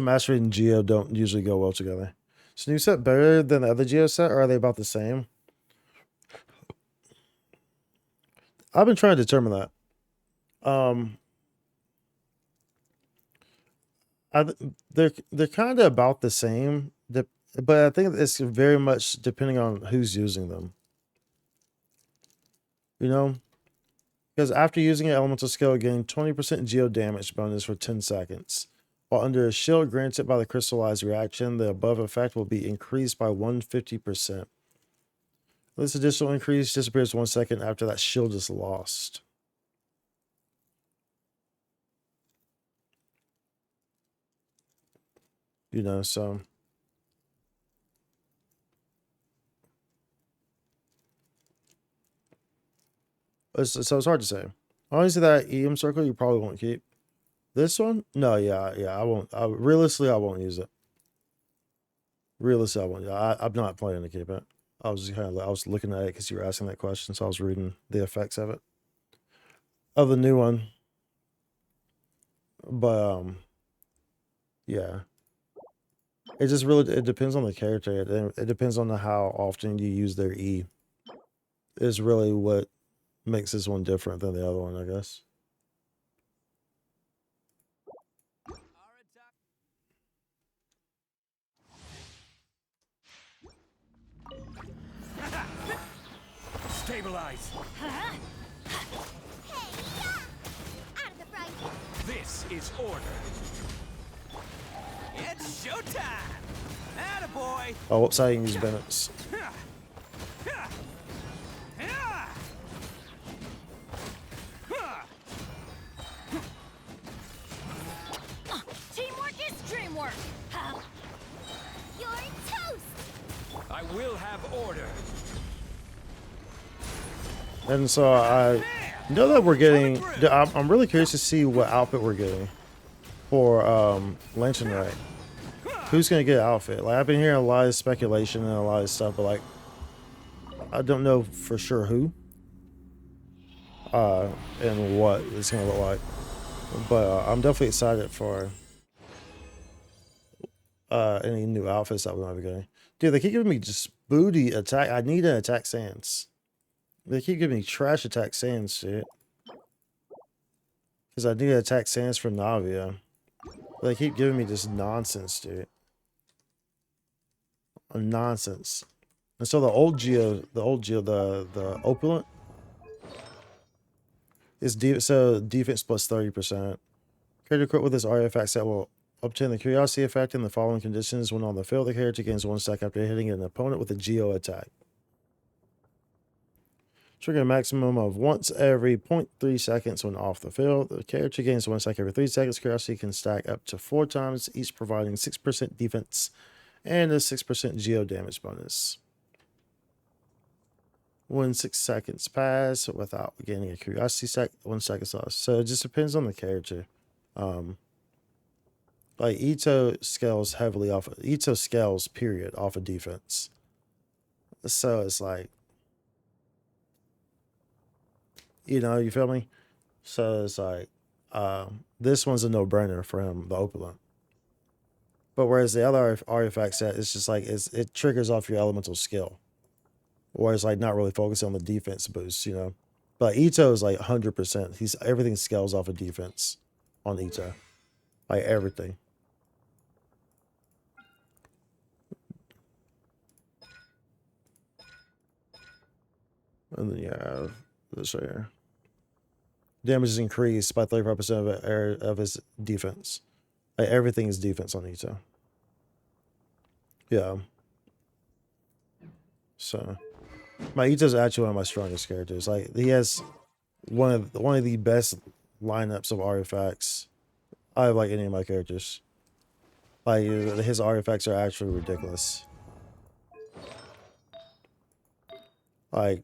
mastery and Geo don't usually go well together. Is new set better than the other Geo set, or are they about the same? I've been trying to determine that. They're kind of about the same, but I think it's very much depending on who's using them. You know, because after using an elemental skill, gain 20% geo damage bonus for 10 seconds. While under a shield granted by the crystallized reaction, the above effect will be increased by 150%. This additional increase disappears 1 second after that shield is lost. You know, so it's hard to say. Honestly, that EM circle you probably won't keep. This one? No, yeah, I won't. Realistically, I won't use it. Realistically, I won't. I'm not planning to keep it. I was looking at it because you were asking that question, so I was reading the effects of it. Of the new one. But yeah. It just really depends on the character. It depends on how often you use their E. Is really what makes this one different than the other one, I guess. Stabilize. Hey, out of the frying pan. This is order. It's showtime! Attaboy! Oh, whoops, I didn't use Bennett's. Teamwork is dreamwork. You're toast. I will have order. And so I know that we're getting... I'm really curious to see what outfit we're getting for Lantern Right. Who's going to get an outfit? Like, I've been hearing a lot of speculation and a lot of stuff, but like, I don't know for sure who and what it's going to look like. But I'm definitely excited for any new outfits that we might be getting. Dude, they keep giving me just booty attack. I need an attack sans. They keep giving me trash attack sans, dude. Because I need an attack sans for Navia. They keep giving me this nonsense, dude. Nonsense. And so the opulent is defense plus 30%. Character equipped with this artifact set will obtain the curiosity effect in the following conditions. When on the field, the character gains 1 sec after hitting an opponent with a geo attack. Trigger a maximum of once every 0.3 seconds when off the field. The character gains 1 sec every 3 seconds. Curiosity can stack up to 4 times, each providing 6% defense and a 6% geo damage bonus. When 6 seconds pass without gaining a curiosity stack, 1 second lost. So it just depends on the character. Like Ito scales heavily off. Ito scales period off of defense. So it's like, you know, you feel me? So it's like, this one's a no-brainer for him, the opulent. But whereas the other artifact set, it's just like it triggers off your elemental skill, or it's like not really focusing on the defense boost, you know. But Ito is like 100%. Everything scales off of defense on Ito, like everything. And then you have this right here. Damage is increased by 35% of his defense. Like everything is defense on Ito. Yeah. So my Ito's actually one of my strongest characters. Like he has one of the best lineups of artifacts I have like any of my characters. Like his artifacts are actually ridiculous. Like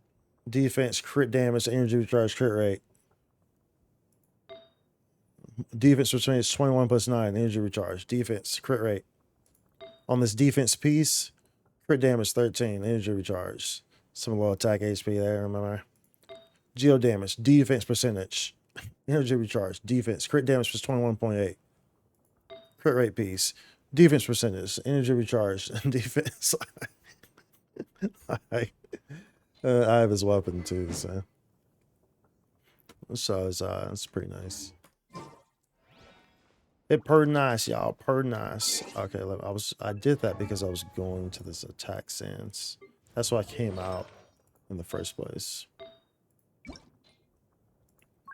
defense, crit damage, energy recharge, crit rate. Defense percentage 21 plus 9, energy recharge. Defense, crit rate. On this defense piece, crit damage 13, energy recharge. Some low attack HP there, remember? Geo damage, defense percentage, energy recharge, defense, crit damage was 21.8. Crit rate piece, defense percentage, energy recharge, defense. I have his weapon too, so it's pretty nice. It pretty nice, y'all. Pretty nice. Okay, look, I did that because I was going to this attack stance. That's why I came out in the first place.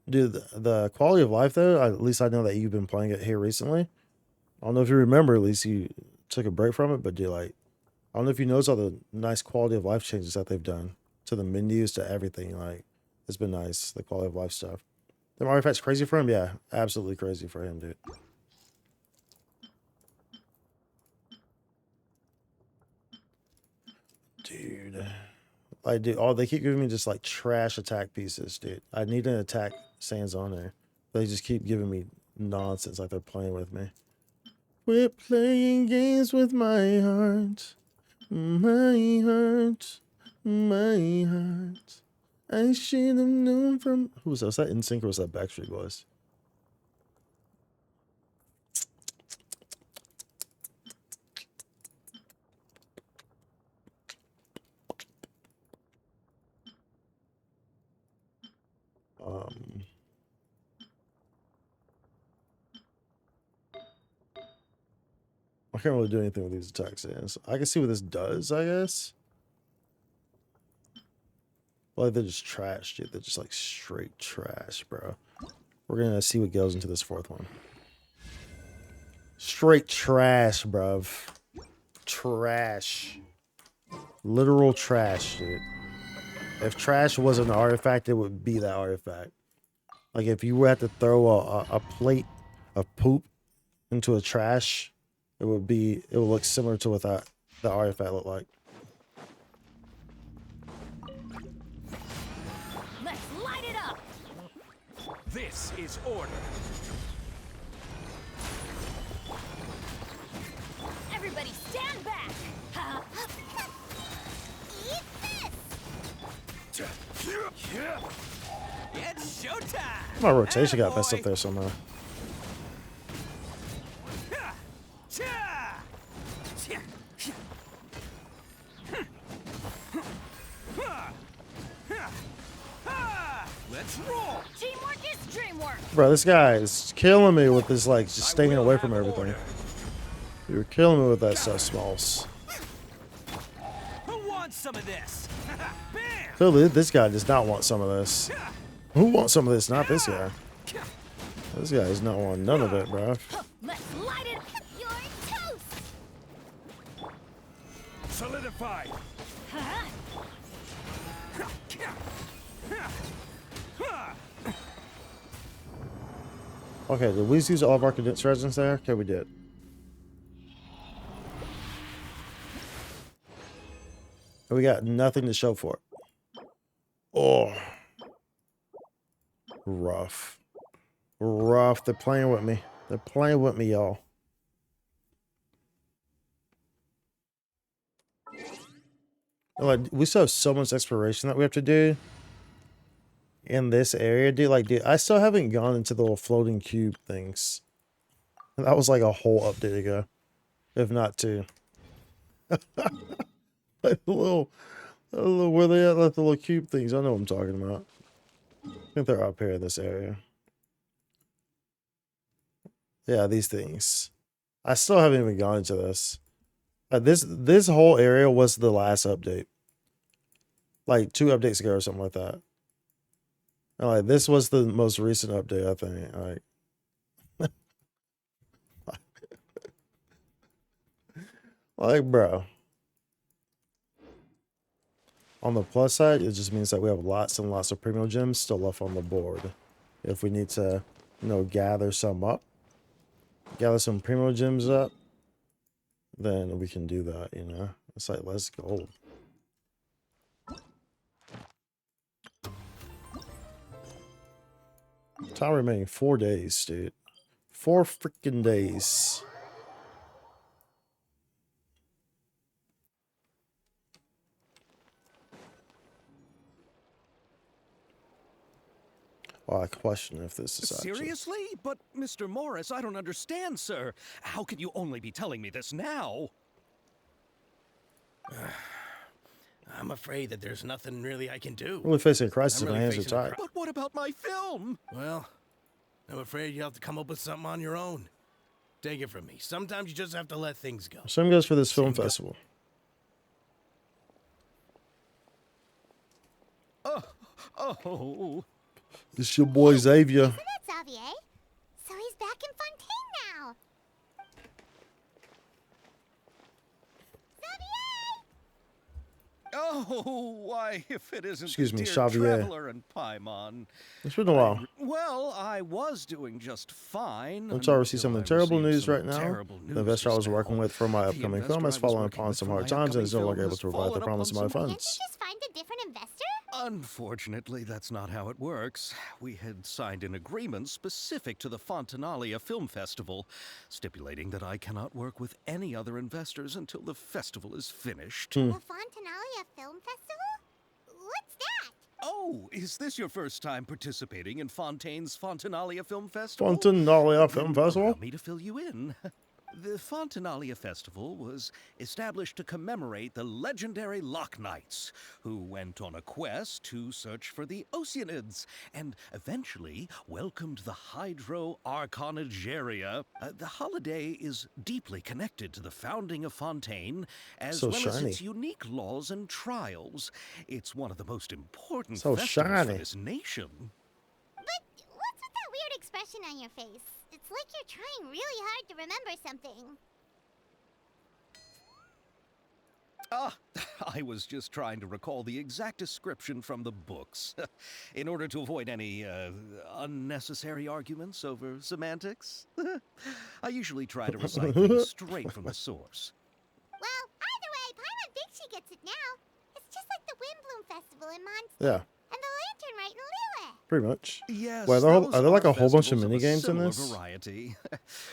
Dude, the quality of life though, at least I know that you've been playing it here recently. I don't know if you remember, at least you took a break from it, but dude, like, I don't know if you noticed all the nice quality of life changes that they've done to the menus, to everything. Like, it's been nice, the quality of life stuff. The artifact's crazy for him? Yeah, absolutely crazy for him, dude. Dude. Like, dude, they keep giving me just like trash attack pieces, dude. I need an attack sands on there. They just keep giving me nonsense like they're playing with me. Quit playing games with my heart. My heart. My heart. I should have known from... Who was that? Was that NSYNC or was that Backstreet Boys? I can't really do anything with these attack sands. I can see what this does, I guess. Well, they're just trash, dude. They're just like straight trash, bro. We're gonna see what goes into this fourth one. Straight trash, bruv. Trash. Literal trash, dude. If trash wasn't an artifact, it would be that artifact. Like if you were to throw a plate of poop into a trash, it would look similar to what the artifact looked like. Let's light it up. This is order. Everybody stand back. Eat this. It's showtime. My rotation got messed up there somehow. Let's roll. Teamwork is dreamwork. Bro, this guy is killing me with this, like, just staying away from everything. You were killing me with that stuff, Smalls. Who wants some of this? Bam! Clearly, this guy does not want some of this. Who wants some of this? Not this guy. This guy does not want none of it, bro. Let's light it up. You're toast. Solidify. Okay, did we use all of our condensed resins there? Okay, we did. And we got nothing to show for it. Oh. Rough. Rough. They're playing with me. They're playing with me, y'all. Like, we still have so much exploration that we have to do in this area, dude. Like, dude, I still haven't gone into the little floating cube things. That was like a whole update ago, if not two. Like the little, where they at? Like the little cube things. I know what I'm talking about. I think they're up here in this area. Yeah, these things. I still haven't even gone into this. This whole area was the last update, like 2 updates ago or something like that. And like this was the most recent update, I think. Like, bro. On the plus side, it just means that we have lots and lots of premium gems still left on the board. If we need to, gather some up, gather some premium gems up, then we can do that, It's like, let's go. Time remaining 4 days, dude. 4 freaking days. Well, I question if this is actually... Seriously? But, Mr. Morris, I don't understand, sir. How can you only be telling me this now? I'm afraid that there's nothing really I can do. We're really facing a crisis I'm if my really hands are facing a tied. But what about my film? Well, I'm afraid you have to come up with something on your own. Take it from me. Sometimes you just have to let things go. Same goes for this film Same go- festival. Oh. This your boy Xavier. Isn't that Xavier? So he's back in Fontaine now. Xavier! Oh, why, if it isn't Excuse the me, dear Xavier. Traveler and Paimon. It's been a while. Well, I was doing just fine. I'm sorry to receive until some I terrible received news some right now. terrible The news investor I just was working now. with for my The upcoming investor film I has was fallen working upon with some for hard my times and is no upcoming longer film able has to provide the fallen promise of my upon some- Can't you funds. just find a different investor? Unfortunately, that's not how it works. We had signed an agreement specific to the Fontanalia Film Festival, stipulating that I cannot work with any other investors until the festival is finished. The Fontanalia Film Festival? What's that? Oh, is this your first time participating in Fontaine's Fontanalia Film Festival? Fontanalia Film Then Festival? Allow me to fill you in. The Fontanalia Festival was established to commemorate the legendary Loch Knights, who went on a quest to search for the Oceanids, and eventually welcomed the Hydro Arconageria. The holiday is deeply connected to the founding of Fontaine, as So well as shiny. its unique laws and trials. It's one of the most important So festivals shiny. for this nation. But what's with that weird expression on your face? It's like you're trying really hard to remember something. I was just trying to recall the exact description from the books, in order to avoid any unnecessary arguments over semantics. I usually try to recite things straight from the source. Well, either way, Paimon thinks she gets it now. It's just like the Windbloom Festival in Mondstadt. Yeah, And the Lantern Rite in Lille. pretty much. Yes, Wait, those are there like a whole bunch of festivals mini games in similar this? variety.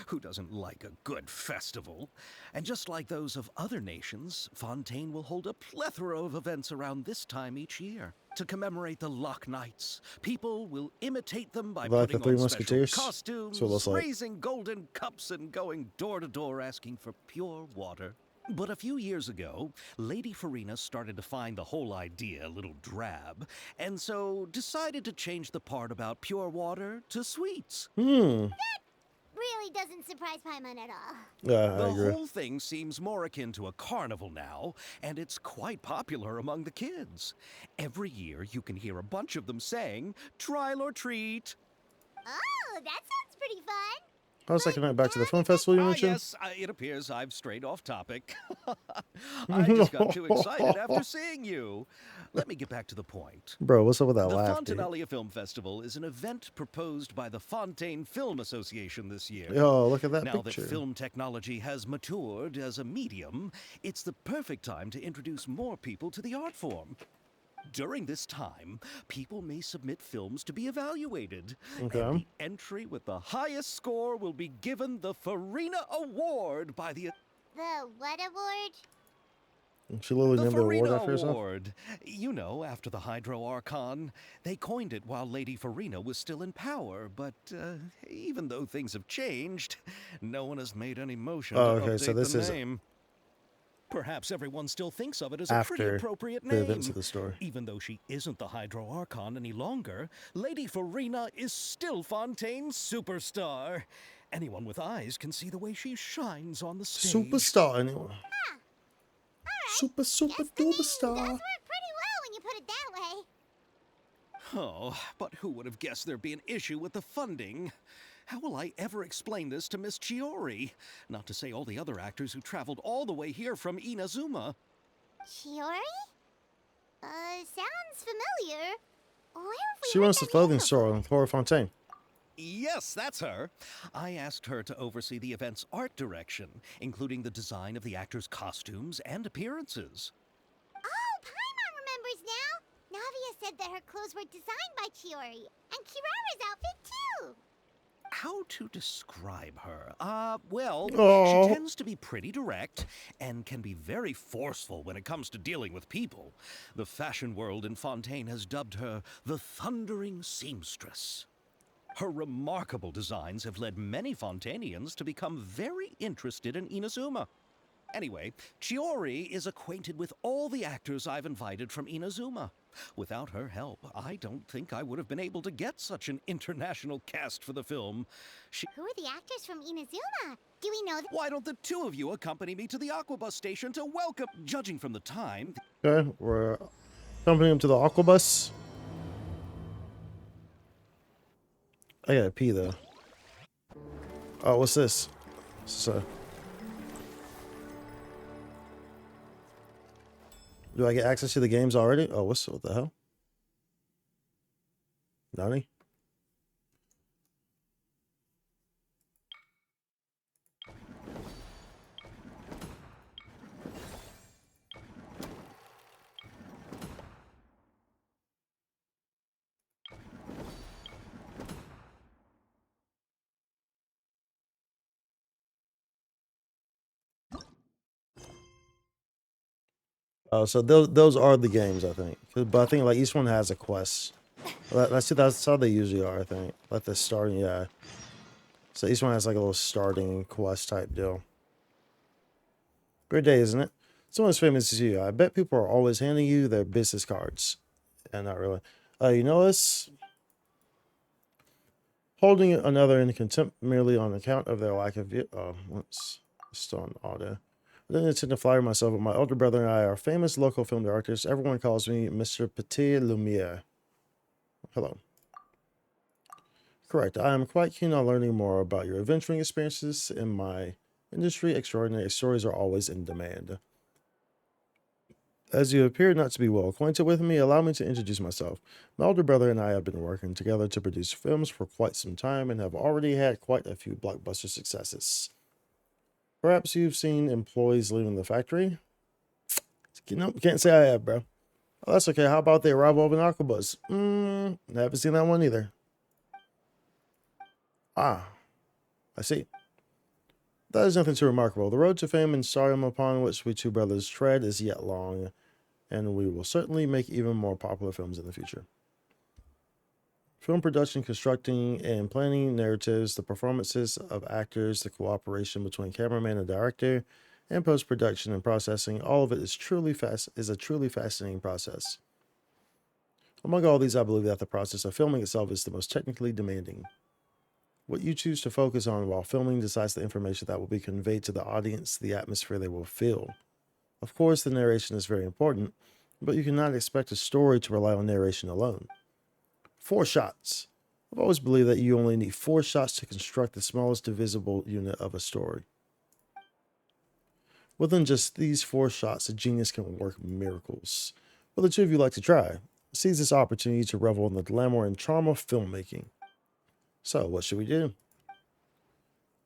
Who doesn't like a good festival? And just like those of other nations, Fontaine will hold a plethora of events around this time each year. To commemorate the Loch Knights, people will imitate them by Like the putting Three on Musketeers? special costumes, That's what it looks like. raising golden cups, and going door to door asking for pure water. But a few years ago, Lady Farina started to find the whole idea a little drab, and so decided to change the part about pure water to sweets. Really doesn't surprise Paimon at all. Yeah, I The agree. whole thing seems more akin to a carnival now, and it's quite popular among the kids. Every year, you can hear a bunch of them saying, "Trial or treat." Oh, that sounds pretty fun. I was like, back to the film festival you mentioned. Yes, it appears I've strayed off topic. I just got too excited after seeing you. Let me get back to the point. Bro, what's up with that The laugh, dude? Fontanalia Film Festival is an event proposed by the Fontaine Film Association this year. Yo, look at that Now picture. that film technology has matured as a medium, it's the perfect time to introduce more people to the art form. During this time, people may submit films to be evaluated. Okay. And the entry with the highest score will be given the Farina Award by the The what award? She literally named the award Farina after herself. Award. You know, after the Hydro Archon. They coined it while Lady Farina was still in power, but even though things have changed, no one has made any motion Oh, to okay, update so this the is name. Perhaps everyone still thinks of it as a pretty After appropriate the name. events of the story. Even though she isn't the Hydro Archon any longer, Lady Farina is still Fontaine's superstar. Anyone with eyes can see the way she shines on the stage. Superstar, anyway. Alright. Super Guess the name does duper work pretty well when you put it that way. Oh, but who would have guessed there'd be an issue with the funding? How will I ever explain this to Miss Chiori? Not to say all the other actors who traveled all the way here from Inazuma. Chiori? Sounds familiar. Where have we She heard runs the that clothing name store before? on Flora Fontaine. Yes, that's her. I asked her to oversee the event's art direction, including the design of the actors' costumes and appearances. Oh, Paimon remembers now. Navia said that her clothes were designed by Chiori, and Kirara's outfit too. how to describe her? Well, she Oh, tends to be pretty direct and can be very forceful when it comes to dealing with people. The fashion world in Fontaine has dubbed her the Thundering Seamstress. Her remarkable designs have led many Fontainians to become very interested in Inazuma. Anyway, Chiori is acquainted with all the actors I've invited from Inazuma. Without her help, I don't think I would have been able to get such an international cast for the film. Who are the actors from Inazuma? Do we know them? Why don't the two of you accompany me to the Aquabus station to welcome? Judging from the time... okay. We're accompanying him to the Aquabus. I gotta pee though. Oh, what's this? So, do I get access to the games already? Oh, what the hell? Nani? Oh, so those are the games, I think. But I think like each one has a quest. That's how they usually are, I think. Like the starting, yeah. So each one has like a little starting quest type deal. Great day, isn't it? Someone as famous as you. I bet people are always handing you their business cards. Yeah, not really. You know us? Holding another in contempt merely on account of their lack of once still on auto. I didn't intend to flatter myself, but my older brother and I are famous local film directors. Everyone calls me Mr. Petit Lumiere. Hello. Correct. I am quite keen on learning more about your adventuring experiences in my industry. Extraordinary stories are always in demand. As you appear not to be well acquainted with me, allow me to introduce myself. My older brother and I have been working together to produce films for quite some time and have already had quite a few blockbuster successes. Perhaps you've seen employees leaving the factory? Nope, can't say I have, bro. Oh, that's okay. How about the arrival of an Aquabus? Haven't seen that one either. Ah, I see. That is nothing too remarkable. The road to fame and stardom upon which we two brothers tread is yet long, and we will certainly make even more popular films in the future. Film production, constructing, and planning narratives, the performances of actors, the cooperation between cameraman and director, and post-production and processing, all of it is a truly fascinating process. Among all these, I believe that the process of filming itself is the most technically demanding. What you choose to focus on while filming decides the information that will be conveyed to the audience, the atmosphere they will feel. Of course, the narration is very important, but you cannot expect a story to rely on narration alone. 4 shots. I've always believed that you only need 4 shots to construct the smallest divisible unit of a story. Within just these 4 shots, a genius can work miracles. Will the two of you like to try? Seize this opportunity to revel in the glamour and charm of filmmaking. So, what should we do?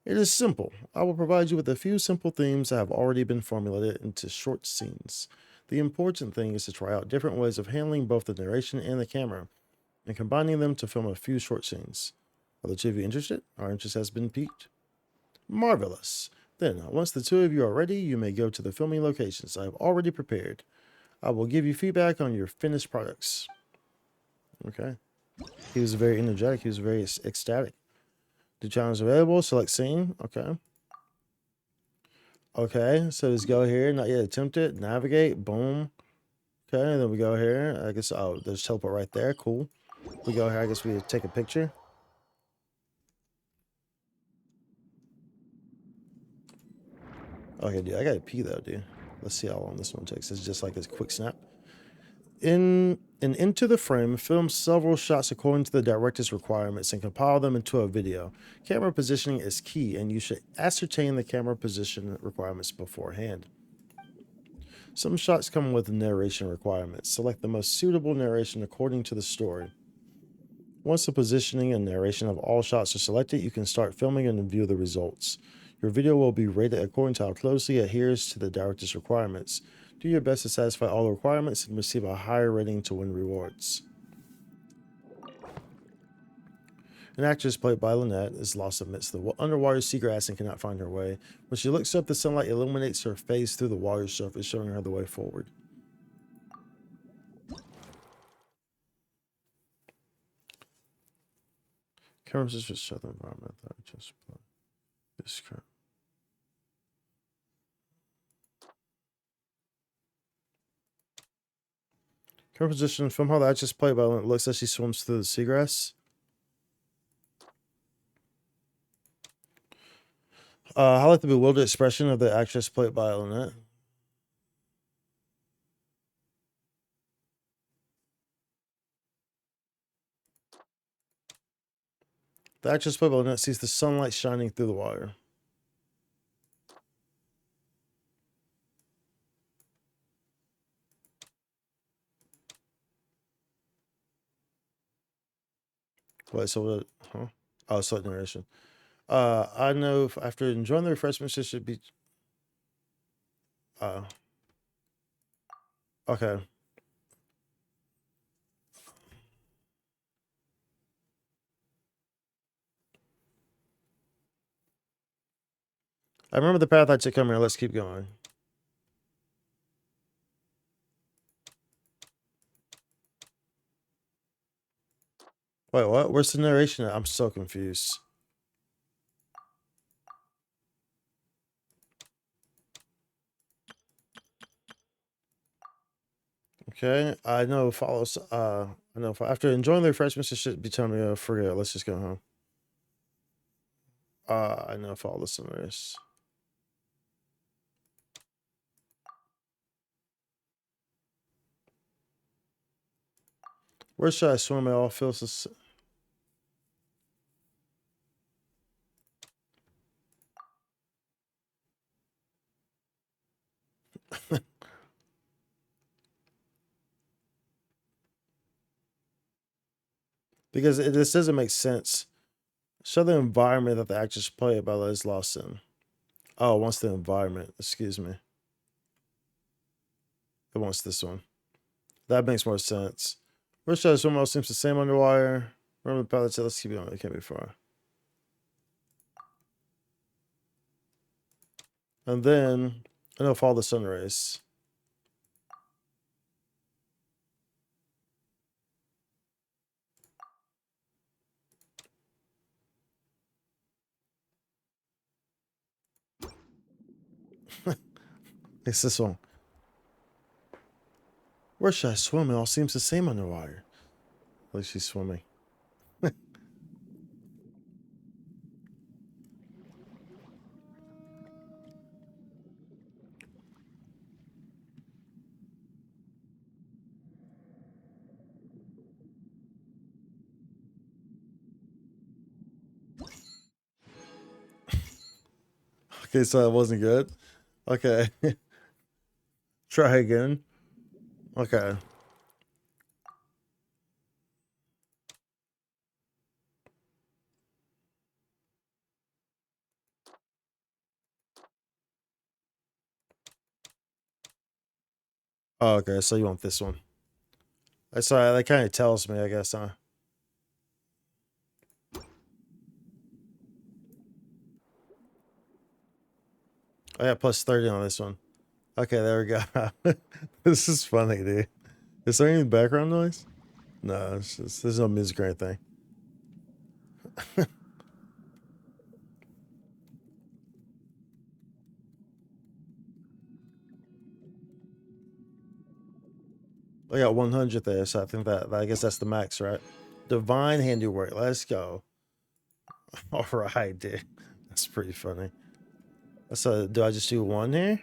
It is simple. I will provide you with a few simple themes that have already been formulated into short scenes. The important thing is to try out different ways of handling both the narration and the camera, and combining them to film a few short scenes. Are the two of you interested? Our interest has been piqued. Marvelous. Then, once the two of you are ready, you may go to the filming locations I have already prepared. I will give you feedback on your finished products. Okay. He was very energetic. He was very ecstatic. The challenge available. Select scene. Okay. Okay. So just go here. Not yet attempted. Navigate. Boom. Okay. And then we go here. I guess, oh, there's teleport right there. Cool. We go here. I guess we take a picture. Okay, dude. I gotta pee though, dude. Let's see how long this one takes. It's just like a quick snap. Into the frame, film several shots according to the director's requirements and compile them into a video. Camera positioning is key, and you should ascertain the camera position requirements beforehand. Some shots come with narration requirements. Select the most suitable narration according to the story. Once the positioning and narration of all shots are selected, you can start filming and view the results. Your video will be rated according to how closely it adheres to the director's requirements. Do your best to satisfy all the requirements and receive a higher rating to win rewards. An actress played by Lynette is lost amidst the underwater seagrass and cannot find her way. When she looks up, the sunlight illuminates her face through the water surface, showing her the way forward. Cameras just show the environment that I just played. This crap. Camera position, film how the actress played by Lynette looks as she swims through the seagrass. Highlight the bewildered expression of the actress played by Lynette. The actress played by Lynette sees the sunlight shining through the water. Wait, so what? Huh? Oh, select narration. I know if after enjoying the refreshments, it should be. Okay. I remember the path I took coming here. Let's keep going. Wait, what? Where's the narration at? I'm so confused. Okay, I know follows. I know after enjoying the refreshments, it should be telling me to forget it. Let's just go home. I know follow the summaries. Where should I swim? It all feels this. Because this doesn't make sense. Show the environment that the actress played by Liz Lawson. Oh, it wants the environment. Excuse me. It wants this one. That makes more sense. Where should I swim? All seems the same underwater. Remember the pilot said, let's keep going. It can't be far. And then, I know follow the sun rays. It's this one. Where should I swim? It all seems the same underwater. At least she's swimming. Okay, so that wasn't good. Okay. Try again. Okay. Oh, okay, so you want this one. That's that kind of tells me, I guess, huh? I got plus 30 on this one. Okay, there we go. This is funny, dude. Is there any background noise? No, it's just, there's no music or anything. I got 100 there, so I think I guess that's the max, right? Divine handiwork. Let's go. All right, dude. That's pretty funny. So, do I just do one here?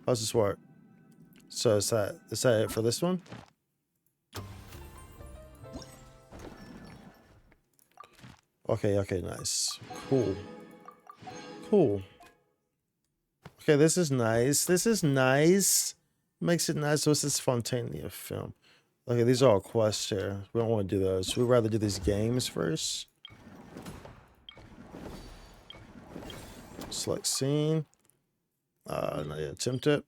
How's this work? So, is that it for this one? Okay, nice. Cool. Okay, this is nice. Makes it nice. So this is Fontania film. Okay, these are all quests here. We don't want to do those. We'd rather do these games first. Select scene. Not yet. Attempt it.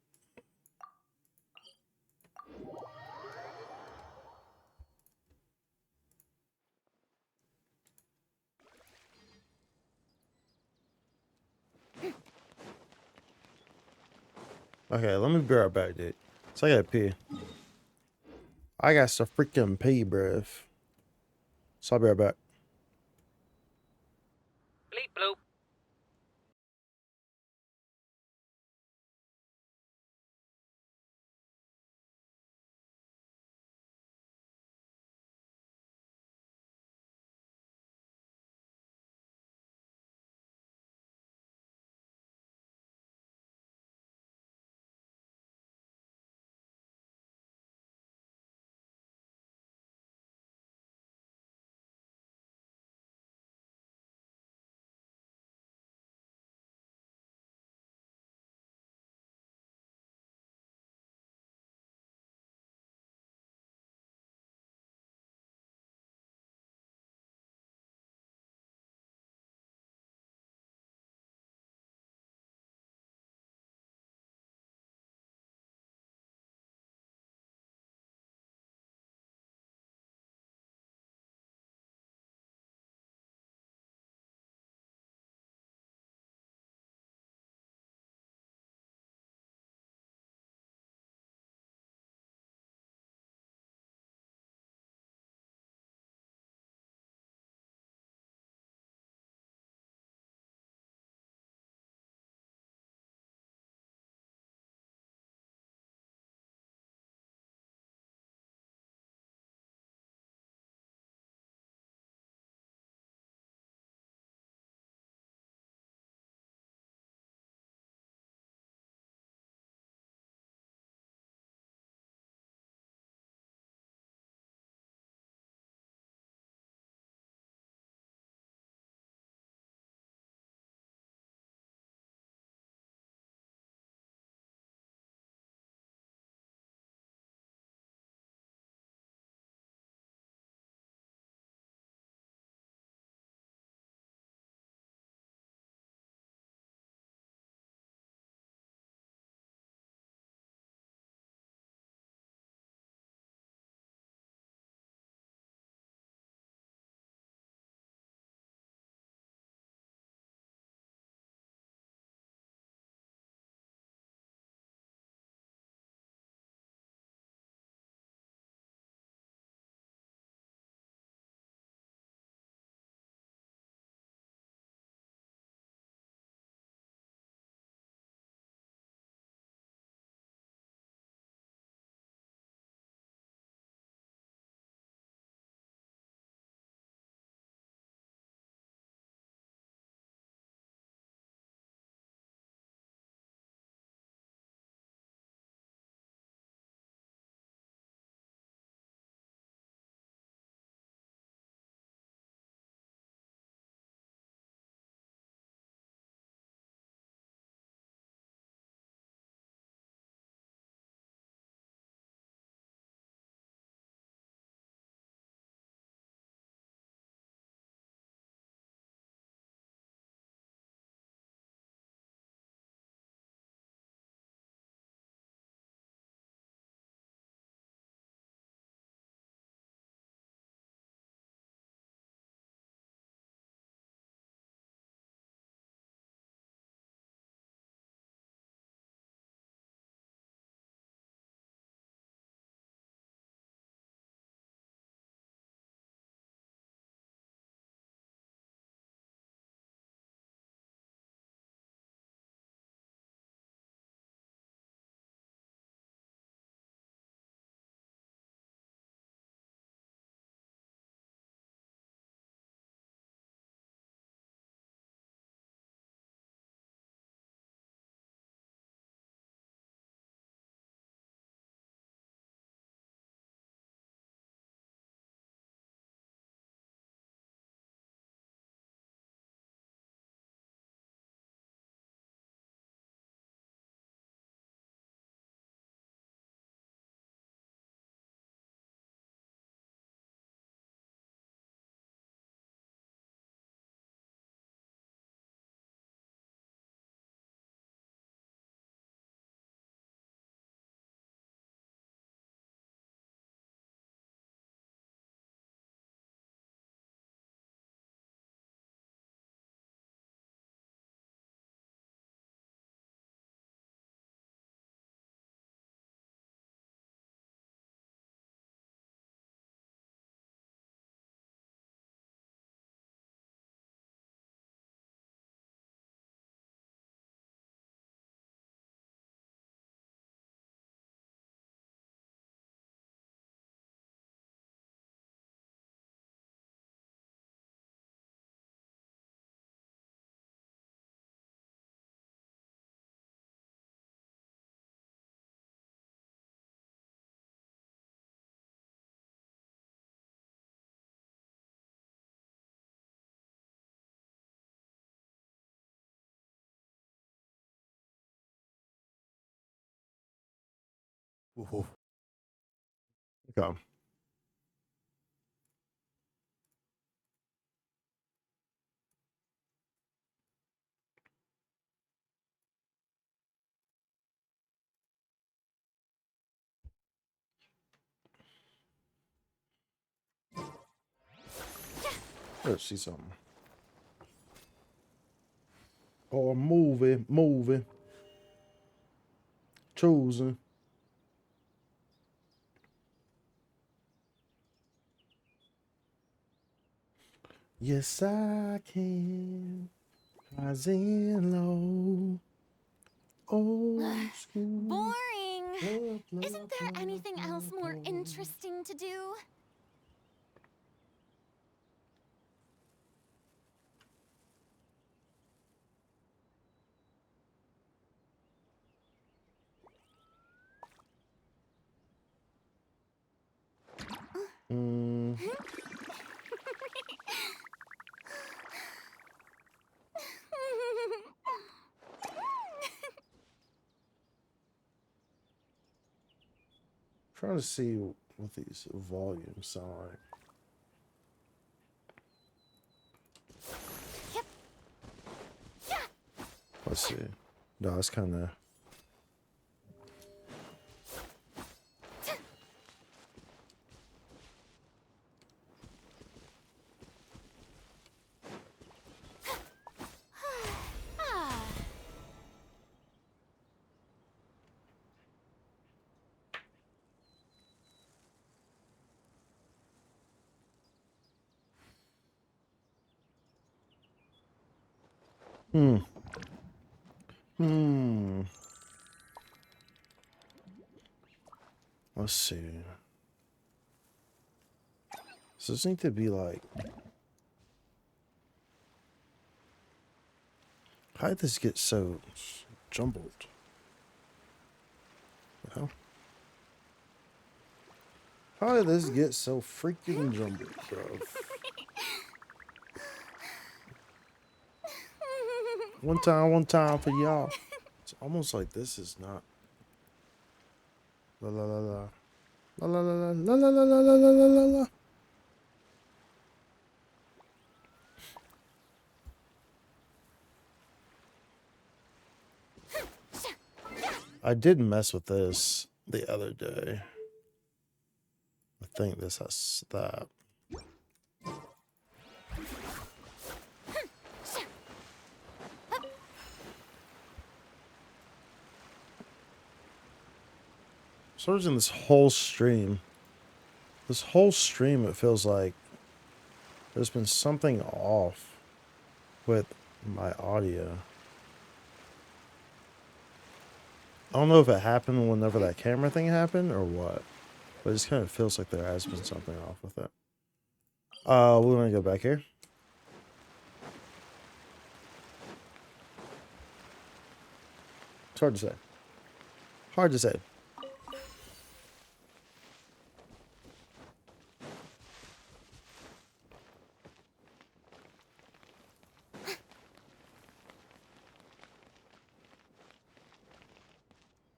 Okay, let me be right back, dude. So I gotta pee. I got to freaking pee, bruv. So I'll be right back. Bleep bloop. Ooh. Okay. Let's see something. Oh, movie. Choosing. Yes, I can. Rising low. Old school. Boring. Isn't there anything else more interesting to do? Mm. Trying to see what these volumes sound like. Let's see. No, it's kind of. Hmm. Hmm. Let's see. So this need to be like. How did this get so jumbled? What the hell? How did this get so freaking jumbled, bro? One time for y'all. It's almost like this is not. La la la la. La la la la la la la la la la la la. I did mess with this the other day. I think this has that. For some reason, this whole stream, it feels like there's been something off with my audio. I don't know if it happened whenever that camera thing happened or what, but it just kind of feels like there has been something off with it. We want to go back here. It's hard to say. Hard to say.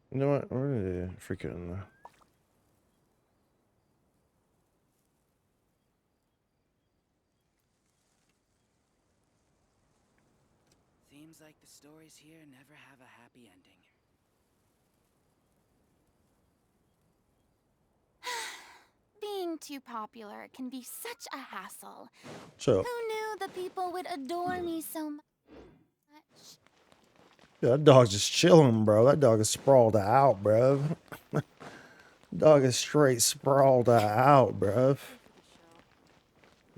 You know what? We're gonna freaking. Seems like the stories here never have a happy ending. Being too popular can be such a hassle. So. Who knew the people would adore me so much? Yeah, that dog's just chilling, bro. That dog is sprawled out, bro. Dog is straight sprawled out, bro.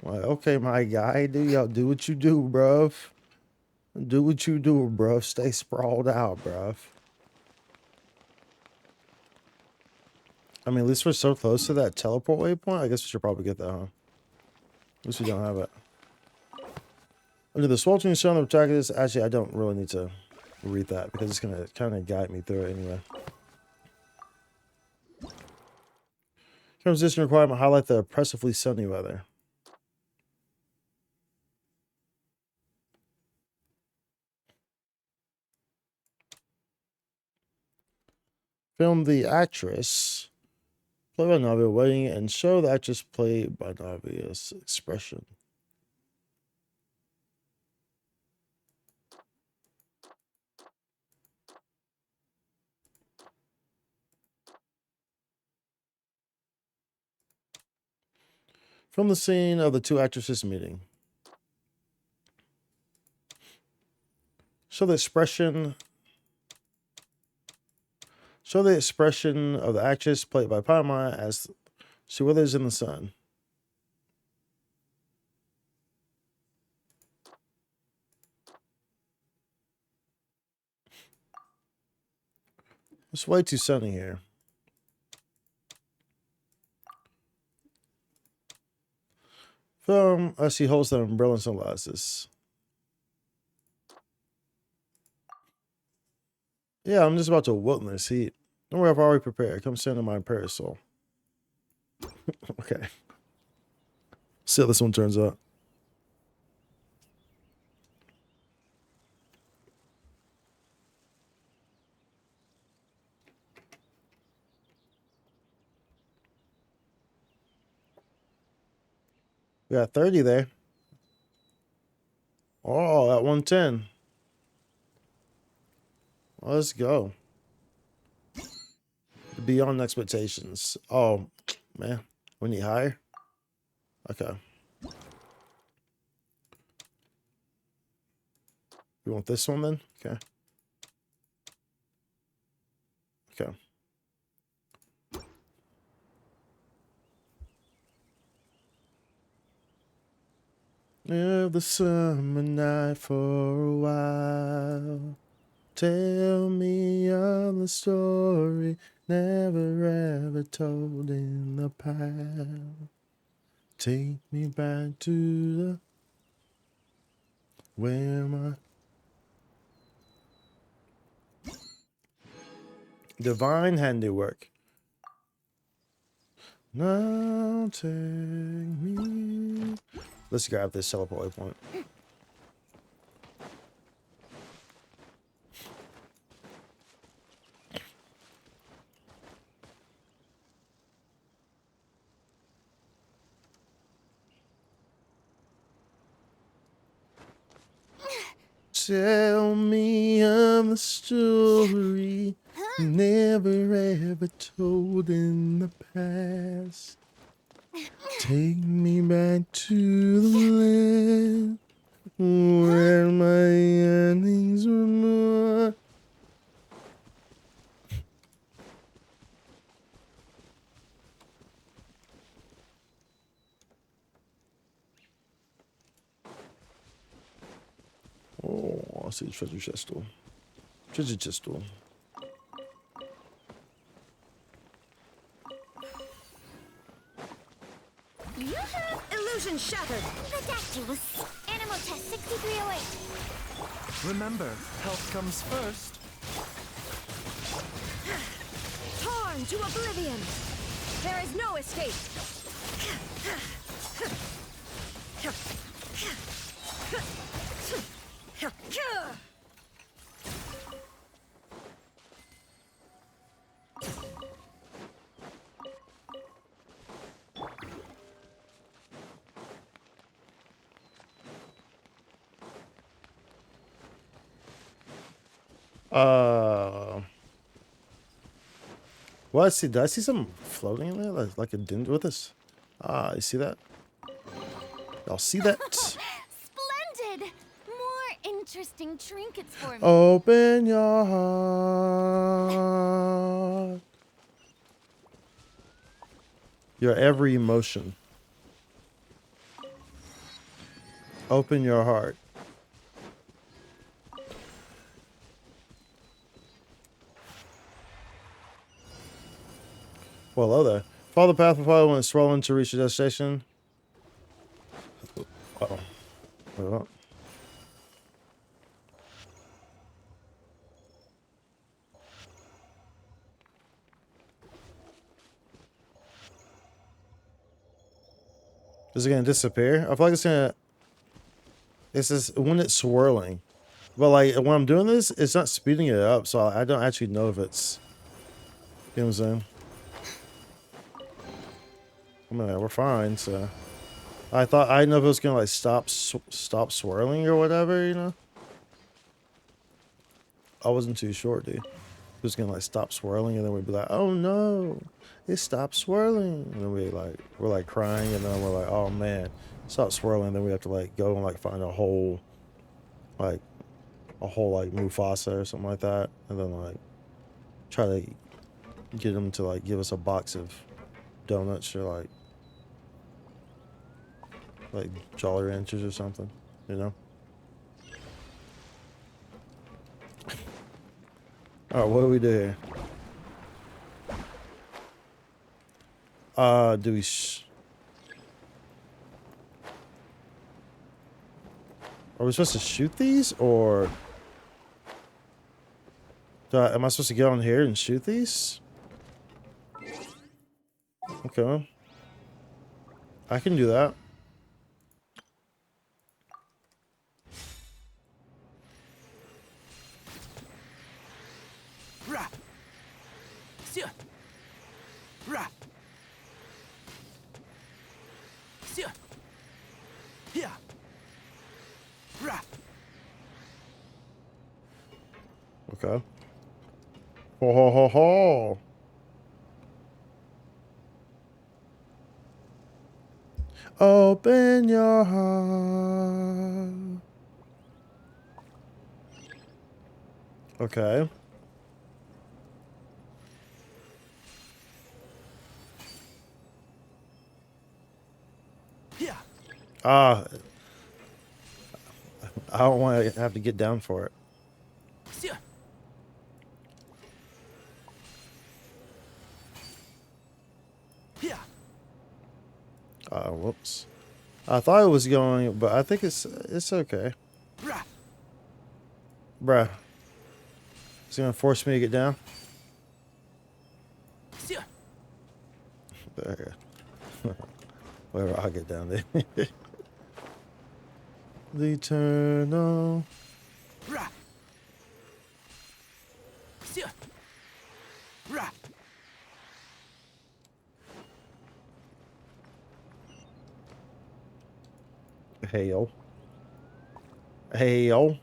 Like, okay, my guy, do what you do, bro. Do what you do, bro. Stay sprawled out, bro. I mean, at least we're so close to that teleport waypoint. I guess we should probably get that, huh? At least we don't have it. Under the sweltering sun of this. Actually, I don't really need to read that because it's gonna kind of guide me through it anyway. Composition requirement: highlight the oppressively sunny weather. Film the actress played by Navia waiting and show the actress played by Navia's expression. From the scene of the two actresses meeting. Show the expression of the actress played by Palma as she withers in the sun. It's way too sunny here. Film as she holds the umbrella and sunglasses. Yeah, I'm just about to wilt in this heat. Don't worry, I've already prepared. Come stand in my parasol. Okay. See how this one turns out. We got 30 there. Oh, at 110. Let's go. Beyond expectations. Oh, man. We need higher? Okay. You want this one then? Okay. Okay. Yeah, the summer night for a while. Tell me of the story never ever told in the past. Take me back to the where my divine handiwork. Now take me. Let's grab this teleport point. Tell me of the story never ever told in the past. Take me back to the land where my yearnings were more. Oh, I see the treasure chest door. Treasure chest door. Illusion shattered. Ridiculous. Animal test 6308. Remember, health comes first. Torn to oblivion. There is no escape. What I see? Did I see something floating in there? Like it didn't with us? Ah, you see that? Y'all see that? Splendid. More interesting trinkets for me. Open your heart. Your every emotion. Open your heart. Well, hello there. Follow the path of fire when it's swollen to reach your destination. Uh-oh. Wait, what? Is it gonna disappear? I feel like it's gonna. It's just when it's swirling, but like when I'm doing this, it's not speeding it up, so I don't actually know if it's You know what I'm saying? I mean, we're fine. So I didn't know if it was gonna like stop swirling or whatever. You know. I wasn't too sure, dude. It was gonna like stop swirling, and then we'd be like, "Oh no, it stopped swirling," and then we're like crying, and then we're like, "Oh man, stop swirling." And then we have to like go and like find a whole like Mufasa or something like that, and then like try to get him to like give us a box of donuts or like Jolly Ranchers or something, you know. All right, what do we do here? Do we? Are we supposed to shoot these, or am I supposed to get on here and shoot these? Okay, I can do that. Okay. Ho ho ho ho. Open your heart. Okay. I don't want to have to get down for it. Whoops. I thought it was going, but I think it's okay. Bruh. It's gonna force me to get down. There. Whatever, I'll get down there. The eternal. Hail. Hail.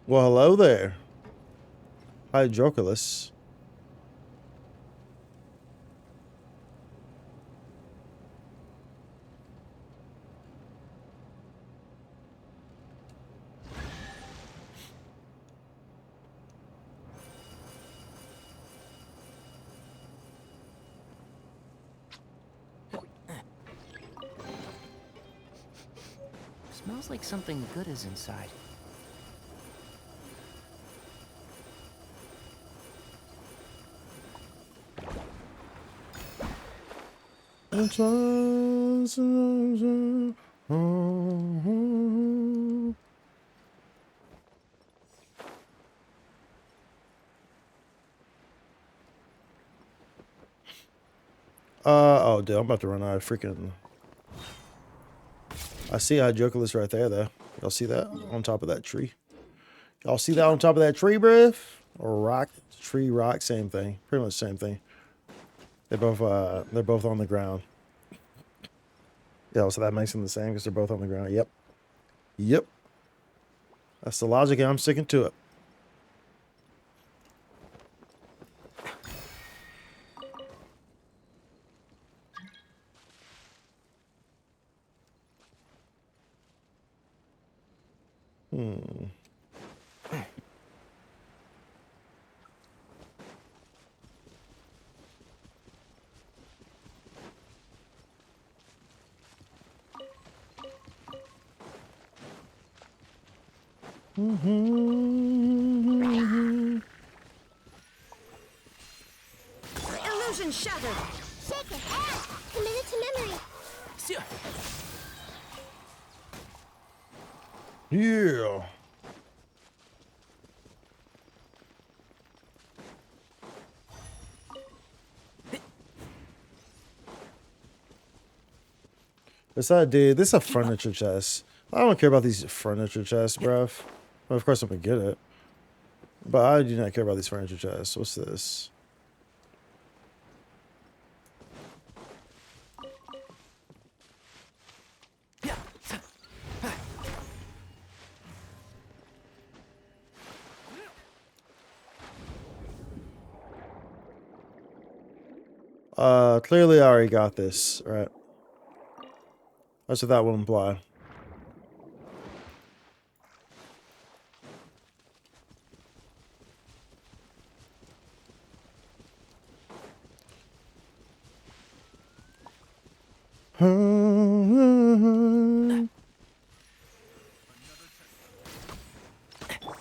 Well, hello there. Hi, Joculus. Smells like something good is inside. Oh, dude, I'm about to run out of freaking. I see Joculus right there, though. Y'all see that on top of that tree? Y'all see that on top of that tree, bruh? Or rock, tree, rock, same thing. Pretty much same thing. They're both on the ground. Yeah, so that makes them the same because they're both on the ground. Yep. Yep. That's the logic, and I'm sticking to it. Illusion shattered. Shake it. Committed to memory. Yeah. What's that, dude? This is a furniture chest. I don't care about these furniture chests, bruv. Well, of course I'm gonna get it. But I do not care about these furniture chests. What's this? Clearly I already got this, right? That's what that would imply.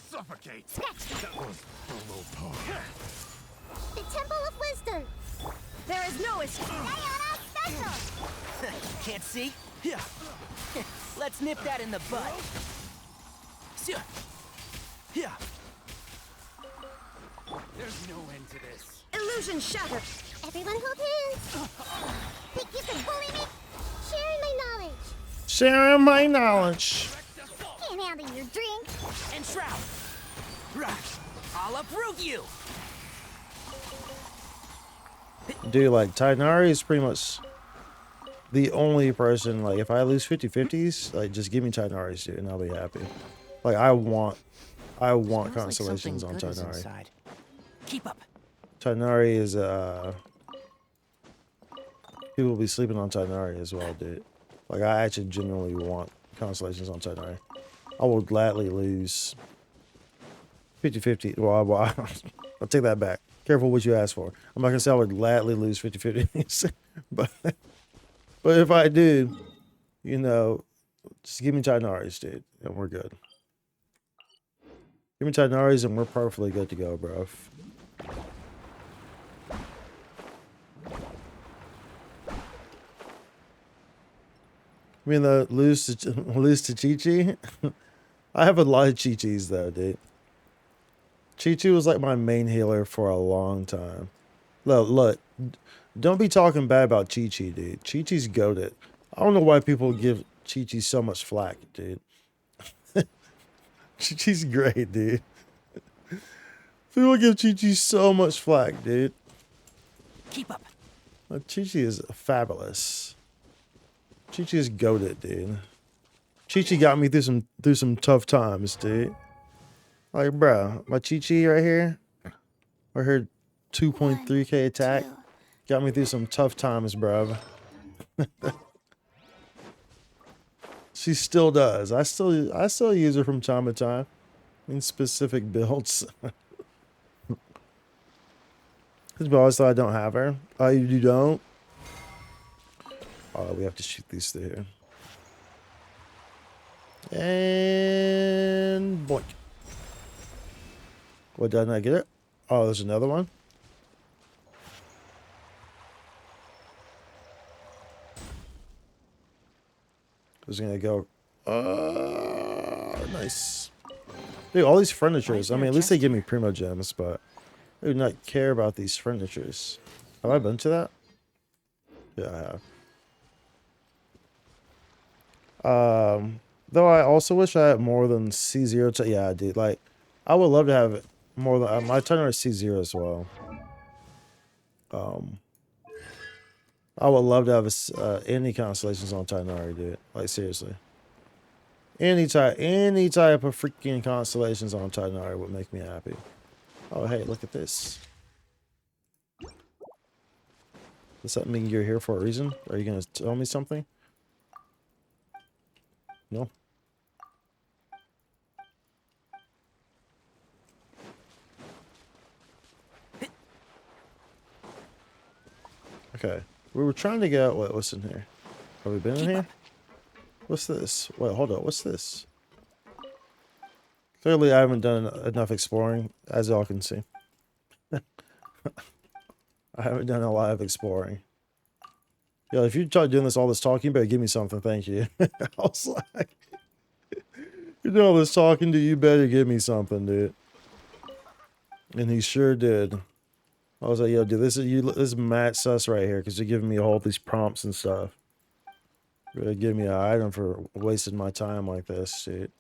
Suffocate! The Temple of Wisdom! There is no escape. Diana Special! Can't see? Yeah. Let's nip that in the bud. Yeah. There's no end to this. Illusion shattered. Everyone hold hands! Think you can bully me? Sharing my knowledge! Sharing my knowledge. Can't handle your drink! And shroud. Right. I'll approve you. Dude, like, Tainari is pretty much the only person, like, if I lose 50-50s, like, just give me Tainari's, dude, and I'll be happy. Like, I want constellations on Tainari. Keep up. Tainari is, people will be sleeping on Tainari as well, dude. Like, I actually genuinely want constellations on Tainari. I will gladly lose 50-50. Well, I'll take that back. Careful what you ask for. I'm not gonna say I would gladly lose 50-50, but if I do, you know, just give me Tainari's, dude, and we're good. Give me Tainari's and we're perfectly good to go, bro. I mean, lose to Chi-Chi? I have a lot of Chi-Chis though, dude. Chi-Chi was like my main healer for a long time. Look, don't be talking bad about Chi-Chi, dude. Chi-Chi's goated. I don't know why people give Chi-Chi so much flack, dude. Chi-Chi's great, dude. People give Chi-Chi so much flack, dude. Keep up. Chi-Chi is fabulous. Chi-Chi is goated, dude. Chi-Chi got me through some tough times, dude. Like, bro, my Chi-Chi right here, or her 2.3k attack, got me through some tough times, bro. She still does. I still use her from time to time in specific builds. Because always thought I don't have her. Oh, you don't? Oh, we have to shoot these through here. And boink. What, did I get it? Oh, there's another one. Who's gonna go? Nice. Dude, all these furnitures. I mean, at least they give me primo gems, but I do not care about these furnitures. Have I been to that? Yeah, I have. Though I also wish I had more than C0 to, yeah, dude, like, I would love to have it more than, my turner is C0 as well. I would love to have any constellations on Tainari, dude. Like, seriously. Any type of freaking constellations on Tainari would make me happy. Oh, hey, look at this. Does that mean you're here for a reason? Are you going to tell me something? No. Okay. We were trying to get out. What's in here? Have we been in here? What's this? Wait, hold up. What's this? Clearly, I haven't done enough exploring, as y'all can see. I haven't done a lot of exploring. Yeah, if you try doing all this talking, you better give me something. Thank you. I was like, You know all this talking to you, better give me something, dude. And he sure did. I was like, yo, dude, this is mad sus right here, because you're giving me all these prompts and stuff. You're gonna give me an item for wasting my time like this, dude.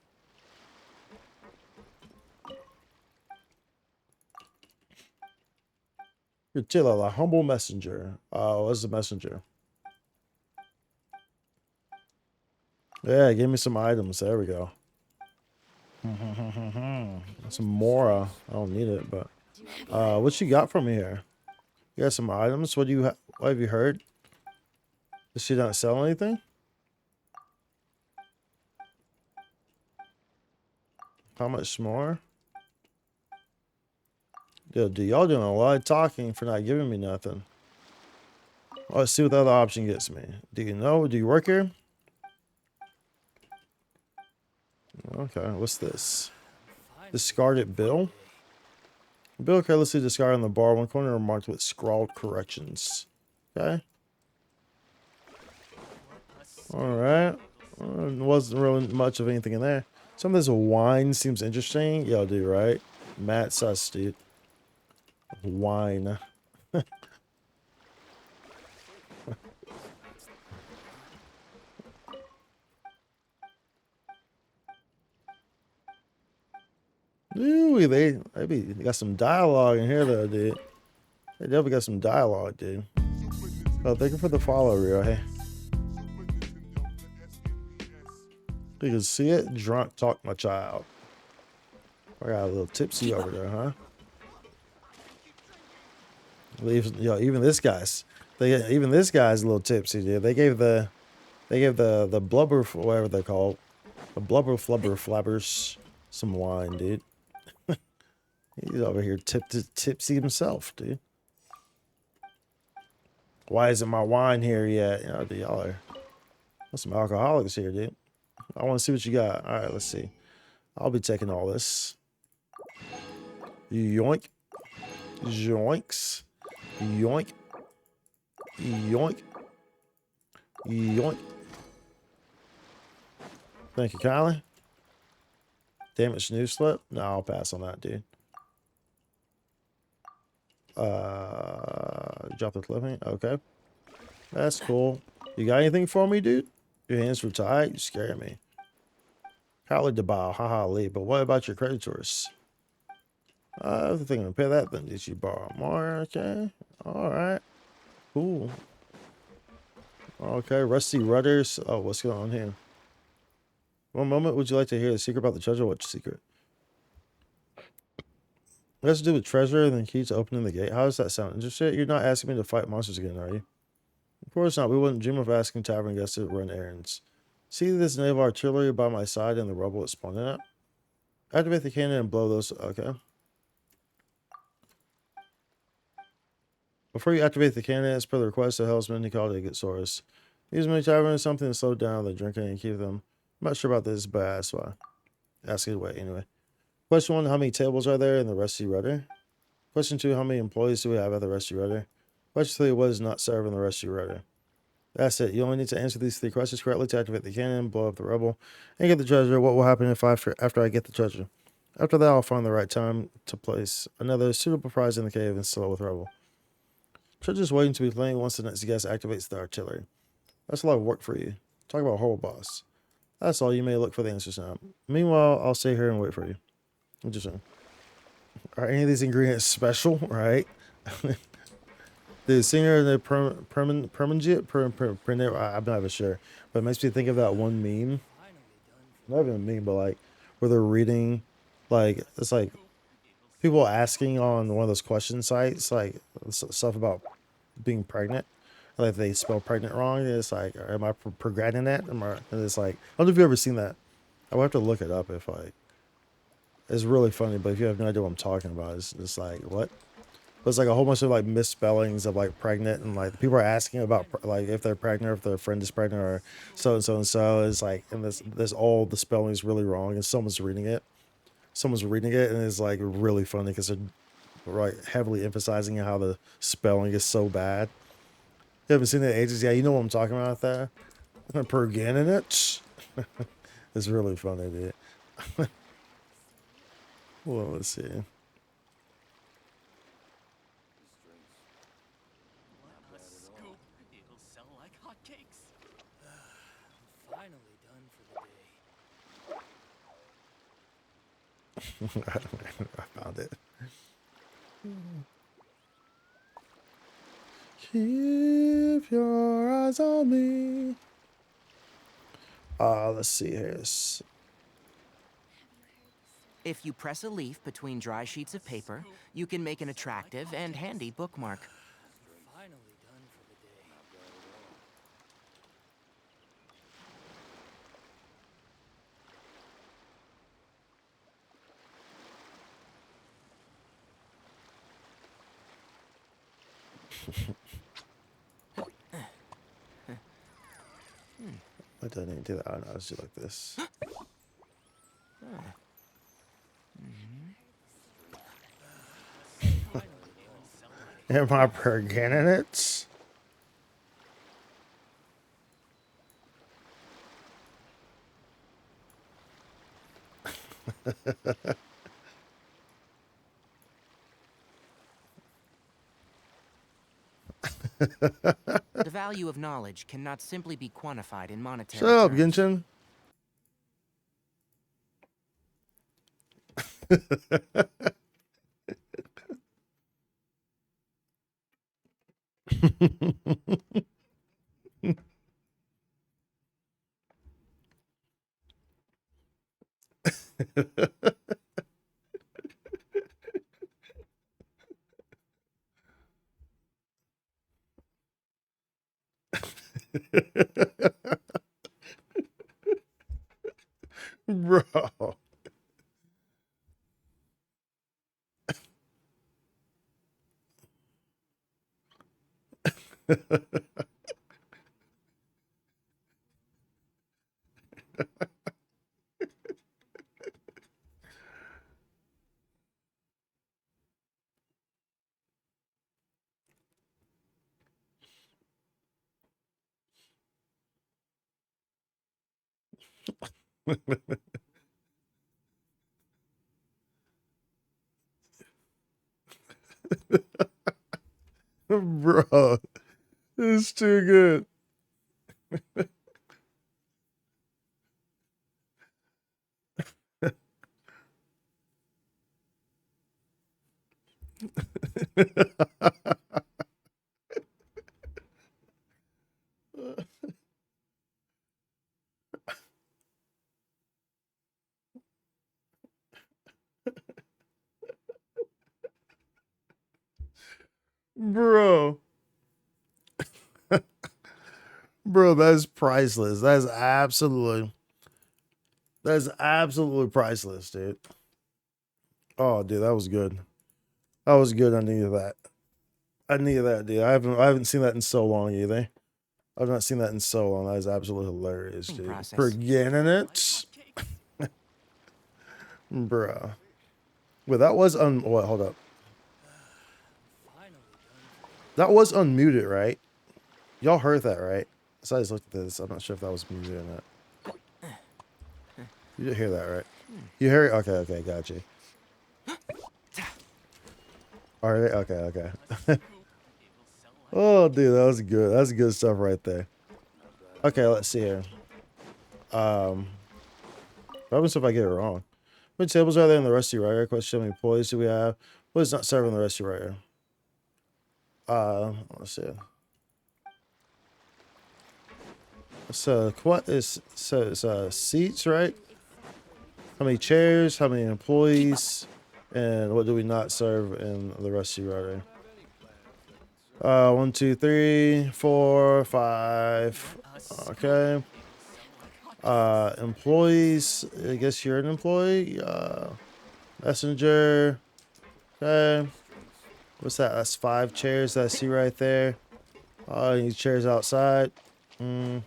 You're Tilla, the humble messenger. Oh, what's the messenger? Yeah, give me some items. There we go. Some more. I don't need it, but what you got from me here? You got some items. What have you heard? Does she not sell anything? How much more? Yo, dude, y'all doing a lot of talking for not giving me nothing. Well, let's see what the other option gets me. Do you know? Do you work here? Okay, what's this? Discarded bill? Bill carelessly discarded on the bar, one corner marked with scrawled corrections. Okay. Alright. Wasn't really much of anything in there. Some of this wine seems interesting. Yo, dude, right? Matt sus, dude. Wine. Ooh, they got some dialogue in here though, dude. They definitely got some dialogue, dude. Oh, thank you for the follow, Rio. Hey. You can see it. Drunk talk, my child. I got a little tipsy over there, huh? Yo, even this guy's a little tipsy, dude. They gave the blubber, whatever they're called, the blubber flubber flabbers, some wine, dude. He's over here tipsy himself, dude. Why isn't my wine here yet? You know, dude, y'all are some alcoholics here, dude. I want to see what you got. All right, let's see. I'll be taking all this. Yoink. Yoinks. Yoink. Yoink. Yoink. Thank you, Kylie. Damaged news slip? No, I'll pass on that, dude. Drop the clipping. Okay. That's cool. You got anything for me, dude? Your hands were tied? You scared me. Kylie DeBow. Haha, Lee. But what about your creditors? I was thinking to pay that, then did you borrow more? Okay. Alright. Cool. Okay, Rusty Rudders. Oh, what's going on here? One moment, would you like to hear the secret about the treasure? What's secret? It has to do with treasure and the key to opening the gate. How does that sound? Interested? You're not asking me to fight monsters again, are you? Of course not. We wouldn't dream of asking tavern guests to run errands. See this naval artillery by my side and the rubble it's spawning at? Activate the cannon and blow those. Okay. Before you activate the cannon, as per the request of Hellsman, he called to get Saurus. Use many tavern is something to slow down the drinking and keep them. I'm not sure about this, but that's why. Ask it away anyway. Question 1, how many tables are there in the Rusty Rudder? Question 2, how many employees do we have at the Rusty Rudder? Question 3, what is not served in the Rusty Rudder? That's it. You only need to answer these 3 questions correctly to activate the cannon, blow up the rubble, and get the treasure. What will happen if after I get the treasure? After that, I'll find the right time to place another suitable prize in the cave and fill it with rubble. Treasure's waiting to be claimed once the next guest activates the artillery. That's a lot of work for you. Talk about horrible boss. That's all. You may look for the answers now. Meanwhile, I'll stay here and wait for you. Interesting. Are any of these ingredients special? Right? The singer and the I'm not even sure. But it makes me think of that one meme. Not even a meme, but like where they're reading, like it's like people asking on one of those question sites, like stuff about being pregnant. Like they spell pregnant wrong. It's like, am I pregnant? And it's like, I don't know if you've ever seen that. I would have to look it up if like. It's really funny, but if you have no idea what I'm talking about, it's just like, what? But it's like a whole bunch of like misspellings of like pregnant, and like people are asking about like if they're pregnant, or if their friend is pregnant, or so and so and so. It's like, and this all the spelling is really wrong, and someone's reading it. And it's like really funny because they're like heavily emphasizing how the spelling is so bad. You haven't seen it in ages? Yeah, you know what I'm talking about there. Pergan in it. It's really funny, dude. Well, let's see. What a scoop. It'll sell like hotcakes. Finally done for the day. I found it. Keep your eyes on me. Let's see here. If you press a leaf between dry sheets of paper, you can make an attractive and handy bookmark. Finally done for the day. I don't need to do that. I know, I'll just do like this. Am I forgetting it? The value of knowledge cannot simply be quantified in monetary Shut up, terms. Genshin. Bro. Bro, it's too good. Bro. Bro, that's priceless. That's absolutely priceless, dude. Oh, dude, that was good. That was good. I needed that. I needed that, dude. I haven't seen that in so long either. I've not seen that in so long. That is absolutely hilarious, dude. Process. Forgetting it, bro. Wait, that was what? Hold up. That was unmuted, right? Y'all heard that, right? So I just looked at this. I'm not sure if that was muted or not. You did hear that, right? You hear it? Okay, gotcha. All right, okay. Oh, dude, that was good. That's good stuff right there. Okay, let's see here. What happens if I get it wrong? How many tables are there in the Rusty Rider? Question: how many employees do we have? What is not serving the Rusty Rider? Let's see. So what is it's seats, right? How many chairs? How many employees? And what do we not serve in the Rusty Rider? 1, 2, 3, 4, 5. Okay. Employees. I guess you're an employee. Messenger. Okay. What's that? That's 5 chairs that I see right there. These chairs outside. I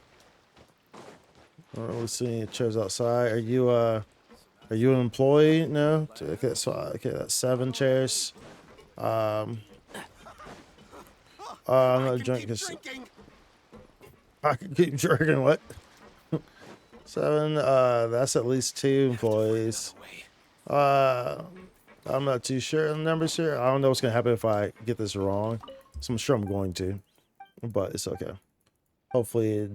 don't really see any chairs outside. Are you an employee? No. Okay, so that's 7 chairs. I'm not drinking. I can keep drinking. What? 7. That's at least 2 employees. I'm not too sure on the numbers here. I don't know what's gonna happen if I get this wrong. So I'm sure I'm going to, but it's okay. Hopefully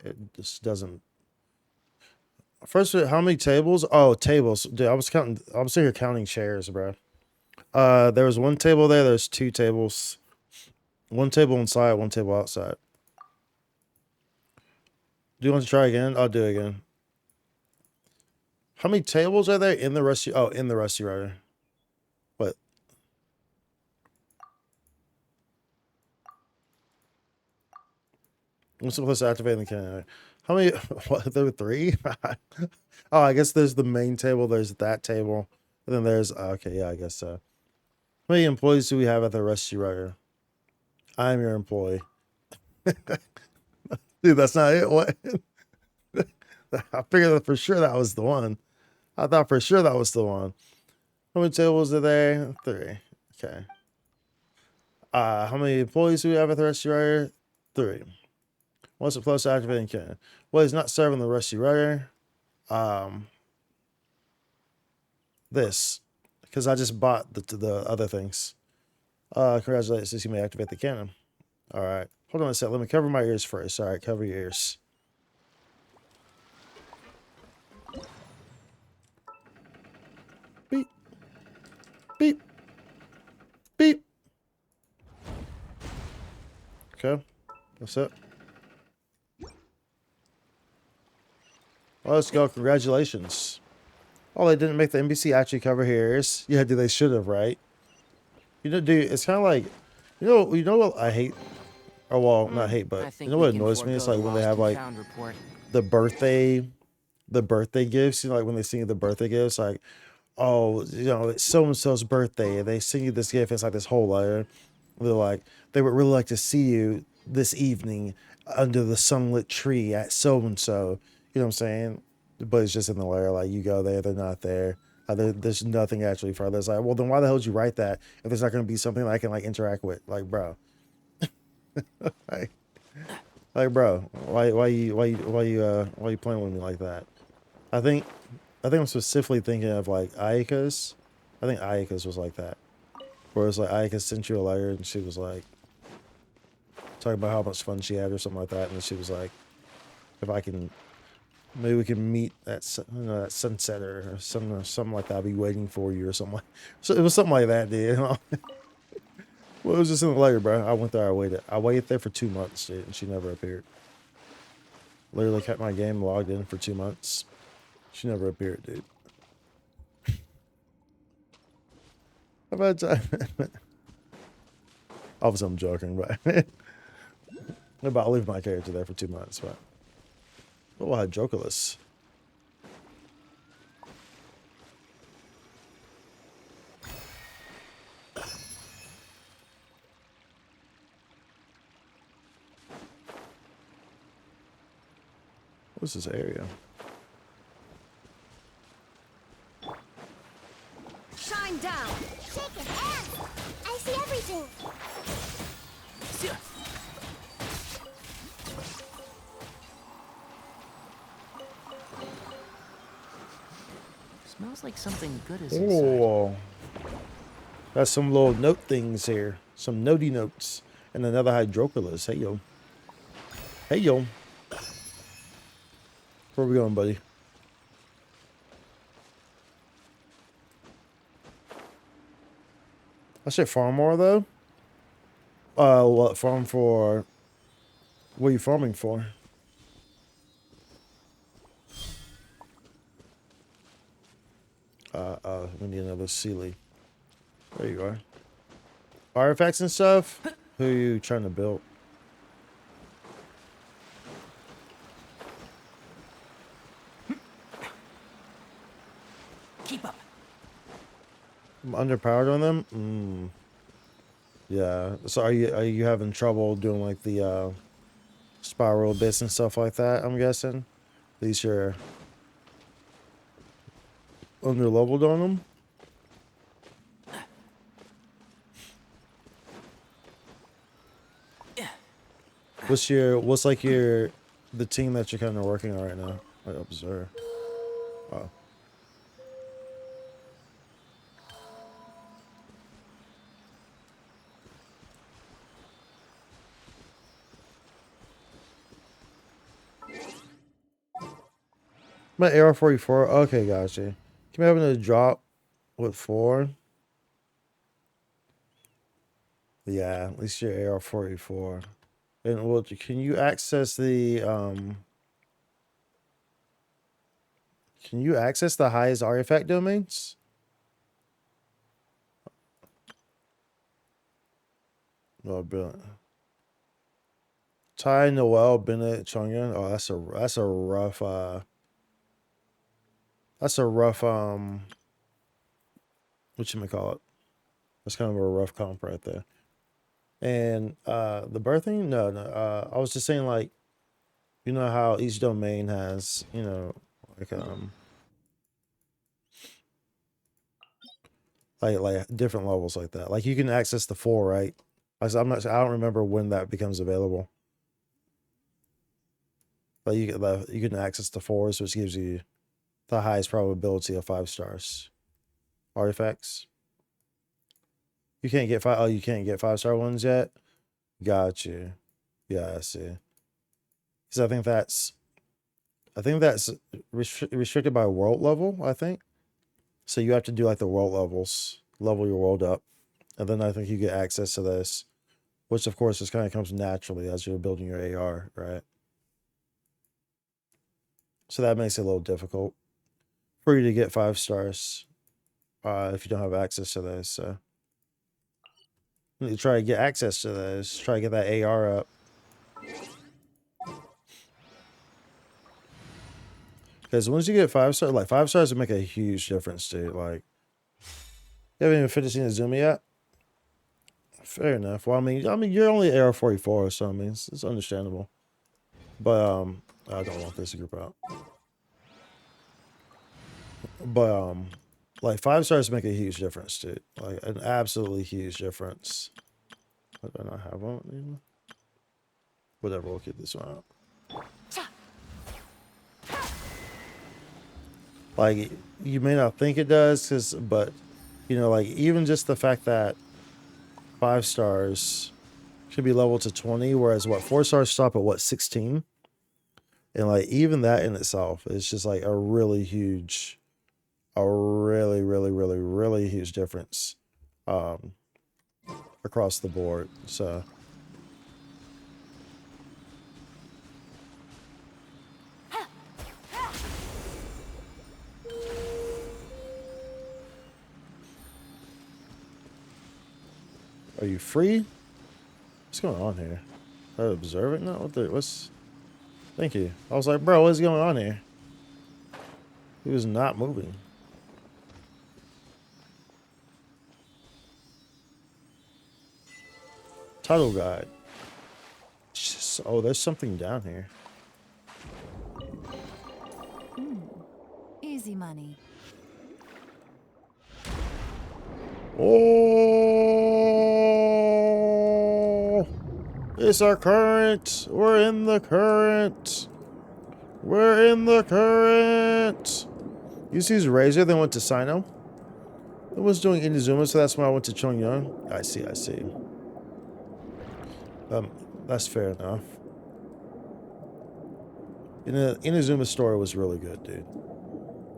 it just doesn't. First, how many tables? Oh, tables. Dude, I was sitting here counting chairs, bro. There was 1 table there. There's 2 tables. 1 table inside, 1 table outside. Do you want to try again? I'll do it again. How many tables are there in the Rusty? Oh, in the Rusty Rider. What? What's supposed to activate the cannon? How many? What? There were 3? Oh, I guess there's the main table. There's that table. And then there's. Okay, yeah, I guess so. How many employees do we have at the Rusty Rider? I'm your employee. Dude, that's not it. What? I figured that for sure that was the one. I thought for sure that was the one. How many tables are there? 3. Okay. How many employees do we have at the Rusty Rider? 3. What's it close to activating cannon? Well, he's not serving the Rusty Rider. This. Because I just bought the other things. Congratulations, you may activate the cannon. Alright. Hold on a sec. Let me cover my ears first. Alright, cover your ears. Beep. Beep. Beep. Okay. That's it. Well, let's go. Congratulations. Oh, they didn't make the NBC actually cover your ears. Yeah, dude, they should have, right? You know, dude, it's kind of like, you know what I hate? Or, well, not hate, but you know what annoys me? It's like when they have, like, the birthday gifts, you know, like when they sing you the birthday gifts, like, oh, you know, it's so-and-so's birthday, and they sing you this gift, it's like this whole letter. They're like, they would really like to see you this evening under the sunlit tree at so-and-so. You know what I'm saying? But it's just in the letter, like, you go there, they're not there. There's nothing actually further. It's like, well, then why the hell did you write that if there's not going to be something that I can, like, interact with? Like, bro. like, bro, why you playing with me like that? I think I'm specifically thinking of, like, Ayaka's. I think Ayaka's was like that. Where it's like Ayaka sent you a letter and she was like talking about how much fun she had or something like that, and then she was like, if I can, maybe we can meet at that sunset or something like that. I'll be waiting for you or something like. So it was something like that, dude. Well, it was just in the letter, bro. I went there. I waited there for 2 months, dude, and she never appeared. Literally kept my game logged in for 2 months. She never appeared, dude. How about time? Obviously, I'm joking, but I'll leave my character there for 2 months, but. Oh, I had Jokerless. What's this area? Shine down. Shake it, and I see everything. Smells like something good is inside. Oh, that's some little note things here. Some notey notes. And another Hydroculus. Hey, yo. Hey, yo. Where we going, buddy? I should farm more, though. What? Farm for... What are you farming for? We need another Sealy. There you are. Artifacts and stuff? Who are you trying to build? Keep up. I'm underpowered on them? Yeah. So are you having trouble doing like the spiral bits and stuff like that, I'm guessing? At least you're under leveled on them? What's like your the team that you're kind of working on right now. I observe. Wow. My AR-44. Okay, gotcha. Can we having a drop with 4? Yeah, at least your AR-44. And well, can you access the Can you access the highest artifact domains? Oh, brilliant. Ty Noel Bennett Chongyun. Oh, that's a rough what you may call it. That's kind of a rough comp right there. And the birthing? No. I was just saying, like, you know how each domain has, you know, like different levels like that. Like you can access the 4, right? I don't remember when that becomes available. But you can access the 4s, which gives you the highest probability of 5 stars artifacts. You can't get 5. Oh, you can't get 5-star ones yet. Got you. Yeah, I see. Because I think that's restricted by world level. I think so. You have to do like the world levels, level your world up, and then I think you get access to this, which of course just kind of comes naturally as you're building your AR, right? So that makes it a little difficult for you to get 5 stars if you don't have access to those. So you need to try to get access to those. Try to get that AR up. Because once you get 5 stars, like 5 stars would make a huge difference, dude. Like, you haven't even finished seeing Azumi yet? Fair enough. Well, I mean, you're only AR-44, so I mean, it's understandable. But I don't want this group out. But like 5 stars make a huge difference, dude. Like an absolutely huge difference. Do I not have one anymore? Whatever, we'll keep this one out. Like you may not think it does, but you know, like even just the fact that 5 stars should be leveled to 20, whereas what 4 stars stop at what 16, and like even that in itself is just like a really huge, really huge difference across the board. So are you free? What's going on here? I observe it now? What's thank you. I was like, bro, what's going on here? He was not moving. Title guide. Oh, there's something down here. Easy money. Oh, it's our current. We're in the current. We're in the current. You see Razor, then went to Sino. I was doing Inazuma, so that's when I went to Chongyun. I see. That's fair enough. Inazuma's story was really good, dude.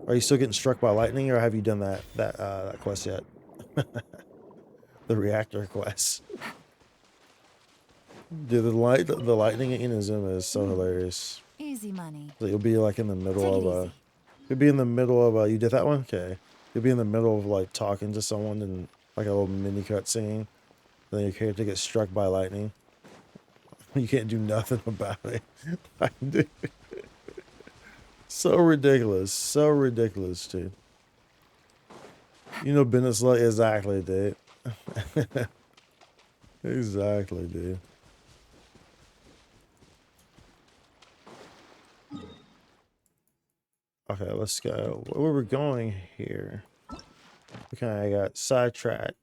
Are you still getting struck by lightning, or have you done that quest yet? The reactor quest. Dude, the lightning in Inazuma is so hilarious. Easy money. So you'll be like in the middle of you'll be in the middle of you did that one? Okay. You'll be in the middle of like talking to someone and like a little mini cutscene. Then your character gets struck by lightning. You can't do nothing about it. Dude. So ridiculous, dude. You know, business like exactly, dude. Exactly, dude. Okay, let's go. Where we're going here? We kind of got sidetracked.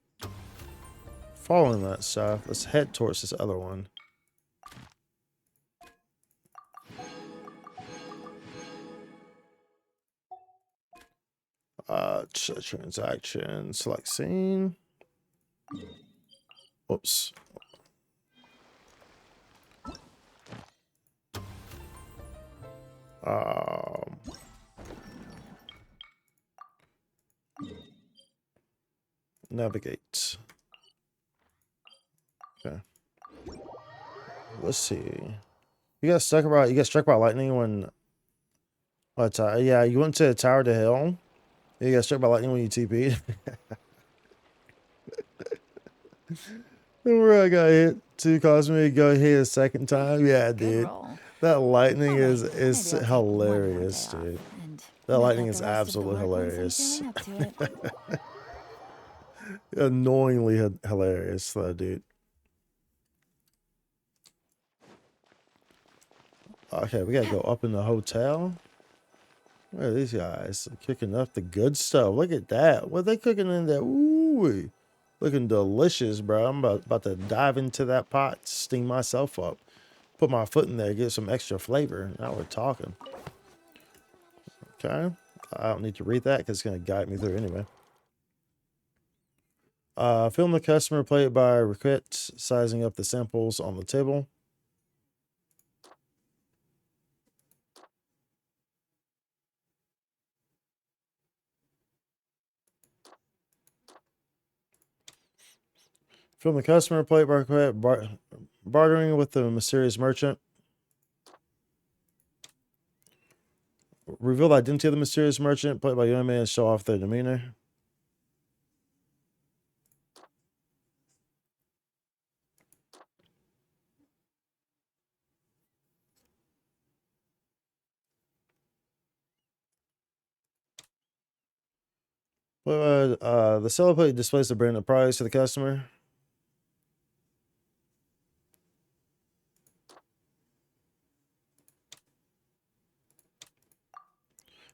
Following that stuff, let's head towards this other one. Transaction, select scene. Oops. Navigate. Okay. Let's see. You got struck by lightning when yeah, you went to a tower to hell. You got struck by lightning when you TP'd. Remember I got hit 2 Cosmic, go hit a second time? Yeah, dude. That lightning is hilarious, dude. That lightning is absolutely hilarious. Annoyingly hilarious, though, dude. Okay, we gotta go up in the hotel. Where are these guys? They're cooking up the good stuff. Look at that. What are they cooking in there? Ooh, looking delicious, bro. I'm about to dive into that pot, steam myself up, put my foot in there, get some extra flavor. Now we're talking. Okay. I don't need to read that because it's going to guide me through anyway. Film the customer, play it by request, sizing up the samples on the table. Film the customer, play it by request, bartering with the mysterious merchant. Reveal the identity of the mysterious merchant, play it by young man, show off their demeanor. The seller plate displays the brand of price to the customer.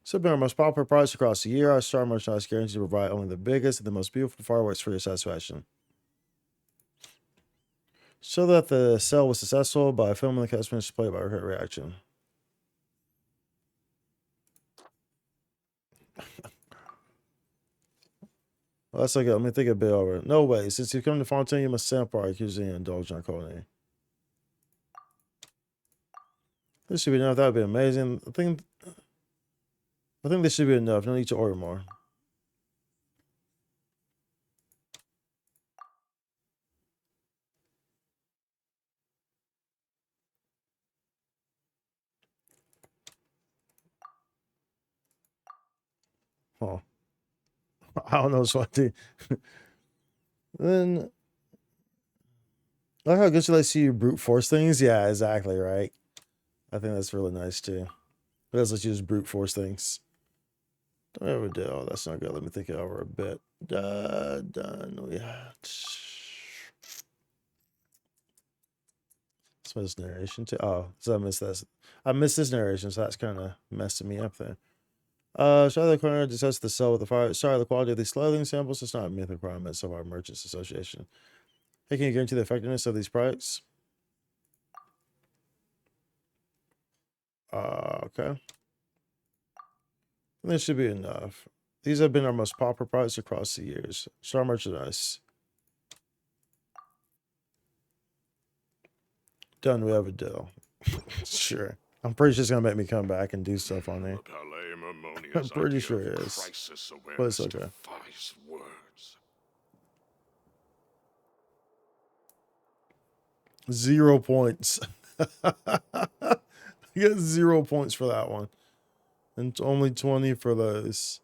So, our most popular products across the year, our star merchandise guarantees to provide only the biggest and the most beautiful fireworks for your satisfaction. Show that the sale was successful by filming the customer's display by her reaction. Well, that's okay. Let me think a bit over it. No way. Since you come to Fontaine, you must sample our cuisine and indulge in our culinary. This should be enough. That would be amazing. I think this should be enough. No need to order more. Huh. I don't know what to do. Then, I like how good you like see you brute force things. Yeah, exactly, right? I think that's really nice too. It does let you just brute force things. Don't ever do. Oh, that's not good. Let me think it over a bit. Done. Yeah. It's this narration too. Oh, so I missed this. I missed this narration, so that's kind of messing me up there. Show the corner discuss the sell with the fire. Sorry, the quality of these clothing samples is not a myth requirements of our Merchants Association. Hey, can you guarantee the effectiveness of these products? Okay. This should be enough. These have been our most popular products across the years. Star merchandise. Done. We have a deal. Sure. I'm pretty sure it's gonna make me come back and do stuff on there. I'm pretty sure it is. But it's okay. 0 points. You got 0 points for that one. And only 20 for those.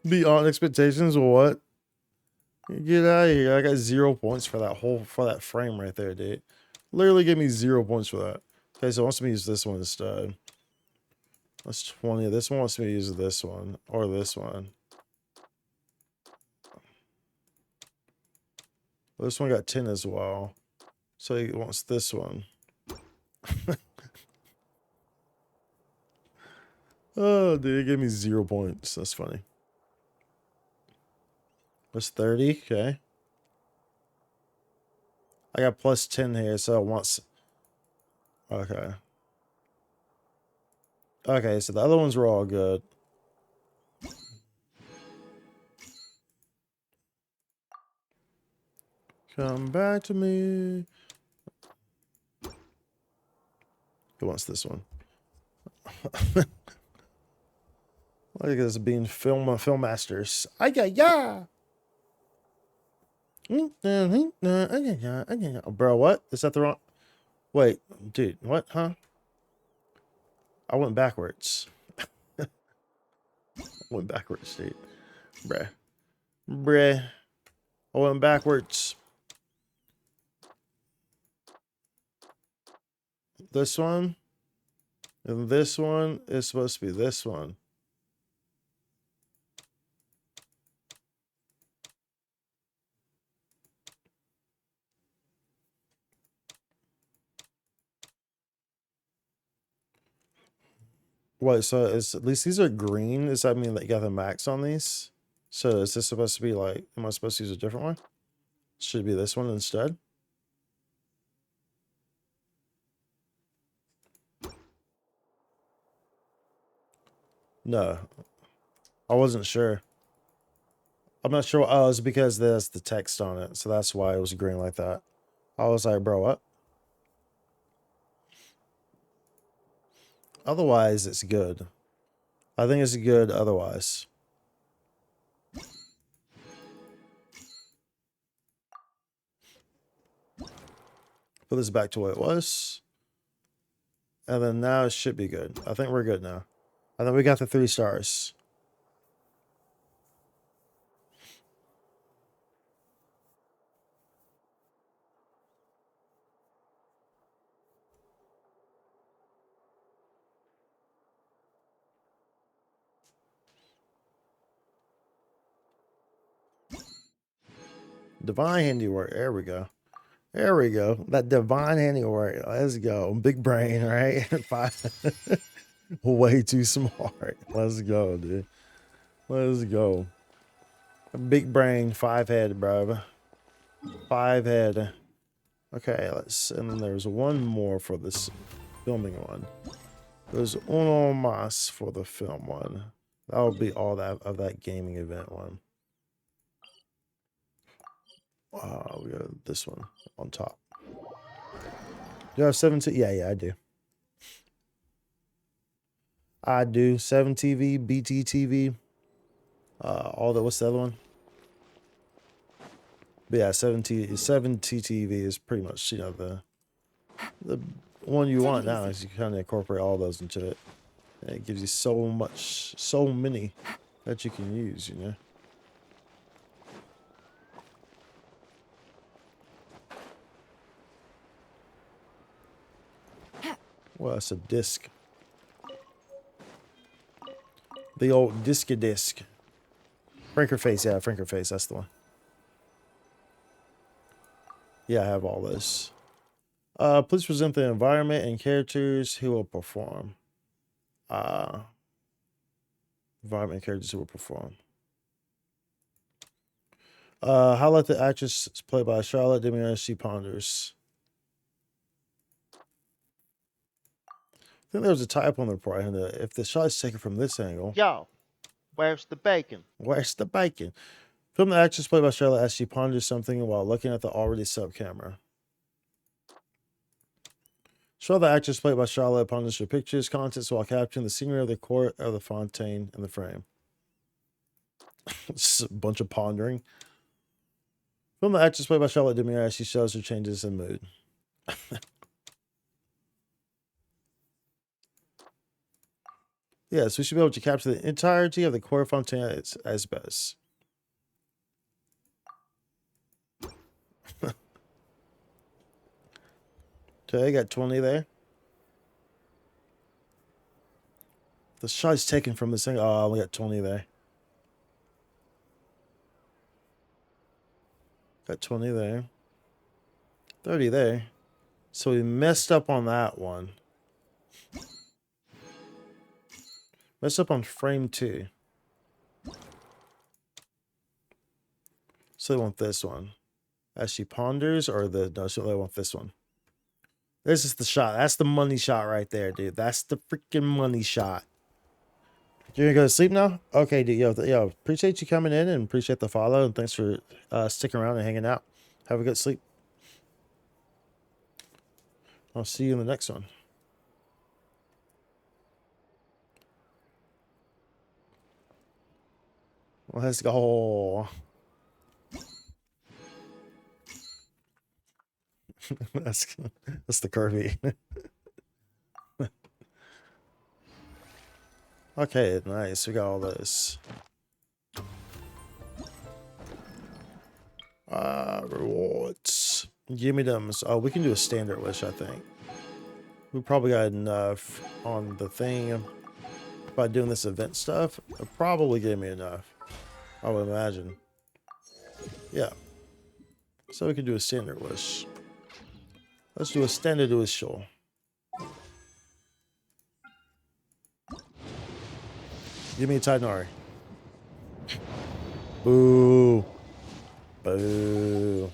Beyond expectations, what? Get out of here. I got 0 points for that frame right there, dude. Literally gave me 0 points for that. Okay, so it wants me to use this one instead. That's 20. This one wants me to use this one. Or this one. This one got 10 as well. So he wants this one. Oh, dude, it gave me 0 points. That's funny. That's 30. Okay. I got plus 10 here, so it wants... Okay. Okay, so the other ones were all good. Come back to me. Who wants this one? Look at this being film masters. Yeah. Bro, what? Is that the wrong? Wait, dude, what? Huh? I went backwards. Went backwards, dude. Bruh. I went backwards. This one. And this one is supposed to be this one. What, so is at least these are green? Does that mean that you got the max on these? So is this supposed to be like, am I supposed to use a different one? Should it be this one instead? No. I wasn't sure. I'm not sure. Oh, it's because there's the text on it. So that's why it was green like that. I was like, bro, what? Otherwise, it's good. I think it's good otherwise. Put this back to what it was. And then now it should be good. I think we're good now. I think we got the 3 stars. Divine handiwork. There we go. There we go. That divine handiwork. Let's go. Big brain, right? 5. Way too smart. Let's go, dude. Let's go. Big brain, 5 head, bro. 5 head. Okay, let's. And then there's one more for this filming one. There's uno más for the film one. That will be all that of that gaming event one. We got this one on top. Do you have 17? Yeah, I do. I do. 7TV, BT all the, what's the other one? But yeah, 7TTV is pretty much, you know, the one you want now is you kind of incorporate all those into it. And it gives you so many that you can use, you know. Well, it's a disc. The old disc. Franker face, yeah, Franker face, that's the one. Yeah, I have all this. Please present the environment and characters who will perform. Environment and characters who will perform. Highlight the actress played by Charlotte Demian Ponders. I think there was a typo on the report. And if the shot is taken from this angle. Yo, where's the bacon? Where's the bacon? Film the actress played by Charlotte as she ponders something while looking at the already sub camera. Show the actress played by Charlotte ponders her pictures, contents while capturing the scenery of the court of the fontaine in the frame. It's a bunch of pondering. Film the actress played by Charlotte Demir as she shows her changes in mood. Yes, we should be able to capture the entirety of the core fontaine as best. Okay, got 20 there. The shot is taken from this thing. Oh, we got 20 there. Got 20 there. 30 there. So we messed up on that one. Messed up on frame 2. So they want this one. As she ponders, or the, no, so they want this one. This is the shot. That's the money shot right there, dude. That's the freaking money shot. You're gonna go to sleep now? Okay, dude. Yo, appreciate you coming in and appreciate the follow. And thanks for sticking around and hanging out. Have a good sleep. I'll see you in the next one. Let's go. that's the Kirby. Okay, nice. We got all this. Rewards. Give me them. Oh, we can do a standard wish, I think. We probably got enough on the thing. By doing this event stuff, it probably gave me enough. I would imagine. Yeah. So we can do a standard wish. Let's do a standard wish show. Give me a Titanari. Boo. Boo.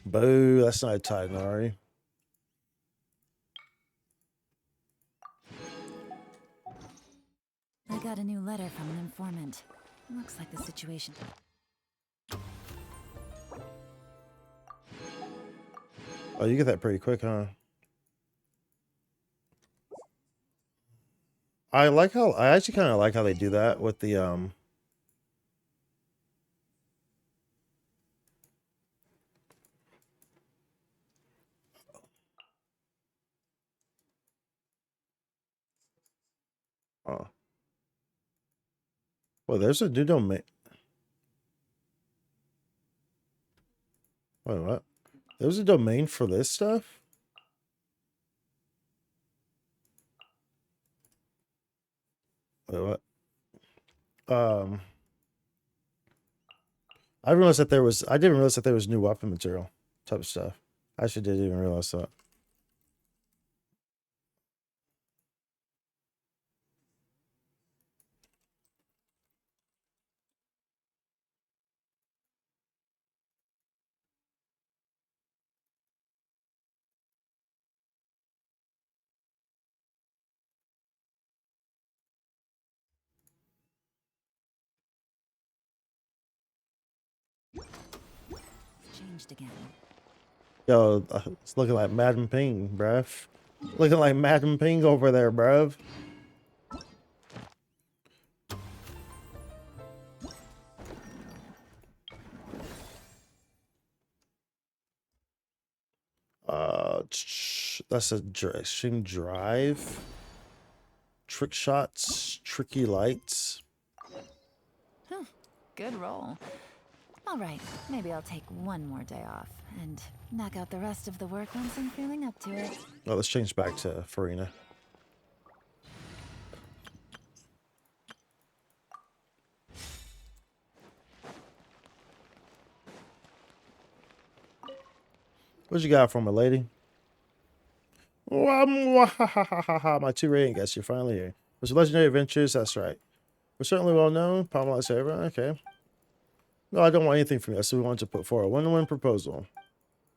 Boo. That's not a Titanari. I got a new letter from an informant. Looks like the situation. Oh, you get that pretty quick, huh? I actually kind of like how they do that with the oh. Well, there's a new domain. Wait, what? There's a domain for this stuff? Wait, what? I didn't realize that there was new weapon material type of stuff. I actually didn't even realize that. Changed again. Yo, it's looking like Madden Ping, bruv. Looking like Madden Ping over there, bruv. That's a extreme drive. Trick shots, tricky lights. Good roll. All right, maybe I'll take one more day off and knock out the rest of the work once I'm feeling up to it. Oh, let's change back to Farina. What you got for my lady? My 2 rating guests, you're finally here. Was Legendary Adventures? That's right. We're certainly well known. Palmolight server. Okay. No, I don't want anything from you. So we want to put forward a win-win proposal.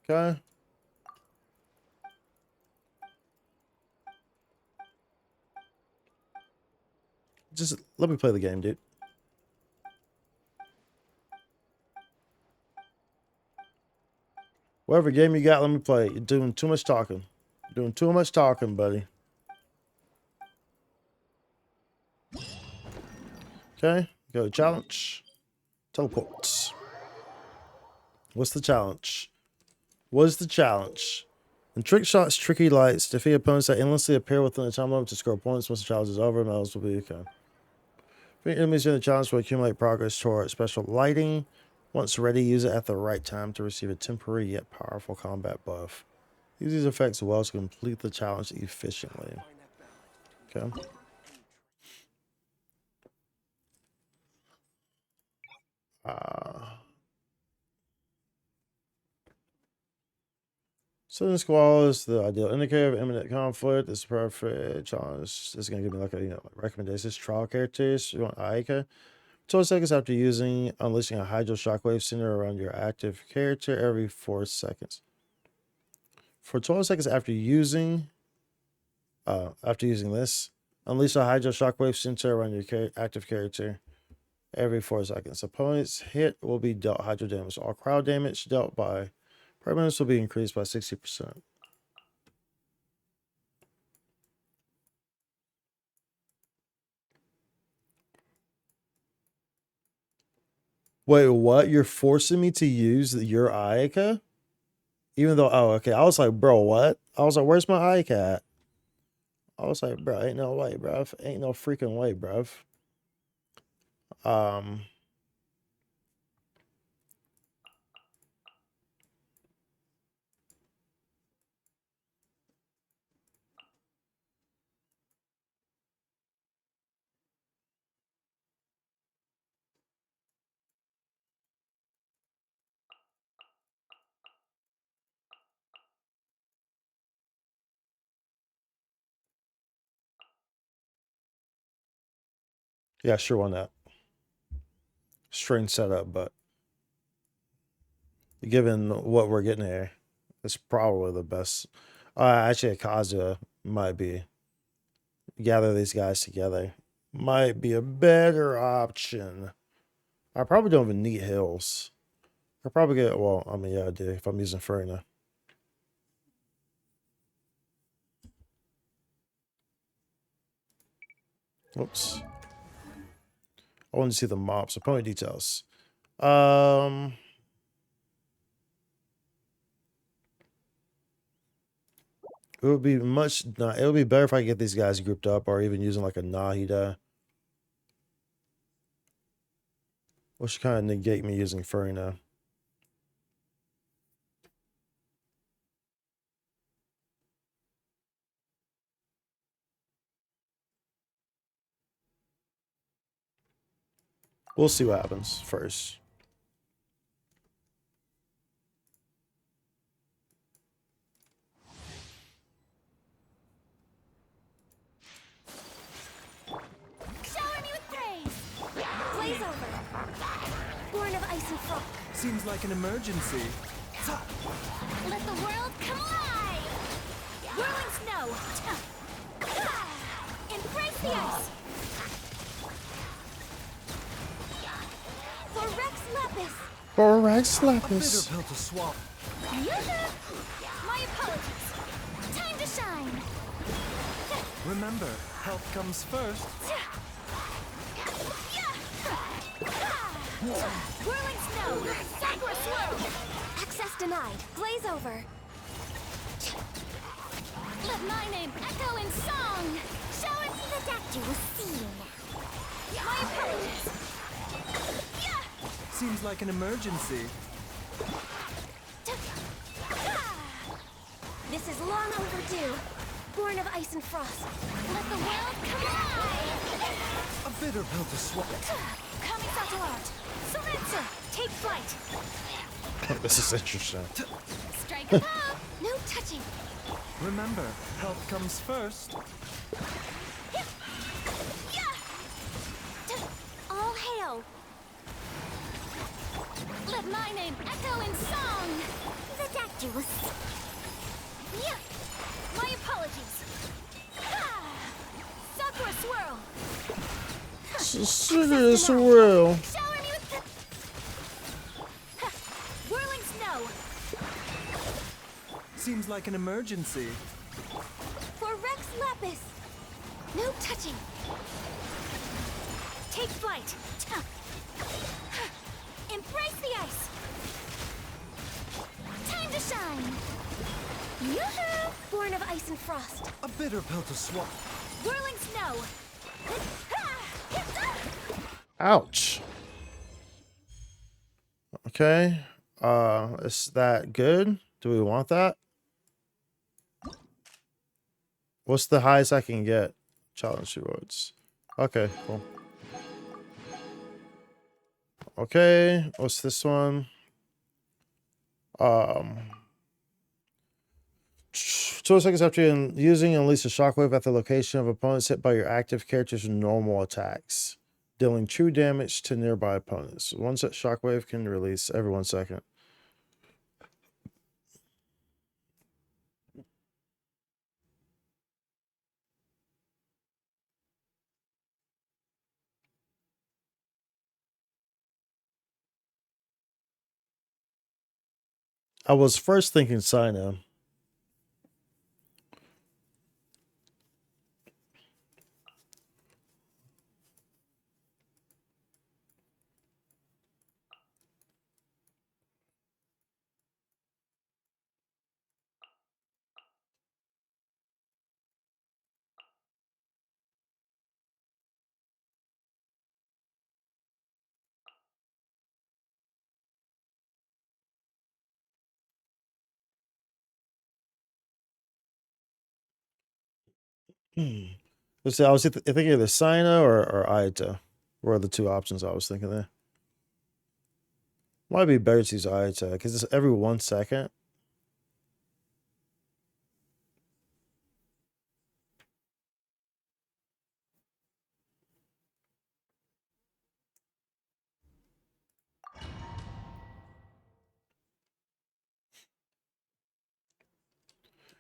Okay. Just let me play the game, dude. Whatever game you got, let me play. You're doing too much talking. You're doing too much talking, buddy. Okay. Go to challenge. Teleports. What's the challenge? What is the challenge? In trick shots, tricky lights, defeat opponents that endlessly appear within the time limit to score points. Once the challenge is over, medals will be okay. Defeat enemies in the challenge will accumulate progress toward special lighting. Once ready, use it at the right time to receive a temporary yet powerful combat buff. Use these effects well to complete the challenge efficiently. Okay. Sudden Squall is the ideal indicator of imminent conflict. This is perfect challenge. This is going to give me like a recommendations. Trial characters. You want Aika. 12 seconds after unleashing a Hydro Shockwave center around your active character every 4 seconds. For 12 seconds after using this, unleash a Hydro Shockwave center around your active character every 4 seconds. Opponents hit will be dealt hydro damage. All crowd damage dealt by permanents will be increased by 60%. Wait, what? You're forcing me to use your Ayaka? Even though, oh, okay. I was like, bro, what? I was like, where's my Ayaka at? I was like, bro, ain't no way, bruv. Ain't no freaking way, bruv. Yeah, sure, why not? Strange setup, but given what we're getting here, it's probably the best. Actually, Kazuya might be. Gather these guys together might be a better option. I probably don't even need hills. I probably get, well, I mean, yeah, I do if I'm using Furina. Oops. I want to see the mobs. Opponent details. It would be much. It would be better if I get these guys grouped up, or even using like a Nahida, which kind of negate me using Furina. We'll see what happens first. Shower me with praise! Blaze over! Born of ice and frost. Seems like an emergency. Let the world come alive! Whirling snow! Embrace the ice! For Rex Lapis! For Rex A Lapis. bitter pill to swallow. My apologies. Time to shine. Remember, health comes first. Whirling snow! Sakura swirl! Access denied. Blaze over. Let my name echo in song! Shower me the dactyl scene. My apologies. Seems like an emergency. This is long overdue. Born of ice and frost. Let the world come alive! A bitter pill to swallow. Kamisato art. Surrender! Take flight! This is interesting. Strike a pose! No touching! Remember, health comes first. All hail! Let my name echo in song! The dactylus. Yeah! My apologies! Sakura swirl! Sugar swirl. Shower me with the... Whirling snow! Seems like an emergency. For Rex Lapis! No touching! Take flight! Embrace the ice! Time to shine! Yoo-hoo! Born of ice and frost! A bitter pill to swallow. Whirling snow! Ouch. Okay. Is that good? Do we want that? What's the highest I can get? Challenge rewards. Okay, cool. Okay, what's this one? 12 seconds after using and release a shockwave at the location of opponents hit by your active character's normal attacks, dealing true damage to nearby opponents. One set shockwave can release every 1 second. I was first thinking Sino. Let's see, I was thinking either Sino or Aita. Were the two options I was thinking there. Might be better to use Aita because it's every 1 second.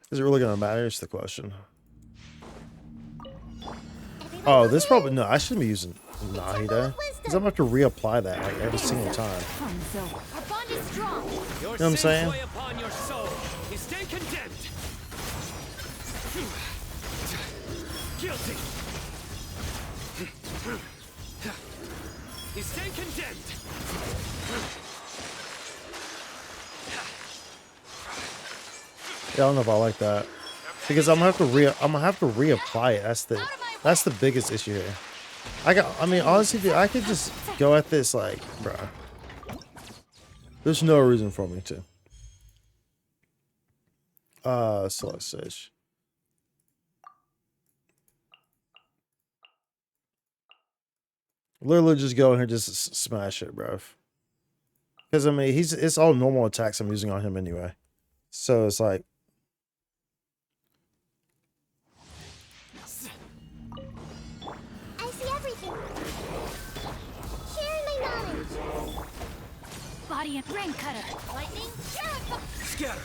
Is it really gonna matter? Is the question. Oh, this probably no. I shouldn't be using Nahida because I'm gonna have to reapply that like every single time. Our bond is strong. You know what I'm saying? Upon your soul. You stand condemned. Guilty. You stand condemned. Yeah, I don't know if I like that because I'm gonna have to reapply it. That's the biggest issue here. I mean, honestly, dude, I could just go at this like, bruh. There's no reason for me to. Select stage. Literally just go in here and just smash it, bruv. Because I mean, it's all normal attacks I'm using on him anyway. So it's like, I see everything. Share my knowledge. Body and brain cutter. Lightning. Scatter.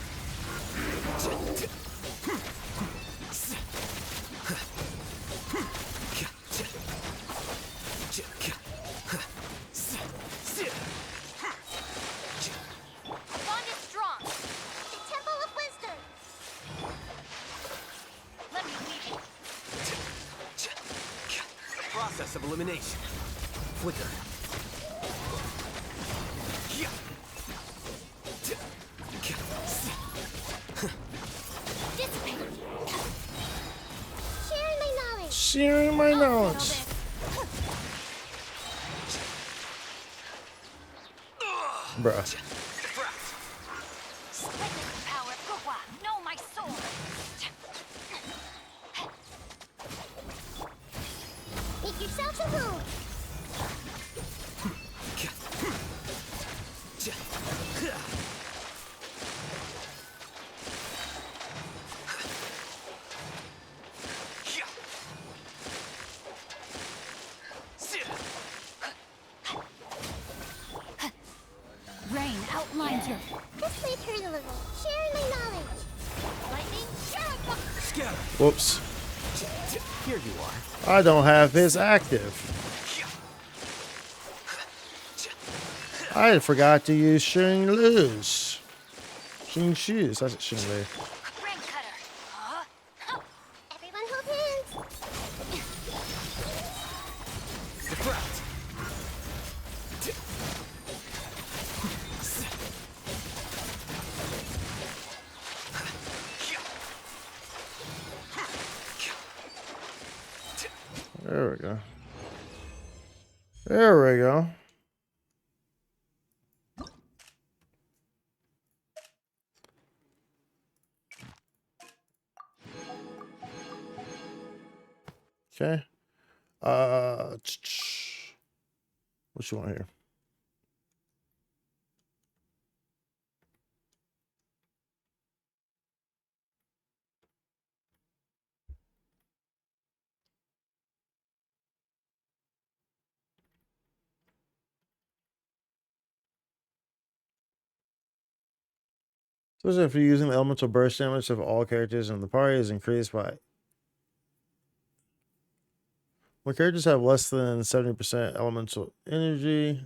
Bond is strong. Temple of Wisdom. Let me lead you. Process of elimination. Flicker. Dissipate. Sharing my knowledge. sharing my knowledge. Bruh. Power, know my soul. Make yourself a move. Rain outlines your. This may hurt a little. Sharing my knowledge. Lightning, Scatter. Whoops. Here you are. I don't have his active. I forgot to use Xing Lu's. Xing Shu's. That's Xing Lu. Brain cutter. Huh? Everyone hold hands. There we go. There we go. Okay. What you want here? So if you're using the elemental burst damage of all characters in the party is increased by when characters have less than 70% elemental energy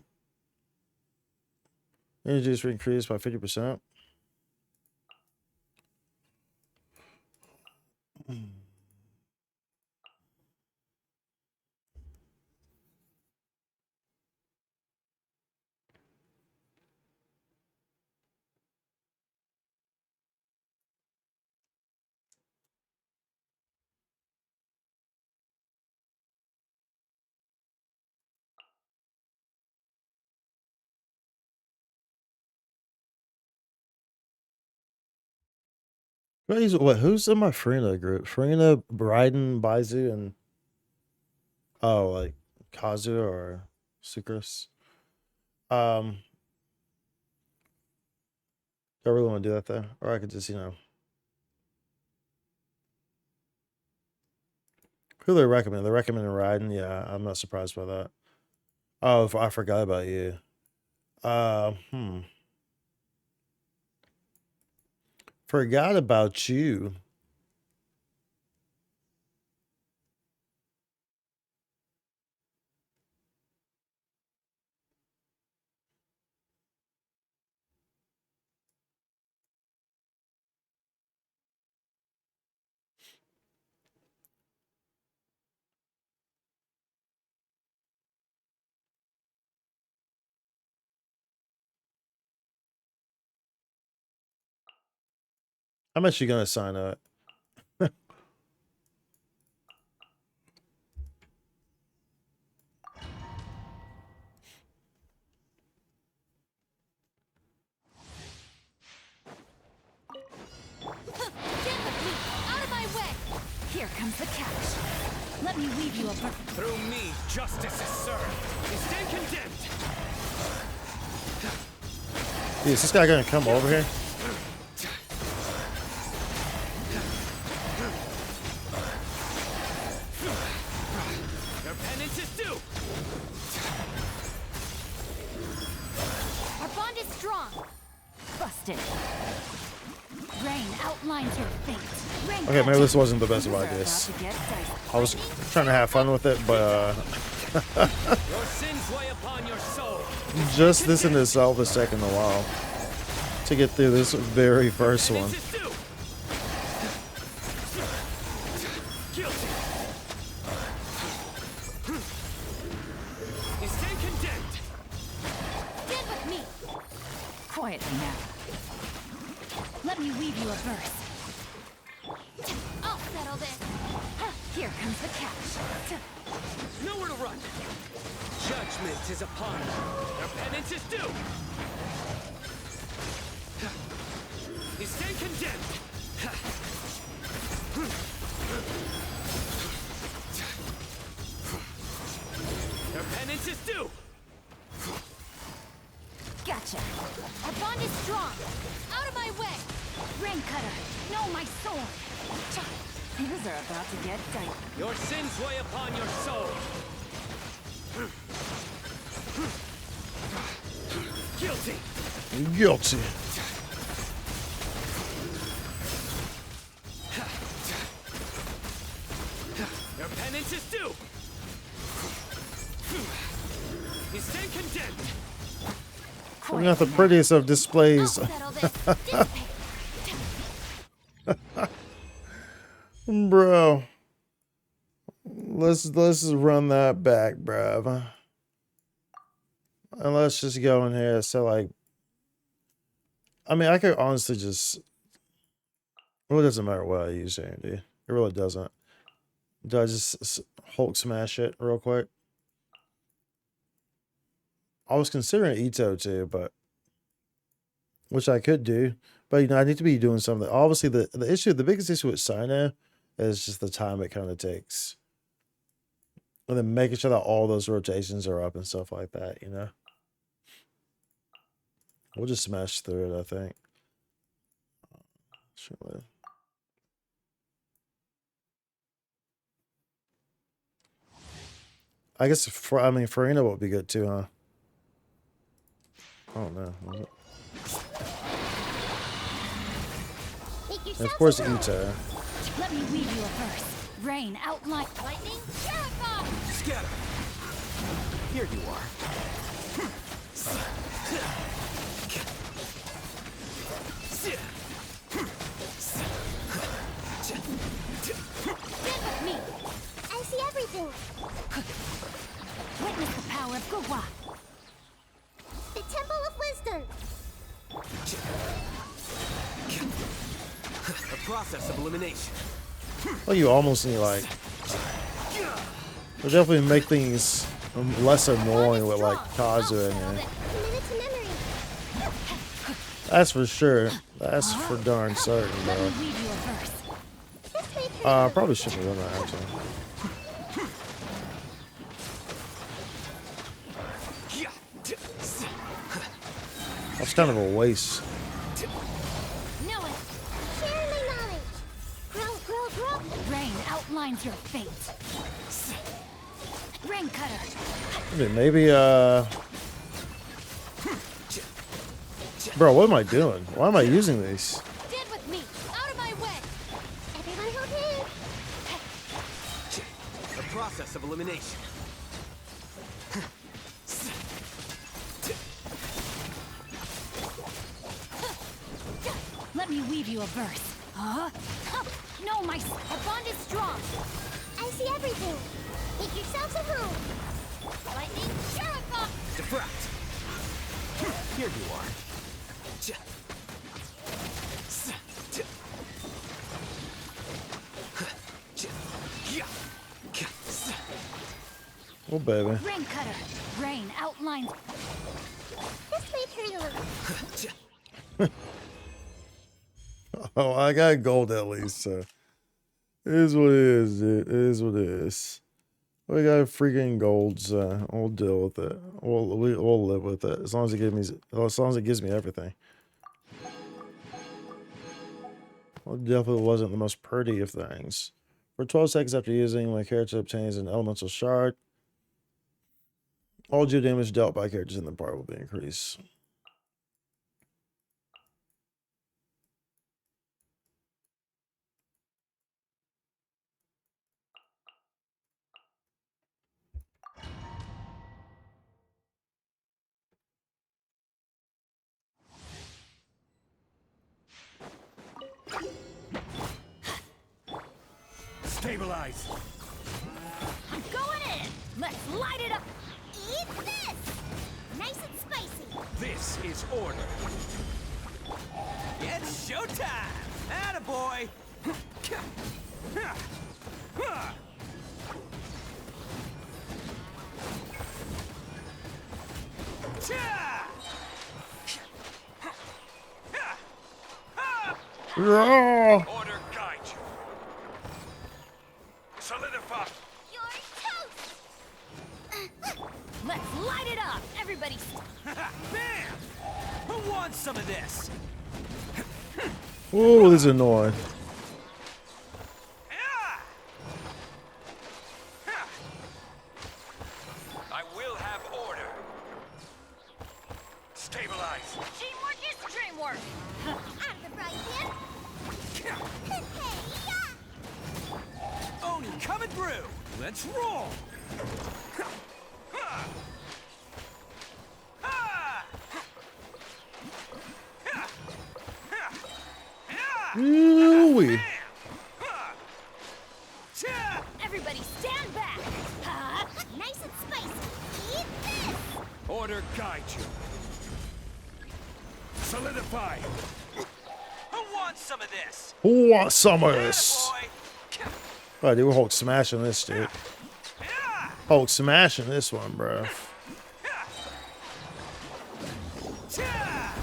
is increased by 50%. Who's in my Farina group? Farina, Bryden, Baizu, and like Kazu or Sucrose. I really want to do that though, or I could just who they recommend? They recommend Raiden. Yeah, I'm not surprised by that. Oh, I forgot about you. Forgot about you. I'm actually gonna sign up. Out of my way! Here comes the catch. Let me weave you a Through me, justice is served. You stand condemned. Is this guy gonna come over here? Your penance is due. Our bond is strong. busted. Rain outlines your fate. Rain Okay, maybe this wasn't the best of ideas. I was trying to have fun with it, but Your sins weigh upon your soul. just this in itself is taking a while to get through this very first one. Guilty. You stand condemned. Stand with me. Quietly now. Let me weave you a verse. I'll settle this. Here comes the catch. Nowhere to run. Judgment is upon you. Your penance is due. You stand condemned. Your penance is due. Gotcha. Our bond is strong. Out of my way. Rain cutter. No, my sword. Things are about to get tight. Your sins weigh upon your soul. Guilty. Guilty. Your penance is due. You stand condemned. We're not the prettiest of displays. I'll settle this. Dissipate. Bro. Let's run that back, bruv. And let's just go in here. So like, I mean, I could honestly just, it really doesn't matter what I use here, dude. It really doesn't. Do I just Hulk smash it real quick? I was considering Ito too, but which I could do, but you know, I need to be doing something. Obviously, the biggest issue with Sino is just the time it kind of takes, and then making sure that all those rotations are up and stuff like that. You know, we'll just smash through it. I think. Surely. I guess Farina would be good too, huh? I don't know. Was it? And of course, Ito. Let me weave you a verse. Rain outline. Lightning, terrify. Scatter. Here you are. Me. I see everything. Witness the power of Gugwa. The Temple of Wisdom. A process of elimination. Well, you almost need like. They'll definitely make things lesser annoying with like Kazu in here. Minute to memory. That's for sure. That's for darn certain, Let bro. me read you a verse. This may turn Probably shouldn't have done that actually. That's kind of a waste. Know it. Share my knowledge. Grow, grow, grow. Rain outlines your fate. Rain cutter. Maybe bro, what am I doing? Why am I using these? Dead with me. Out of my way. Everyone hold hands. A process of elimination. Let me weave you a verse. Huh? No, our bond is strong. I see everything. Make yourselves at home. Lightning, Sheriff! Defract. Here you are. Oh baby. Rain cutter. Rain outlines. This may turn a little. Oh, I got gold at least, so it is what it is, dude. It is what it is. We got freaking golds. We'll deal with it. We'll live with it as long as it gives me everything. Well, it definitely wasn't the most pretty of things. For 12 seconds after using, my character obtains an elemental shard. All geo damage dealt by characters in the part will be increased. Stabilize. I'm going in. Let's light it up. Eat this. Nice and spicy. This is order. It's showtime! Attaboy! Order guide you. Solidify. You're toast. Let's light it up. Everybody. Bam! Who wants some of this? Oh, this is annoying. I will have order. Stabilize. Teamwork is dreamwork. Out of the frying pan. Oni coming through. Let's roll. Ooh-wee. Everybody stand back. Nice and spicy. Eat this. Order guide you. Solidify. Who wants some of this? Who wants some of this? Attaboy! Oh, dude, we're Hulk smashing this, dude. Hulk smashing this one, bro. Bam!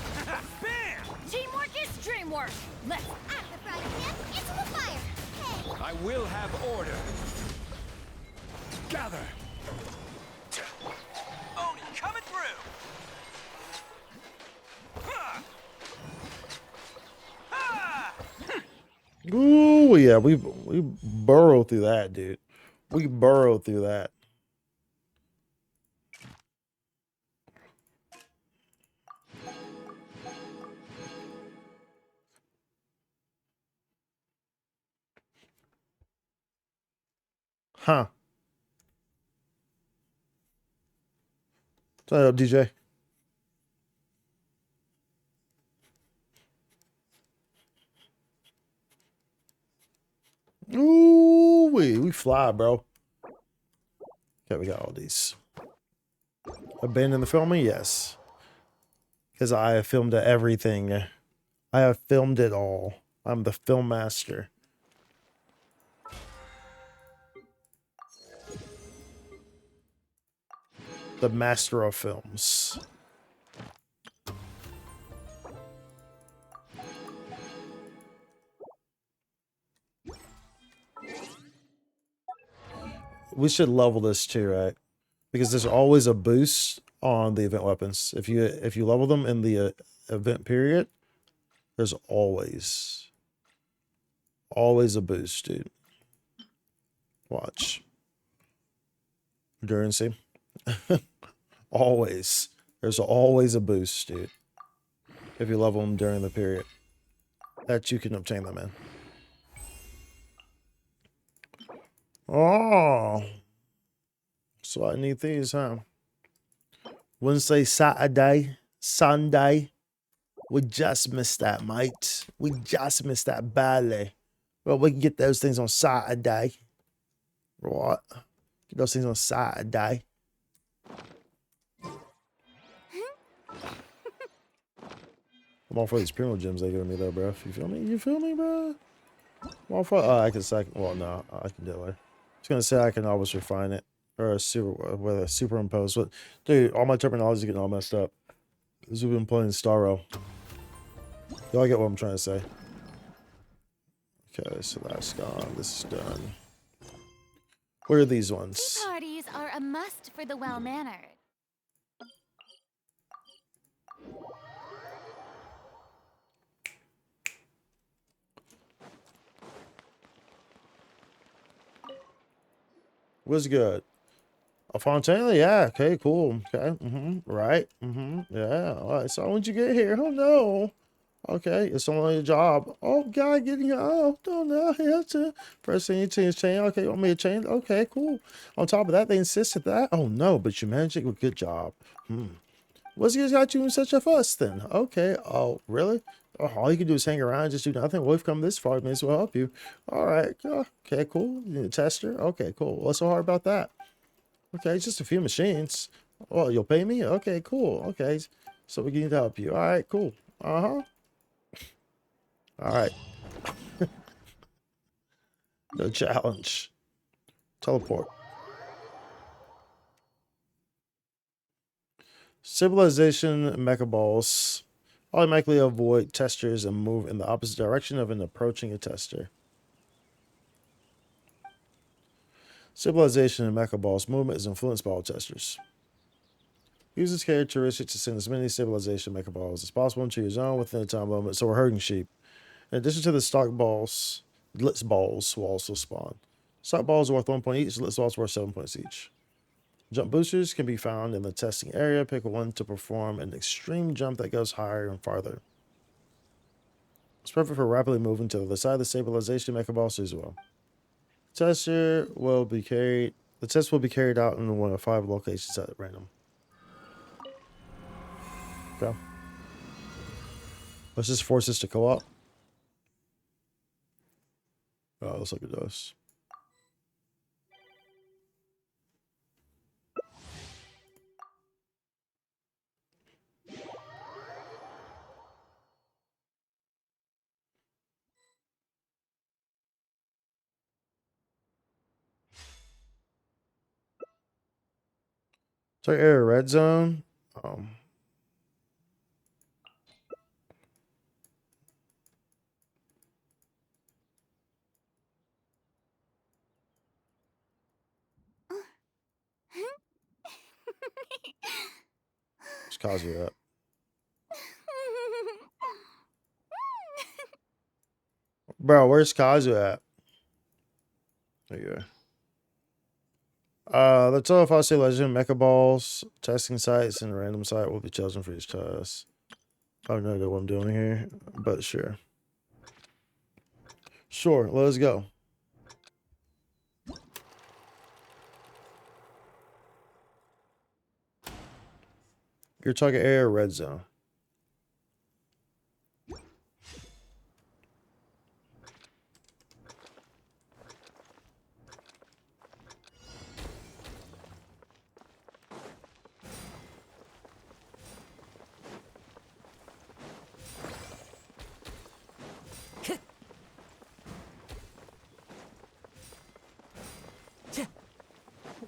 Teamwork is dreamwork. Let's out of the frying pan into the fire. Hey. I will have order. Gather. Oni coming through. Ooh, yeah, we burrow through that, dude. We burrow through that. Huh. What's up, DJ? Ooh, we fly, bro. Okay, we got all these. Abandon the filming? Yes. Because I have filmed everything. I have filmed it all. I'm the film master. The master of films. We should level this too, right? Because there's always a boost on the event weapons. If you level them in the event period, there's always a boost, dude. Watch. Endurance. Always. There's always a boost, dude. If you level them during the period that you can obtain them in. Oh. So I need these, huh? Wednesday, Saturday, Sunday. We just missed that, mate. We just missed that badly. Well, we can get those things on Saturday. Right. Get those things on Saturday. I'm all for these primo gems they giving me though, bro. You feel me? You feel me, bro? I'm all for. Oh, I can second. Well, no, I can do it. I was gonna say I can always refine it or whether superimpose. But dude, all my terminology is getting all messed up. Because we've been playing Starro. Y'all get what I'm trying to say. Okay, so that's gone. This is done. Where are these ones? Tea parties are a must for the well-mannered. What's good? A Fontana? Yeah. Okay, cool. Okay. Right. Yeah. All right. So when'd you get here? Oh, no. Okay. It's only a job. Oh, God, getting you. Oh, no. You have to. First thing you change chain. Okay. You want me to change? Okay, cool. On top of that, they insisted that. Oh, no. But you managed it with good job. What's got you in such a fuss then? Okay. Oh, really? Oh, all you can do is hang around and just do nothing. Well, we've come this far. May as well help you. All right. Okay, cool. You need a tester? Okay, cool. What's so hard about that? Okay, just a few machines. Well, you'll pay me? Okay, cool. Okay. So we need to help you. All right, cool. Uh-huh. All right. No challenge. Teleport. Civilization mecha balls automatically avoid testers and move in the opposite direction of an approaching a tester. Civilization and mecha balls movement is influenced by all testers. Use this characteristic to send as many civilization mecha balls as possible into your zone within a time limit. So we're herding sheep. In addition to the stock balls, blitz balls will also spawn. Stock balls are worth 1 point each, blitz balls are worth 7 points each. Jump boosters can be found in the testing area. Pick one to perform an extreme jump that goes higher and farther. It's perfect for rapidly moving to the other side of the stabilization mecha balls as well. The test will be carried out in one of 5 locations at random. Okay. Let's just force this to co-op. Oh, looks like it does. Target area red zone. It's Kazu up. Bro, where's Kazu at? There you go. The total Fossil Legend Mecha Balls testing sites and random site will be chosen for each test. I have no idea what I'm doing here, but sure. Sure, let's go. Your target area red zone.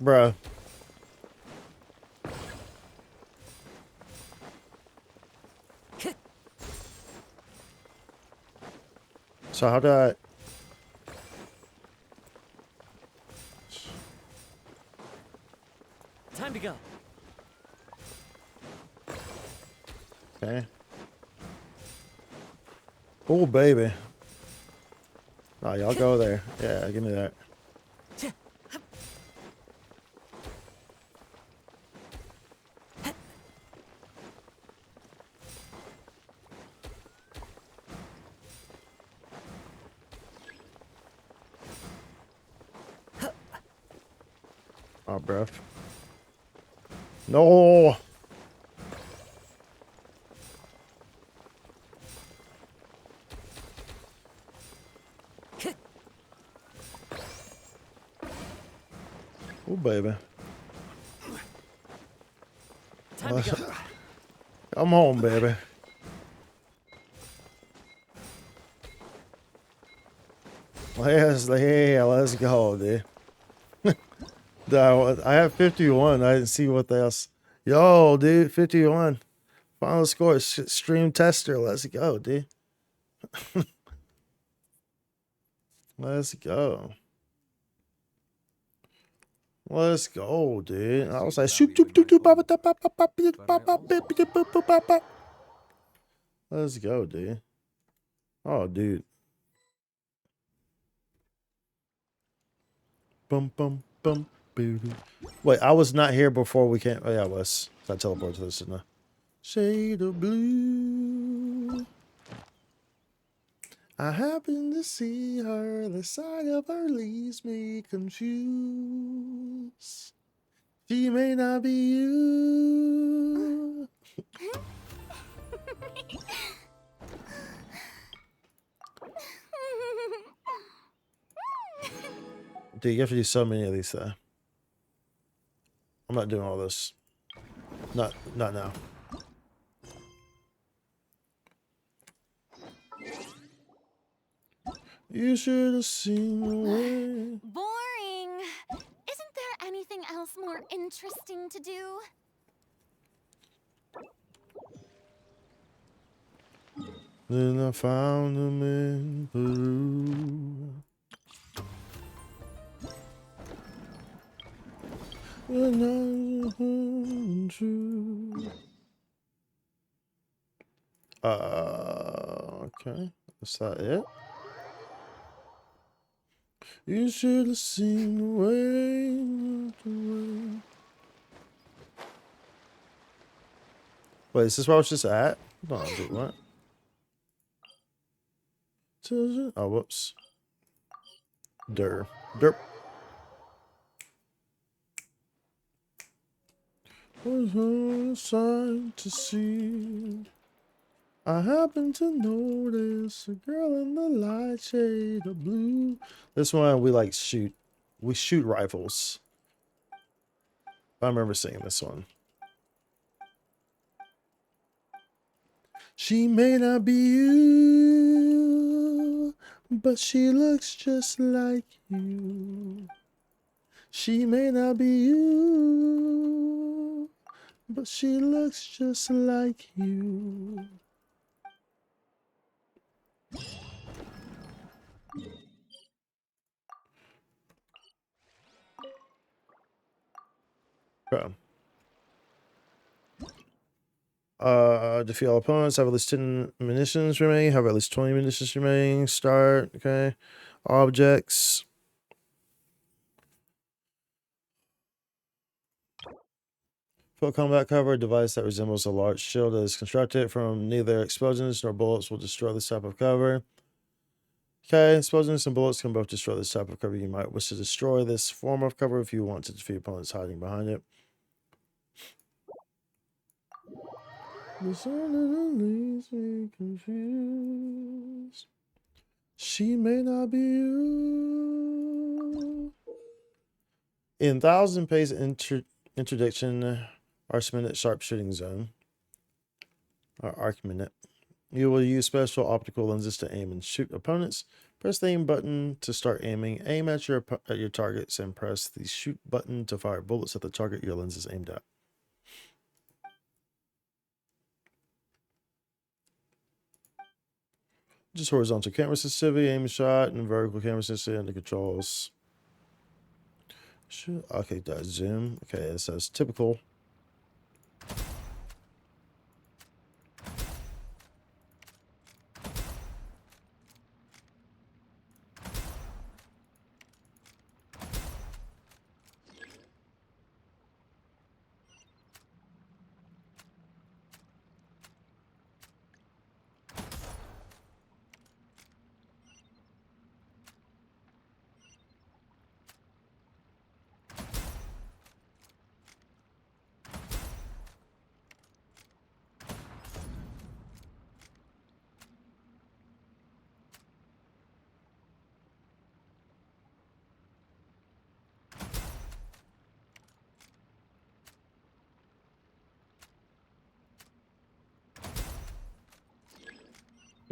Bruh. So how do I... Time to go. Okay. Oh, baby. Oh, y'all go there. Yeah, give me that. Oh, bruh. No! Oh, baby. Time to go. Come home, baby. Let's go, dude. I have 51. I didn't see what else. Yo, dude, 51. Final score. Stream tester. Let's go, dude. Let's go. Let's go, dude. I was like, shoot, shoot, shoot, shoot, let's go, dude. Oh, dude. Bum, bum, bum, boo. Wait, I was not here before we came. Oh, yeah, I was. I teleported to this, didn't I? Shade of blue. I happen to see her. The sight of her leaves me confused. She may not be you. Dude, you have to do so many of these, though. I'm not doing all this. Not now. You should have seen the way. Boring. Isn't there anything else more interesting to do? Then I found him in Peru. When I was true. Okay. Is that it? You should have seen the way. Wait, is this where I was just at? No, dude, what? Oh, whoops. Derp. Was a sight to see. I happen to notice a girl in the light shade of blue. This one we like shoot. We shoot rifles. I remember seeing this one. She may not be you, but she looks just like you. She may not be you, but she looks just like you. Okay. Defeat all opponents, have at least 10 munitions remaining, have at least 20 munitions remaining, start, okay. Objects. Full combat cover, a device that resembles a large shield that is constructed from neither explosions nor bullets will destroy this type of cover. Okay, explosions and bullets can both destroy this type of cover. You might wish to destroy this form of cover if you want to defeat opponents hiding behind it. The sun leaves me confused. She may not be you. In 1,000 pace interdiction, arc-minute sharpshooting zone. Or arc-minute. You will use special optical lenses to aim and shoot opponents. Press the aim button to start aiming. Aim at your targets and press the shoot button to fire bullets at the target your lens is aimed at. Just horizontal camera sensitivity, aim shot, and vertical camera sensitivity under controls. Okay, that's zoom. Okay, it says typical.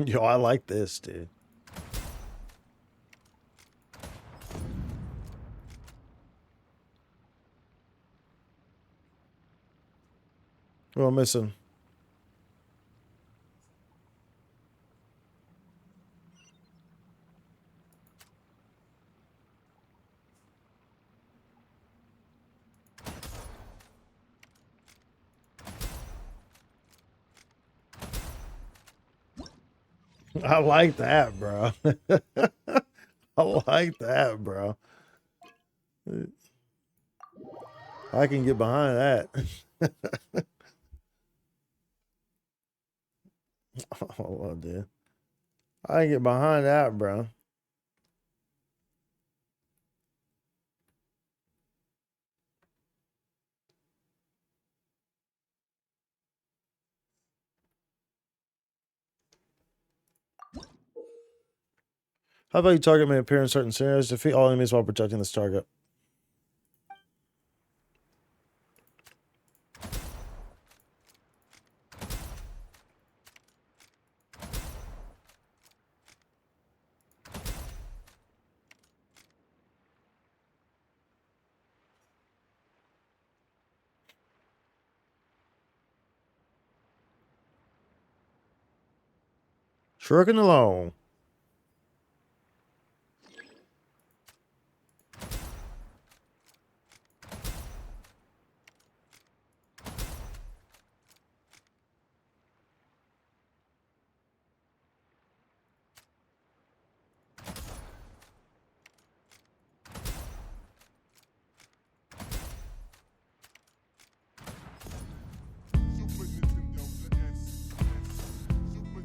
Yo, I like this, dude. What am I missing? I like that, bro. I like that, bro. I can get behind that. Oh, dude. I can get behind that, bro. How about you target may appear in certain scenarios? Defeat all enemies while protecting this target. Trucking along.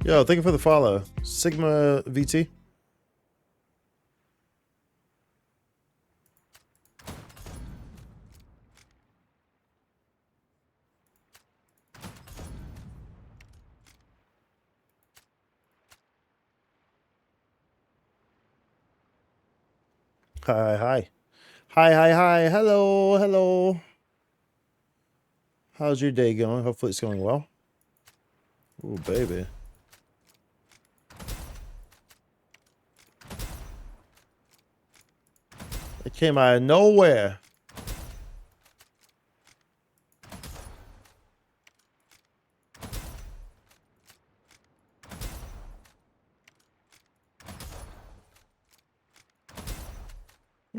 Yo, thank you for the follow. Sigma VT. Hi, hi. Hi. Hello, hello. How's your day going? Hopefully it's going well. Oh, baby. It came out of nowhere.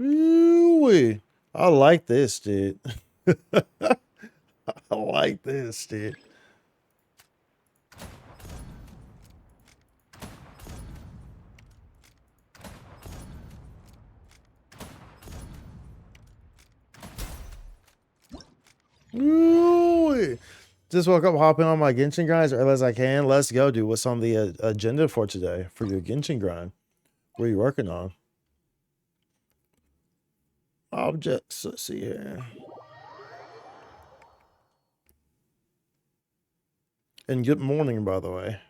Ooh-wee. I like this, dude. I like this, dude. Ooh-wee. Just woke up hopping on my Genshin grind as early as I can. Let's go, dude. What's on the agenda for today for your Genshin grind? What are you working on? Objects. Let's see here. And good morning, by the way.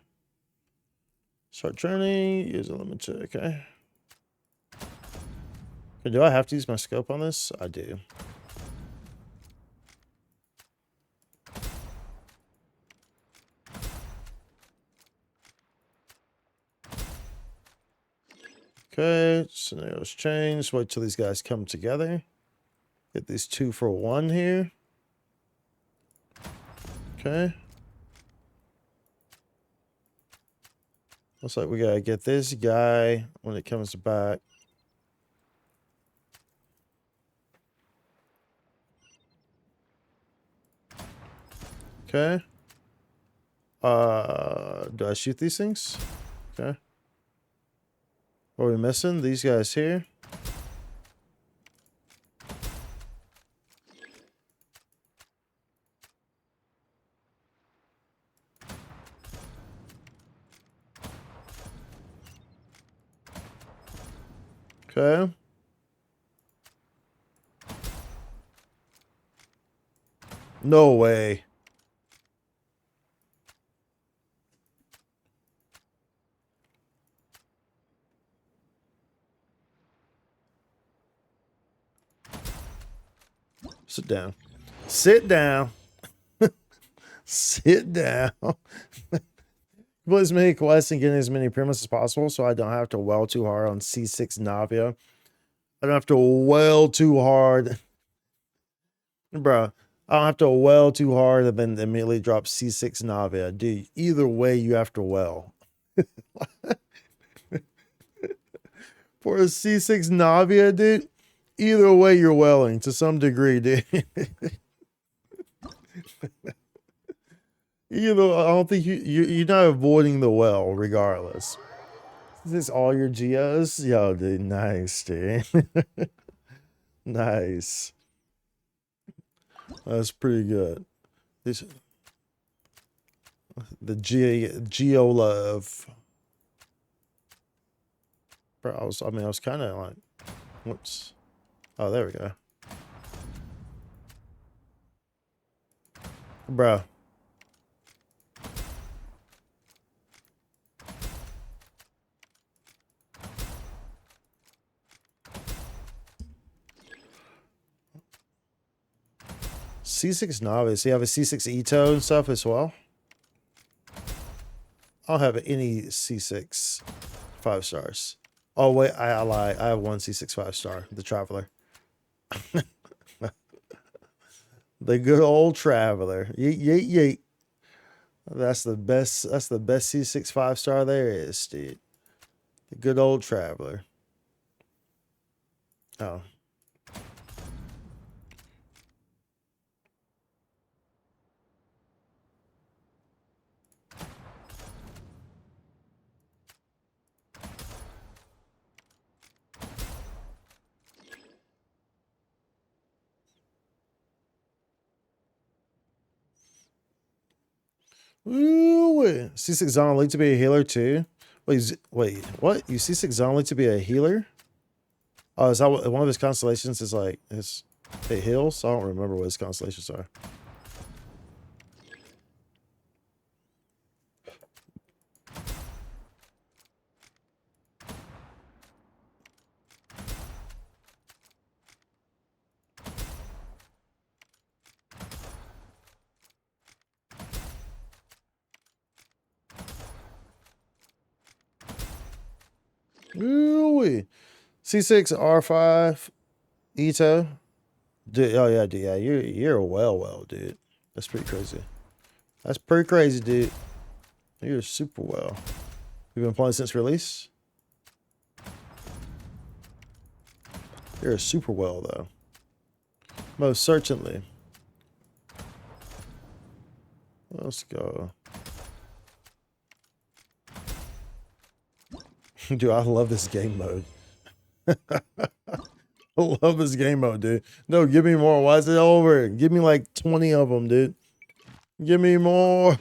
Start training. Use a limiter. Okay. Do I have to use my scope on this? I do. Okay, scenarios change. Wait till these guys come together. Get these 2 for 1 here. Okay. Looks like we gotta get this guy when it comes back. Okay. Do I shoot these things? Okay. What are we missing? These guys here. Okay. No way. Sit down. Sit down. Sit down. Complete as many quests and getting as many premises as possible so I don't have to well too hard on C6 Navia. I don't have to well too hard. Bro, I don't have to well too hard and then immediately drop C6 Navia. Dude, either way you have to well. For a C6 Navia, dude, either way you're welling to some degree, dude. I don't think you're not avoiding the well regardless. Is this all your geos? Yo, dude, nice, dude. Nice. That's pretty good. The geo love. Bro, I was kind of like, whoops. Oh, there we go. Bro. C6 Novice. You have a C6 Ito and stuff as well? I don't have any C6 5 stars. Oh, wait, I lie. I have one C6 5 star, the Traveler. The good old Traveler. Yeet, yeet, yeet. That's the best C6 5 star there is, dude. The good old Traveler. Oh. Ooh, C6 Zon Elite to be a healer too? Wait, what? You C6 Zon Elite to be a healer? Oh, is that what, one of his constellations is like, it heals? I don't remember what his constellations are. Ooh, C6 R5 Ito. Dude, oh yeah, dude, yeah, you're well, dude. That's pretty crazy. That's pretty crazy, dude. You're super well. You've been playing since release? You're super well though. Most certainly. Let's go. Dude, I love this game mode. I love this game mode, dude. No, give me more. Why is it over? Give me like 20 of them, dude. Give me more.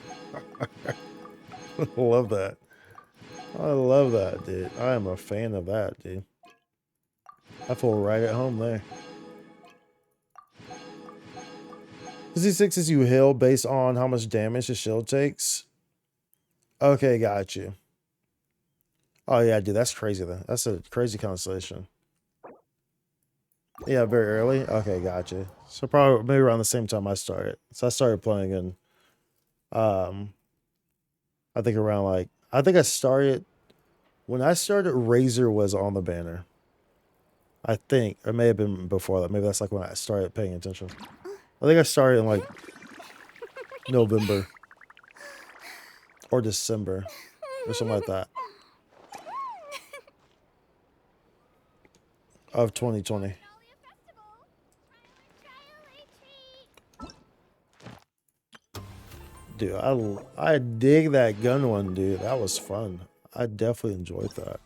I love that. I love that, dude. I am a fan of that, dude. I feel right at home there. Z6 is you heal based on how much damage the shield takes. Okay, got you. Oh yeah, dude, that's crazy though. That's a crazy constellation. Yeah, very early. Okay, gotcha. So probably maybe around the same time I started. So I started playing in, I think around like I think I started When I started, Razor was on the banner. I think it may have been before that. Maybe that's like when I started paying attention. I think I started in like November or December or something like that of 2020. Dude, I dig that gun one, dude. That was fun. I definitely enjoyed that.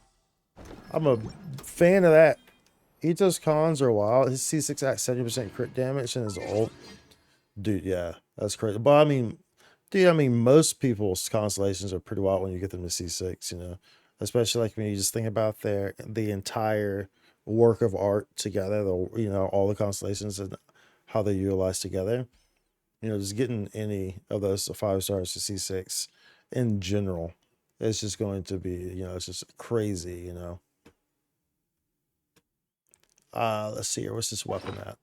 I'm a fan of that. Ito's cons are wild. His C6 at 70% crit damage and his ult. Dude, yeah, that's crazy. But I mean, dude, I mean, most people's constellations are pretty wild when you get them to C6, you know. Especially like when you just think about the entire work of art together, all the constellations and how they utilize together. You know, just getting any of those 5 stars to C6 in general, it's just going to be, it's just crazy, you know. Let's see here. What's this weapon at?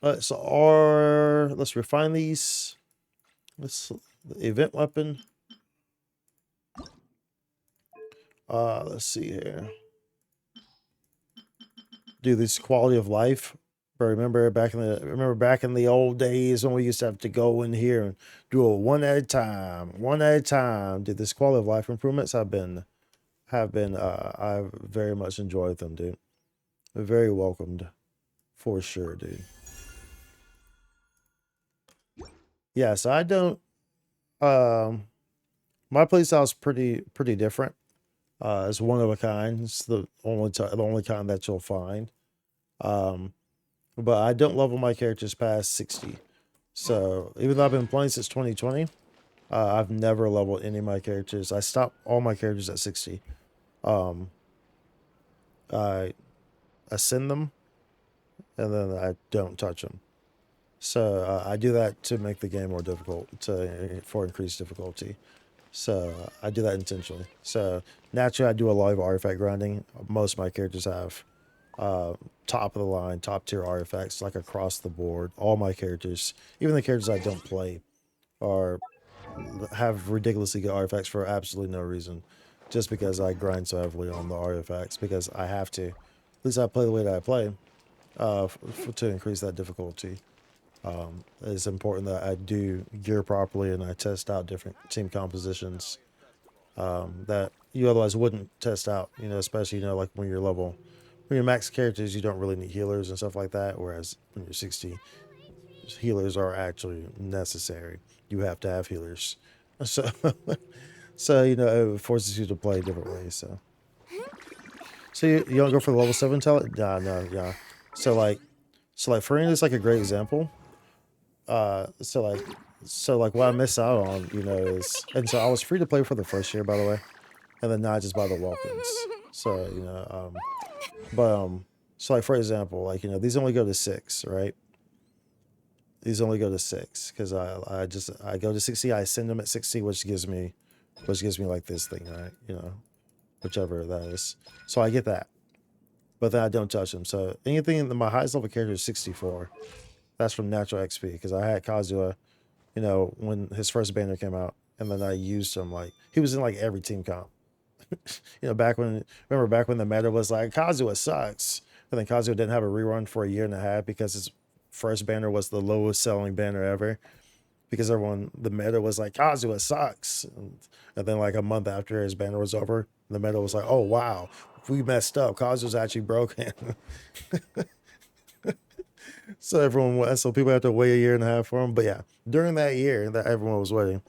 Let's refine these. The event weapon. Let's see here. Dude, this quality of life. But remember back in the old days when we used to have to go in here and do it one at a time. Dude, this quality of life improvements I've very much enjoyed them, dude. They're very welcomed, for sure, dude. Yeah, so I don't. My playstyle is pretty different. It's one of a kind. It's the only kind that you'll find. But I don't level my characters past 60. So even though I've been playing since 2020, I've never leveled any of my characters. I stop all my characters at 60. I ascend them, and then I don't touch them. So I do that to make the game more difficult, for increased difficulty. So I do that intentionally. So naturally, I do a lot of artifact grinding. Most of my characters have top of the line, top tier artifacts, like across the board. All my characters, even the characters I don't play, have ridiculously good artifacts for absolutely no reason, just because I grind so heavily on the artifacts, because I have to. At least I play the way that I play, to increase that difficulty. It's important that I do gear properly and I test out different team compositions that you otherwise wouldn't test out, especially, like when you're max characters, you don't really need healers and stuff like that. Whereas when you're 60, healers are actually necessary. You have to have healers. So, it forces you to play different ways. So you don't go for the level 7 talent? Nah, no, yeah. So like Furina is like a great example. So what I miss out on, is, and so I was free to play for the first year, by the way, and then not just by the walk-ins. So so like for example, these only go to 6, right? These only go to 6 because I go to 60, I send them at 60, which gives me like this thing, right? Whichever that is. So I get that, but then I don't touch them. So anything in my highest level character is 64. That's from natural XP because I had Kazuha, when his first banner came out, and then I used him he was in every team comp. Back when the meta was like Kazuha sucks, and then Kazuha didn't have a rerun for a year and a half because his first banner was the lowest selling banner ever, because the meta was like Kazuha sucks, and then a month after his banner was over, the meta was like, oh wow, we messed up. Kazuha's actually broken. So people have to wait a year and a half for him. But yeah, during that year that everyone was waiting,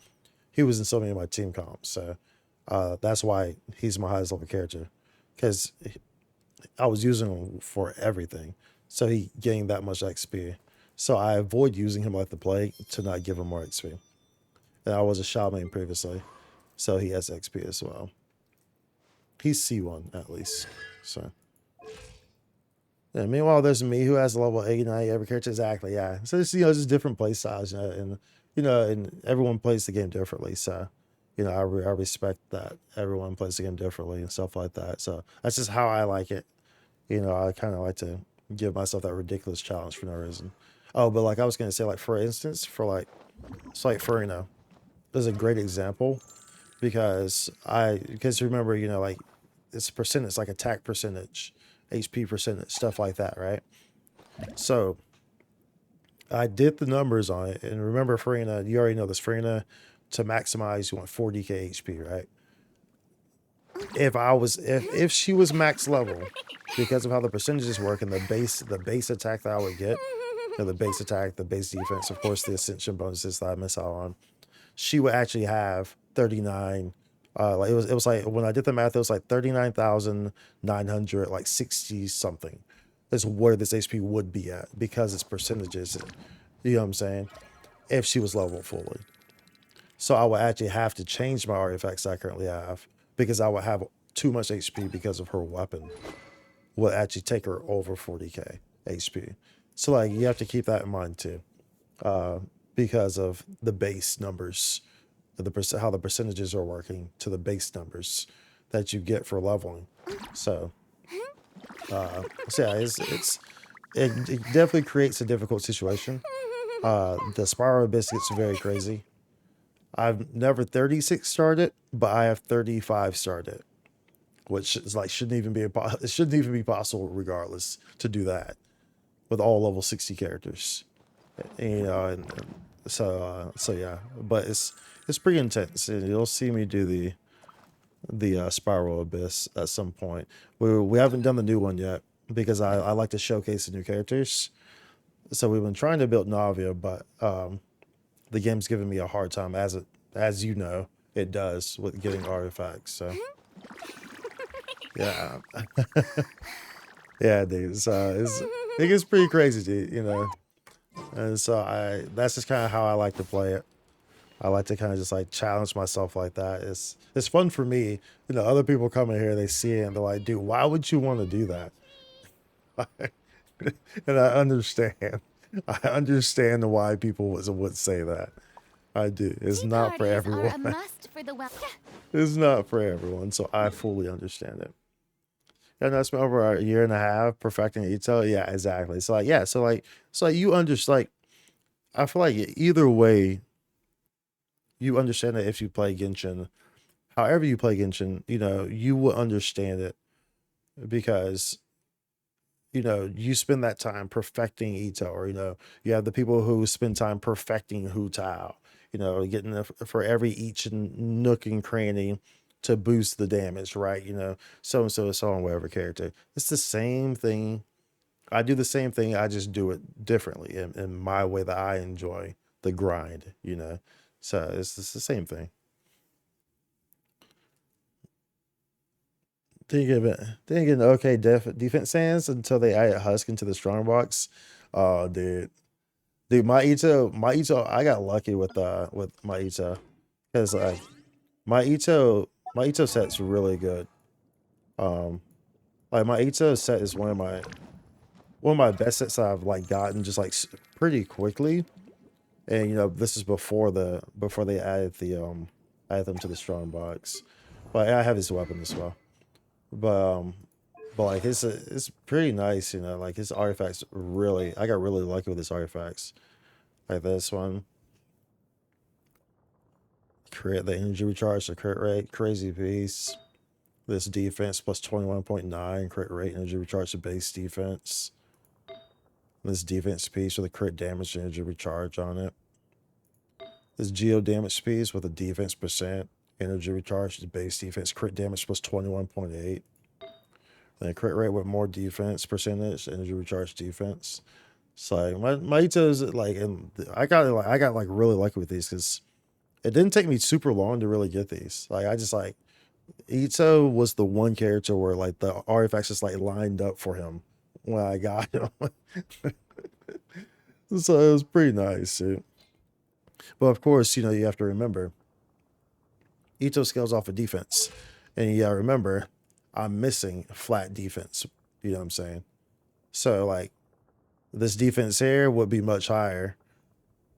he was in so many of my team comps. So that's why he's my highest level character, because I was using him for everything. So he gained that much XP. So I avoid using him like the plague to not give him more XP. And I was a shaman previously, so he has XP as well. He's C1 at least. So. Yeah, meanwhile, there's me who has level 89 every character. Exactly, yeah. So it's just different play styles, and everyone plays the game differently. So, I respect that everyone plays the game differently and stuff like that. So that's just how I like it. I kind of like to give myself that ridiculous challenge for no reason. Oh, but I was gonna say, for instance, Furino, there's a great example because remember, you know, like it's percentage, like attack percentage, HP percentage, stuff like that, right? So I did the numbers on it, and remember, Farina, you already know this. Farina, to maximize, you want 40k HP, right? If she was max level, because of how the percentages work and the base attack that I would get, you know, the base attack, the base defense, of course, the ascension bonuses that I miss out on, she would actually have 39. Like it was like when I did the math, it was like 39,900, like 60 something is where this HP would be at because it's percentages. You know what I'm saying? If she was level fully. So I would actually have to change my artifacts I currently have because I would have too much HP because of her weapon. Would actually take her over 40k HP. So like you have to keep that in mind too, because of the base numbers, how the percentages are working to the base numbers that you get for leveling. So, yeah, it definitely creates a difficult situation. The spiral abyss gets very crazy. I've never 36 started, but I have 35 started, which is like it shouldn't even be possible regardless to do that with all level 60 characters. You know, and so yeah, but it's pretty intense, and you'll see me do the spiral abyss at some point. We haven't done the new one yet because I like to showcase the new characters. So we've been trying to build Navia, but the game's giving me a hard time, as you know it does with getting artifacts. So yeah, yeah, dude. It gets pretty crazy, dude. You know, and so that's just kind of how I like to play it. I like to kind of just like challenge myself like that. It's fun for me. You know, other people come in here, they see it, and they're like, "Dude, why would you want to do that?" And I understand. I understand why people would say that. I do. It's not for everyone. It's not for everyone, so I fully understand it. And that's been over a year and a half perfecting Ito. Yeah, exactly. So like, yeah, so you understand. Like, I feel like either way, you understand that if you play Genshin, however you play Genshin, you know, you will understand it because, you know, you spend that time perfecting Ito, or, you know, you have the people who spend time perfecting Hu Tao, you know, getting for every each nook and cranny to boost the damage, right? You know, so and so on, whatever character. It's the same thing. I do the same thing. I just do it differently in my way that I enjoy the grind, you know. So it's the same thing. Didn't get an okay defense stance until they added Husk into the strong box. Oh, dude, my Ito, I got lucky with my Ito because my Ito set's really good. Like my Ito set is one of my best sets I've like gotten just like pretty quickly. And you know, this is before they added added them to the strong box. But I have his weapon as well. But like it's pretty nice, you know, like his artifacts really, I got really lucky with his artifacts. Like this one. Create the energy recharge, the crit rate, crazy piece. This defense plus 21.9, crit rate, energy recharge, the base defense. This defense piece with a crit damage energy recharge on it. This geo damage piece with a defense percent, energy recharge, the base defense, crit damage plus 21.8. Then crit rate with more defense percentage, energy recharge defense. So like my Ito's like, and I got like really lucky with these because it didn't take me super long to really get these. Like I just like Ito was the one character where like the artifacts just like lined up for him when I got him. So it was pretty nice, dude. But of course, you know, you have to remember Ito scales off of defense. And you gotta remember, I'm missing flat defense. You know what I'm saying? So like this defense here would be much higher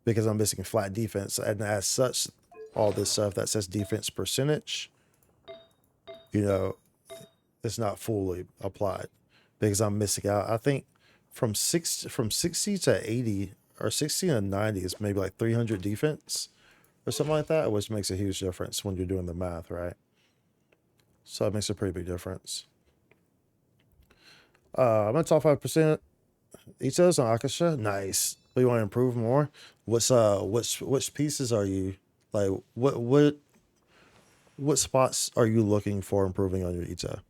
because I'm missing flat defense. And as such, all this stuff that says defense percentage, you know, it's not fully applied because I'm missing out. I think from 60 to 80 or 60 to 90 is maybe like 300 defense. or something like that, which makes a huge difference when you're doing the math, right? So it makes a pretty big difference. I'm at top 5%. Itos on Akasha, nice. But you want to improve more? Which pieces are you like? What spots are you looking for improving on your Ito?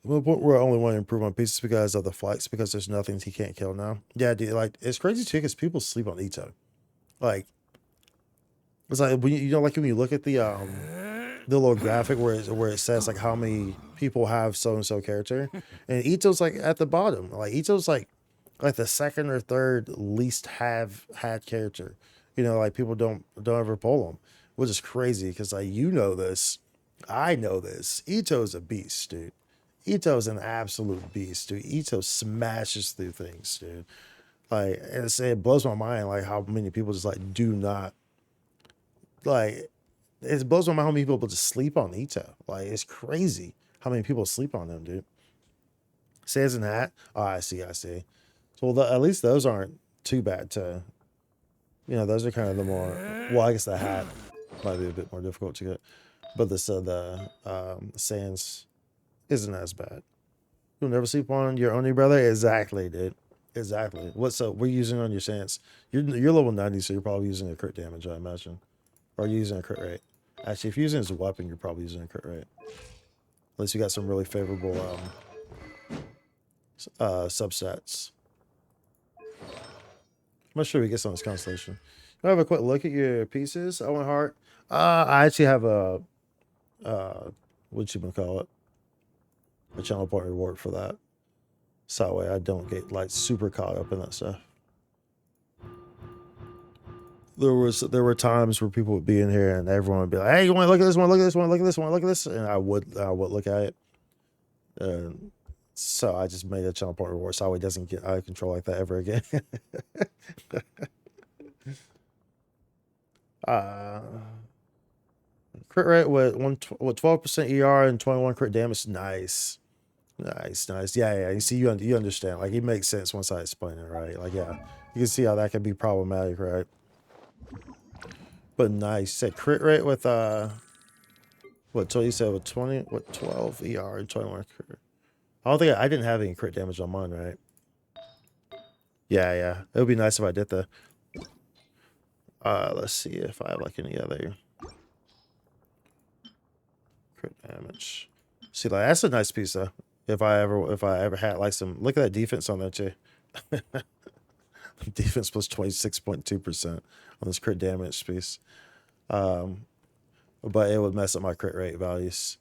We're only want to improve on pieces because of the flights, because there's nothing he can't kill now. Yeah, dude, like it's crazy too because people sleep on Ito. Like it's like when you know, like when you look at the little graphic where it says like how many people have so and so character, and Ito's like at the bottom. Like Ito's like the second or third least have had character. You know, like people don't ever pull him, which is crazy because like you know this, I know this. Ito's a beast, dude. Ito's an absolute beast, dude. Ito smashes through things, dude. Like, and it blows my mind, like how many people just like do not like. It blows my mind how many people just sleep on Ito. Like, it's crazy how many people sleep on him, dude. Says in hat. Oh, I see. So, well, at least those aren't too bad to. You know, those are kind of the more. Well, I guess the hat might be a bit more difficult to get, but the sands isn't as bad. You'll never sleep on your Oni brother. Exactly, dude. Exactly. What's up? We're using on your sands. You're level 90, so you're probably using a crit damage, I imagine, or you're using a crit rate. Actually, if you're using his weapon, you're probably using a crit rate. At least you got some really favorable substats. I'm not sure we get some of this constellation. I have a quick look at your pieces. Owen Hart. I actually have a what you gonna call it? A channel point reward for that. So that way I don't get like super caught up in that stuff. There were times where people would be in here and everyone would be like, "Hey, you want to look at this one? Look at this one? Look at this one? Look at this!" And I would look at it. And so I just made a channel point reward so he doesn't get out of control like that ever again. Crit rate with 12% ER and 21 crit damage. Nice. Yeah. You see, you understand. Like, it makes sense once I explain it, right? Like, yeah, you can see how that can be problematic, right? But nice. Said crit rate with what? So you said with 12 ER and 21 crit. I don't think I didn't have any crit damage on mine, right? Yeah. It would be nice if I did that. Let's see if I have like any other crit damage. See, like that's a nice piece though. If I ever had like some, look at that defense on that too. Defense plus 26.2% on this crit damage piece. But it would mess up my crit rate values.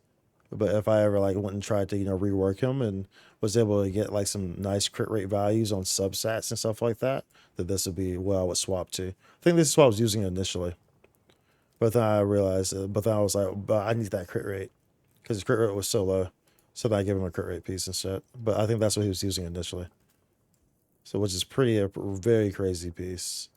But if I ever like went and tried to, rework him and was able to get like some nice crit rate values on substats and stuff like that, that this would be what I would swap to. I think this is what I was using initially. But then I realized, but then I was like, but I need that crit rate because his crit rate was so low. So then I gave him a crit rate piece instead. But I think that's what he was using initially. So which is a very crazy piece.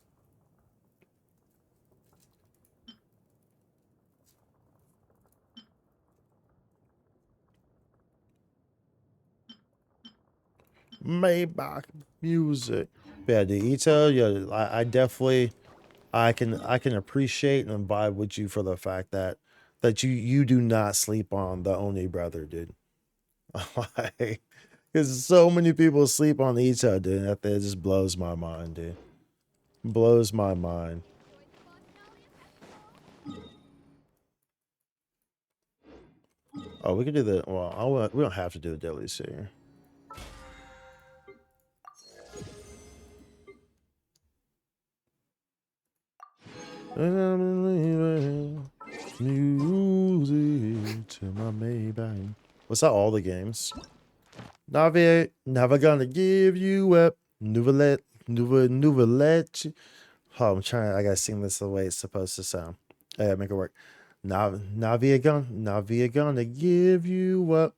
Maybach music. Yeah, the Ito, yeah, I definitely I can appreciate and vibe with you for the fact that you do not sleep on the Oni brother, dude. Like, because so many people sleep on Ito, dude. That just blows my mind, dude. Blows my mind. Oh, we can do the we don't have to do the dailies here. Music to my Maybach. What's that? All the games. Navi, never gonna give you up. Nouvelle. Oh, I'm trying. I gotta sing this the way it's supposed to sound. I gotta make it work. Navi gonna give you up.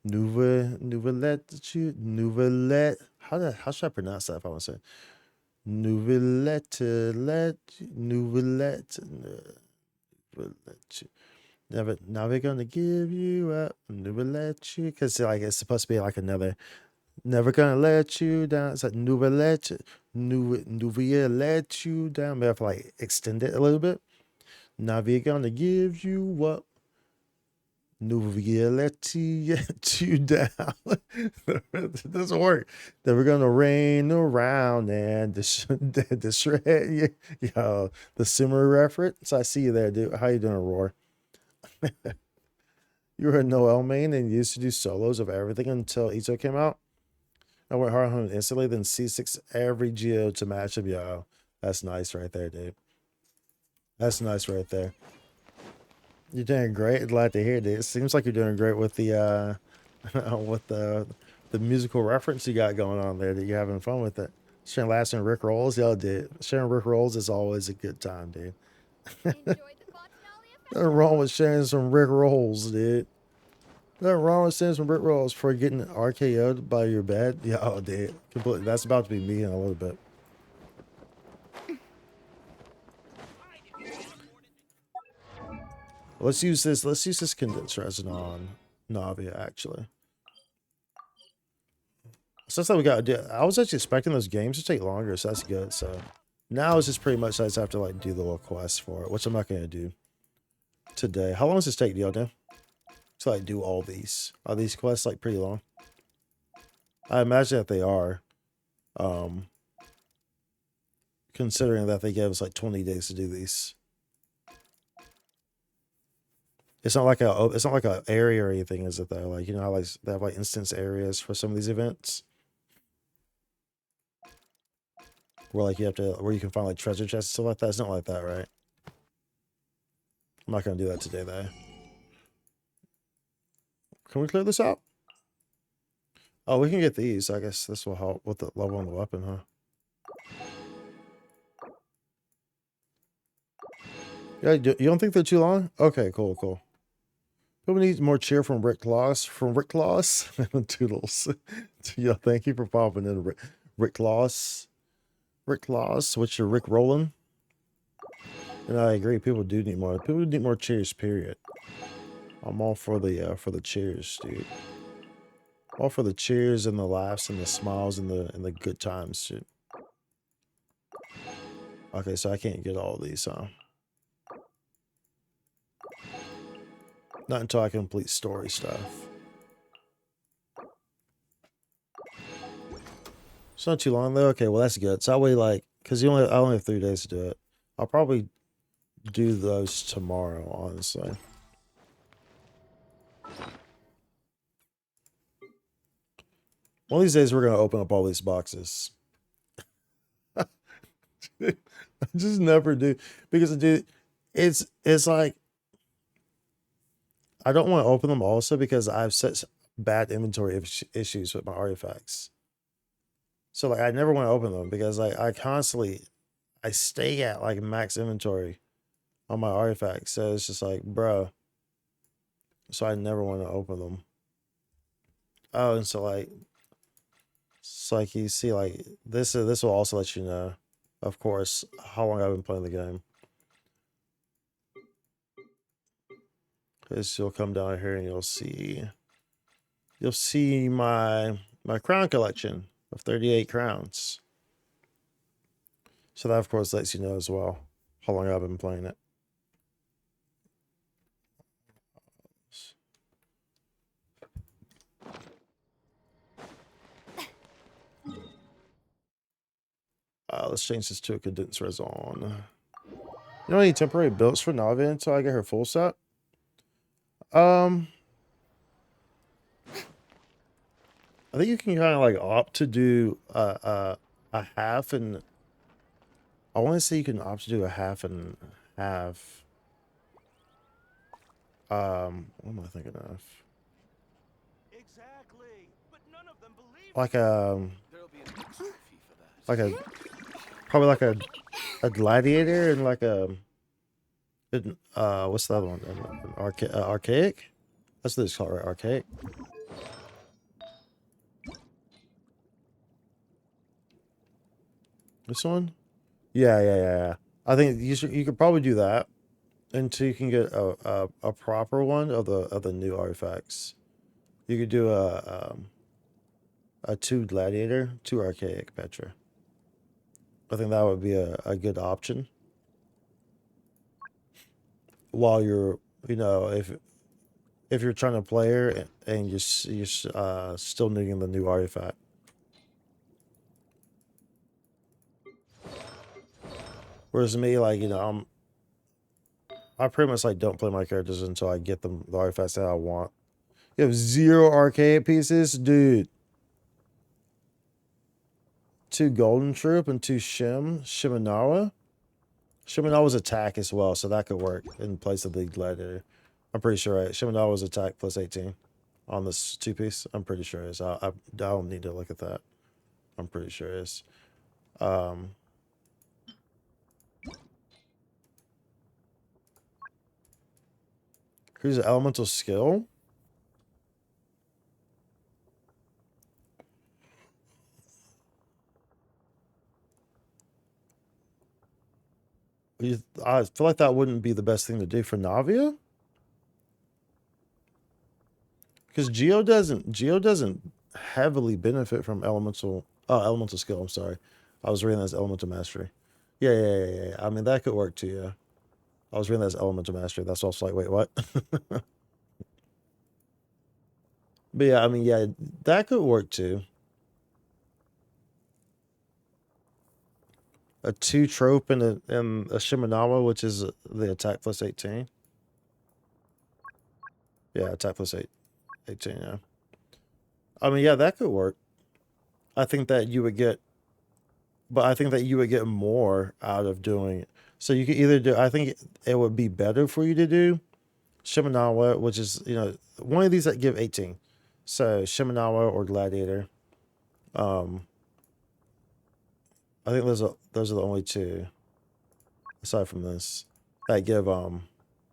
Nouvelle. How should I pronounce that if I want to say? Nouvellette. Never gonna give you up. Nouvellette. Because like it's supposed to be like another Never gonna let you down. It's like never let you, never let you down. Maybe I have to like extend it a little bit. Never gonna give you up. Never let you down. It doesn't work. Never gonna rain around and the shred. Yo, the Simmer reference. I see you there, dude. How you doing, Roar? You were a Noel main and you used to do solos of everything until Ito came out. I went hard on him instantly, then C6 every geo to match him. Yo, that's nice right there, dude. That's nice right there. You're doing great. Glad to hear, dude. It seems like you're doing great with the with the musical reference you got going on there. That you're having fun with it. Sharing laughs and Rick rolls, yo, dude. Sharing Rick rolls is always a good time, dude. Nothing wrong with sharing some Rick rolls, dude. Nothing wrong with sharing some Rick rolls for getting RKO'd by your bed. Yo, dude. Completely. That's about to be me in a little bit. Let's use this. Let's use this condensed resin on Navia, actually. So that's what we got to do. I was actually expecting those games to take longer, so that's good. So now it's just pretty much I just have to like do the little quest for it, which I'm not going to do today. How long does this take, do y'all know? To like do all these? Are these quests like pretty long? I imagine that they are. Considering that they gave us like 20 days to do these. It's not like a area or anything, is it though? Like, you know how like they have like instance areas for some of these events? Where like you have to where you can find like treasure chests and stuff like that. It's not like that, right? I'm not gonna do that today though. Can we clear this out? Oh, we can get these. I guess this will help with the level on the weapon, huh? Yeah, you don't think they're too long? Okay, cool, cool. People need more cheer from Rick Claus. From Rick Claus? Toodles. Yeah, thank you for popping in, Rick Claus. Rick Claus, which you're Rick Rollin'. And I agree, people do need more. People need more cheers, period. I'm all for the cheers, dude. All for the cheers and the laughs and the smiles and the good times, dude. Okay, so I can't get all these, huh? Not until I complete story stuff. It's not too long though. Okay, well that's good. So I wait like, cause I only have 3 days to do it. I'll probably do those tomorrow, honestly. One of these days we're gonna open up all these boxes. I just never do because dude, it's like I don't want to open them also because I have such bad inventory issues with my artifacts. So like I never want to open them because I constantly I stay at like max inventory on my artifacts. So it's just like, bro. So I never want to open them. Oh, and so like it's like you see like this will also let you know, of course, how long I've been playing the game. Because you'll come down here and you'll see my crown collection of 38 crowns. So that of course lets you know as well how long I've been playing it. Let's change this to a condensed resin. You know any temporary builds for Navi until I get her full set? I think you can kind of like opt to do a half and I want to say you can opt to do a half and half. What am I thinking of? Exactly, but none of them believe Like probably like a gladiator and like a what's the other one? An archaic? That's what it's called, right? Archaic. This one? Yeah. I think you could probably do that until you can get a proper one of the new artifacts. You could do a 2 gladiator, 2 archaic Petra. I think that would be a good option. While you're, you know, if you're trying to play her and you're still needing the new artifact. Whereas me, like, you know, I pretty much like don't play my characters until I get them the artifacts that I want. You have 0 archaic pieces, dude. 2 golden troop and 2 Shiminawa. Shiminawa's attack as well, so that could work in place of the gladiator. I'm pretty sure, right? Shiminawa's attack plus 18 on this 2 piece. I'm pretty sure it is. I don't need to look at that. I'm pretty sure it is. Here's an elemental skill. I feel like that wouldn't be the best thing to do for Navia. Because Geo doesn't heavily benefit from elemental skill, I'm sorry. I was reading that as elemental mastery. Yeah. I mean, that could work too, yeah. I was reading that as elemental mastery. That's also like, wait, what? But yeah, I mean, yeah, that could work too. A 2 trope and a Shiminawa, which is the attack plus 18. Yeah, attack plus 18, yeah. I mean, yeah, that could work. I think that you would get more out of doing it. So you could either do, I think it would be better for you to do Shiminawa, which is, you know, one of these that give 18. So Shiminawa or Gladiator. I think those are the only 2, aside from this, that give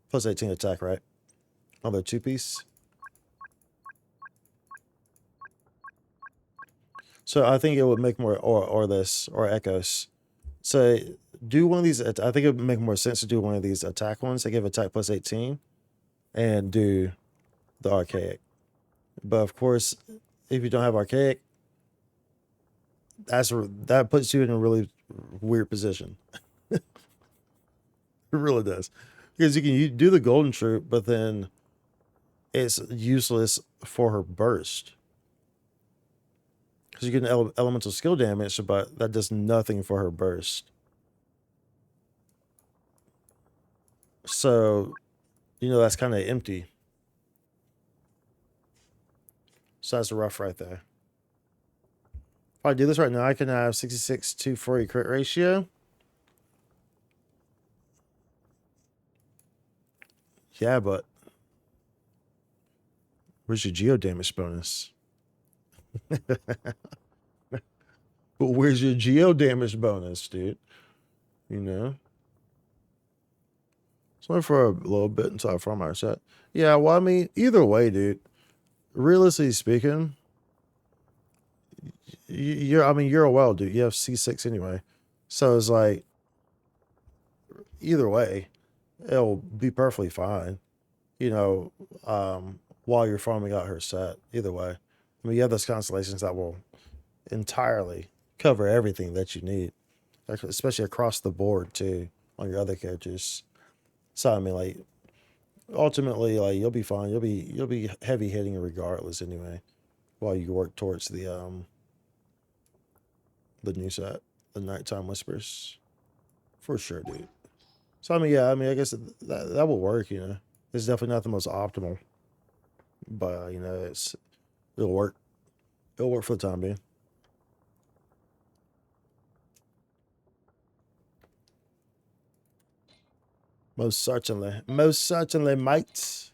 plus 18 attack, right? On the 2 piece. So I think it would make more, or this, or Echoes. So do one of these, I think it would make more sense to do one of these attack ones that give attack plus 18 and do the archaic. But of course, if you don't have archaic, that puts you in a really weird position. It really does. Because you can do the golden troop, but then it's useless for her burst. Because you get an elemental skill damage, but that does nothing for her burst. So, you know, that's kind of empty. So that's rough right there. If I do this right now, I can have 66 to 40 crit ratio. Yeah, but where's your geo damage bonus? But where's your geo damage bonus, dude? You know? It's only for a little bit until I farm my set. Yeah, well, I mean, either way, dude. Realistically speaking, you're a well, dude. You have C6 anyway. So it's like, either way, it'll be perfectly fine. You know, while you're farming out her set. Either way. I mean, you have those constellations that will entirely cover everything that you need, especially across the board too on your other characters. So I mean, like, ultimately, like, you'll be fine. You'll be heavy hitting regardless anyway, while you work towards the new set, the Nighttime Whispers, for sure, dude. So I mean, yeah, I mean, I guess that will work. You know, it's definitely not the most optimal, but you know, it'll work. It'll work for the time being. Most certainly, mate.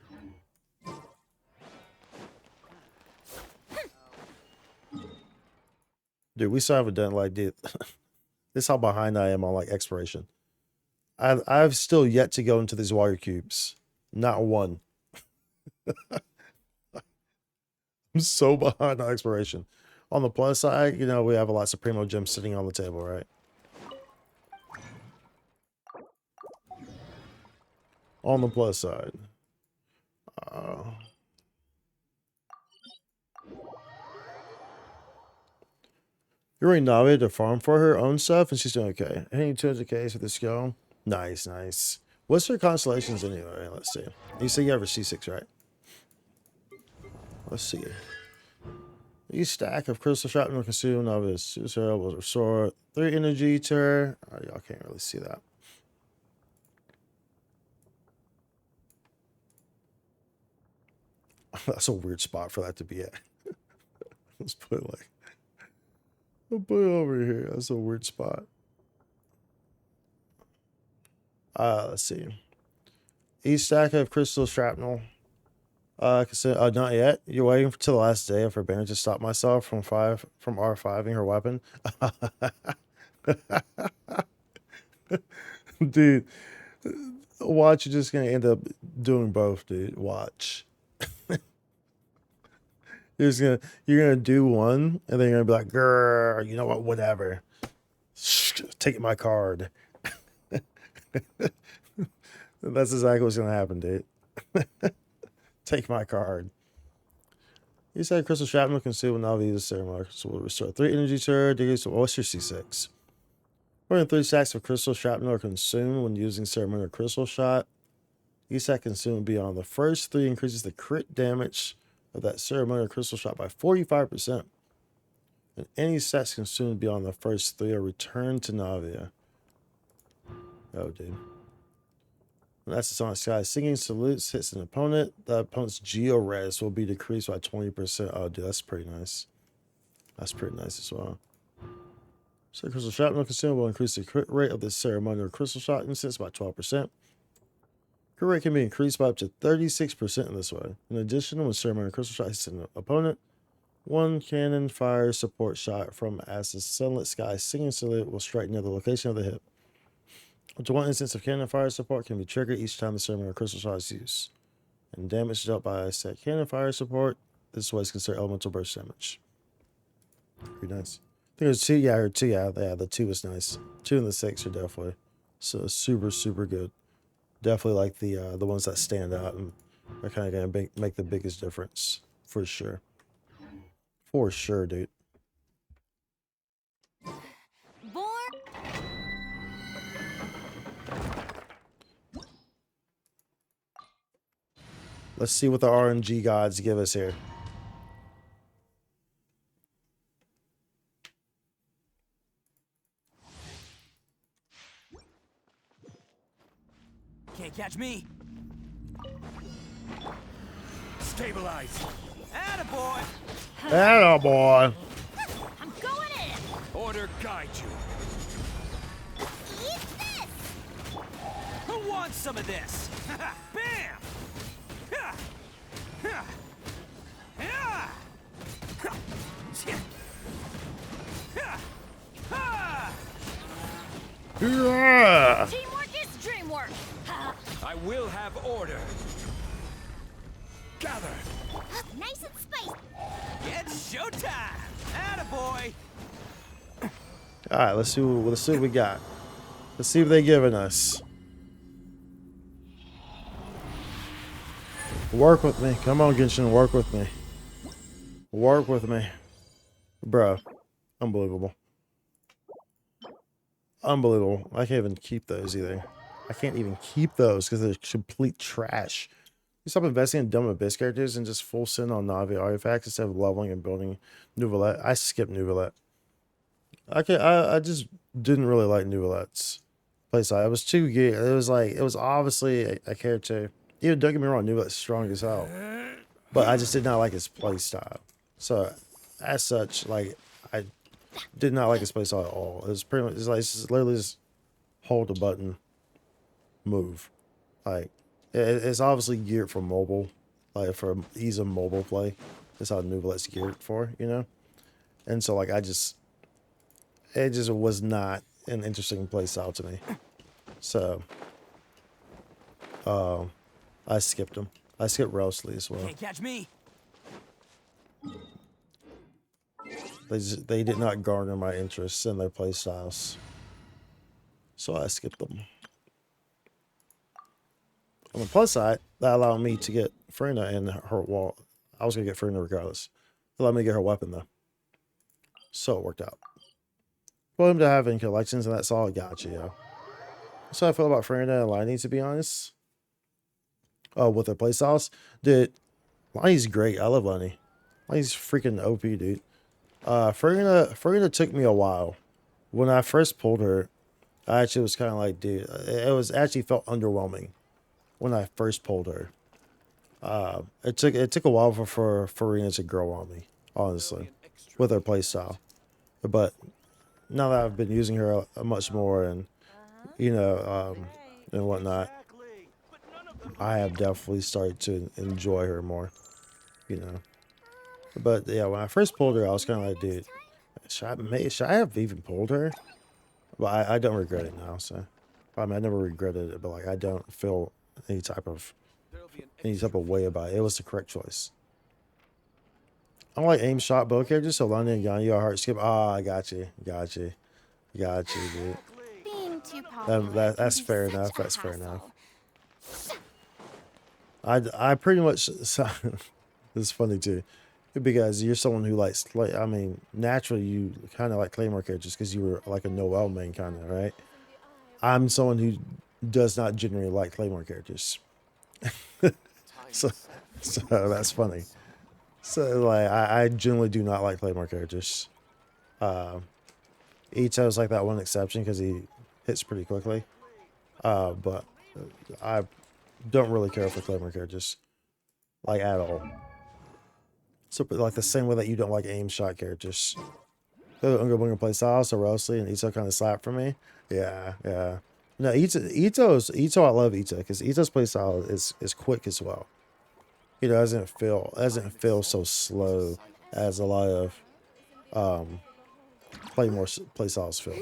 Dude, we still haven't done, like, dude. This is how behind I am on, like, exploration. I've still yet to go into these water cubes. Not one. I'm so behind on exploration. On the plus side, you know, we have a lot of Supremo gems sitting on the table, right? On the plus side. You're in Navi to farm for her own stuff, and she's doing okay. Hitting 200Ks with the skill. Nice, nice. What's her constellations anyway? Let's see. You say you have a C6, right? Let's see. Each stack of crystal shrapnel consumed of his Sarah will restore 3 energy to her. Oh, y'all can't really see that. That's a weird spot for that to be at. Let's put it like, I'll put it over here. That's a weird spot. Let's see. Each stack of crystal shrapnel. Not yet. You're waiting till the last day for Banner to stop myself from R5ing her weapon. Dude, watch, you're just gonna end up doing both, dude. Watch. You're gonna do one, and then you're gonna be like, "Grr, you know what? Whatever. Take my card." That's exactly what's gonna happen, dude. Take my card. You said crystal shrapnel consumed will now be used ceremony. So we'll restore 3 energy to her. So what's your C6? More than 3 stacks of crystal shrapnel are consumed when using ceremonial crystal shot. Each stack consumed beyond the first 3 increases the crit damage of that ceremonial crystal shot by 45%. And any stacks consumed beyond the first 3 are returned to Navia. Oh, dude. And that's the song Sky. Singing salutes hits an opponent. The opponent's geo-res will be decreased by 20%. Oh, dude, that's pretty nice. That's pretty nice as well. So crystal shrapnel consumed will increase the crit rate of the ceremonial crystal shot instance by 12%. Crit rate can be increased by up to 36% in this way. In addition, when ceremonial crystal shot hits an opponent, 1 cannon fire support shot from as the sunlit sky singing salute will strike near the location of the hit. Up to 1 instance of cannon fire support can be triggered each time the ceremonial crystal shot is used. And damage dealt by set cannon fire support, this way is considered elemental burst damage. Pretty nice. I think there's 2, or 2, yeah, the 2 is nice. 2 and the 6 are definitely so super, super good. Definitely like the ones that stand out and are kind of gonna make the biggest difference for sure. For sure, dude. Let's see what the RNG gods give us here. Can't catch me. Stabilize. Attaboy. Attaboy. I'm going in. Order guide you. Eat this. Who wants some of this? Bam! Yeah. Teamwork is dreamwork. I will have order. Gather. Nice and spiced. It's showtime. Attaboy. All right, let's see what we got. Let's see what they're giving us. Work with me. Come on, Genshin, work with me. Work with me. Bro. Unbelievable. Unbelievable. I can't even keep those either. I can't even keep those because they're complete trash. You stop investing in dumb Abyss characters and just full send on Navi artifacts instead of leveling and building Nouvelette. I skipped Nouvelette. I just didn't really like Nouvelette's playstyle. It was too good. It was obviously a character. Even don't get me wrong, Nouvelette's strong as hell. But I just did not like his playstyle. So as such, like I did not like his playstyle at all. It was pretty much it's literally just hold the button, move. Like it's obviously geared for mobile, like for ease of mobile play. That's how Nouvelette's geared for, you know? And so like it just was not an interesting playstyle to me. So I skipped him. I skipped Rousley as well. Can't catch me. They did not garner my interest in their playstyles. So I skipped them. On the plus side, that allowed me to get Frina in her wall. I was gonna get Frina regardless. It allowed me to get her weapon though. So it worked out. For him to have in collections, and that's all I got you, yo. That's how I feel about Freyna and Liney, to be honest. Oh, with their playstyles. Dude, Liney's great. I love Liney. Liney's freaking OP, dude. Freyna took me a while. When I first pulled her, I actually was kind of like, dude, it was actually felt underwhelming when I first pulled her. It took a while for Farina to grow on me, honestly, with her playstyle. But now that I've been using her much more and and whatnot, I have definitely started to enjoy her more, you know. But yeah, when I first pulled her, I was kind of like, dude, should I have even pulled her? But I don't regret it now. So I mean, I never regretted it, but like I don't feel any type of way about it. It was the correct choice. I don't like aim shot bow characters, so London and Ganyu are hard skip. I got you, dude. Being too popular That's can be fair such enough. a That's fair enough. hassle. I pretty much. It's funny too, because you're someone who likes. Like, I mean, naturally you kind of like Claymore characters because you were like a Noel main kind of, right? I'm someone who does not generally like Claymore characters. so that's funny. So like I generally do not like Claymore characters. Ito's like that one exception because he hits pretty quickly. But I don't really care for Claymore characters, like at all. So like the same way that you don't like aim shot characters. Unga Bunga play style so Rosely and Ito kind of slap for me. Yeah. No, Ito I love Ito because Ito's play style is quick as well. You know, doesn't feel so slow as a lot of play styles feel.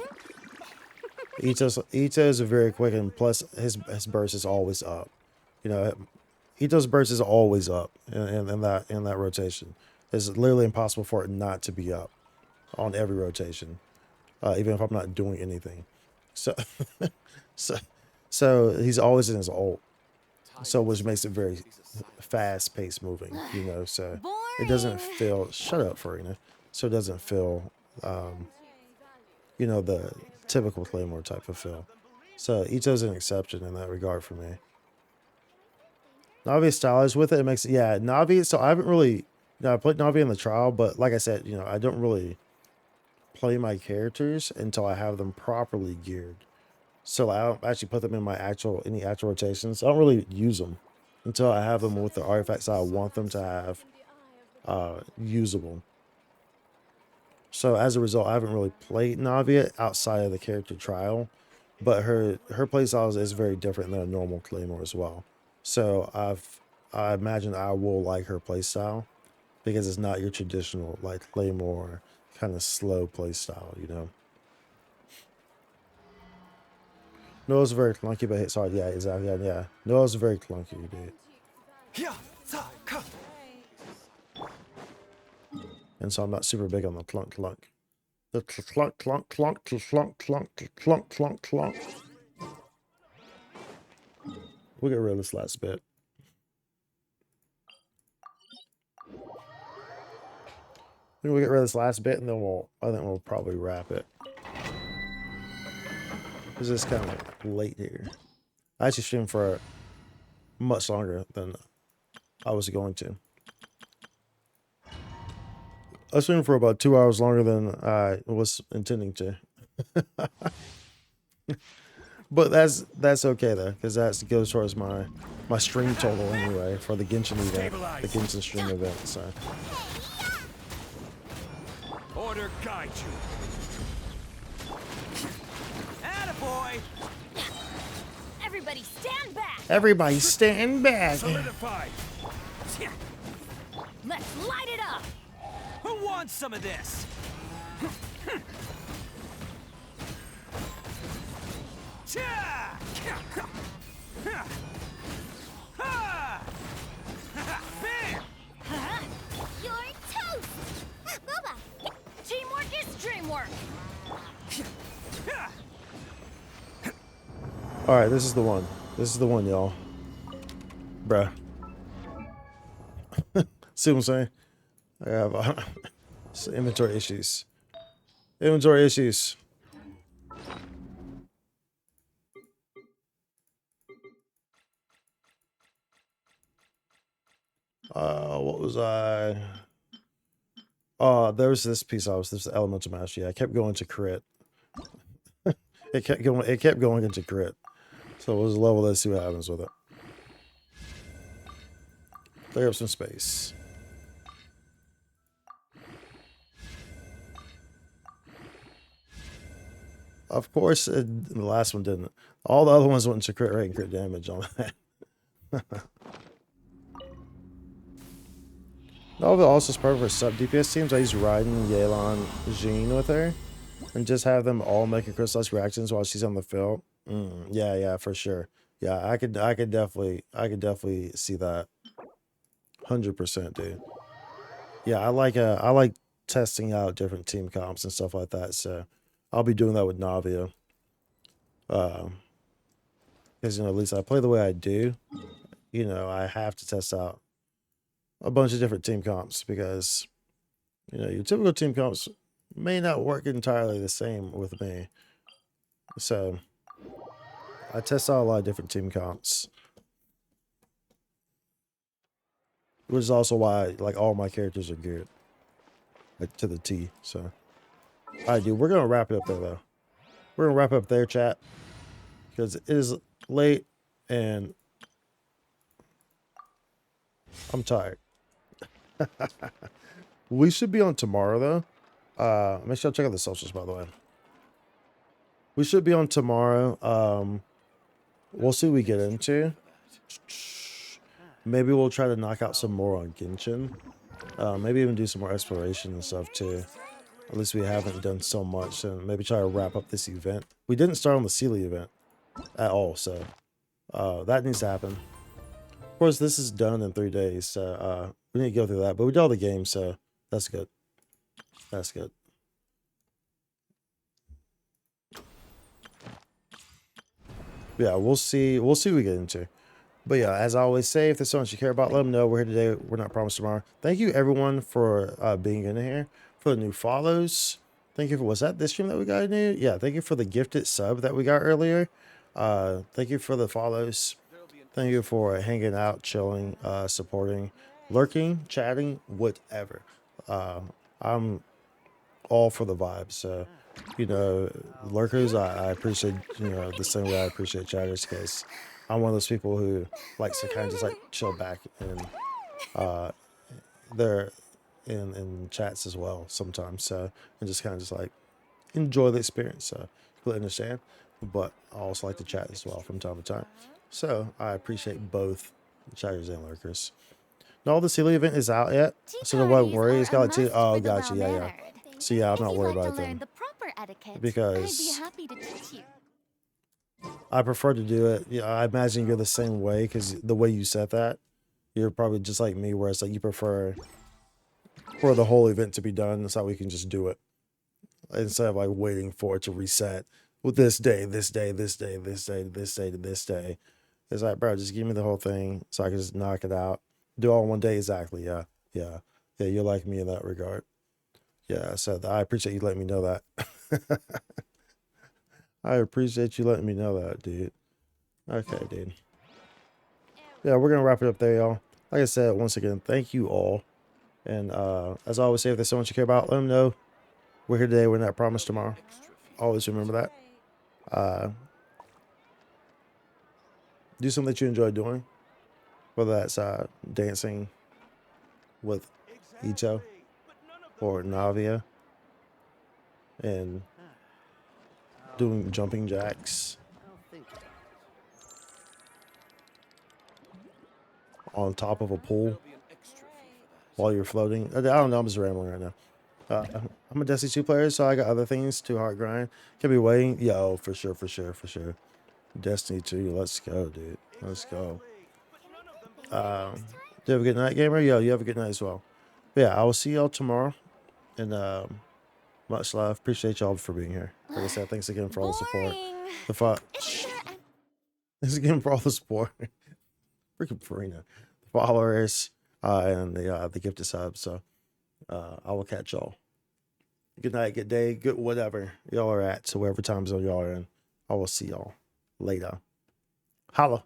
Ito's very quick, and plus his burst is always up. You know, Ito's burst is always up in that rotation. It's literally impossible for it not to be up on every rotation, even if I'm not doing anything. So, so he's always in his ult. So which makes it very fast paced moving, you know, so it doesn't feel shut up, Farina. So it doesn't feel you know, the typical Claymore type of feel. So Ito's an exception in that regard for me. Navi stylized with it, it makes Navi, so I haven't really I played Navi in the trial, but like I said, you know, I don't really play my characters until I have them properly geared. So I don't actually put them in my any actual rotations. I don't really use them until I have them with the artifacts I want them to have usable. So as a result, I haven't really played Navia outside of the character trial, but her playstyle is very different than a normal Claymore as well. So I imagine I will like her playstyle because it's not your traditional like Claymore kind of slow playstyle, you know. Noah's very clunky, but hits hard. Yeah, exactly. Yeah. Noah's very clunky, dude. And so I'm not super big on the clunk. The clunk. We'll get rid of this last bit. We'll get rid of this last bit, and then I think we'll probably wrap it. It's just kind of late here. I actually streamed for much longer than I was going to. I streamed for about 2 hours longer than I was intending to. But that's okay though, because that goes towards my stream total anyway for the Genshin event, the Genshin stream event. So. Order guide you. Attaboy! Everybody stand back! Everybody stand back! Solidify! Let's light it up! Who wants some of this? You're toast! Boba! Teamwork is dreamwork! Alright, this is the one. This is the one, y'all. Bruh. See what I'm saying? I have inventory issues. Inventory issues. What was I? There was this piece this elemental mastery. I kept going to crit. It kept going into crit. So it was a level. Let's see what happens with it. Clear up some space. Of course, the last one didn't. All the other ones went into crit rate and crit damage on that. Nova also is part of her sub DPS teams. I use Raiden, Yelan, Jean with her, and just have them all making crystallized reactions while she's on the field. Yeah, for sure. Yeah, I could definitely see that. 100%, dude. Yeah, I like testing out different team comps and stuff like that. So I'll be doing that with Navia. Because at least I play the way I do. I have to test out a bunch of different team comps because your typical team comps may not work entirely the same with me. So I test out a lot of different team comps, which is also why like all my characters are good, like to the T. So all right, dude, we're gonna wrap it up there though. We're gonna wrap up there, chat, because it is late and I'm tired. We should be on tomorrow though. Make sure I check out the socials, by the way. We should be on tomorrow. We'll see what we get into. Maybe we'll try to knock out some more on Genshin. Maybe even do some more exploration and stuff too. At least we haven't done so much, and maybe try to wrap up this event. We didn't start on the Sealy event at all, so that needs to happen. Of course, this is done in 3 days, so we need to go through that. But we did all the games, so that's good. That's good. Yeah, we'll see. We'll see what we get into. But yeah, as I always say, if there's something you care about, let them know. We're here today. We're not promised tomorrow. Thank you, everyone, for being in here, for the new follows. Thank you for, was that this stream that we got new? Yeah, thank you for the gifted sub that we got earlier. Thank you for the follows. Thank you for hanging out, chilling, supporting, lurking, chatting, whatever. I'm all for the vibes. So, lurkers, I appreciate, the same way I appreciate chatters, because I'm one of those people who likes to kind of just like chill back and they're in chats as well sometimes. So, and just kind of just like enjoy the experience. So, completely understand. But I also like to chat as well from time to time. So, I appreciate both chatters and lurkers. No, the Sealy event is out yet, so don't worry. It's got like 2. Oh, gotcha. Yeah. So yeah, I'm not worried about them because I prefer to do it. Yeah, I imagine you're the same way because the way you said that, you're probably just like me, where it's like you prefer for the whole event to be done, so we can just do it instead of like waiting for it to reset with this day, this day, this day, this day, this day to this day. It's like, bro, just give me the whole thing so I can just knock it out. Do all in one day, exactly. Yeah. You're like me in that regard. Yeah, so I appreciate you letting me know that. I appreciate you letting me know that, dude. Okay, dude. Yeah, we're gonna wrap it up there, y'all. Like I said, once again, thank you all. And as I always say, if there's someone you care about, let them know. We're here today. We're not promised tomorrow. Always remember that. Do something that you enjoy doing, whether that's dancing with Ito or Navia and doing jumping jacks on top of a pool while you're floating. I don't know, I'm just rambling right now. I'm a Destiny 2 player, so I got other things to hard grind. Can be waiting. Yo, for sure. Destiny 2, let's go, dude. Let's go. Do you have a good night, gamer? Yo, you have a good night as well. But yeah, I will see y'all tomorrow. And much love. Appreciate y'all for being here. Like I said, thanks again for all the support. Thanks again for all the support. Freaking Farina. The followers and the gifted subs. So I will catch y'all. Good night, good day, good whatever y'all are at. So whatever time zone y'all are in. I will see y'all later. Holla.